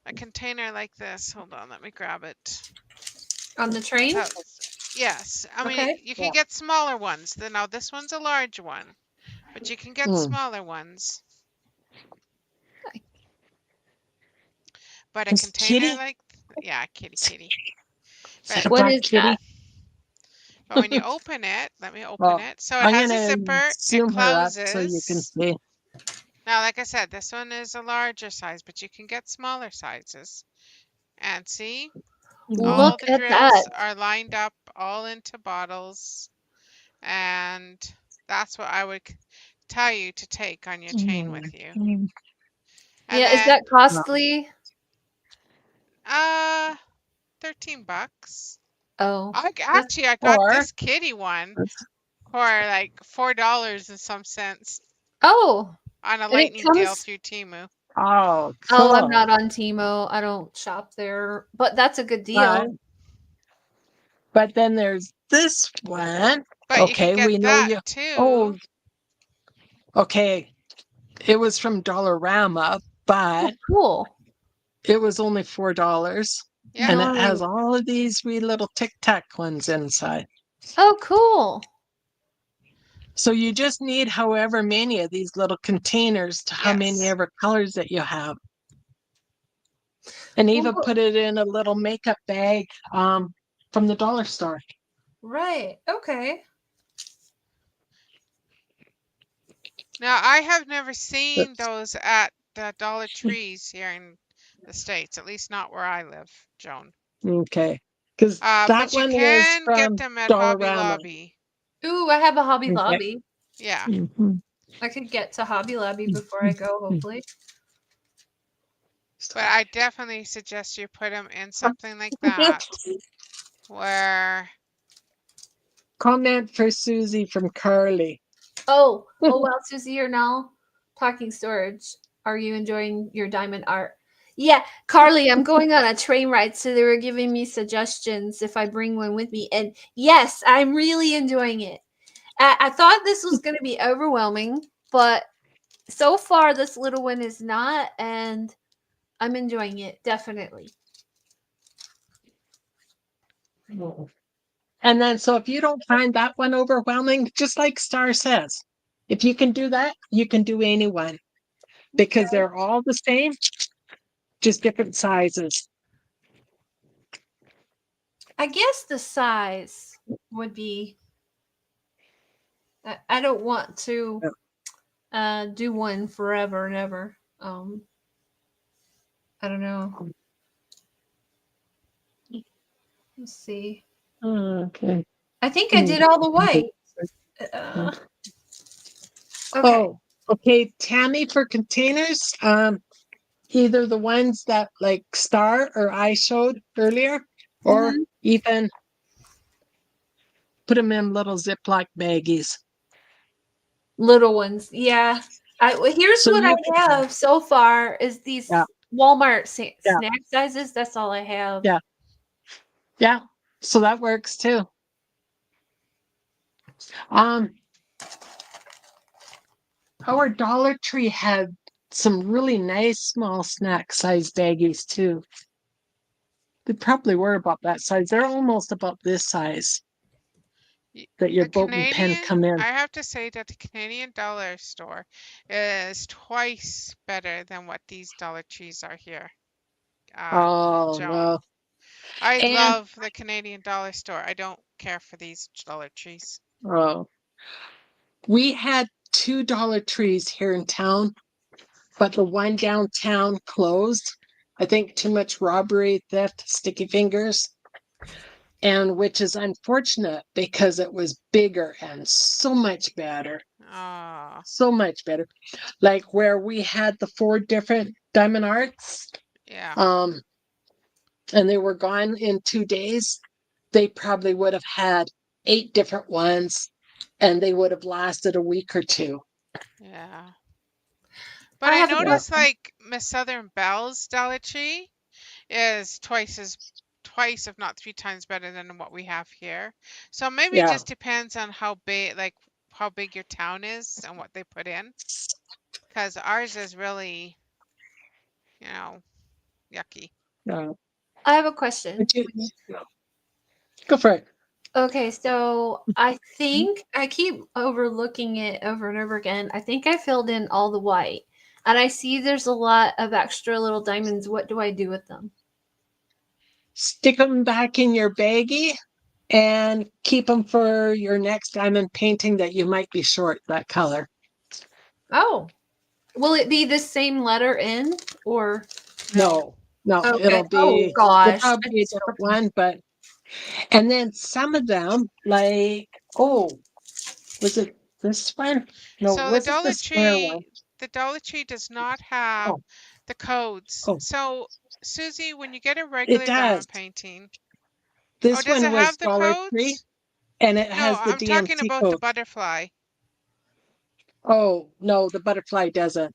a container like this. Hold on, let me grab it. On the train? Yes, I mean Okay. you can get smaller ones. Now this one's a large one, but you can get smaller ones. But a It's container kitty? like kitty. Is But, that a What black is kitty? that? but when you open it, let me open Well, it. So it I'm has a gonna zipper. It zoom her up closes. so you can see. Now, like I said, this one is a larger size, but you can get smaller sizes. And see, all Look the at that. drills are lined up all into bottles. and that's what I would tell you to take on your chain with you. And Yeah, is then, that costly? 13 bucks. Oh. Actually, I got Or this kitty one for like $4 and some cents Oh. on a And it lightning deal comes through Temu. oh, Oh, I'm cool. not on Timo. I don't shop there. But that's a good But, deal. but then there's this one. But you can Okay, get we know that you. too. Oh, okay. It was from Dollarama, Oh, but cool. it was only $4. Yeah. And it has Nice. all of these wee little tic tac ones inside. Oh, cool. So you just need however many of these little containers to how many Yes. ever colors that you have. And Well, even put it in a little makeup bag from the dollar store. right. Okay. Now, I have never seen those at the Dollar Trees here in the States, at least not where I live, Joan. Okay. Because that But you one is can get from them at Hobby Dollarama. Lobby. Ooh, I have a Hobby Okay. Lobby. Yeah. Mhm. I could get to Hobby Lobby before I go, hopefully. But I definitely suggest you put them in something like that where Comment for Susie from Carly. Oh, well, Susie, you're now talking storage. Are you enjoying your diamond art? Yeah, Carly, I'm going on a train ride, so they were giving me suggestions if I bring one with me. And yes, I'm really enjoying it. I thought this was going to be overwhelming, but so far this little one is not, and I'm enjoying it definitely. And then, so if you don't find that one overwhelming, just like Star says, if you can do that, you can do anyone because they're all the same, just different sizes. I guess the size would be. I don't want to do one forever and ever. I don't know. Let's see. Okay. I think I did all the white. Okay. Oh, okay. Tammy for containers. Either the ones that like Star or I showed earlier, or Mhm. even put them in little Ziploc baggies. Little ones. Yeah. Here's So what you I have so far is these Yeah. Walmart Yeah. snack sizes. That's all I have. Yeah. Yeah. So that works too. Our Dollar Tree had some really nice small snack size baggies too. They probably were about that size. They're almost about this size that your the boat and pen come in. I have to say that the Canadian dollar store is twice better than what these Dollar Trees are here. Oh Joan. no. I And love the Canadian dollar store. I don't care for these Dollar Trees. oh, we had two Dollar Trees here in town, but the one downtown closed. I think too much robbery, theft, sticky fingers. And which is unfortunate because it was bigger and so much better. Oh, So much better. Like where we had the 4 different diamond arts, yeah. and they were gone in 2 days, they probably would have had 8 different ones and they would have lasted a week or two. Yeah. But I have a noticed question. like Miss Southern Bell's Dollar Tree is twice, if not 3 times better than what we have here. So maybe it Yeah. just depends on how big your town is and what they put in. Because ours is really, yucky. Yeah. I have a question. Would you- Go for it. Okay, so I think I keep overlooking it over and over again. I think I filled in all the white, and I see there's a lot of extra little diamonds. What do I do with them? Stick them back in your baggie and keep them for your next diamond painting that you might be short that color. Oh, will it be the same letter in or? No, Okay. it'll Oh be gosh. probably a different one, but and then some of them like Was it this one? No, So was it the square one? The Dollar Tree does not have Oh, the codes. oh, So, Susie, when you get a it regular does. diamond painting, oh, This does one it was have the Dollar Tree, codes? and it No, has the I'm talking DMC about the code. butterfly. Oh, no, the butterfly doesn't.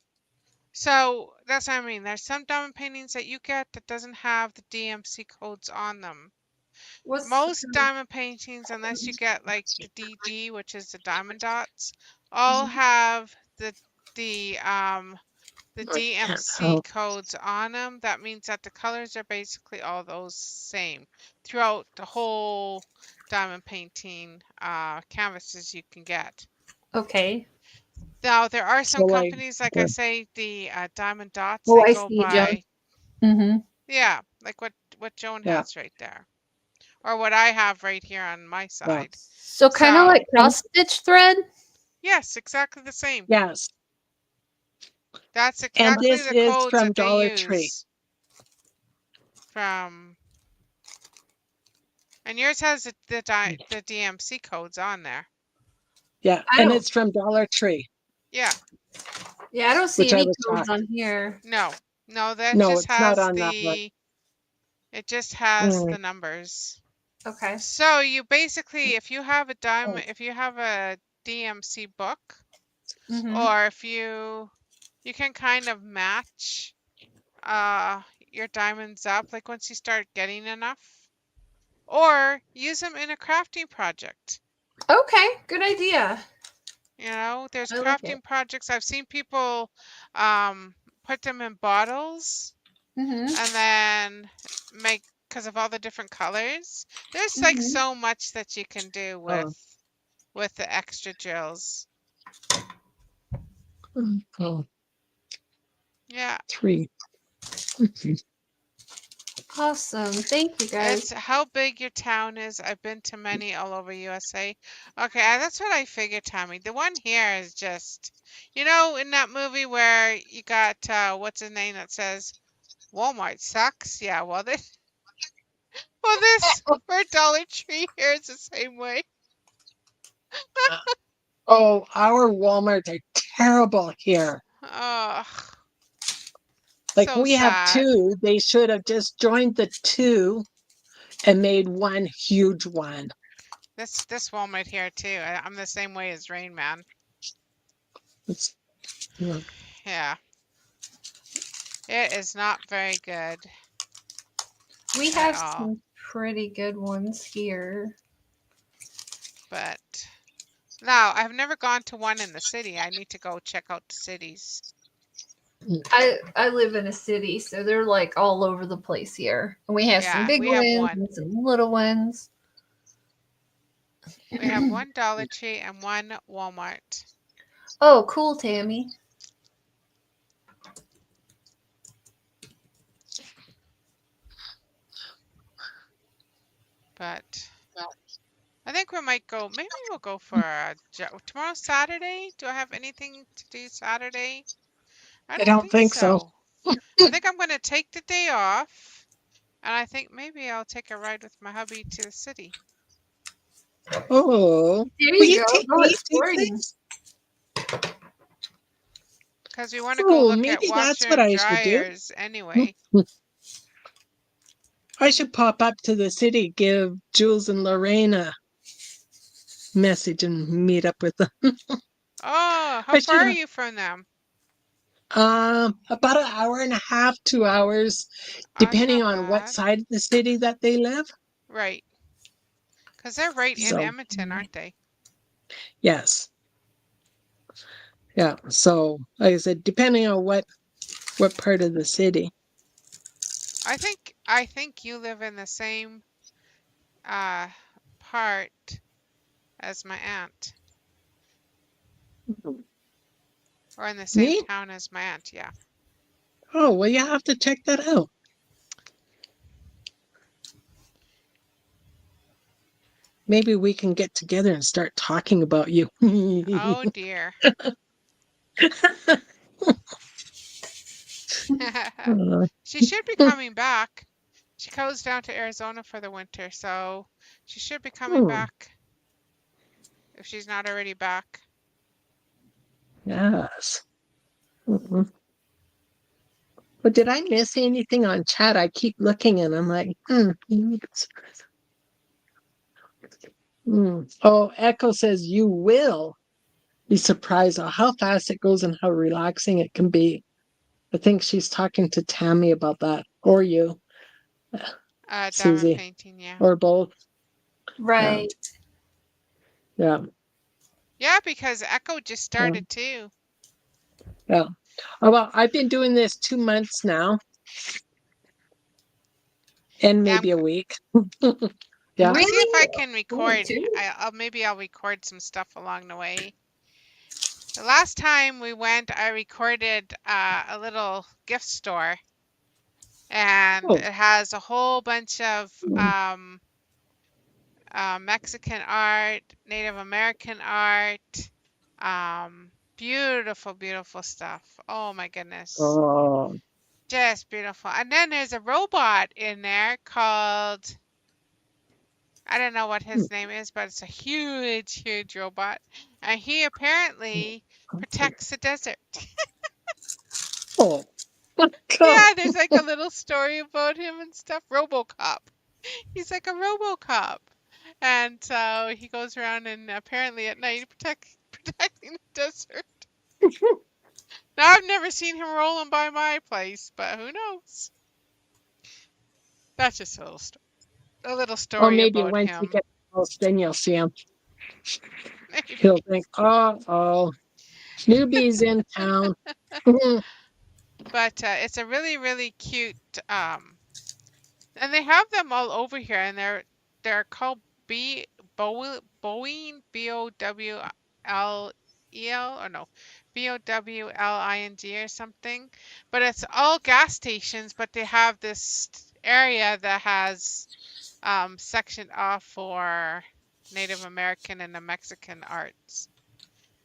So that's what I mean. There's some diamond paintings that you get that doesn't have the DMC codes on them. What's Most diamond paintings, unless you get like the DD, which is the diamond dots, all have the I can't DMC help. codes on them. That means that the colors are basically all those same throughout the whole diamond painting canvases you can get. okay? Now, there are some So like, companies, like I say, the diamond dots, Oh, they I go see it, Joan. by, Mm-hmm. yeah, like what Joan yeah, has right there, or what I have right here on my yeah, side. So kind of like So, cross stitch thread. yes, exactly the same. yes. That's And exactly this the is codes from that they Dollar Tree. use from, and yours has the DMC codes on there. Yeah, I and don't. it's from Dollar Tree, Yeah, Yeah, I don't see which I any was codes shocked. on here. no, that No, just it's not has on that one. it just has Mm. the numbers. Okay. So you basically, if you have a Oh, if you have a DMC book, Mm-hmm. or if you can kind of match your diamonds up, like once you start getting enough, or use them in a crafting project. Okay, good idea. You know, there's I like it. crafting projects. I've seen people put them in bottles Mm-hmm. and then make, because of all the different colors. There's like Mm-hmm. so much that you can do oh, with the extra drills. oh, Yeah, 3. Mhm. Awesome. Thank you, guys. it's how big your town is. I've been to many all over USA. Okay, that's what I figured, Tommy. The one here is just, you know, in that movie where you got what's his name that says Walmart sucks. Yeah, well this for Dollar Tree here is the same way. Uh, Oh, our Walmarts are terrible here. Oh, Like so we have sad. 2, they should have just joined the 2 and made one huge one. This Walmart here too. I'm the same way as Rain Man. It's, yeah. Yeah, it is not very good We at have all. some pretty good ones here. But now I've never gone to one in the city. I need to go check out the cities. I live in a city, so they're like all over the place here. And we have some Yeah, big we have ones one. and some little ones. We have one Dollar Tree and one Walmart. Oh, cool, Tammy. But I think we might go. Maybe we'll go for tomorrow Saturday. Do I have anything to do Saturday? I I don't don't think think so. so. I think I'm going to take the day off, and I think maybe I'll take a ride with my hubby to the city. Oh, There will you you go. take Go me to exploring. things? Because we want to go Oh, look at maybe that's washer what and I should do. dryers anyway. I should pop up to the city, give Jules and Lorraine a message and meet up with them. Oh, how I far should are have you from them? about an hour and a half, 2 hours, Oh, it's depending not on what bad. side of the city that they live. Right. Because they're right in So, Edmonton, aren't they? yes. Yeah. So, like I said, depending on what part of the city. I think you live in the same part as my aunt, or in the same Me? town as my aunt. Yeah. Oh, well, you have to check that out. Maybe we can get together and start talking about you. Oh dear. She should be coming back. She goes down to Arizona for the winter, so she should be coming Hmm. back. if she's not already back. Yes. Mhm. But did I miss anything on chat? I keep looking and I'm like, Oh, Echo says you will be surprised at how fast it goes and how relaxing it can be. I think she's talking to Tammy about that, or you, Diamond Susie, painting, yeah. or both. Right. Yeah, Yeah, because Echo just yeah, started too. yeah. Oh, well, I've been doing this 2 months now, and Yeah, maybe a week. Yeah. I'll see if I Really? can Only record. 2? Maybe I'll record some stuff along the way. The last time we went, I recorded a little gift store, and Oh, it has a whole bunch of Mexican art, Native American art, beautiful, beautiful stuff. Oh my goodness. oh, Just beautiful. And then there's a robot in there called, I don't know what his name is, but it's a huge, huge robot. And he apparently protects the desert. oh, Yeah, there's like a little story about him and stuff. RoboCop. He's like a RoboCop. And so he goes around and apparently at night protecting the desert. Now I've never seen him rolling by my place, but who knows? That's just a little Or story maybe about once you him. get close, then you'll see him. He'll Maybe. think, oh, newbies in town. But it's a really, really cute and they have them all over here, and they're called Boeing BOWLEL or no BOWLING or something. But it's all gas stations, but they have this area that has sectioned off for Native American and the Mexican arts.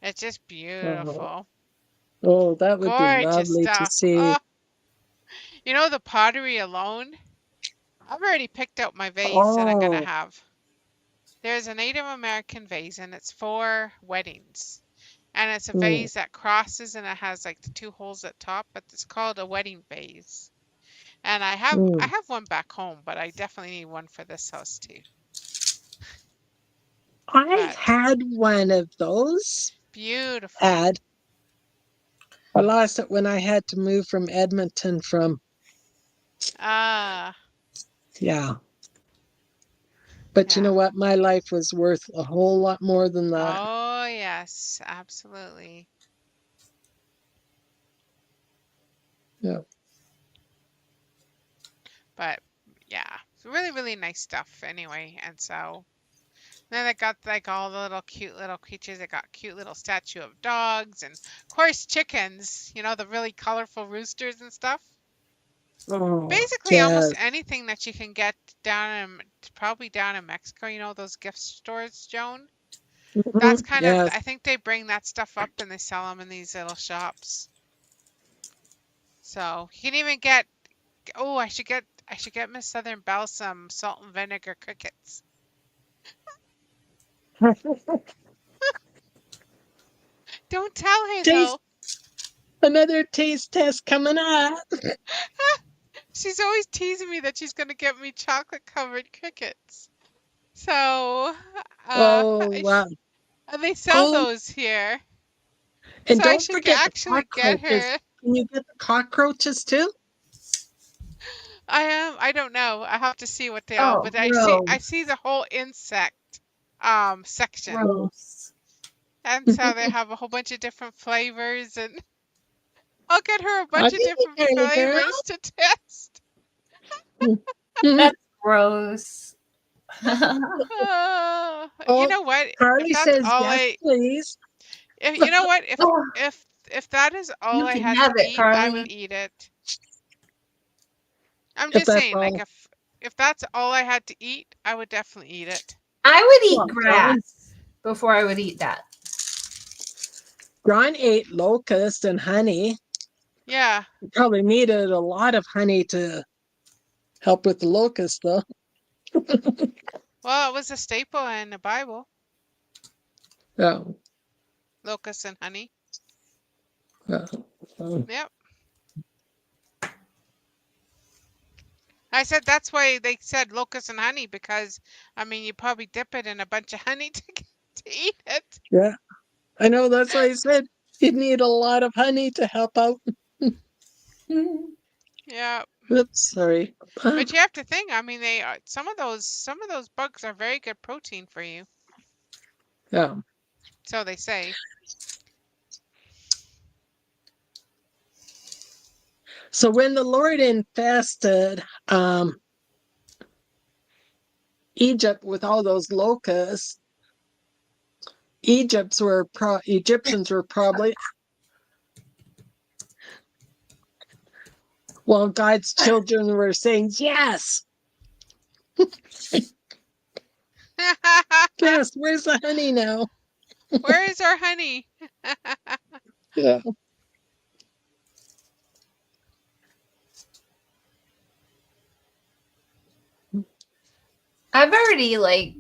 It's just Oh, beautiful. oh, that would be Gorgeous lovely to stuff. see. Oh, you know the pottery alone? I've already picked out my vase that I'm gonna Oh, have. There's a Native American vase and it's for weddings. And it's a mm, vase that crosses and it has like the 2 holes at top, but it's called a wedding vase. And I mm. have one back home, but I definitely need one for this house too. I But had one of those. beautiful. Had I lost it when I had to move from Edmonton from, Ah, yeah. But you yeah. know what? My life was worth a whole lot more than that. Oh, yes, absolutely. Yeah. But yeah, it's really, really nice stuff anyway. And so then they got like all the little cute little creatures. They got cute little statue of dogs and of course chickens, you know, the really colorful roosters and stuff. Oh, Basically almost yes. anything that you can get down in probably down in Mexico, you know, those gift stores, Joan. That's kind of, Yes. I think they bring that stuff up and they sell them in these little shops. So you can even get, oh, I should get Miss Southern Belle some salt and vinegar crickets. Don't tell her Taste though. another taste test coming up. She's always teasing me that she's gonna get me chocolate covered crickets. So, Oh, wow. and they sell Oh, those here. and So I don't should forget the actually get cockroaches. her. Can you get the cockroaches too? I don't know. I have to see what they are, Oh, but I see gross. the whole insect section. Gross. And so they have a whole bunch of different flavors and I'll get her a Are bunch of they the different kind of girl? flavors to test. Mhm. That's gross. You Oh, know what? If Carly that's says all yes, please. you know what? Oh, If that is all you I can had to have it, eat, I would Carly. eat it. I'm If just that's saying, like all. if that's all I had to eat, I would definitely eat it. I would eat Well, grass before I would eat that. Ron ate locust and honey. Yeah. He probably needed a lot of honey to help with the locust, though. Well, it was a staple in the Bible. Yeah. Locusts and honey. Yeah. Yep. I said that's why they said locust and honey because, I mean, you probably dip it in a bunch of honey to eat it. Yeah. I know. That's why I said you need a lot of honey to help out. Yeah. Oops, sorry. But you have to think, I mean, they are, some of those bugs are very good protein for you. Yeah. So they say. So when the Lord infested Egypt with all those locusts, Egyptians were probably, well, God's children were saying, yes, yes, where's the honey now? Where is our honey? Yeah. I've already like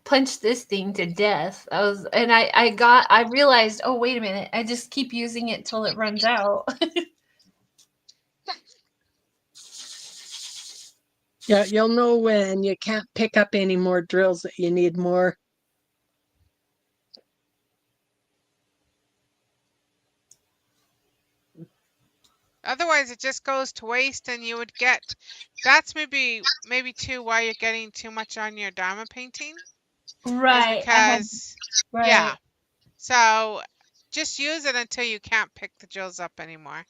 punched this thing to death. I realized, oh wait a minute, I just keep using it till it runs out. Yeah, you'll know when you can't pick up any more drills that you need more. Otherwise, it just goes to waste, and you would get. That's maybe too why you're getting too much on your diamond painting. Is because yeah. So just use it until you can't pick the drills up anymore.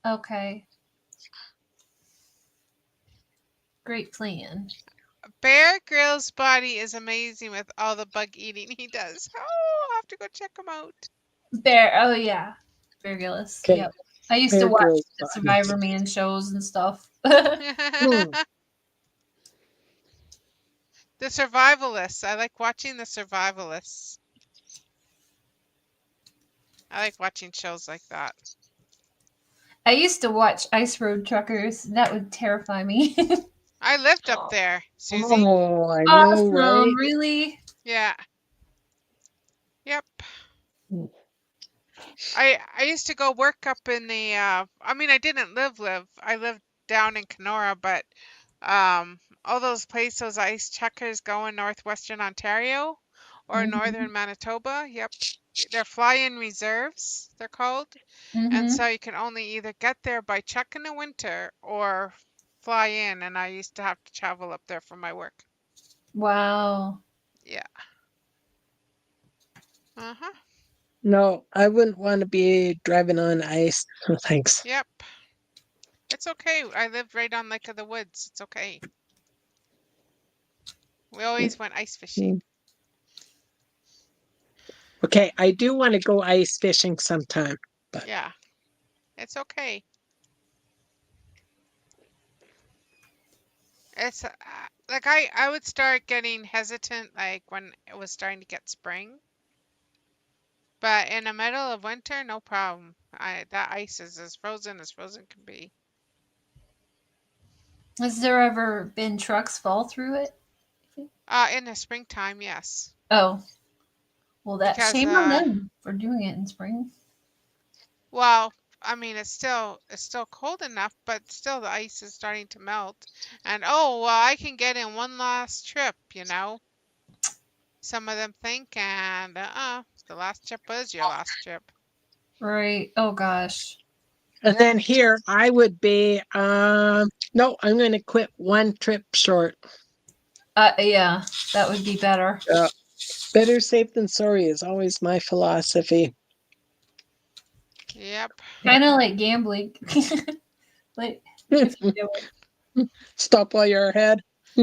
Okay. Great plan. Bear Grylls' body is amazing with all the bug eating he does. Oh, I'll have to go check him out. Oh yeah. Bear Grylls. Okay. Yep. I used to Bear watch Grylls the body. Survivor Man shows and stuff. Hmm. The Survivalists. I like watching the Survivalists. I like watching shows like that. I used to watch Ice Road Truckers. That would terrify me. I lived up there, Susie. Oh, I know, Awesome, right? really? Yeah. Yep. Hmm. I used to go work up in the I mean I didn't live. I lived down in Kenora, but all those places, those ice checkers go in northwestern Ontario or northern Manitoba. Yep. They're fly-in reserves, they're called. And so you can only either get there by check in the winter or fly in, and I used to have to travel up there for my work. Wow. Yeah. Uh-huh. No, I wouldn't want to be driving on ice. No, thanks. Yep. It's okay. I lived right on Lake of the Woods. It's okay. We always went ice fishing. Okay, I do want to go ice fishing sometime, but Yeah. It's okay. It's like I would start getting hesitant like when it was starting to get spring. But in the middle of winter, no problem. That ice is as frozen can be. Has there ever been trucks fall through it? In the springtime, yes. Oh. Well, that Because shame on them for doing it in spring. well, I mean it's still cold enough, but still the ice is starting to melt. And oh, well, I can get in one last trip, you know. Some of them think, and the last trip was your last trip. Right. Oh gosh. and then here I would be no, I'm going to quit one trip short. Yeah, that would be better. Better safe than sorry is always my philosophy. Yep. Kind of like gambling. Like if you do it. Stop while you're ahead.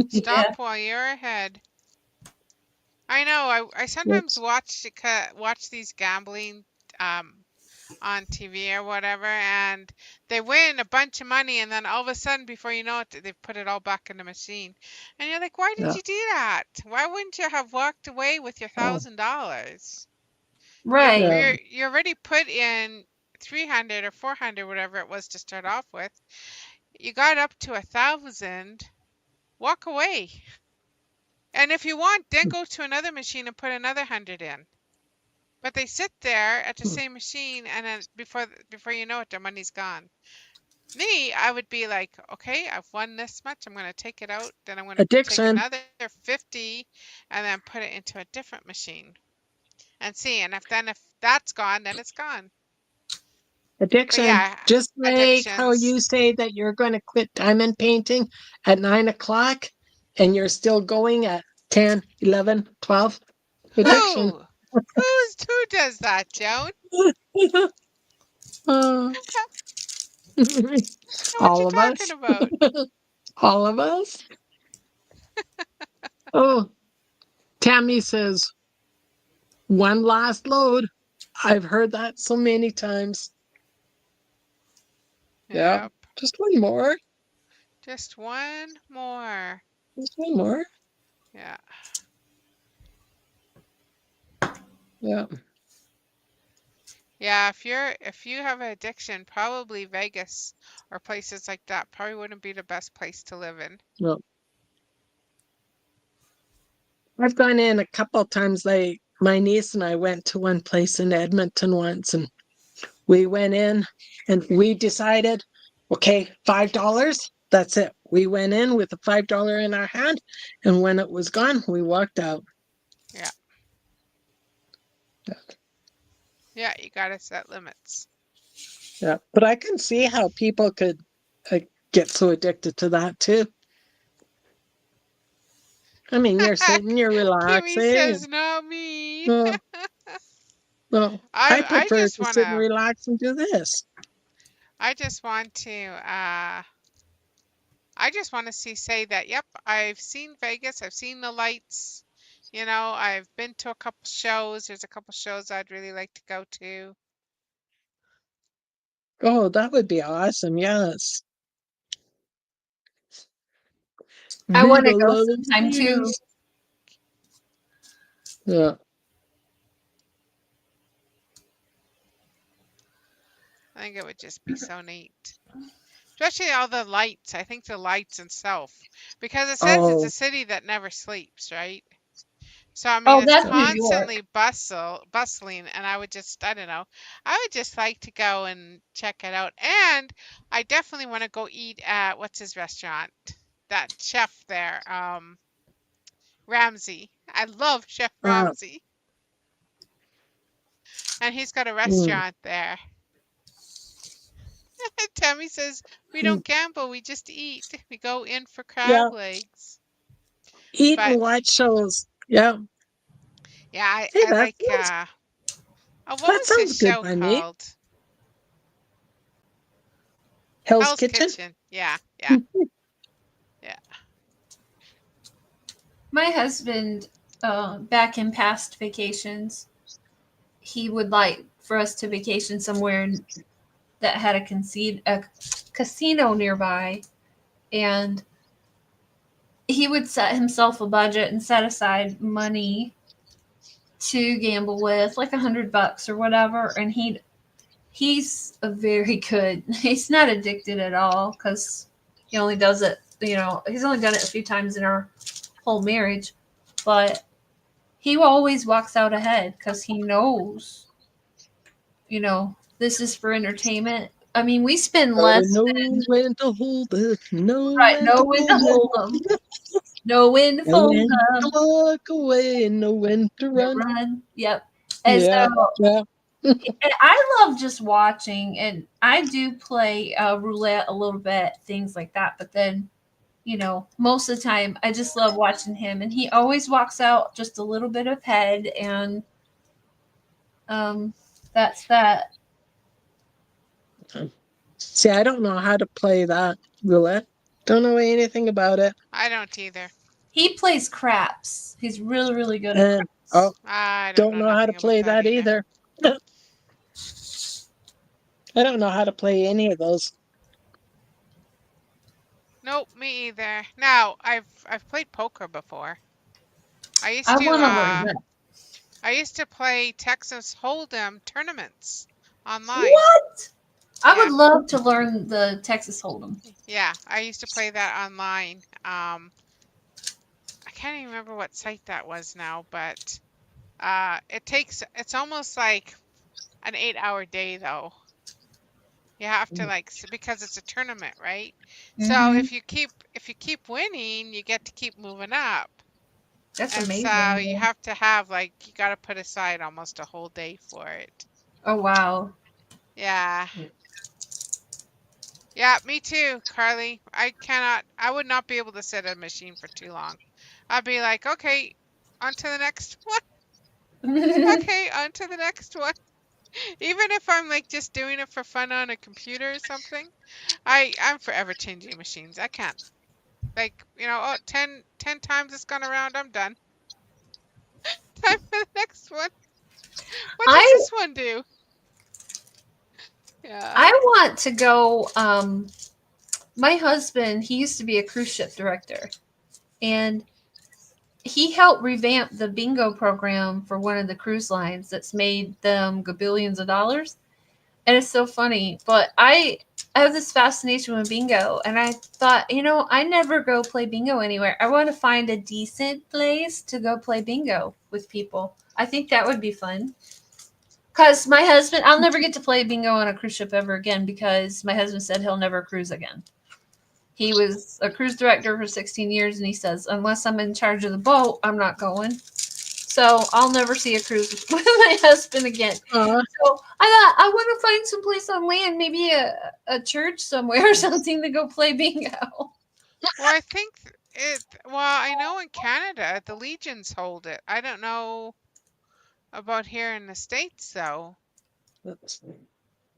Stop while you're ahead. I know. I sometimes watch these gambling on TV or whatever, and they win a bunch of money, and then all of a sudden, before you know it, they've put it all back in the machine, and you're like, why did you do that? Why wouldn't you have walked away with your $1,000? Right. You already put in 300 or 400, whatever it was to start off with. You got up to 1,000. Walk away. And if you want, then go to another machine and put another 100 in. But they sit there at the same machine, and then before you know it, their money's gone. Me, I would be like, okay, I've won this much. I'm going to take it out. Then I'm going to take Addiction. another 50 and then put it into a different machine and see. And if that's gone, then it's gone. But Addiction. yeah, Just like how addictions. you say that you're going to quit diamond painting at 9 o'clock and you're still going at 10, 11, 12. Addiction. Who? Who does that, Joan? Uh, What you all of talking us. about? All of us. Oh, Tammy says, one last load. I've heard that so many times. Yeah. Yep. Just one more. Just one more. Just one more. Yeah. Yeah. Yeah, if you have an addiction, probably Vegas or places like that probably wouldn't be the best place to live in. No. I've gone in a couple times. Like my niece and I went to one place in Edmonton once, and we went in and we decided, okay, $5. That's it. We went in with a $5 in our hand, and when it was gone, we walked out. Yeah. Yeah, you gotta set limits. Yeah, but I can see how people could get so addicted to that too. I mean, you're sitting, you're Kimmy relaxing. says, not me. Well, I I prefer just to sit and wanna relax and do this. I just want to say that, yep, I've seen Vegas, I've seen the lights, I've been to a couple shows. There's a couple shows I'd really like to go to. Oh, that would be awesome. Yes. I want to Viva go Las sometime too. Vegas. Yeah. I think it would just be so neat. Especially all the lights. I think the lights itself. Because it says it's Oh, a city that never sleeps, right? So I mean Oh, it's that's New York. constantly bustling, and I don't know. I would just like to go and check it out. And I definitely want to go eat at what's his restaurant? That chef there, Ramsay. I love Chef uh, Ramsay. And he's got a mm, restaurant there. Tammy says, we mm, don't gamble, we just eat. We go in for yeah. crab legs. Eat But and watch shows. Yeah. yeah, Hey, I like oh, what that was his sounds good show by me. called? Hell's Hell's Kitchen. Kitchen. Yeah, yeah, yeah. My husband, back in past vacations, he would like for us to vacation somewhere that had a casino nearby, and he would set himself a budget and set aside money to gamble with, like $100 or whatever, and he's a very good. He's not addicted at all because he only does it. He's only done it a few times in our whole marriage, but he always walks out ahead because he knows, this is for entertainment. I mean, we spend less Know than when to hold it. Know right. when Know to when to hold hold them. Know when to it. Know fold when them. to walk away. Know when to run. Run. Yep. And Yeah. so Yeah. and I love just watching, and I do play roulette a little bit, things like that. But then, most of the time, I just love watching him, and he always walks out just a little bit ahead, and that's that. See, I don't know how to play that roulette. Don't know anything about it. I don't either. He plays craps. He's really, really good at And craps. I don't don't know know how to nothing about play that that either. either. I don't know how to play any of those. Nope, me either. Now, I've played poker before. I used I to want to learn that. I used to play Texas Hold'em tournaments online. What? I would Yeah. love to learn the Texas Hold'em. Yeah, I used to play that online. I can't even remember what site that was now, but It's almost like an 8-hour day though. You have to because it's a tournament, right? So Mhm. if you keep winning, you get to keep moving up. That's And so amazing. you have to have you got to put aside almost a whole day for it. Oh wow. Yeah. Yeah, me too, Carly. I would not be able to sit at a machine for too long. I'd be like, okay, on to the next one. Okay, on to the next one. Even if I'm just doing it for fun on a computer or something, I'm forever changing machines. I can't. Oh, 10 times it's gone around, I'm done. Time for the next one. What does I this one do? Yeah. I want to go. My husband, he used to be a cruise ship director, and he helped revamp the bingo program for one of the cruise lines that's made them gabillions of dollars. And it's so funny. But I have this fascination with bingo, and I thought, I never go play bingo anywhere. I want to find a decent place to go play bingo with people. I think that would be fun. Because my husband, I'll never get to play bingo on a cruise ship ever again because my husband said he'll never cruise again. He was a cruise director for 16 years, and he says, unless I'm in charge of the boat, I'm not going. So I'll never see a cruise with my husband again. So I thought I want to find some place on land, maybe a church somewhere or something to go play bingo. Well, I think I know in Canada the Legions hold it. I don't know about here in the States though.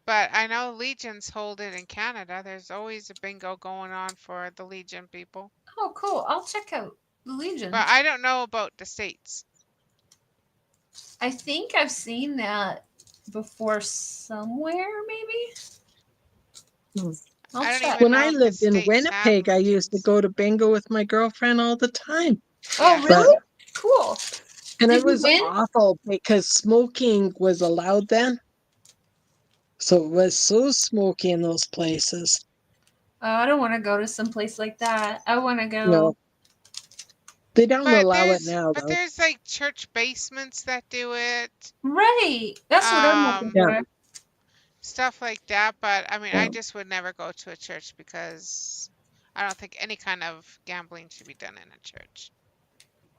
But I know Legions hold it in Canada. There's always a bingo going on for the Legion people. Oh, cool. I'll check out the Legion. But I don't know about the States. I think I've seen that before somewhere, maybe. I'll I don't check. even When I know if the lived in States have Winnipeg, I used to Legions. go to bingo with my girlfriend all the time. Oh, Yeah. really? Cool. And Did it you was win? awful because smoking was allowed then. So it was so smoky in those places. Oh, I don't want to go to some place like that. I want to go. No. They don't But allow it now, though. there's church basements that do it. Right. That's what I'm looking Yeah. for. Stuff like that. But I mean, I Yeah. just would never go to a church because I don't think any kind of gambling should be done in a church.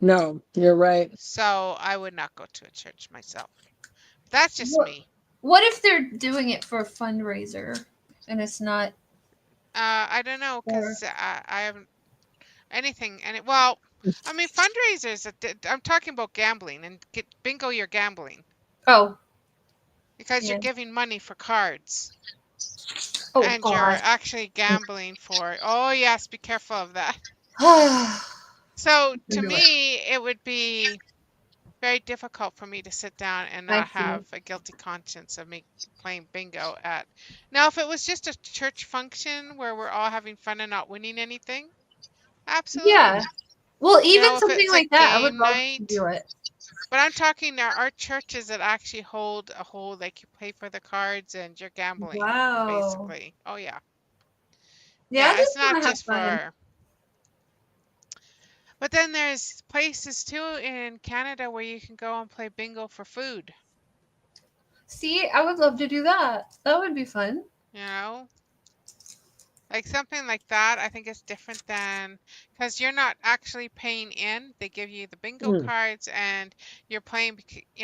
No, you're right. So I would not go to a church myself. That's just What, me. what if they're doing it for a fundraiser and it's not? I don't know because I haven't anything. Well, I mean, fundraisers. I'm talking about gambling and bingo. You're gambling Oh, because you're yeah. giving money for cards. Oh And you're God. actually gambling for, oh yes, be careful of that. I So to do it. me, it would be very difficult for me to sit down and I not see. have a guilty conscience of me playing bingo at. Now, if it was just a church function where we're all having fun and not winning anything, absolutely. Yeah. Well, You even know, if something it's a like that, I would game love to night. do it. But I'm talking there are churches that actually hold a whole, like you pay for the cards and you're gambling, Wow. basically. Oh yeah. Yeah, I Yeah, it's just want not to have just fun. for. But then there's places too in Canada where you can go and play bingo for food. See, I would love to do that. That would be fun. You know, like something like that. I think it's different than because you're not actually paying in. They give you the bingo Mm. cards, and you're playing,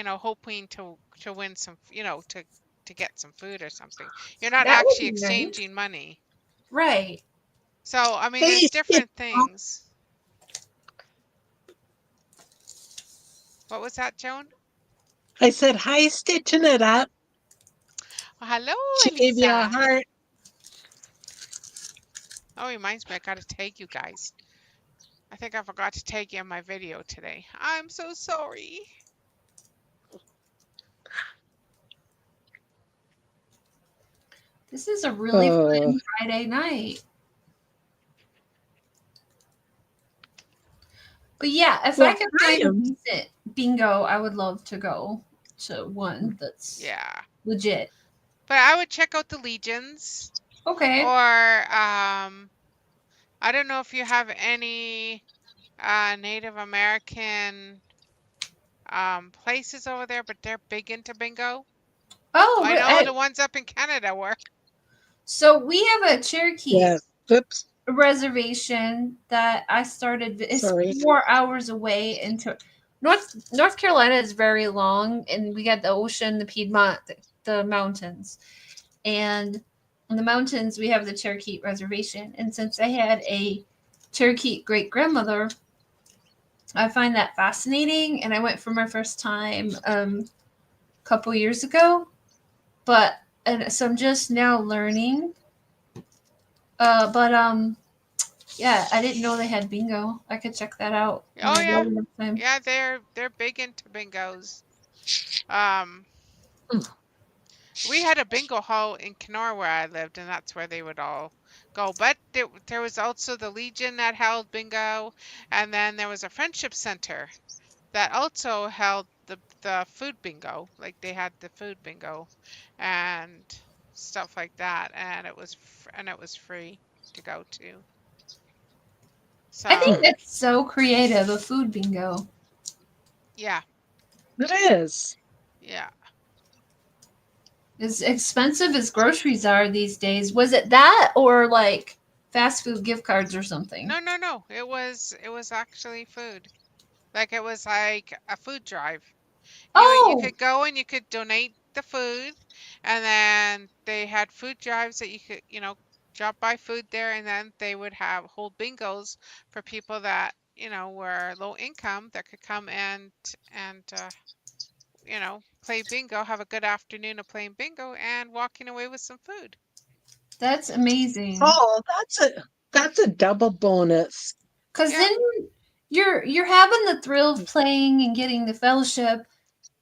hoping to win some, to get some food or something. You're not That would actually be nice. exchanging money. Right. So I mean, Hey, there's Stitch. different things. What was that, Joan? I said, hi, stitching it up. Oh, hello, She gave you a Elisa. heart. Oh, reminds me, I gotta tag you guys. I think I forgot to tag you in my video today. I'm so sorry. This is a really fun Friday night. But yeah, if I could find a decent bingo, I would love to go to one that's legit. But I would check out the Legions. Okay. Or I don't know if you have any Native American places over there, but they're big into bingo. Oh, I know the ones up in Canada were. so we have a Cherokee Yes. Oops. reservation that I started. It's Sorry. 4 hours away into North Carolina is very long, and we got the ocean, the Piedmont, the mountains, and in the mountains we have the Cherokee reservation. And since I had a Cherokee great grandmother, I find that fascinating. And I went for my first time a couple years ago, and so I'm just now learning. Yeah, I didn't know they had bingo. I could check that out. Oh yeah, next time. yeah, they're big into bingos. Um, we had a bingo hall in Kenora where I lived, and that's where they would all go. But there was also the Legion that held bingo, and then there was a friendship center that also held the food bingo. Like they had the food bingo and stuff like that, and it was free to go to. I think So that's so creative, a food bingo. yeah, It is. yeah. As expensive as groceries are these days, was it that or like fast food gift cards or something? No. It was actually food. Like it was like a food drive. You Oh, could go and you could donate the food, and then they had food drives that you could, drop by food there, and then they would hold bingos for people that, were low income that could come and play bingo, have a good afternoon of playing bingo and walking away with some food. that's amazing. Oh, that's a double bonus. Because Yeah. then you're having the thrill of playing and getting the fellowship,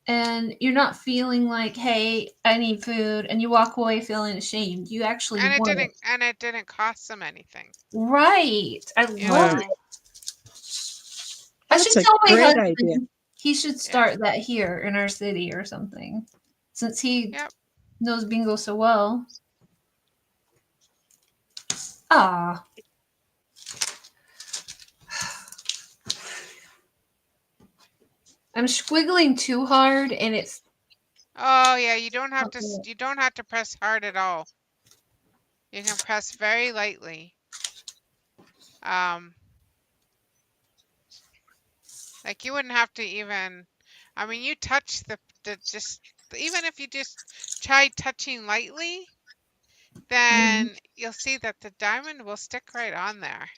and you're not feeling like, hey, I need food, and you walk away feeling ashamed. You actually And want it. it didn't cost them anything. Right. I You love know. it. I That's should a tell my great husband idea. he should start that here in our city or something, since he Yep. knows bingo so well. Ah. I'm squiggling too hard, and it's Oh yeah, you don't have to press hard at all. You can press very lightly. Like you wouldn't have to even, I mean, you touch even if you just try touching lightly, then you'll see that the diamond will stick right on there.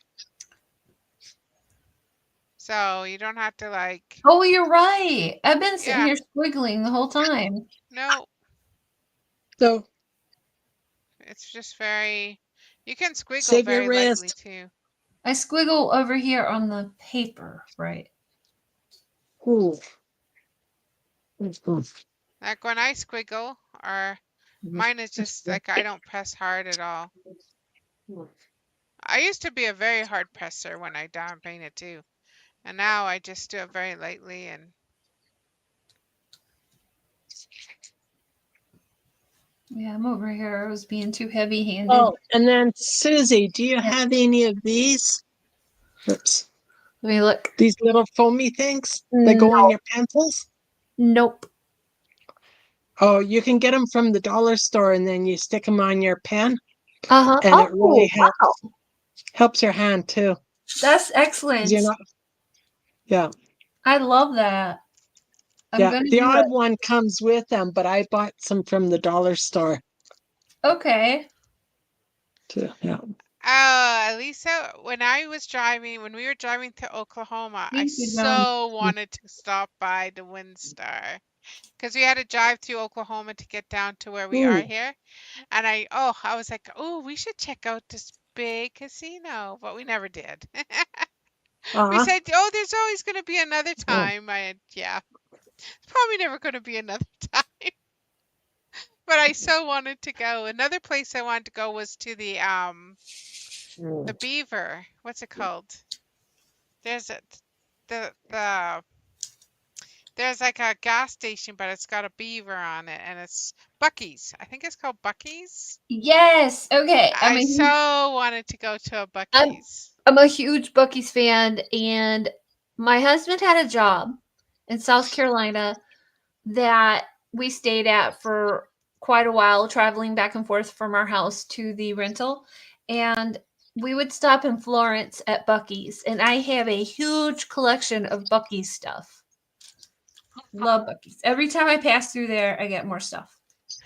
So you don't have to like. Oh, you're right. I've been sitting Yeah. here squiggling the whole time. No, So it's just very, you can squiggle save your very lightly wrist. too. I squiggle over here on the paper, right? Ooh. Like when I squiggle, or mine is just like I don't press hard at all. I used to be a very hard presser when I diamond painted too. And now I just do it very lightly and Yeah, I'm over here. I was being too heavy-handed. Oh, and then Susie, do you have any of these? Oops. Let me look. These little foamy things that go on your pencils? Nope. Oh, you can get them from the dollar store and then you stick them on your pen Uh-huh. and it really helps. Wow. Helps your hand too. That's excellent. You're not, yeah. I love that. I'm Yeah, gonna the do odd it. one comes with them, but I bought some from the dollar store Okay. too. Yeah. Lisa, when we were driving to Oklahoma, I Thank you, Joan. so wanted to stop by the WinStar because we had to drive through Oklahoma to get down to where we are Ooh. here. And I was like, oh, we should check out this big casino, but we never did. We Uh-huh. said, oh, there's always going to be another Oh. time. It's probably never going to be another time. But I so wanted to go. Another place I wanted to go was to the Beaver. What's it called? There's there's like a gas station, but it's got a beaver on it, and it's Buc-ee's. I think it's called Buc-ee's. Yes. Okay. I so wanted to go to a Buc-ee's. I'm a huge Buc-ee's fan, and my husband had a job, in South Carolina that we stayed at for quite a while, traveling back and forth from our house to the rental. And we would stop in Florence at Bucky's, and I have a huge collection of Bucky's stuff. Love Bucky's. Every time I pass through there, I get more stuff.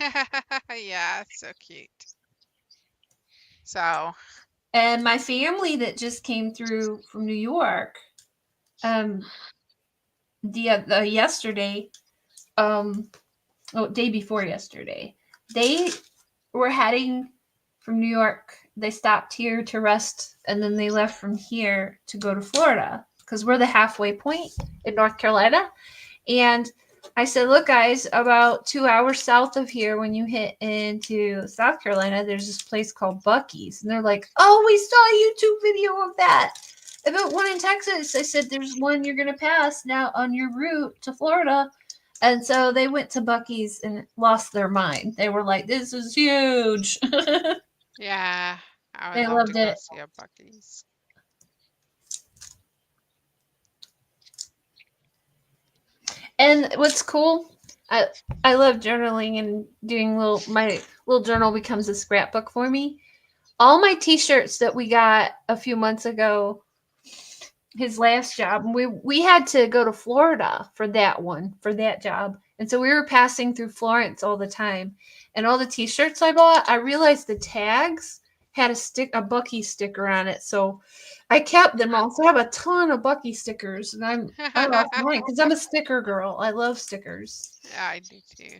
Yeah, so cute. So, And my family that just came through from New York, yesterday, day before yesterday, they were heading from New York. They stopped here to rest, and then they left from here to go to Florida because we're the halfway point in North Carolina. And I said, look, guys, about 2 hours south of here, when you hit into South Carolina, there's this place called Bucky's. And they're like, oh, we saw a YouTube video of that. About one in Texas. I said, there's one you're going to pass now on your route to Florida. And so they went to Bucky's and lost their mind. They were like, this is huge. yeah, I would They love loved to go it. see a Bucky's. And what's cool, I love journaling and doing my little journal becomes a scrapbook for me. All my t-shirts that we got a few months ago, his last job, we had to go to Florida for that job. And so we were passing through Florence all the time. And all the t-shirts I bought, I realized the tags had a Bucky sticker on it. So I kept them all. So I have a ton of Bucky stickers, and I lost mine because I'm a sticker girl. I love stickers. Yeah, I do too.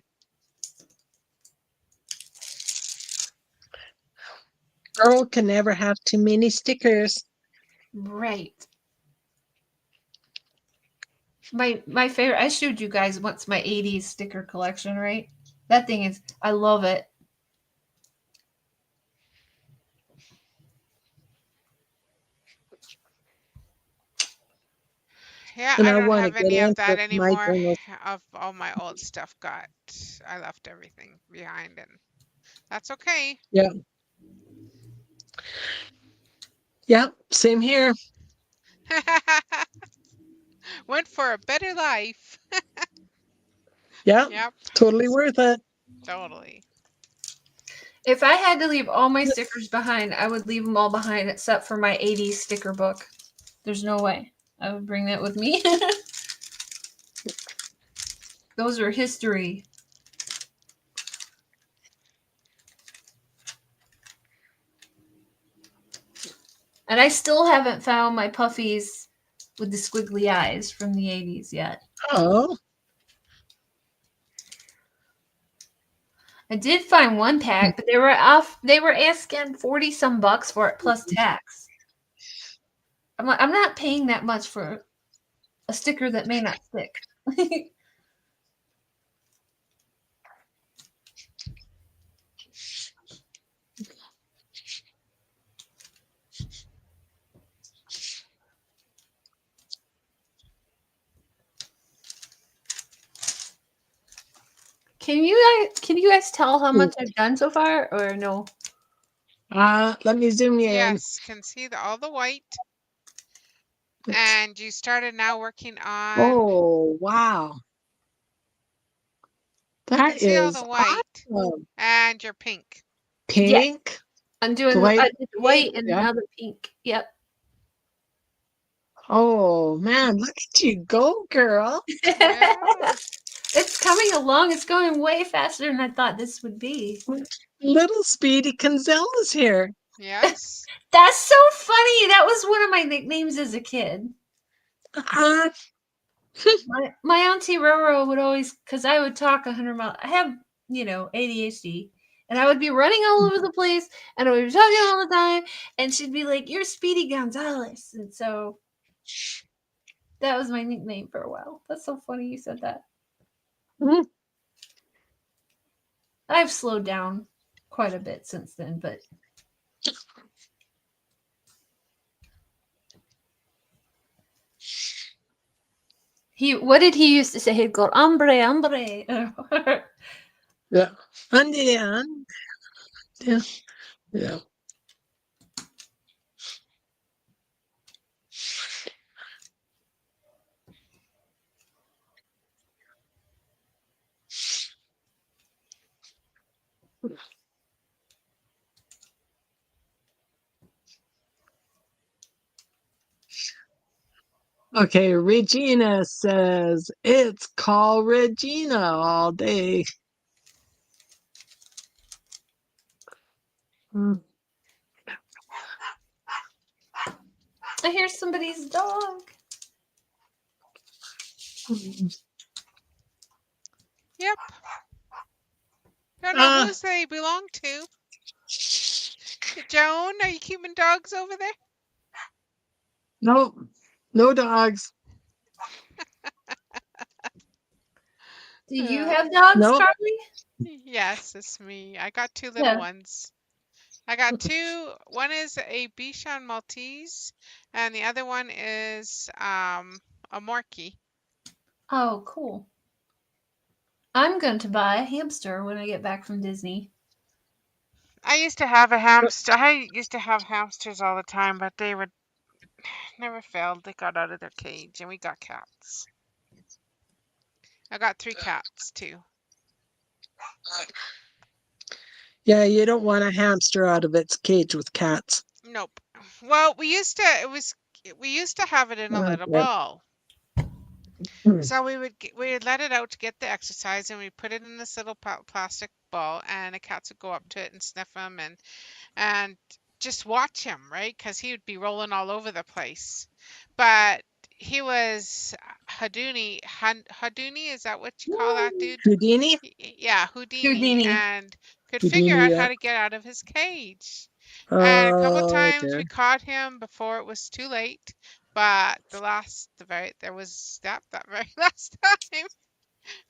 Girl can never have too many stickers. Right. My favorite. I showed you guys once my '80s sticker collection. Right. That thing is. I love it. Yeah, And I I don't want to have get any of into that my anymore. journals. Of all my old stuff got. I left everything behind, and that's okay. Yeah. Yeah. Same here. Went for a better life. Yeah. Yep, Totally worth it. totally. If I had to leave all my stickers behind, I would leave them all behind except for my '80s sticker book. There's no way I would bring that with me. Those are history. And I still haven't found my puffies with the squiggly eyes from the '80s yet. Oh. I did find one pack, but they were off. They were asking 40 some bucks for it plus tax. I'm like, I'm not paying that much for a sticker that may not stick. Can you guys tell how much I've done so far, or no? Let me zoom you in. Yes, can see all the white. And you started now working on. Oh, wow. I can That see all is the white awesome. and your pink. Pink. I'm doing The white- I did white and yeah. another pink. Yep. Oh, man. Look at you go, girl. Yeah. It's coming along. It's going way faster than I thought this would be. Little Speedy Gonzalez here. Yes. That's so funny. That was one of my nicknames as a kid. Uh, My auntie Roro would always, because I would talk 100 miles. I have, ADHD, and I would be running all over the place, and I would be talking all the time, and she'd be like, "You're Speedy Gonzalez," and so that was my nickname for a while. That's so funny you said that. Mhm. I've slowed down quite a bit since then, but what did he used to say? He'd go, "Hombre, hombre." Yeah. And yeah. Yeah. Okay, Regina says it's call Regina all day. Mm. I hear somebody's dog. Yep. Don't know Ah, whose they belong to. Joan, are you keeping dogs over there? no, no dogs. Do you Uh, have dogs, Nope. Charlie? yes, it's me. I got two little Yeah. ones. I got two. One is a Bichon Maltese, and the other one is a Morkie. Oh, cool. I'm going to buy a hamster when I get back from Disney. I used to have a hamster. I used to have hamsters all the time, but they would never failed. They got out of their cage, and we got cats. I got 3 cats too. Yeah, you don't want a hamster out of its cage with cats. Nope. Well, we used to have it in a little Okay. ball. Hmm. So we would let it out to get the exercise, and we put it in this little plastic ball, and the cats would go up to it and sniff him and just watch him, right? Because he would be rolling all over the place. But he was Houdini, is that what you call that dude? Houdini? Yeah, Houdini, Houdini. and could figure Houdini, out yeah. how to get out of his cage. And a couple Oh, times we dear. caught him before it was too late. But that very last time,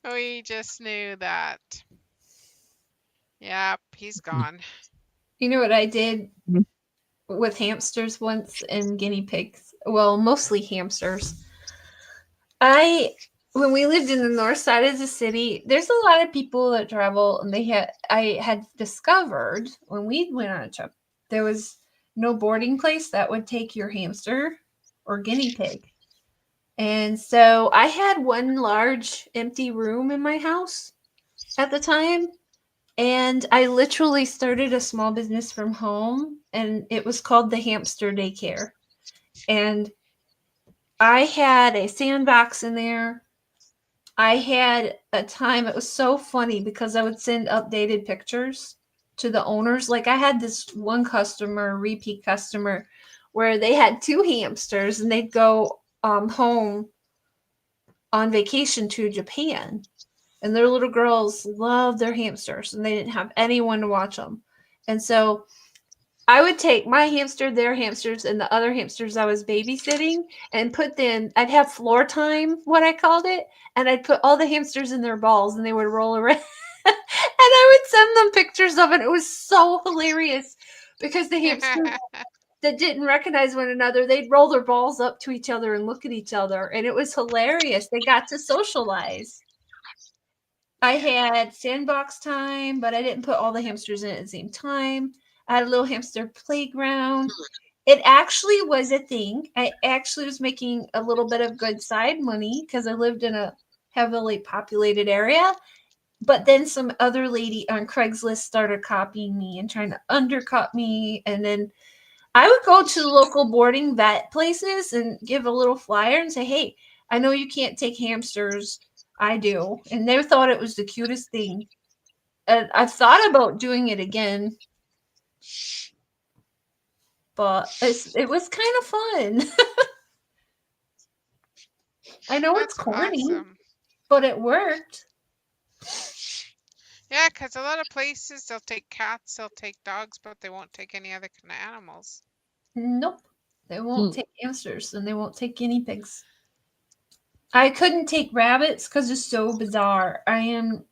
we just knew that, yep, he's gone. You know what I did with hamsters once and guinea pigs? Well, mostly hamsters. When we lived in the north side of the city, there's a lot of people that travel, and I had discovered when we went on a trip, there was no boarding place that would take your hamster or guinea pig. And so I had one large empty room in my house at the time, and I literally started a small business from home, and it was called the Hamster Daycare. And I had a sandbox in there. I had a time, it was so funny because I would send updated pictures to the owners. Like I had this one customer, repeat customer, where they had 2 hamsters and they'd go home on vacation to Japan. And their little girls loved their hamsters and they didn't have anyone to watch them. And so I would take my hamster, their hamsters, and the other hamsters I was babysitting and put them, I'd have floor time, what I called it, and I'd put all the hamsters in their balls and they would roll around. And I would send them pictures of it. It was so hilarious because the hamsters that didn't recognize one another, they'd roll their balls up to each other and look at each other. And it was hilarious. They got to socialize. I had sandbox time, but I didn't put all the hamsters in at the same time. I had a little hamster playground. It actually was a thing. I actually was making a little bit of good side money because I lived in a heavily populated area. But then some other lady on Craigslist started copying me and trying to undercut me. And then I would go to the local boarding vet places and give a little flyer and say, hey, I know you can't take hamsters. I do. And they thought it was the cutest thing. And I've thought about doing it again, but it was kind of fun. I know it's That's corny, awesome. but it worked. Yeah, because a lot of places they'll take cats, they'll take dogs, but they won't take any other kind of animals. Nope. They won't take hamsters and they won't take guinea pigs. I couldn't take rabbits because it's so bizarre. I am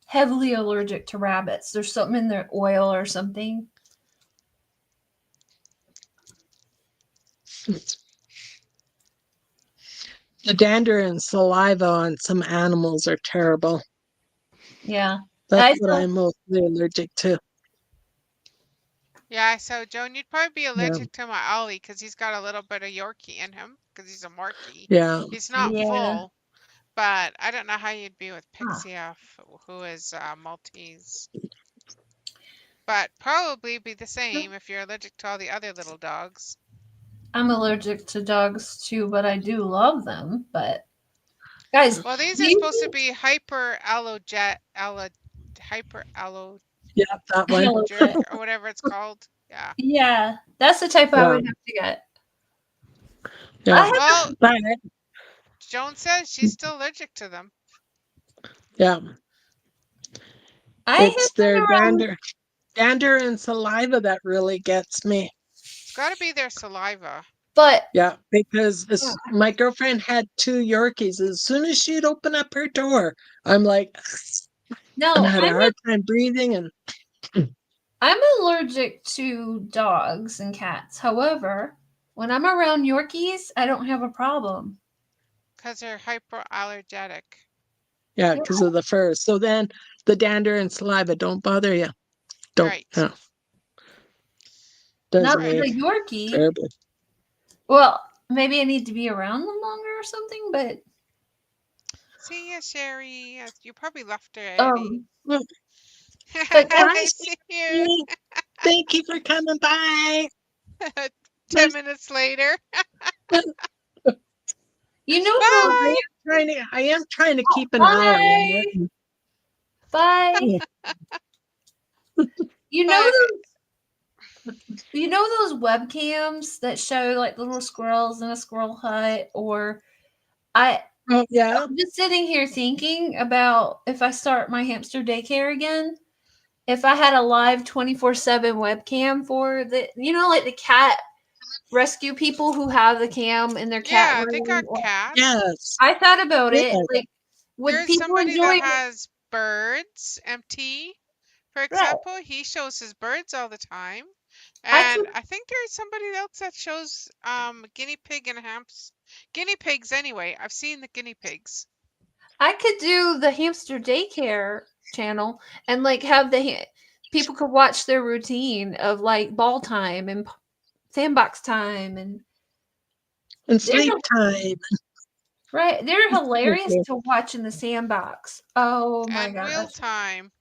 heavily allergic to rabbits. There's something in their oil or something. The dander and saliva on some animals are terrible. Yeah. That's what I'm mostly allergic to. Yeah, so Joan, you'd probably be Yeah. allergic to my Ollie because he's got a little bit of Yorkie in him because he's a Morkie. Yeah. He's not Yeah. full, but I don't know how you'd be with Pixie, who is Maltese. But probably be the same if you're allergic to all the other little dogs. I'm allergic to dogs too, but I do love them. But guys, Well, these do are you supposed to think- be hyper Yeah, that one. allergic or whatever it's called. Yeah. Yeah, that's the type I Yeah. would have to get. Yeah. I Well, But Joan says she's still allergic to them. yeah, I have it's been their around, dander and saliva that really gets me. It's got to be their saliva. but Yeah, because my girlfriend had 2 Yorkies. As soon as she'd open up her door, I'm like, and I no, had a hard time breathing. And I'm allergic to dogs and cats. However, when I'm around Yorkies, I don't have a problem. Because they're hyperallergenic. yeah, because of the fur. So then the dander and saliva don't bother you. Don't. Right. No, Not doesn't for me the Yorkie. terribly. Well, maybe I need to be around them longer or something, but See ya, Sherry. You probably left already. Well, but I guys, see you. thank you for coming by. 10 minutes later. you know Bye. I am trying to keep an eye on you. bye. You know But those webcams that show like little squirrels in a squirrel hut, or I'm Oh, yeah. just sitting here thinking about if I start my hamster daycare again, if I had a live 24/7 webcam for the, like the cat rescue people who have the cam in their cat yeah, they room. got cats. Yes. I thought about it. Yes. Like, would There's people somebody enjoy that it? has birds, MT, for example. He shows his birds all the time. I And could I think there's somebody else that shows guinea pig and guinea pigs anyway. I've seen the guinea pigs. I could do the hamster daycare channel and like have people could watch their routine of like ball time and sandbox time and And they're sleep time. right. They're hilarious to watch in the sandbox. Oh my And wheel gosh. time.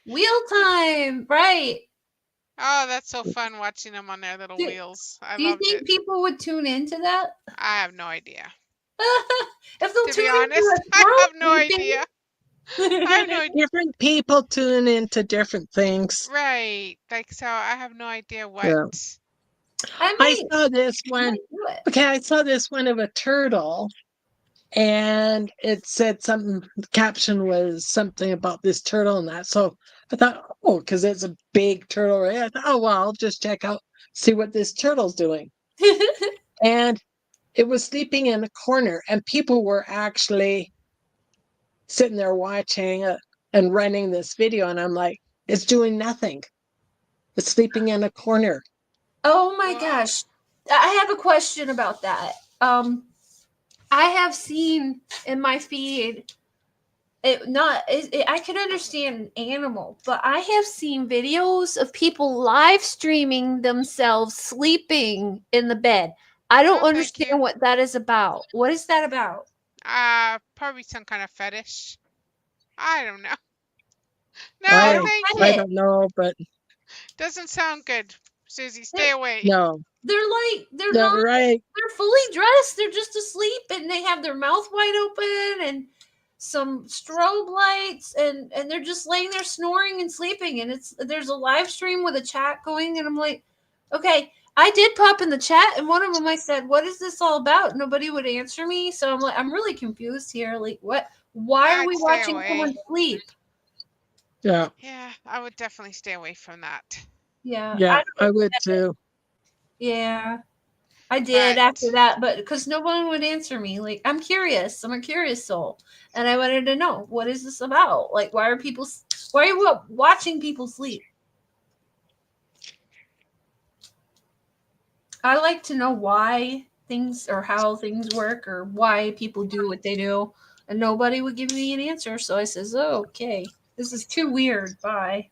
Wheel time, right. Oh, that's so fun watching them on their little Do, wheels. I do you loved think it. people would tune into that? I have no idea. If they'll To tune be into honest, a I squirrel have no sleeping. idea. I have no idea. Different people tune into different things. Right. Like, so I have no idea what. Yeah. I I might, saw this one. might do it. Okay, I saw this one of a turtle, and it said something. The caption was something about this turtle and that. So I thought, oh, because it's a big turtle, right? I thought, oh well, I'll just check out, see what this turtle's doing. And it was sleeping in a corner, and people were actually sitting there watching and running this video. And I'm like, it's doing nothing. It's sleeping in a corner. Oh my Well, gosh. I have a question about that. I have seen in my feed I can understand an animal, but I have seen videos of people live streaming themselves sleeping in the bed. I don't Oh, thank understand you. what that is about. What is that about? Probably some kind of fetish. I don't know. No, I I don't thank get you. I it. don't know, but Doesn't sound good. Susie, stay away. no, They're like they're yeah, not right. they're fully dressed. They're just asleep and they have their mouth wide open and some strobe lights and they're just laying there snoring and sleeping and there's a live stream with a chat going and I'm like, okay, I did pop in the chat and one of them I said, what is this all about? Nobody would answer me. So I'm like, I'm really confused here. Like why are I'd we stay watching away. someone sleep? Yeah, Yeah, I would definitely stay away from that. Yeah. yeah, I would too. Yeah. I did But after that, but because no one would answer me. Like, I'm curious. I'm a curious soul. And I wanted to know, what is this about? Like, why are you watching people sleep? I like to know why things or how things work or why people do what they do. And nobody would give me an answer. So I says, oh, okay, this is too weird. Bye.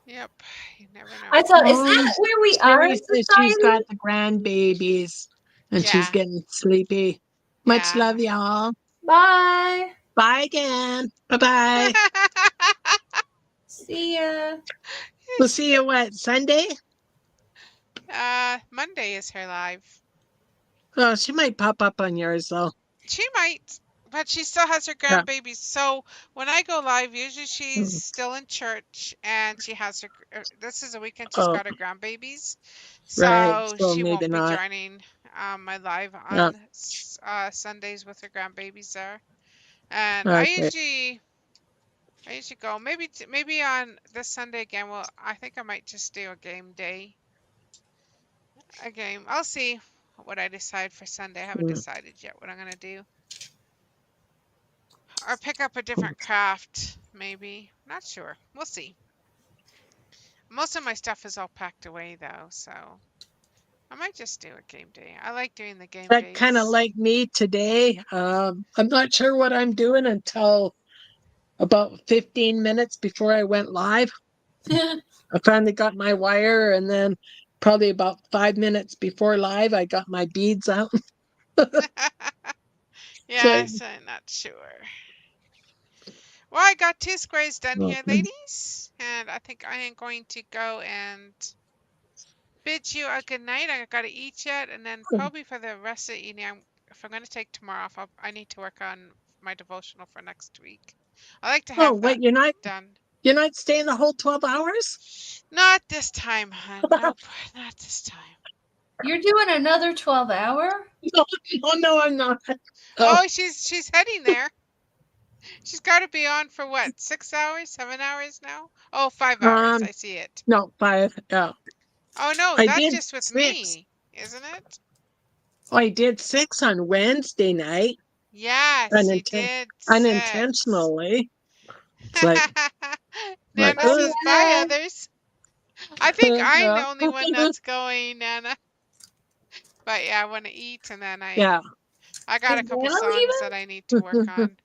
yep, you never know. I thought, is Oh, that where we are Sherry in says she's society? got the grandbabies and she's Yeah. getting sleepy. Much Yeah. love, y'all. Bye. Bye again. Bye bye. See ya. We'll see you what, Sunday? Monday is her live. Oh, she might pop up on yours though. She might, but she still has her Yeah. grandbabies. So when I go live, usually she's still in church and she has her. This is a weekend she's Oh, got her grandbabies, right. so So she maybe won't be not. joining my live Yeah. on Sundays with her grandbabies there. And Okay. I usually go maybe on this Sunday again. Well, I think I might just do a game day. A game. I'll see what I decide for Sunday. I haven't decided yet what I'm gonna do. Or pick up a different craft, maybe. Not sure. We'll see. Most of my stuff is all packed away though, so I might just do a game day. I like doing the game That kind of days. like me today. I'm not sure what I'm doing until about 15 minutes before I went live. I finally got my wire, and then probably about 5 minutes before live, I got my beads out. So, Yes, I'm not sure. Well, I got 2 squares done here, ladies, and I think I am going to go and bid you a good night. I gotta eat yet, and then probably for the rest of the evening, if I'm gonna take tomorrow off, I need to work on my devotional for next week. I like to oh, have that wait, done. you're not staying the whole 12 hours? Not this time, hon. Nope, not this time. You're doing another 12-hour? No, no, I'm not. Oh, Oh, she's heading there. She's got to be on for what? 6 hours, 7 hours now? Oh, 5 hours. I see it. no, 5. Yeah. Oh no, I that's did just with 6. me, isn't it? I did 6 on Wednesday night, Yes, you did 6. unintentionally. It's like, Nana Bye, oh, says bye, Nana. others. I think I'm the yeah. only one that's going, Nana. But yeah, I want to eat, and then Yeah, I got a Is couple Nana songs leaving? that I need to work on.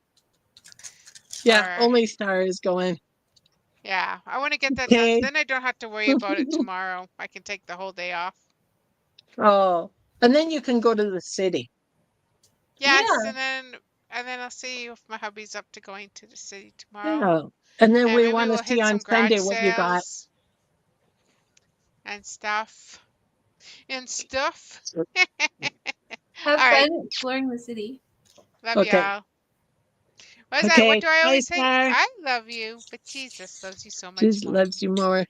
yeah, For only Star is going. yeah, I want to get that done. Okay. Then I don't have to worry about it tomorrow. I can take the whole day off. Oh, and then you can go to the city. Yes, Yeah. and then I'll see if my hubby's up to going to the city tomorrow. Yeah. And then And we maybe want to we'll see hit on some garage Sunday what you got. sales and stuff. And stuff. Have All right. fun exploring the city. Love Okay. y'all. What is that? What Okay. do I Bye, always say? Star. I love you, but Jesus loves you so much Jesus more. loves you more.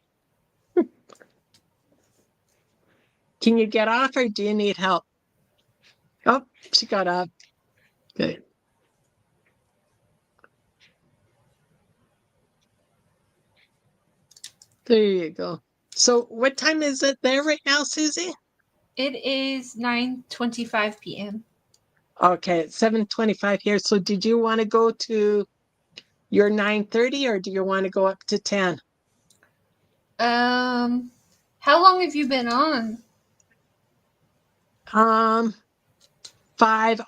Can you get off or do you need help? Oh, she got up. Good. There you go. So what time is it there right now, Susie? It is 9:25 p.m. Okay, it's 7:25 here. So did you want to go to your 9:30 or do you want to go up to 10? How long have you been on?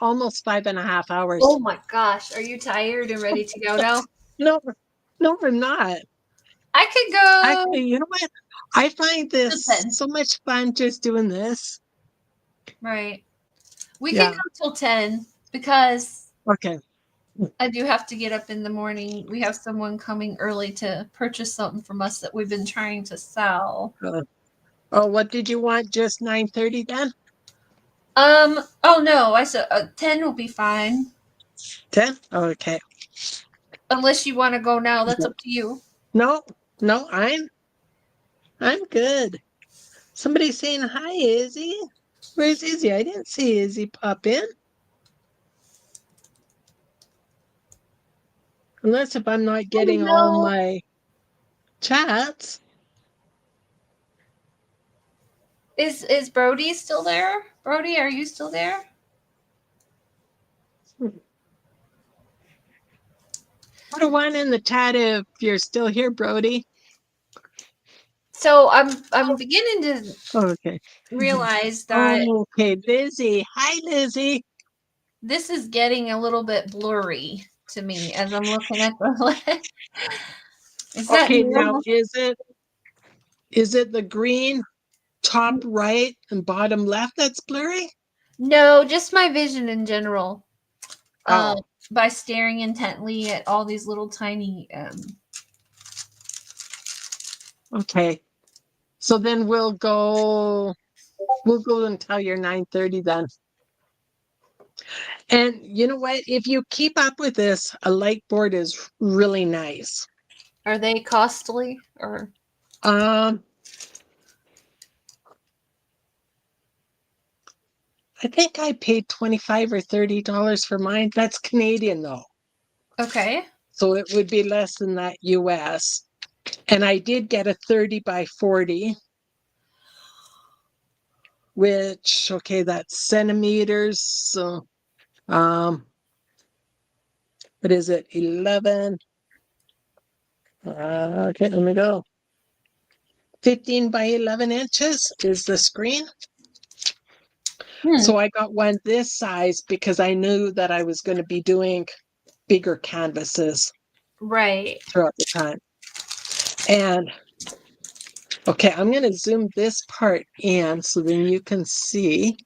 almost 5.5 hours. Oh my gosh, are you tired and ready to go now? No, no, I'm not. I could go Actually, you know what? I find this to 10. so much fun just doing this. Right. We Yeah. can go till 10 because Okay. I do have to get up in the morning. We have someone coming early to purchase something from us that we've been trying to sell. Oh, what did you want? Just 9:30 then? Oh no, I said 10 will be fine. 10? Okay. Unless you want to go now, that's up to you. No, no, I'm good. Somebody's saying hi, Izzy. Where's Izzy? I didn't see Izzy pop in. Unless if I'm not getting all Hello. my chats. Is Brody still there? Brody, are you still there? Put a one in the chat if you're still here, Brody. So I'm beginning to Okay. realize that Okay, Lizzie. Hi, Lizzie. this is getting a little bit blurry to me as I'm looking at the Is that Okay, now normal? is it the green top right and bottom left that's blurry? No, just my vision in general. Oh. By staring intently at all these little tiny Okay. So then we'll go until you're 9:30 then. And you know what? If you keep up with this, a light board is really nice. Are they costly or? Um, I think I paid $25 or $30 for mine. That's Canadian though. Okay. So it would be less than that US. And I did get a 30 by 40, which, okay, that's centimeters. So, what is it? 11. Okay, let me go. 15 by 11 inches is the screen. Hmm. So I got one this size because I knew that I was going to be doing bigger canvases Right. throughout the time. And okay, I'm going to zoom this part in so then you can see.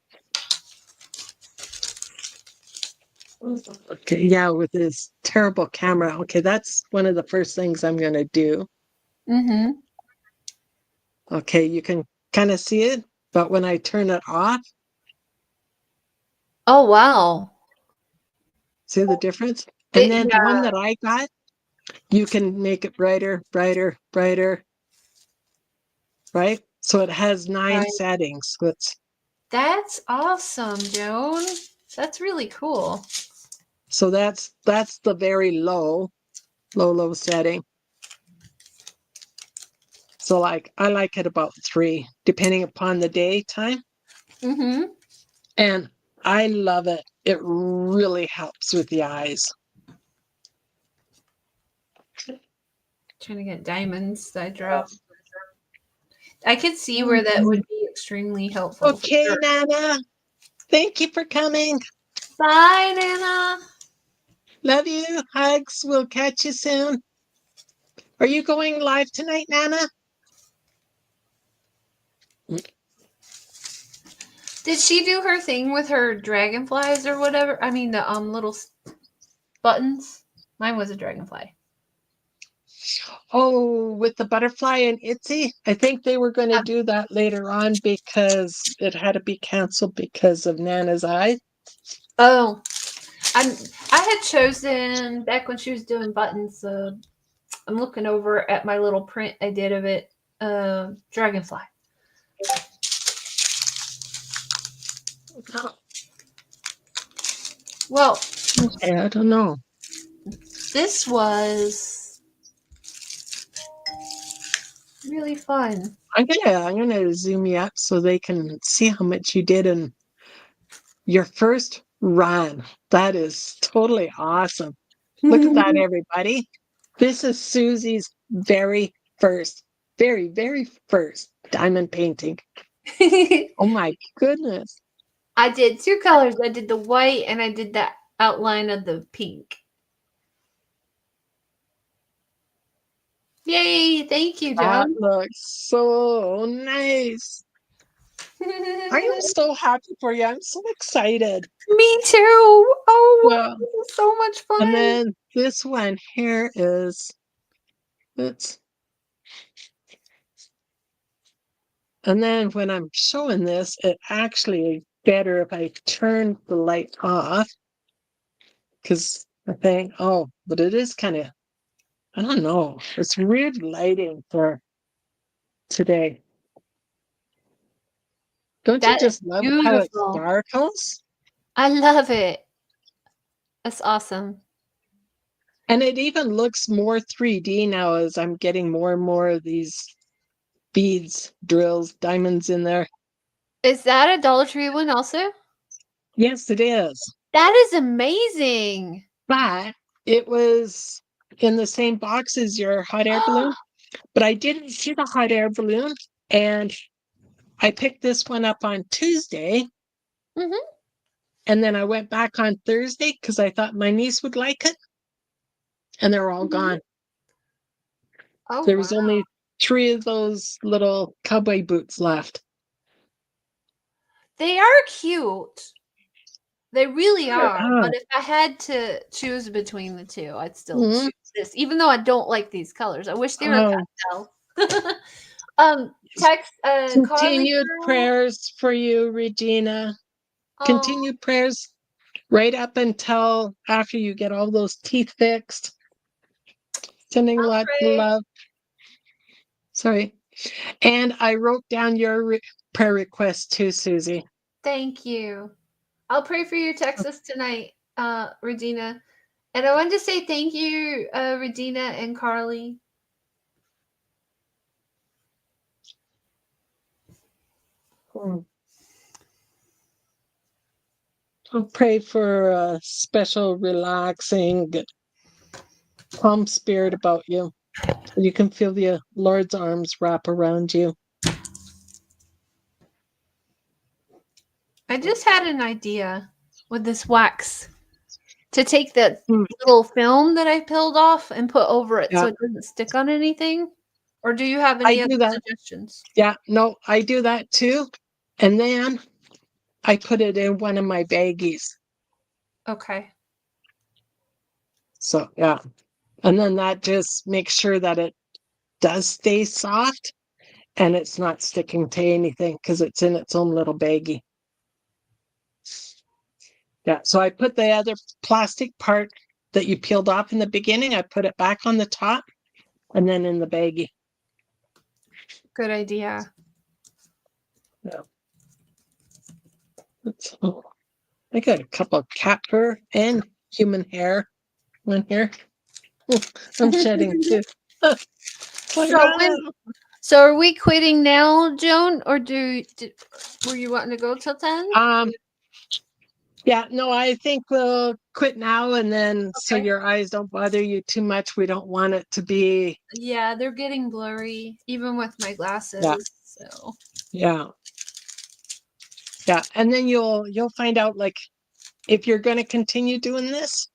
Okay, yeah, with this terrible camera. Okay, that's one of the first things I'm going to do. Mm-hmm. Okay, you can kind of see it, but when I turn it off, Oh wow. see the difference? And then the one Yeah. that I got, you can make it brighter, brighter, brighter, right? So it has 9 Right. settings. That's awesome, Joan. That's really cool. So that's the very low setting. So like I like it about 3, depending upon the daytime. Mm-hmm. And I love it. It really helps with the eyes. Trying to get diamonds that I dropped. I could see where that would be extremely helpful. For Okay, sure. Nana. Thank you for coming. Bye, Nana. Love you. Hugs. We'll catch you soon. Are you going live tonight, Nana? Did she do her thing with her dragonflies or whatever? I mean the little buttons. Mine was a dragonfly. Oh, with the butterfly and Itsy? I think they were going to do that later on because it had to be canceled because of Nana's eye. Oh, I had chosen back when she was doing buttons. I'm looking over at my little print I did of it. Dragonfly. Well, Okay, I don't know. this was really fun. I'm gonna zoom you up so they can see how much you did in your first run. That is totally awesome. Look at that, everybody. This is Susie's very first, very, very first diamond painting. Oh my goodness. I did 2 colors. I did the white and I did that outline of the pink. Yay! Thank you, That Joan. looks so nice. I am so happy for you. I'm so excited. Me too. Oh, Well, this is so much fun. and then this one here is, it's, and then when I'm showing this, it actually better if I turn the light off because I think, oh, but it is kind of, I don't know, it's weird lighting for today. Don't you That is just love how it beautiful. sparkles? I love it. That's awesome. And it even looks more 3D now as I'm getting more and more of these beads, drills, diamonds in there. Is that a Dollar Tree one also? Yes, it is. That is amazing. But it was in the same box as your hot air balloon. But I didn't see the hot air balloon. And I picked this one up on Tuesday. Mm-hmm. And then I went back on Thursday because I thought my niece would like it. And they're all gone. Oh, There wow. was only 3 of those little cowboy boots left. They are cute. They really are. Ah, But if I had to choose between the two, I'd still mhm. choose this, even though I don't like these colors. I wish they were Oh, pastel. Text Carly. Continued girl. prayers for you, Regina. Oh, Continued prayers right up until after you get all those teeth fixed. Sending lots of pray. love. Sorry. And I wrote down your prayer request too, Susie. Thank you. I'll pray for you, Texas, tonight, Regina. And I wanted to say thank you, Regina and Carly. I'll pray for a special, relaxing, calm spirit about you. You can feel the Lord's arms wrap around you. I just had an idea with this wax to take the Hmm. little film that I peeled off and put over it so Yeah. it doesn't stick on anything. Or do you have I any do other that. suggestions? Yeah, no, I do that too. And then I put it in one of my baggies. Okay. So, yeah. And then that just makes sure that it does stay soft and it's not sticking to anything because it's in its own little baggie. Yeah, so I put the other plastic part that you peeled off in the beginning, I put it back on the top and then in the baggie. Good idea. Yeah. So, I got a couple of cat fur and human hair in here. I'm shedding too. So are we quitting now, Joan, or were you wanting to go till 10? Yeah, no, I think we'll quit now and then so Okay. your eyes don't bother you too much. We don't want it to be. Yeah, they're getting blurry, even with my glasses. Yeah. So Yeah. Yeah. And then you'll find out like if you're gonna continue doing this,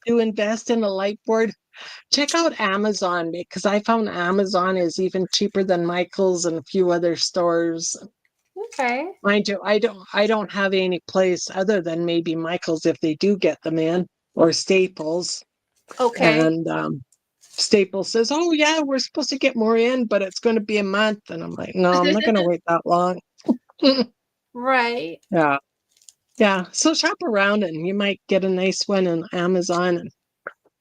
to invest in a light board, check out Amazon because I found Amazon is even cheaper than Michael's and a few other stores. okay. Mind you, I don't have any place other than maybe Michael's if they do get them in or Staples. Okay. And Staples says, "Oh yeah, we're supposed to get more in, but it's going to be a month." And I'm like, "No, I'm not going to wait that long." Right. Yeah, yeah. So shop around, and you might get a nice one on Amazon. And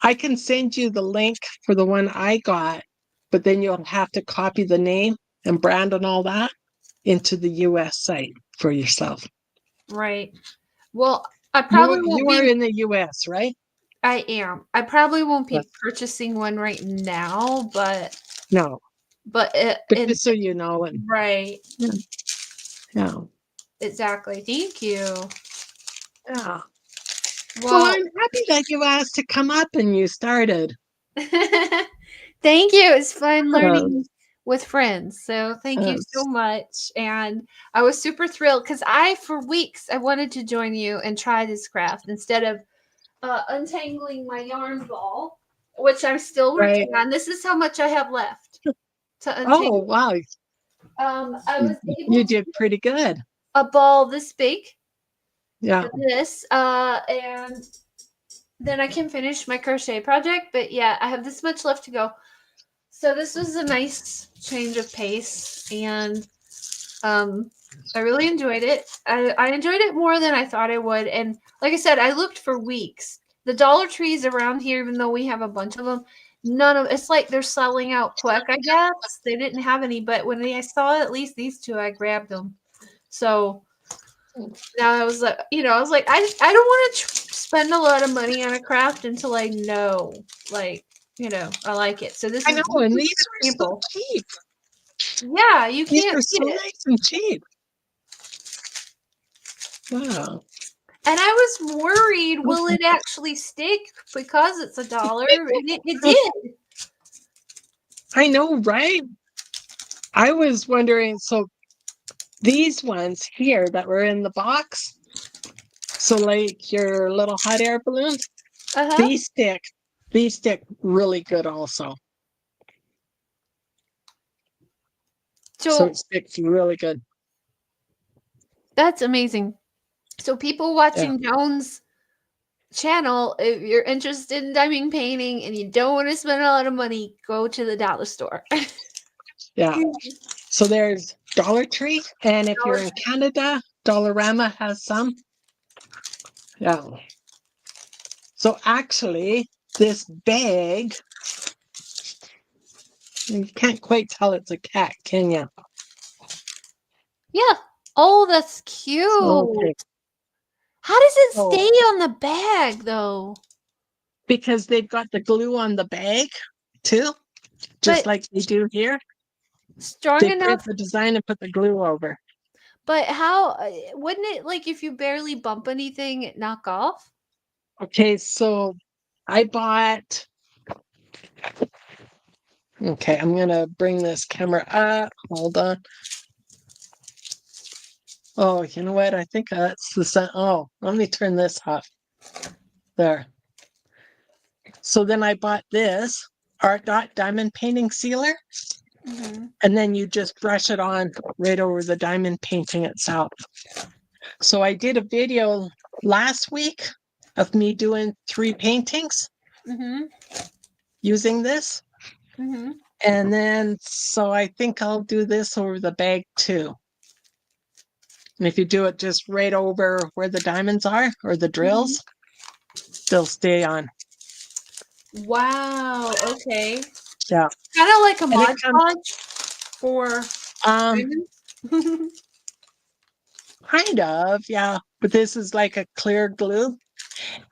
I can send you the link for the one I got, but then you'll have to copy the name and brand and all that into the U.S. site for yourself. Right. Well, I probably won't You be. are in the U.S., right? I am. I probably won't be Yes. purchasing one right now, but No, but but just so you know, and right. yeah, Exactly. Thank you. yeah. Well, Well, I'm happy that you asked to come up and you started. thank you. It's fun learning Yes. with friends. So thank you so Yes. much. And I was super thrilled because for weeks, I wanted to join you and try this craft instead of untangling my yarn ball, which I'm still working Right. on. This is how much I have left to Oh, untangle. wow. I was able You to did pretty good. a ball this big, Yeah. this, and then I can finish my crochet project. But yeah, I have this much left to go. So this was a nice change of pace, and I really enjoyed it. I enjoyed it more than I thought I would. And like I said, I looked for weeks. The Dollar Trees around here, even though we have a bunch of them, it's like they're selling out quick, I guess. They didn't have any, but when I saw at least these two, I grabbed them. So now I was like, I don't want to spend a lot of money on a craft until I know, like, I like it. So this I is know, and these are so sample. cheap. Yeah, you These can't are beat so it. nice and cheap. Wow. And I was worried, will it actually stick because it's $1? And it did. I know, right? I was wondering, so these ones here that were in the box, so like your little hot air balloons, Uh-huh. these stick really good also. So So it sticks really good. that's amazing. So people watching Joan's channel, if you're interested in diamond painting and you don't want to spend a lot of money, go to the dollar store. Yeah. So there's Dollar Tree, and if you're in Canada, Dollarama has some. Yeah. So actually, this bag, you can't quite tell it's a cat, can you? Yeah. Oh, that's cute. Okay. How does it Oh. stay on the bag though? Because they've got the glue on the bag too, just But like they do here. strong They print enough. the design and put the glue over. But how wouldn't it, like, if you barely bump anything, it knock off? Okay, so I bought. Okay, I'm gonna bring this camera up. Hold on. Oh, you know what? I think that's the sun. Oh, let me turn this off. There. So then I bought this Art Dot diamond painting sealer, Mm-hmm. and then you just brush it on right over the diamond painting itself. So I did a video last week of me doing 3 paintings Mm-hmm. using this. Mm-hmm. And then, so I think I'll do this over the bag too. And if you do it just right over where the diamonds are or the drills, they'll stay on. Wow. Okay. Yeah. Kind of like a And it Mod comes, Podge for diamonds. kind of, yeah. But this is like a clear glue.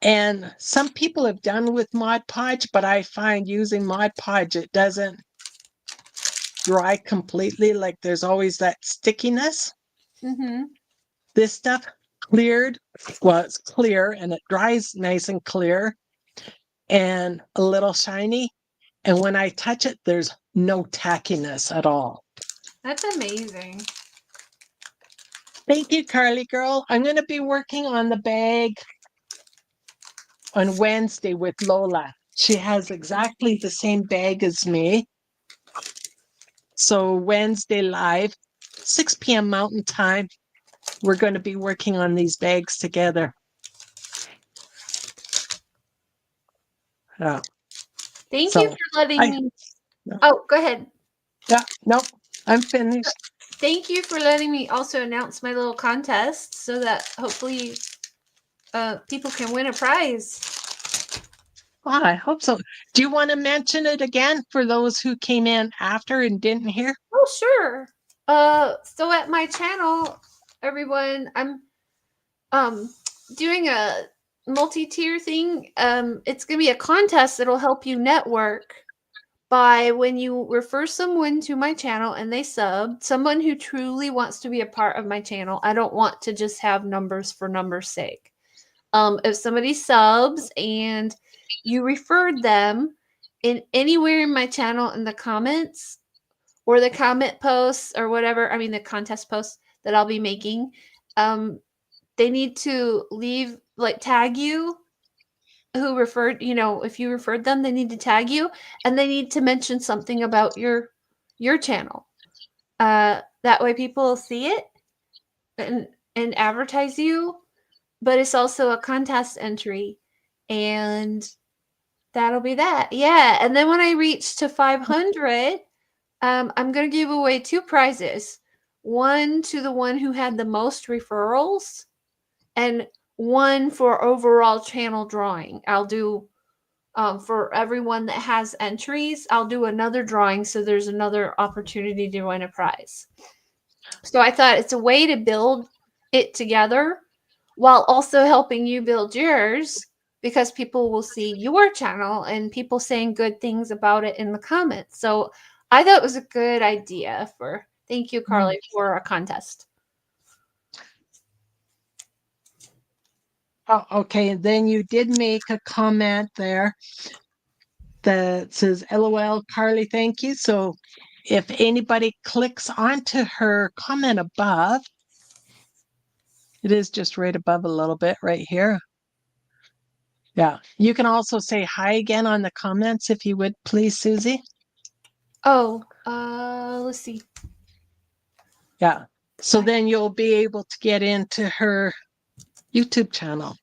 And some people have done with Mod Podge, but I find using Mod Podge, it doesn't dry completely. Like there's always that stickiness. Mm-hmm. This stuff cleared, well, it's clear and it dries nice and clear and a little shiny. And when I touch it, there's no tackiness at all. That's amazing. Thank you, Carly girl. I'm going to be working on the bag on Wednesday with Lola. She has exactly the same bag as me. So Wednesday live, 6 p.m. Mountain Time, we're going to be working on these bags together. Yeah. Thank you So for letting I, me. Oh, go ahead. yeah, no, I'm finished. Thank you for letting me also announce my little contest so that hopefully people can win a prize. Oh, I hope so. Do you want to mention it again for those who came in after and didn't hear? Oh, sure. So at my channel, everyone, I'm doing a multi-tier thing. It's gonna be a contest that'll help you network by when you refer someone to my channel and they sub, someone who truly wants to be a part of my channel. I don't want to just have numbers for numbers' sake. If somebody subs and you referred them in anywhere in my channel in the comments or the comment posts or whatever, I mean the contest posts that I'll be making, they need to leave, like, tag you who referred, if you referred them, they need to tag you and they need to mention something about your channel. That way people will see it and advertise you, but it's also a contest entry, and that'll be that. Yeah, and then when I reach to 500, I'm gonna give away 2 prizes. One to the one who had the most referrals, and one for overall channel drawing. I'll do for everyone that has entries. I'll do another drawing, so there's another opportunity to win a prize. So I thought it's a way to build it together while also helping you build yours, because people will see your channel and people saying good things about it in the comments. So I thought it was a good idea for, thank you, Carly, for a contest. Oh, okay. And then you did make a comment there that says, LOL, Carly, thank you. So if anybody clicks onto her comment above, it is just right above a little bit right here. Yeah. You can also say hi again on the comments if you would, please, Susie. Oh, let's see. Yeah. So then you'll be able to get into her YouTube channel.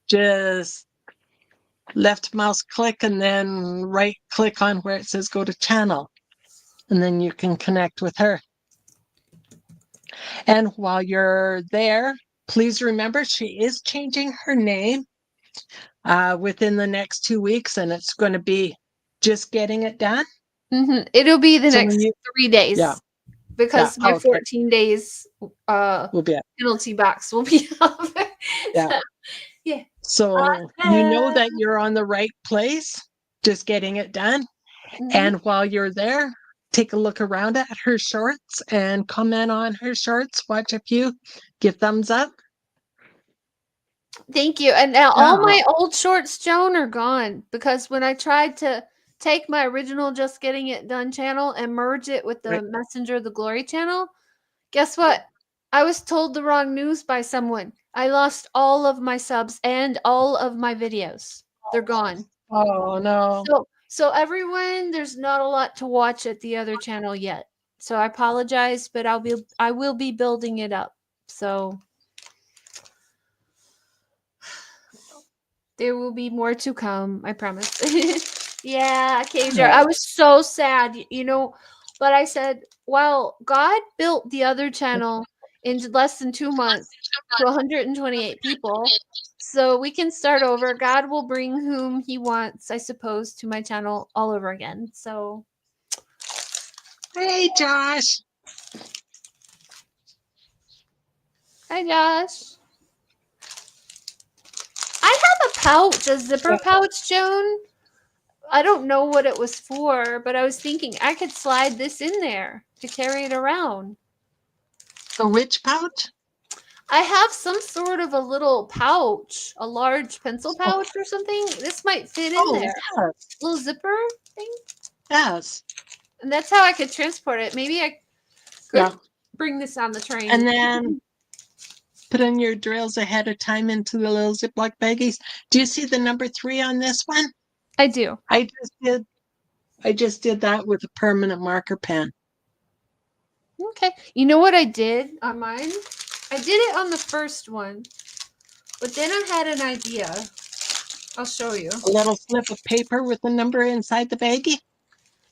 Just left mouse click and then right click on where it says go to channel. And then you can connect with her. And while you're there, please remember she is changing her name within the next 2 weeks, and it's going to be Just Getting It Done. It'll be the So next when you, 3 days. yeah, Because my okay, 14 days we'll be at, penalty box will be up. yeah. So, yeah. So you know that you're on the right place, just getting it done. Mhm. And while you're there, take a look around at her shorts and comment on her shorts. Watch a few, give thumbs up. Thank you. And now all Yeah. my old shorts, Joan, are gone because when I tried to take my original Just Getting It Done channel and merge it with the Right. Messenger of the Glory channel, guess what? I was told the wrong news by someone. I lost all of my subs and all of my videos. They're gone. Oh no. So everyone, there's not a lot to watch at the other channel yet. So I apologize, but I will be building it up. So there will be more to come, I promise. Yeah, Kasia, I was so sad, but I said, well, God built the other channel in less than 2 months to 128 people. So we can start over. God will bring whom he wants, I suppose, to my channel all over again. So Hey, Josh. hi, Josh. I have a pouch, a zipper pouch, Joan. I don't know what it was for, but I was thinking I could slide this in there to carry it around. The which pouch? I have some sort of a little pouch, a large pencil pouch or something. This might fit in there. Yes. Little zipper thing. Yes. And that's how I could transport it. Maybe I could bring this on the train. And then put in your drills ahead of time into the little Ziploc baggies. Do you see the number 3 on this one? I do. I just did that with a permanent marker pen. Okay. You know what I did on mine? I did it on the first one, but then I had an idea. I'll show you. A little slip of paper with the number inside the baggie.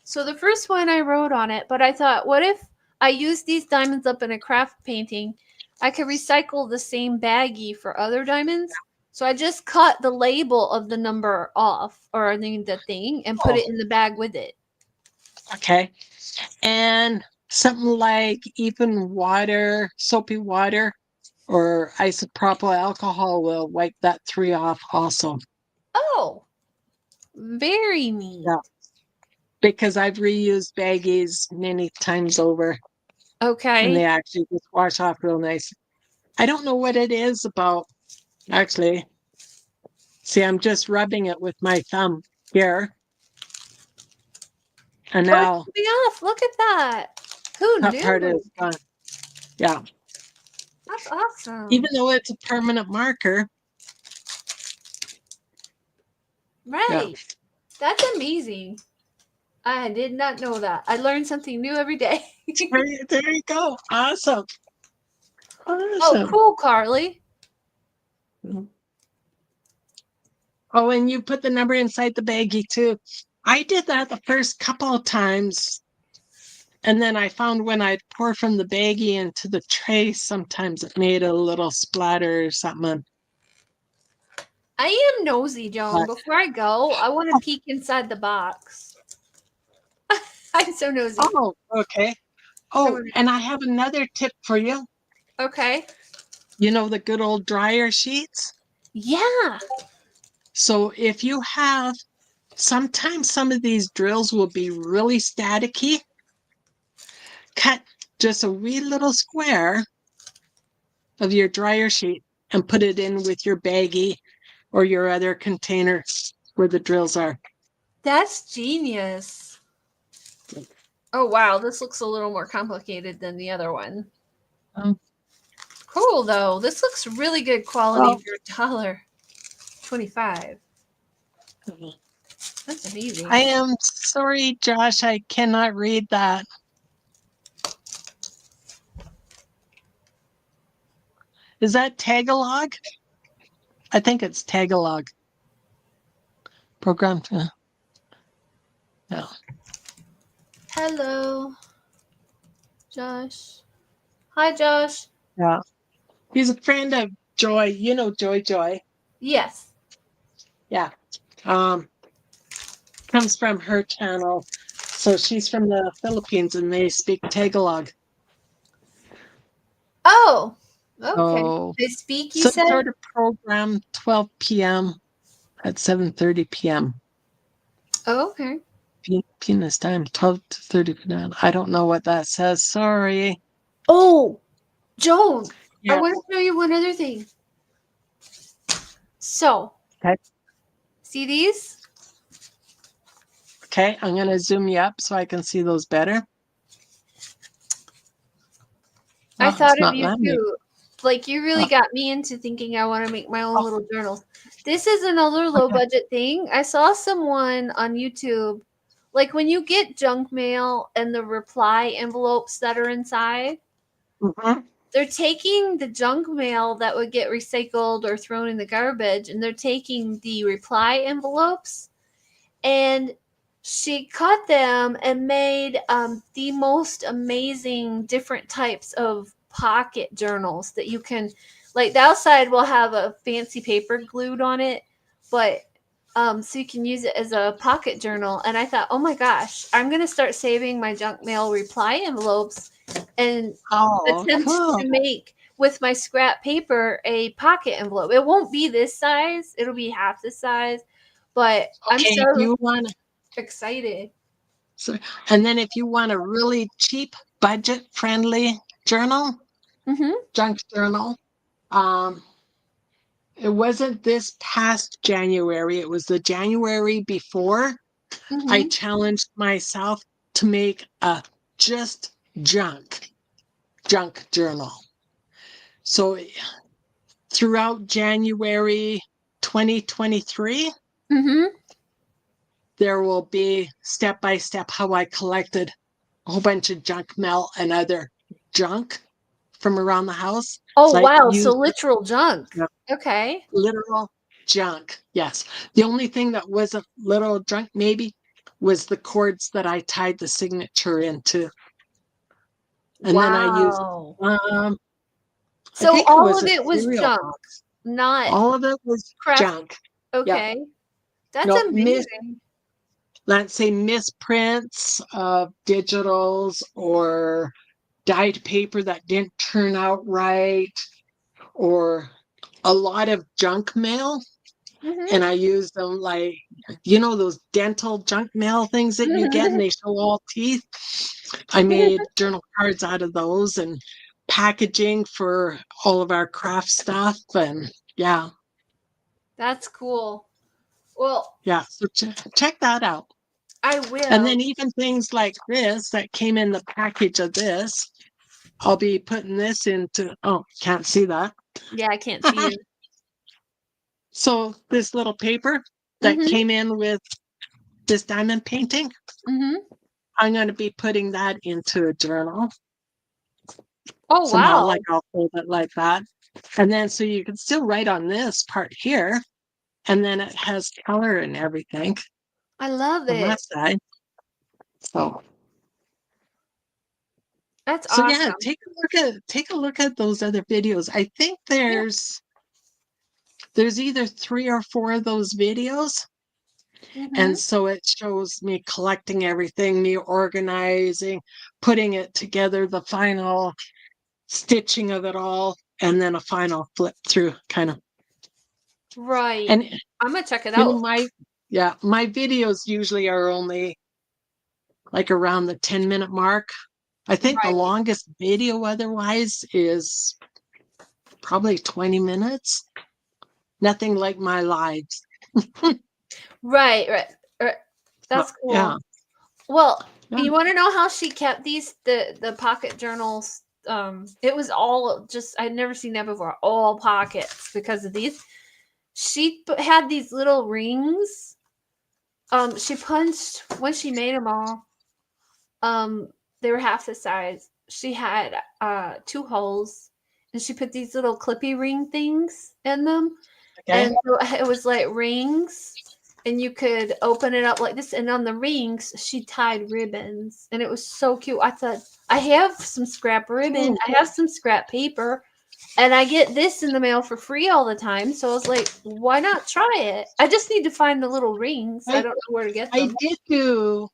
So the first one I wrote on it, but I thought, what if I use these diamonds up in a craft painting? I could recycle the same baggie for other diamonds. So I just cut the label of the number off, or the thing, and put it in the bag with it. Okay. And something like even water, soapy water, or isopropyl alcohol will wipe that 3 off also. Oh, very neat. Yeah. Because I've reused baggies many times over. Okay. And they actually just wash off real nice. I don't know what it is about, actually. See, I'm just rubbing it with my thumb here. And now it's coming off. Look at that. Who that knew? part is gone. Yeah. That's awesome. Even though it's a permanent marker. Right. Yeah. That's amazing. I did not know that. I learned something new every day. There you go. Awesome. Oh, cool, Carly. Oh, and you put the number inside the baggie too. I did that the first couple of times. And then I found when I'd pour from the baggie into the tray, sometimes it made a little splatter or something. I am nosy, Joan. Before I go, I want to peek inside the box. I'm so nosy. Oh, okay. Oh, and I have another tip for you. Okay. You know the good old dryer sheets? Yeah. So if you have, sometimes some of these drills will be really staticky. Cut just a wee little square of your dryer sheet and put it in with your baggie or your other container where the drills are. That's genius. Oh, wow. This looks a little more complicated than the other one. Cool, though. This looks really good quality for $1.25. That's amazing. I am sorry, Josh. I cannot read that. Is that Tagalog? I think it's Tagalog. program to. Yeah. Hello, Josh. Hi, Josh. Yeah. He's a friend of Joy. You know Joy. Yes. Yeah. Comes from her channel. So she's from the Philippines and they speak Tagalog. Oh, okay. Oh. They speak, you Some said? sort of program, 12 p.m. at 7:30 p.m. Oh, okay. Penis time, 12 to 30 p.m. I don't know what that says. Sorry. Oh, Joan, I Yeah. want to show you one other thing. So, Okay. see these? Okay, I'm going to zoom you up so I can see those better. I Oh, thought it's of not you letting me. too. Like, you really Oh, got me into thinking I want to make my own oh, little journals. This is another low okay. budget thing. I saw someone on YouTube, like when you get junk mail and the reply envelopes that are inside, Mhm. they're taking the junk mail that would get recycled or thrown in the garbage, and they're taking the reply envelopes, and she cut them and made the most amazing different types of pocket journals that you can, like, the outside will have a fancy paper glued on it, but so you can use it as a pocket journal. And I thought, oh my gosh, I'm going to start saving my junk mail reply envelopes and Oh, attempt cool. to make with my scrap paper a pocket envelope. It won't be this size, it'll be half the size, but I'm Okay, if so you want, excited. so, and then if you want a really cheap, budget-friendly journal, Mm-hmm. junk journal, um, it wasn't this past January, it was the January before. I Mm-hmm. challenged myself to make a just junk journal. So throughout January 2023, Mm-hmm. there will be step by step how I collected a whole bunch of junk mail and other junk from around the house. Oh Like wow, so used literal junk. uh, Okay. literal junk. Yes. The only thing that wasn't literal junk, maybe, was the cords that I tied the signature into. And then I used, Wow. um, I So think it all was of a it was cereal junk, box. not All of it was craft. junk. Yeah. Okay. That's No, amazing. let's say misprints of digitals or dyed paper that didn't turn out right, or a lot of junk mail. Mm-hmm. And I use them like, you know, those dental junk mail things that you get and they show all teeth. I made journal cards out of those and packaging for all of our craft stuff. And yeah, That's cool. Well, yeah. So check that out. I And will. then even things like this that came in the package of this, I'll be putting this into, oh, can't see that. Yeah, I can't see you. So this little paper that Mm-hmm. came in with this diamond painting, Mm-hmm. I'm going to be putting that into a journal. Oh Somehow, wow. like I'll fold it like that. And then so you can still write on this part here. And then it has color and everything I love on it. that side. So That's so yeah, awesome. take a look at those other videos. I think Yeah. there's either 3 or 4 of those videos. Mm-hmm. And so it shows me collecting everything, me organizing, putting it together, the final stitching of it all, and then a final flip through kind of. Right. And I'm gonna check it you know, out. my videos usually are only like around the 10-minute mark. I think the Right. longest video otherwise is probably 20 minutes. Nothing like my lives. Right. Right. So, That's yeah. cool. Well, Yeah. you want to know how she kept these the pocket journals? It was all just I'd never seen that before. All pockets because of these. She had these little rings. She punched when she made them all. They were half the size. She had 2 holes, and she put these little clippy ring things in them, Okay. and so it was like rings. and you could open it up like this. And on the rings, she tied ribbons, and it was so cute. I thought, I have some scrap ribbon, I have some scrap paper, and I get this in the mail for free all the time. So I was like, why not try it? I just need to find the little rings. I don't know where to get I them. did do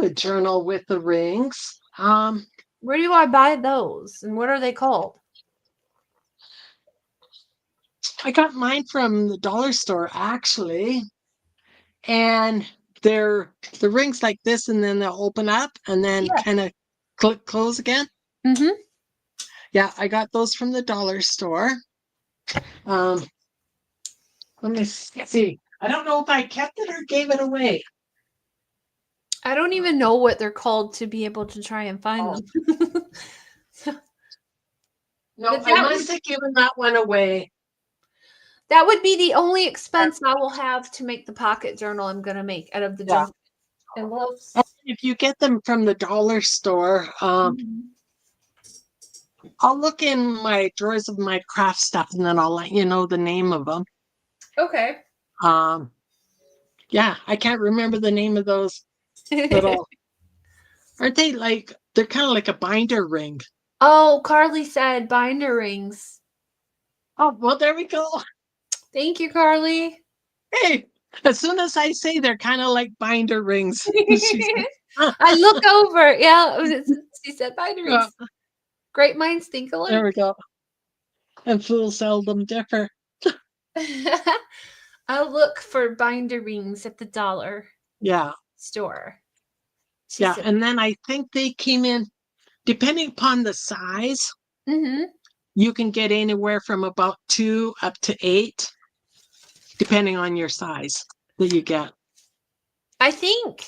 a journal with the rings. Where do I buy those, and what are they called? I got mine from the dollar store actually, and they're the rings like this, and then they'll open up and then Yeah. kind of close again. Mm-hmm. Yeah, I got those from the dollar store. Let me see. I don't know if I kept it or gave it away. I don't even know what they're called to be able to try and find them. No, But I that must have given that one away. That would be the only expense I will have to make the pocket journal I'm going to make out of the Yeah. junk envelopes. If you get them from the dollar store, Mhm. I'll look in my drawers of my craft stuff, and then I'll let you know the name of them. Okay. Yeah, I can't remember the name of those little. Aren't they like, they're kind of like a binder ring? Oh, Carly said binder rings. Oh, well, there we go. Thank you, Carly. Hey, as soon as I say they're kind of like binder rings, she said, I look over. Yeah, she said binder Yeah. rings. Great minds think there alike. we go. And fools seldom differ. I'll look for binder rings at the dollar Yeah, store. She yeah. said, And then I think they came in, depending upon the size, mm-hmm. you can get anywhere from about 2 up to 8, depending on your size that you get. I think,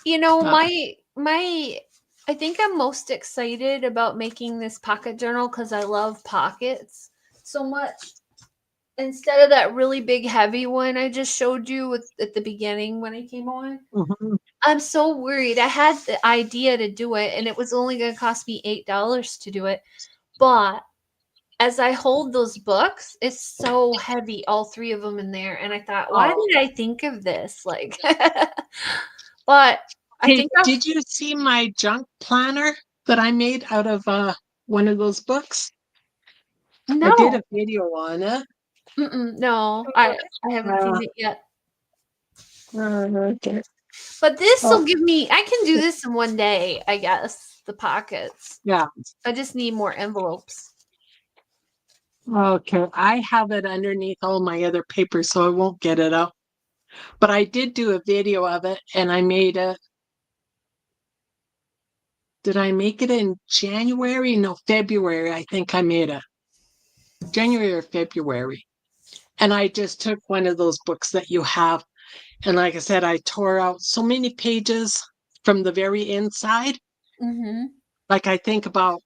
you know, Yeah. I think I'm most excited about making this pocket journal because I love pockets so much. Instead of that really big heavy one I just showed you at the beginning when I came on, Mhm. I'm so worried. I had the idea to do it, and it was only going to cost me $8 to do it. But as I hold those books, it's so heavy, all 3 of them in there. And I thought, why Oh. did I think of this? Like, but I Hey, think did you see my junk planner that I made out of one of those books? I did no, a video on it. no, I haven't seen it yet. Okay. But this will Oh, give me, I can do this in one day, I guess, the pockets. yeah. I just need more envelopes. Okay. I have it underneath all my other papers, so I won't get it out. But I did do a video of it, and I made it. Did I make it in January? No, February. I think I made it. January or February. And I just took one of those books that you have. And like I said, I tore out so many pages from the very inside. Mm-hmm. Like I think about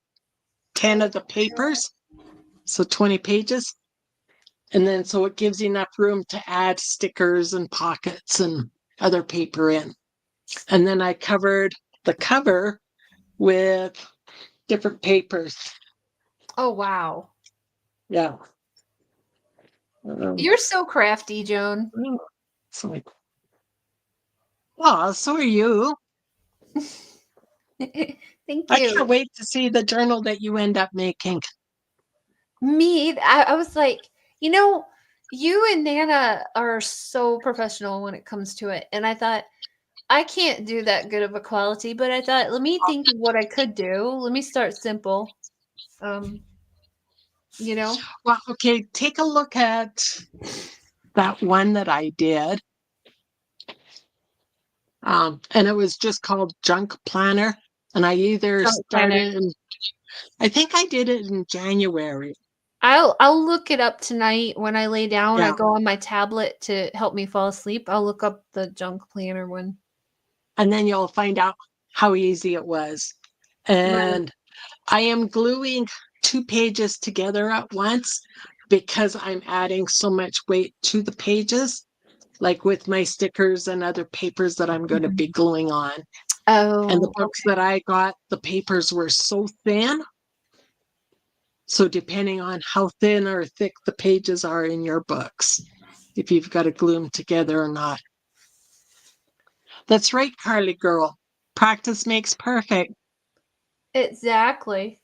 10 of the papers. So 20 pages. And then so it gives you enough room to add stickers and pockets and other paper in. And then I covered the cover with different papers. Oh, wow. Yeah. You're so crafty, Joan. So like, oh, so are you. Thank I you. can't wait to see the journal that you end up making. I was like, you know, you and Nana are so professional when it comes to it. And I thought, I can't do that good of a quality, but I thought, let me think of what I could do. Let me start simple. You know? Well, okay, take a look at that one that I did. And it was just called Junk Planner. And I either Junk planner. started in, I think I did it in January. I'll look it up tonight when I lay down. I Yeah. go on my tablet to help me fall asleep. I'll look up the junk planner one. And then you'll find out how easy it was. And I am gluing 2 pages together at once because I'm adding so much weight to the pages, like with my stickers and other papers that I'm going to be gluing on. And the Oh, books that I got, the papers were so thin. So depending on how thin or thick the pages are in your books. if you've got to glue them together or not. That's right, Carly girl. Practice makes perfect. Exactly.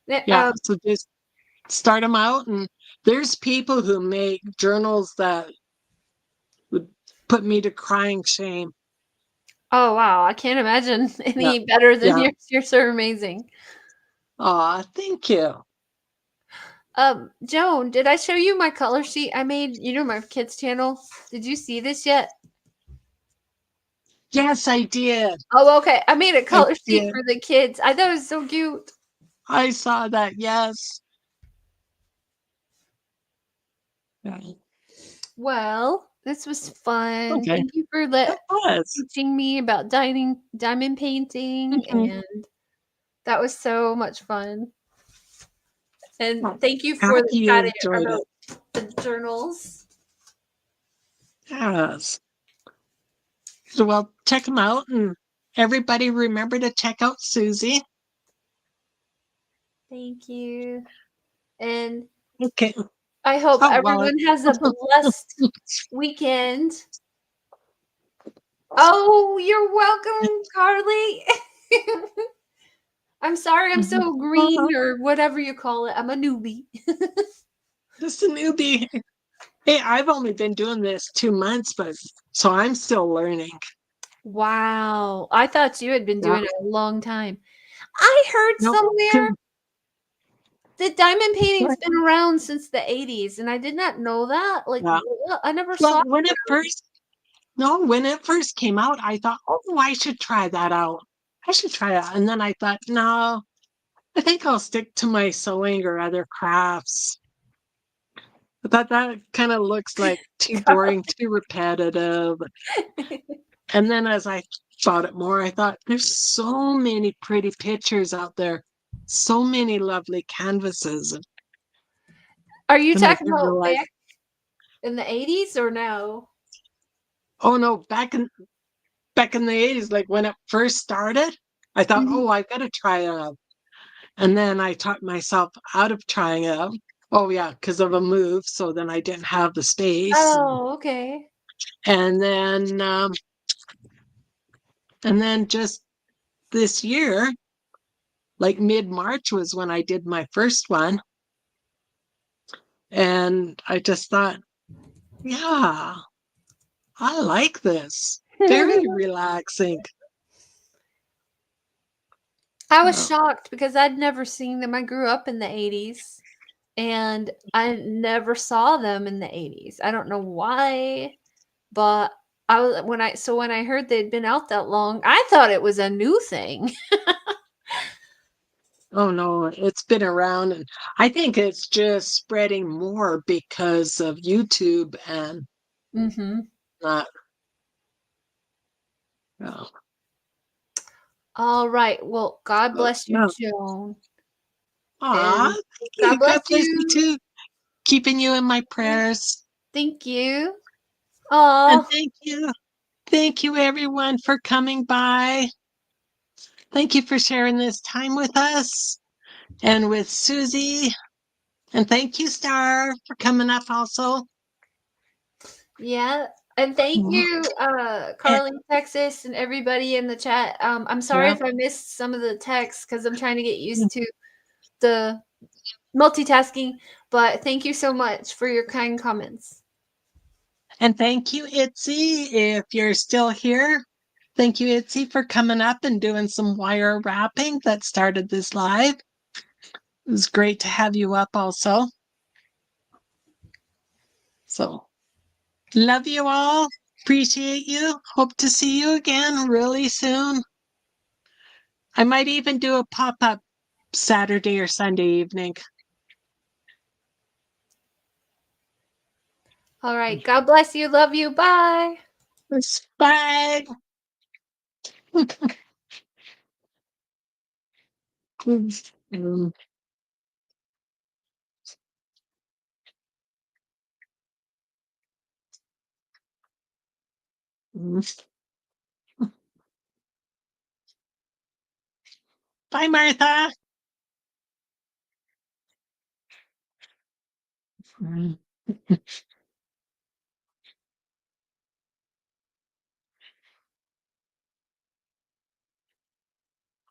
Yeah, so just start them out. And there's people who make journals that would put me to crying shame. Oh wow, I can't imagine Yeah. any better than Yeah. yours. You're so amazing. Aw, thank you. Joan, did I show you my color sheet I made? You know my kids' channel. Did you see this yet? Yes, I did. Oh, okay. I made a I color sheet did. for the kids. I thought it was so cute. I saw that. Yes. Yeah. Well, this was fun. Okay. Thank you for It was. teaching me about diamond painting, Mhm. and that was so much fun. And thank you for Happy the you chatting enjoyed about it. the journals. Yes. So, well, check them out. And everybody remember to check out Susie. Thank you. And Okay. I hope Oh, well. everyone has a blessed weekend. Oh, you're welcome, Carly. I'm sorry I'm so green or whatever you call it. I'm a newbie. Just a newbie. Hey, I've only been doing this 2 months, but so I'm still learning. Wow. I thought you had been Yeah. doing it a long time. I heard No, somewhere two- that diamond painting's been around since the 80s, and I did not know that. Like, yeah. I never Well, saw when it. it first, no, when it first came out, I thought, oh, I should try that out. I should try it. And then I thought, no, I think I'll stick to my sewing or other crafts. I thought that kind of looks like too boring, too repetitive. And then as I thought it more, I thought there's so many pretty pictures out there, so many lovely canvases. Are you And I talking didn't about realize, back in the 80s or no? oh no, back in the 80s, like when it first started, I thought, Mhm. oh, I've got to try it out. And then I talked myself out of trying it out. Oh yeah, because of a move. So then I didn't have the space. Oh, okay. And then just this year, like mid-March was when I did my first one. And I just thought, yeah, I like this. Very relaxing. I was Yeah. shocked because I'd never seen them. I grew up in the 80s and I never saw them in the 80s. I don't know why, but I was when I heard they'd been out that long, I thought it was a new thing. Oh no, it's been around, and I think it's just spreading more because of YouTube and Mhm. not. Oh, All right. Well, God oh, bless you, yeah. Joan. Aw, And thank God you. bless God bless you you. too. Keeping you in my prayers. Thank you. And Oh, thank you. Thank you, everyone, for coming by. Thank you for sharing this time with us and with Susie. And thank you, Star, for coming up also. yeah. And thank Mhm. you, And, Carly, Texas, and everybody in the chat. I'm sorry yeah. if I missed some of the text because I'm trying to get used to the multitasking, but thank you so much for your kind comments. And thank you, Itsy, if you're still here. Thank you, Itsy, for coming up and doing some wire wrapping that started this live. It was great to have you up also. So, love you all. Appreciate you. Hope to see you again really soon. I might even do a pop-up Saturday or Sunday evening. All right. God bless you. Love you. Bye. Bye. Um, Bye, Martha.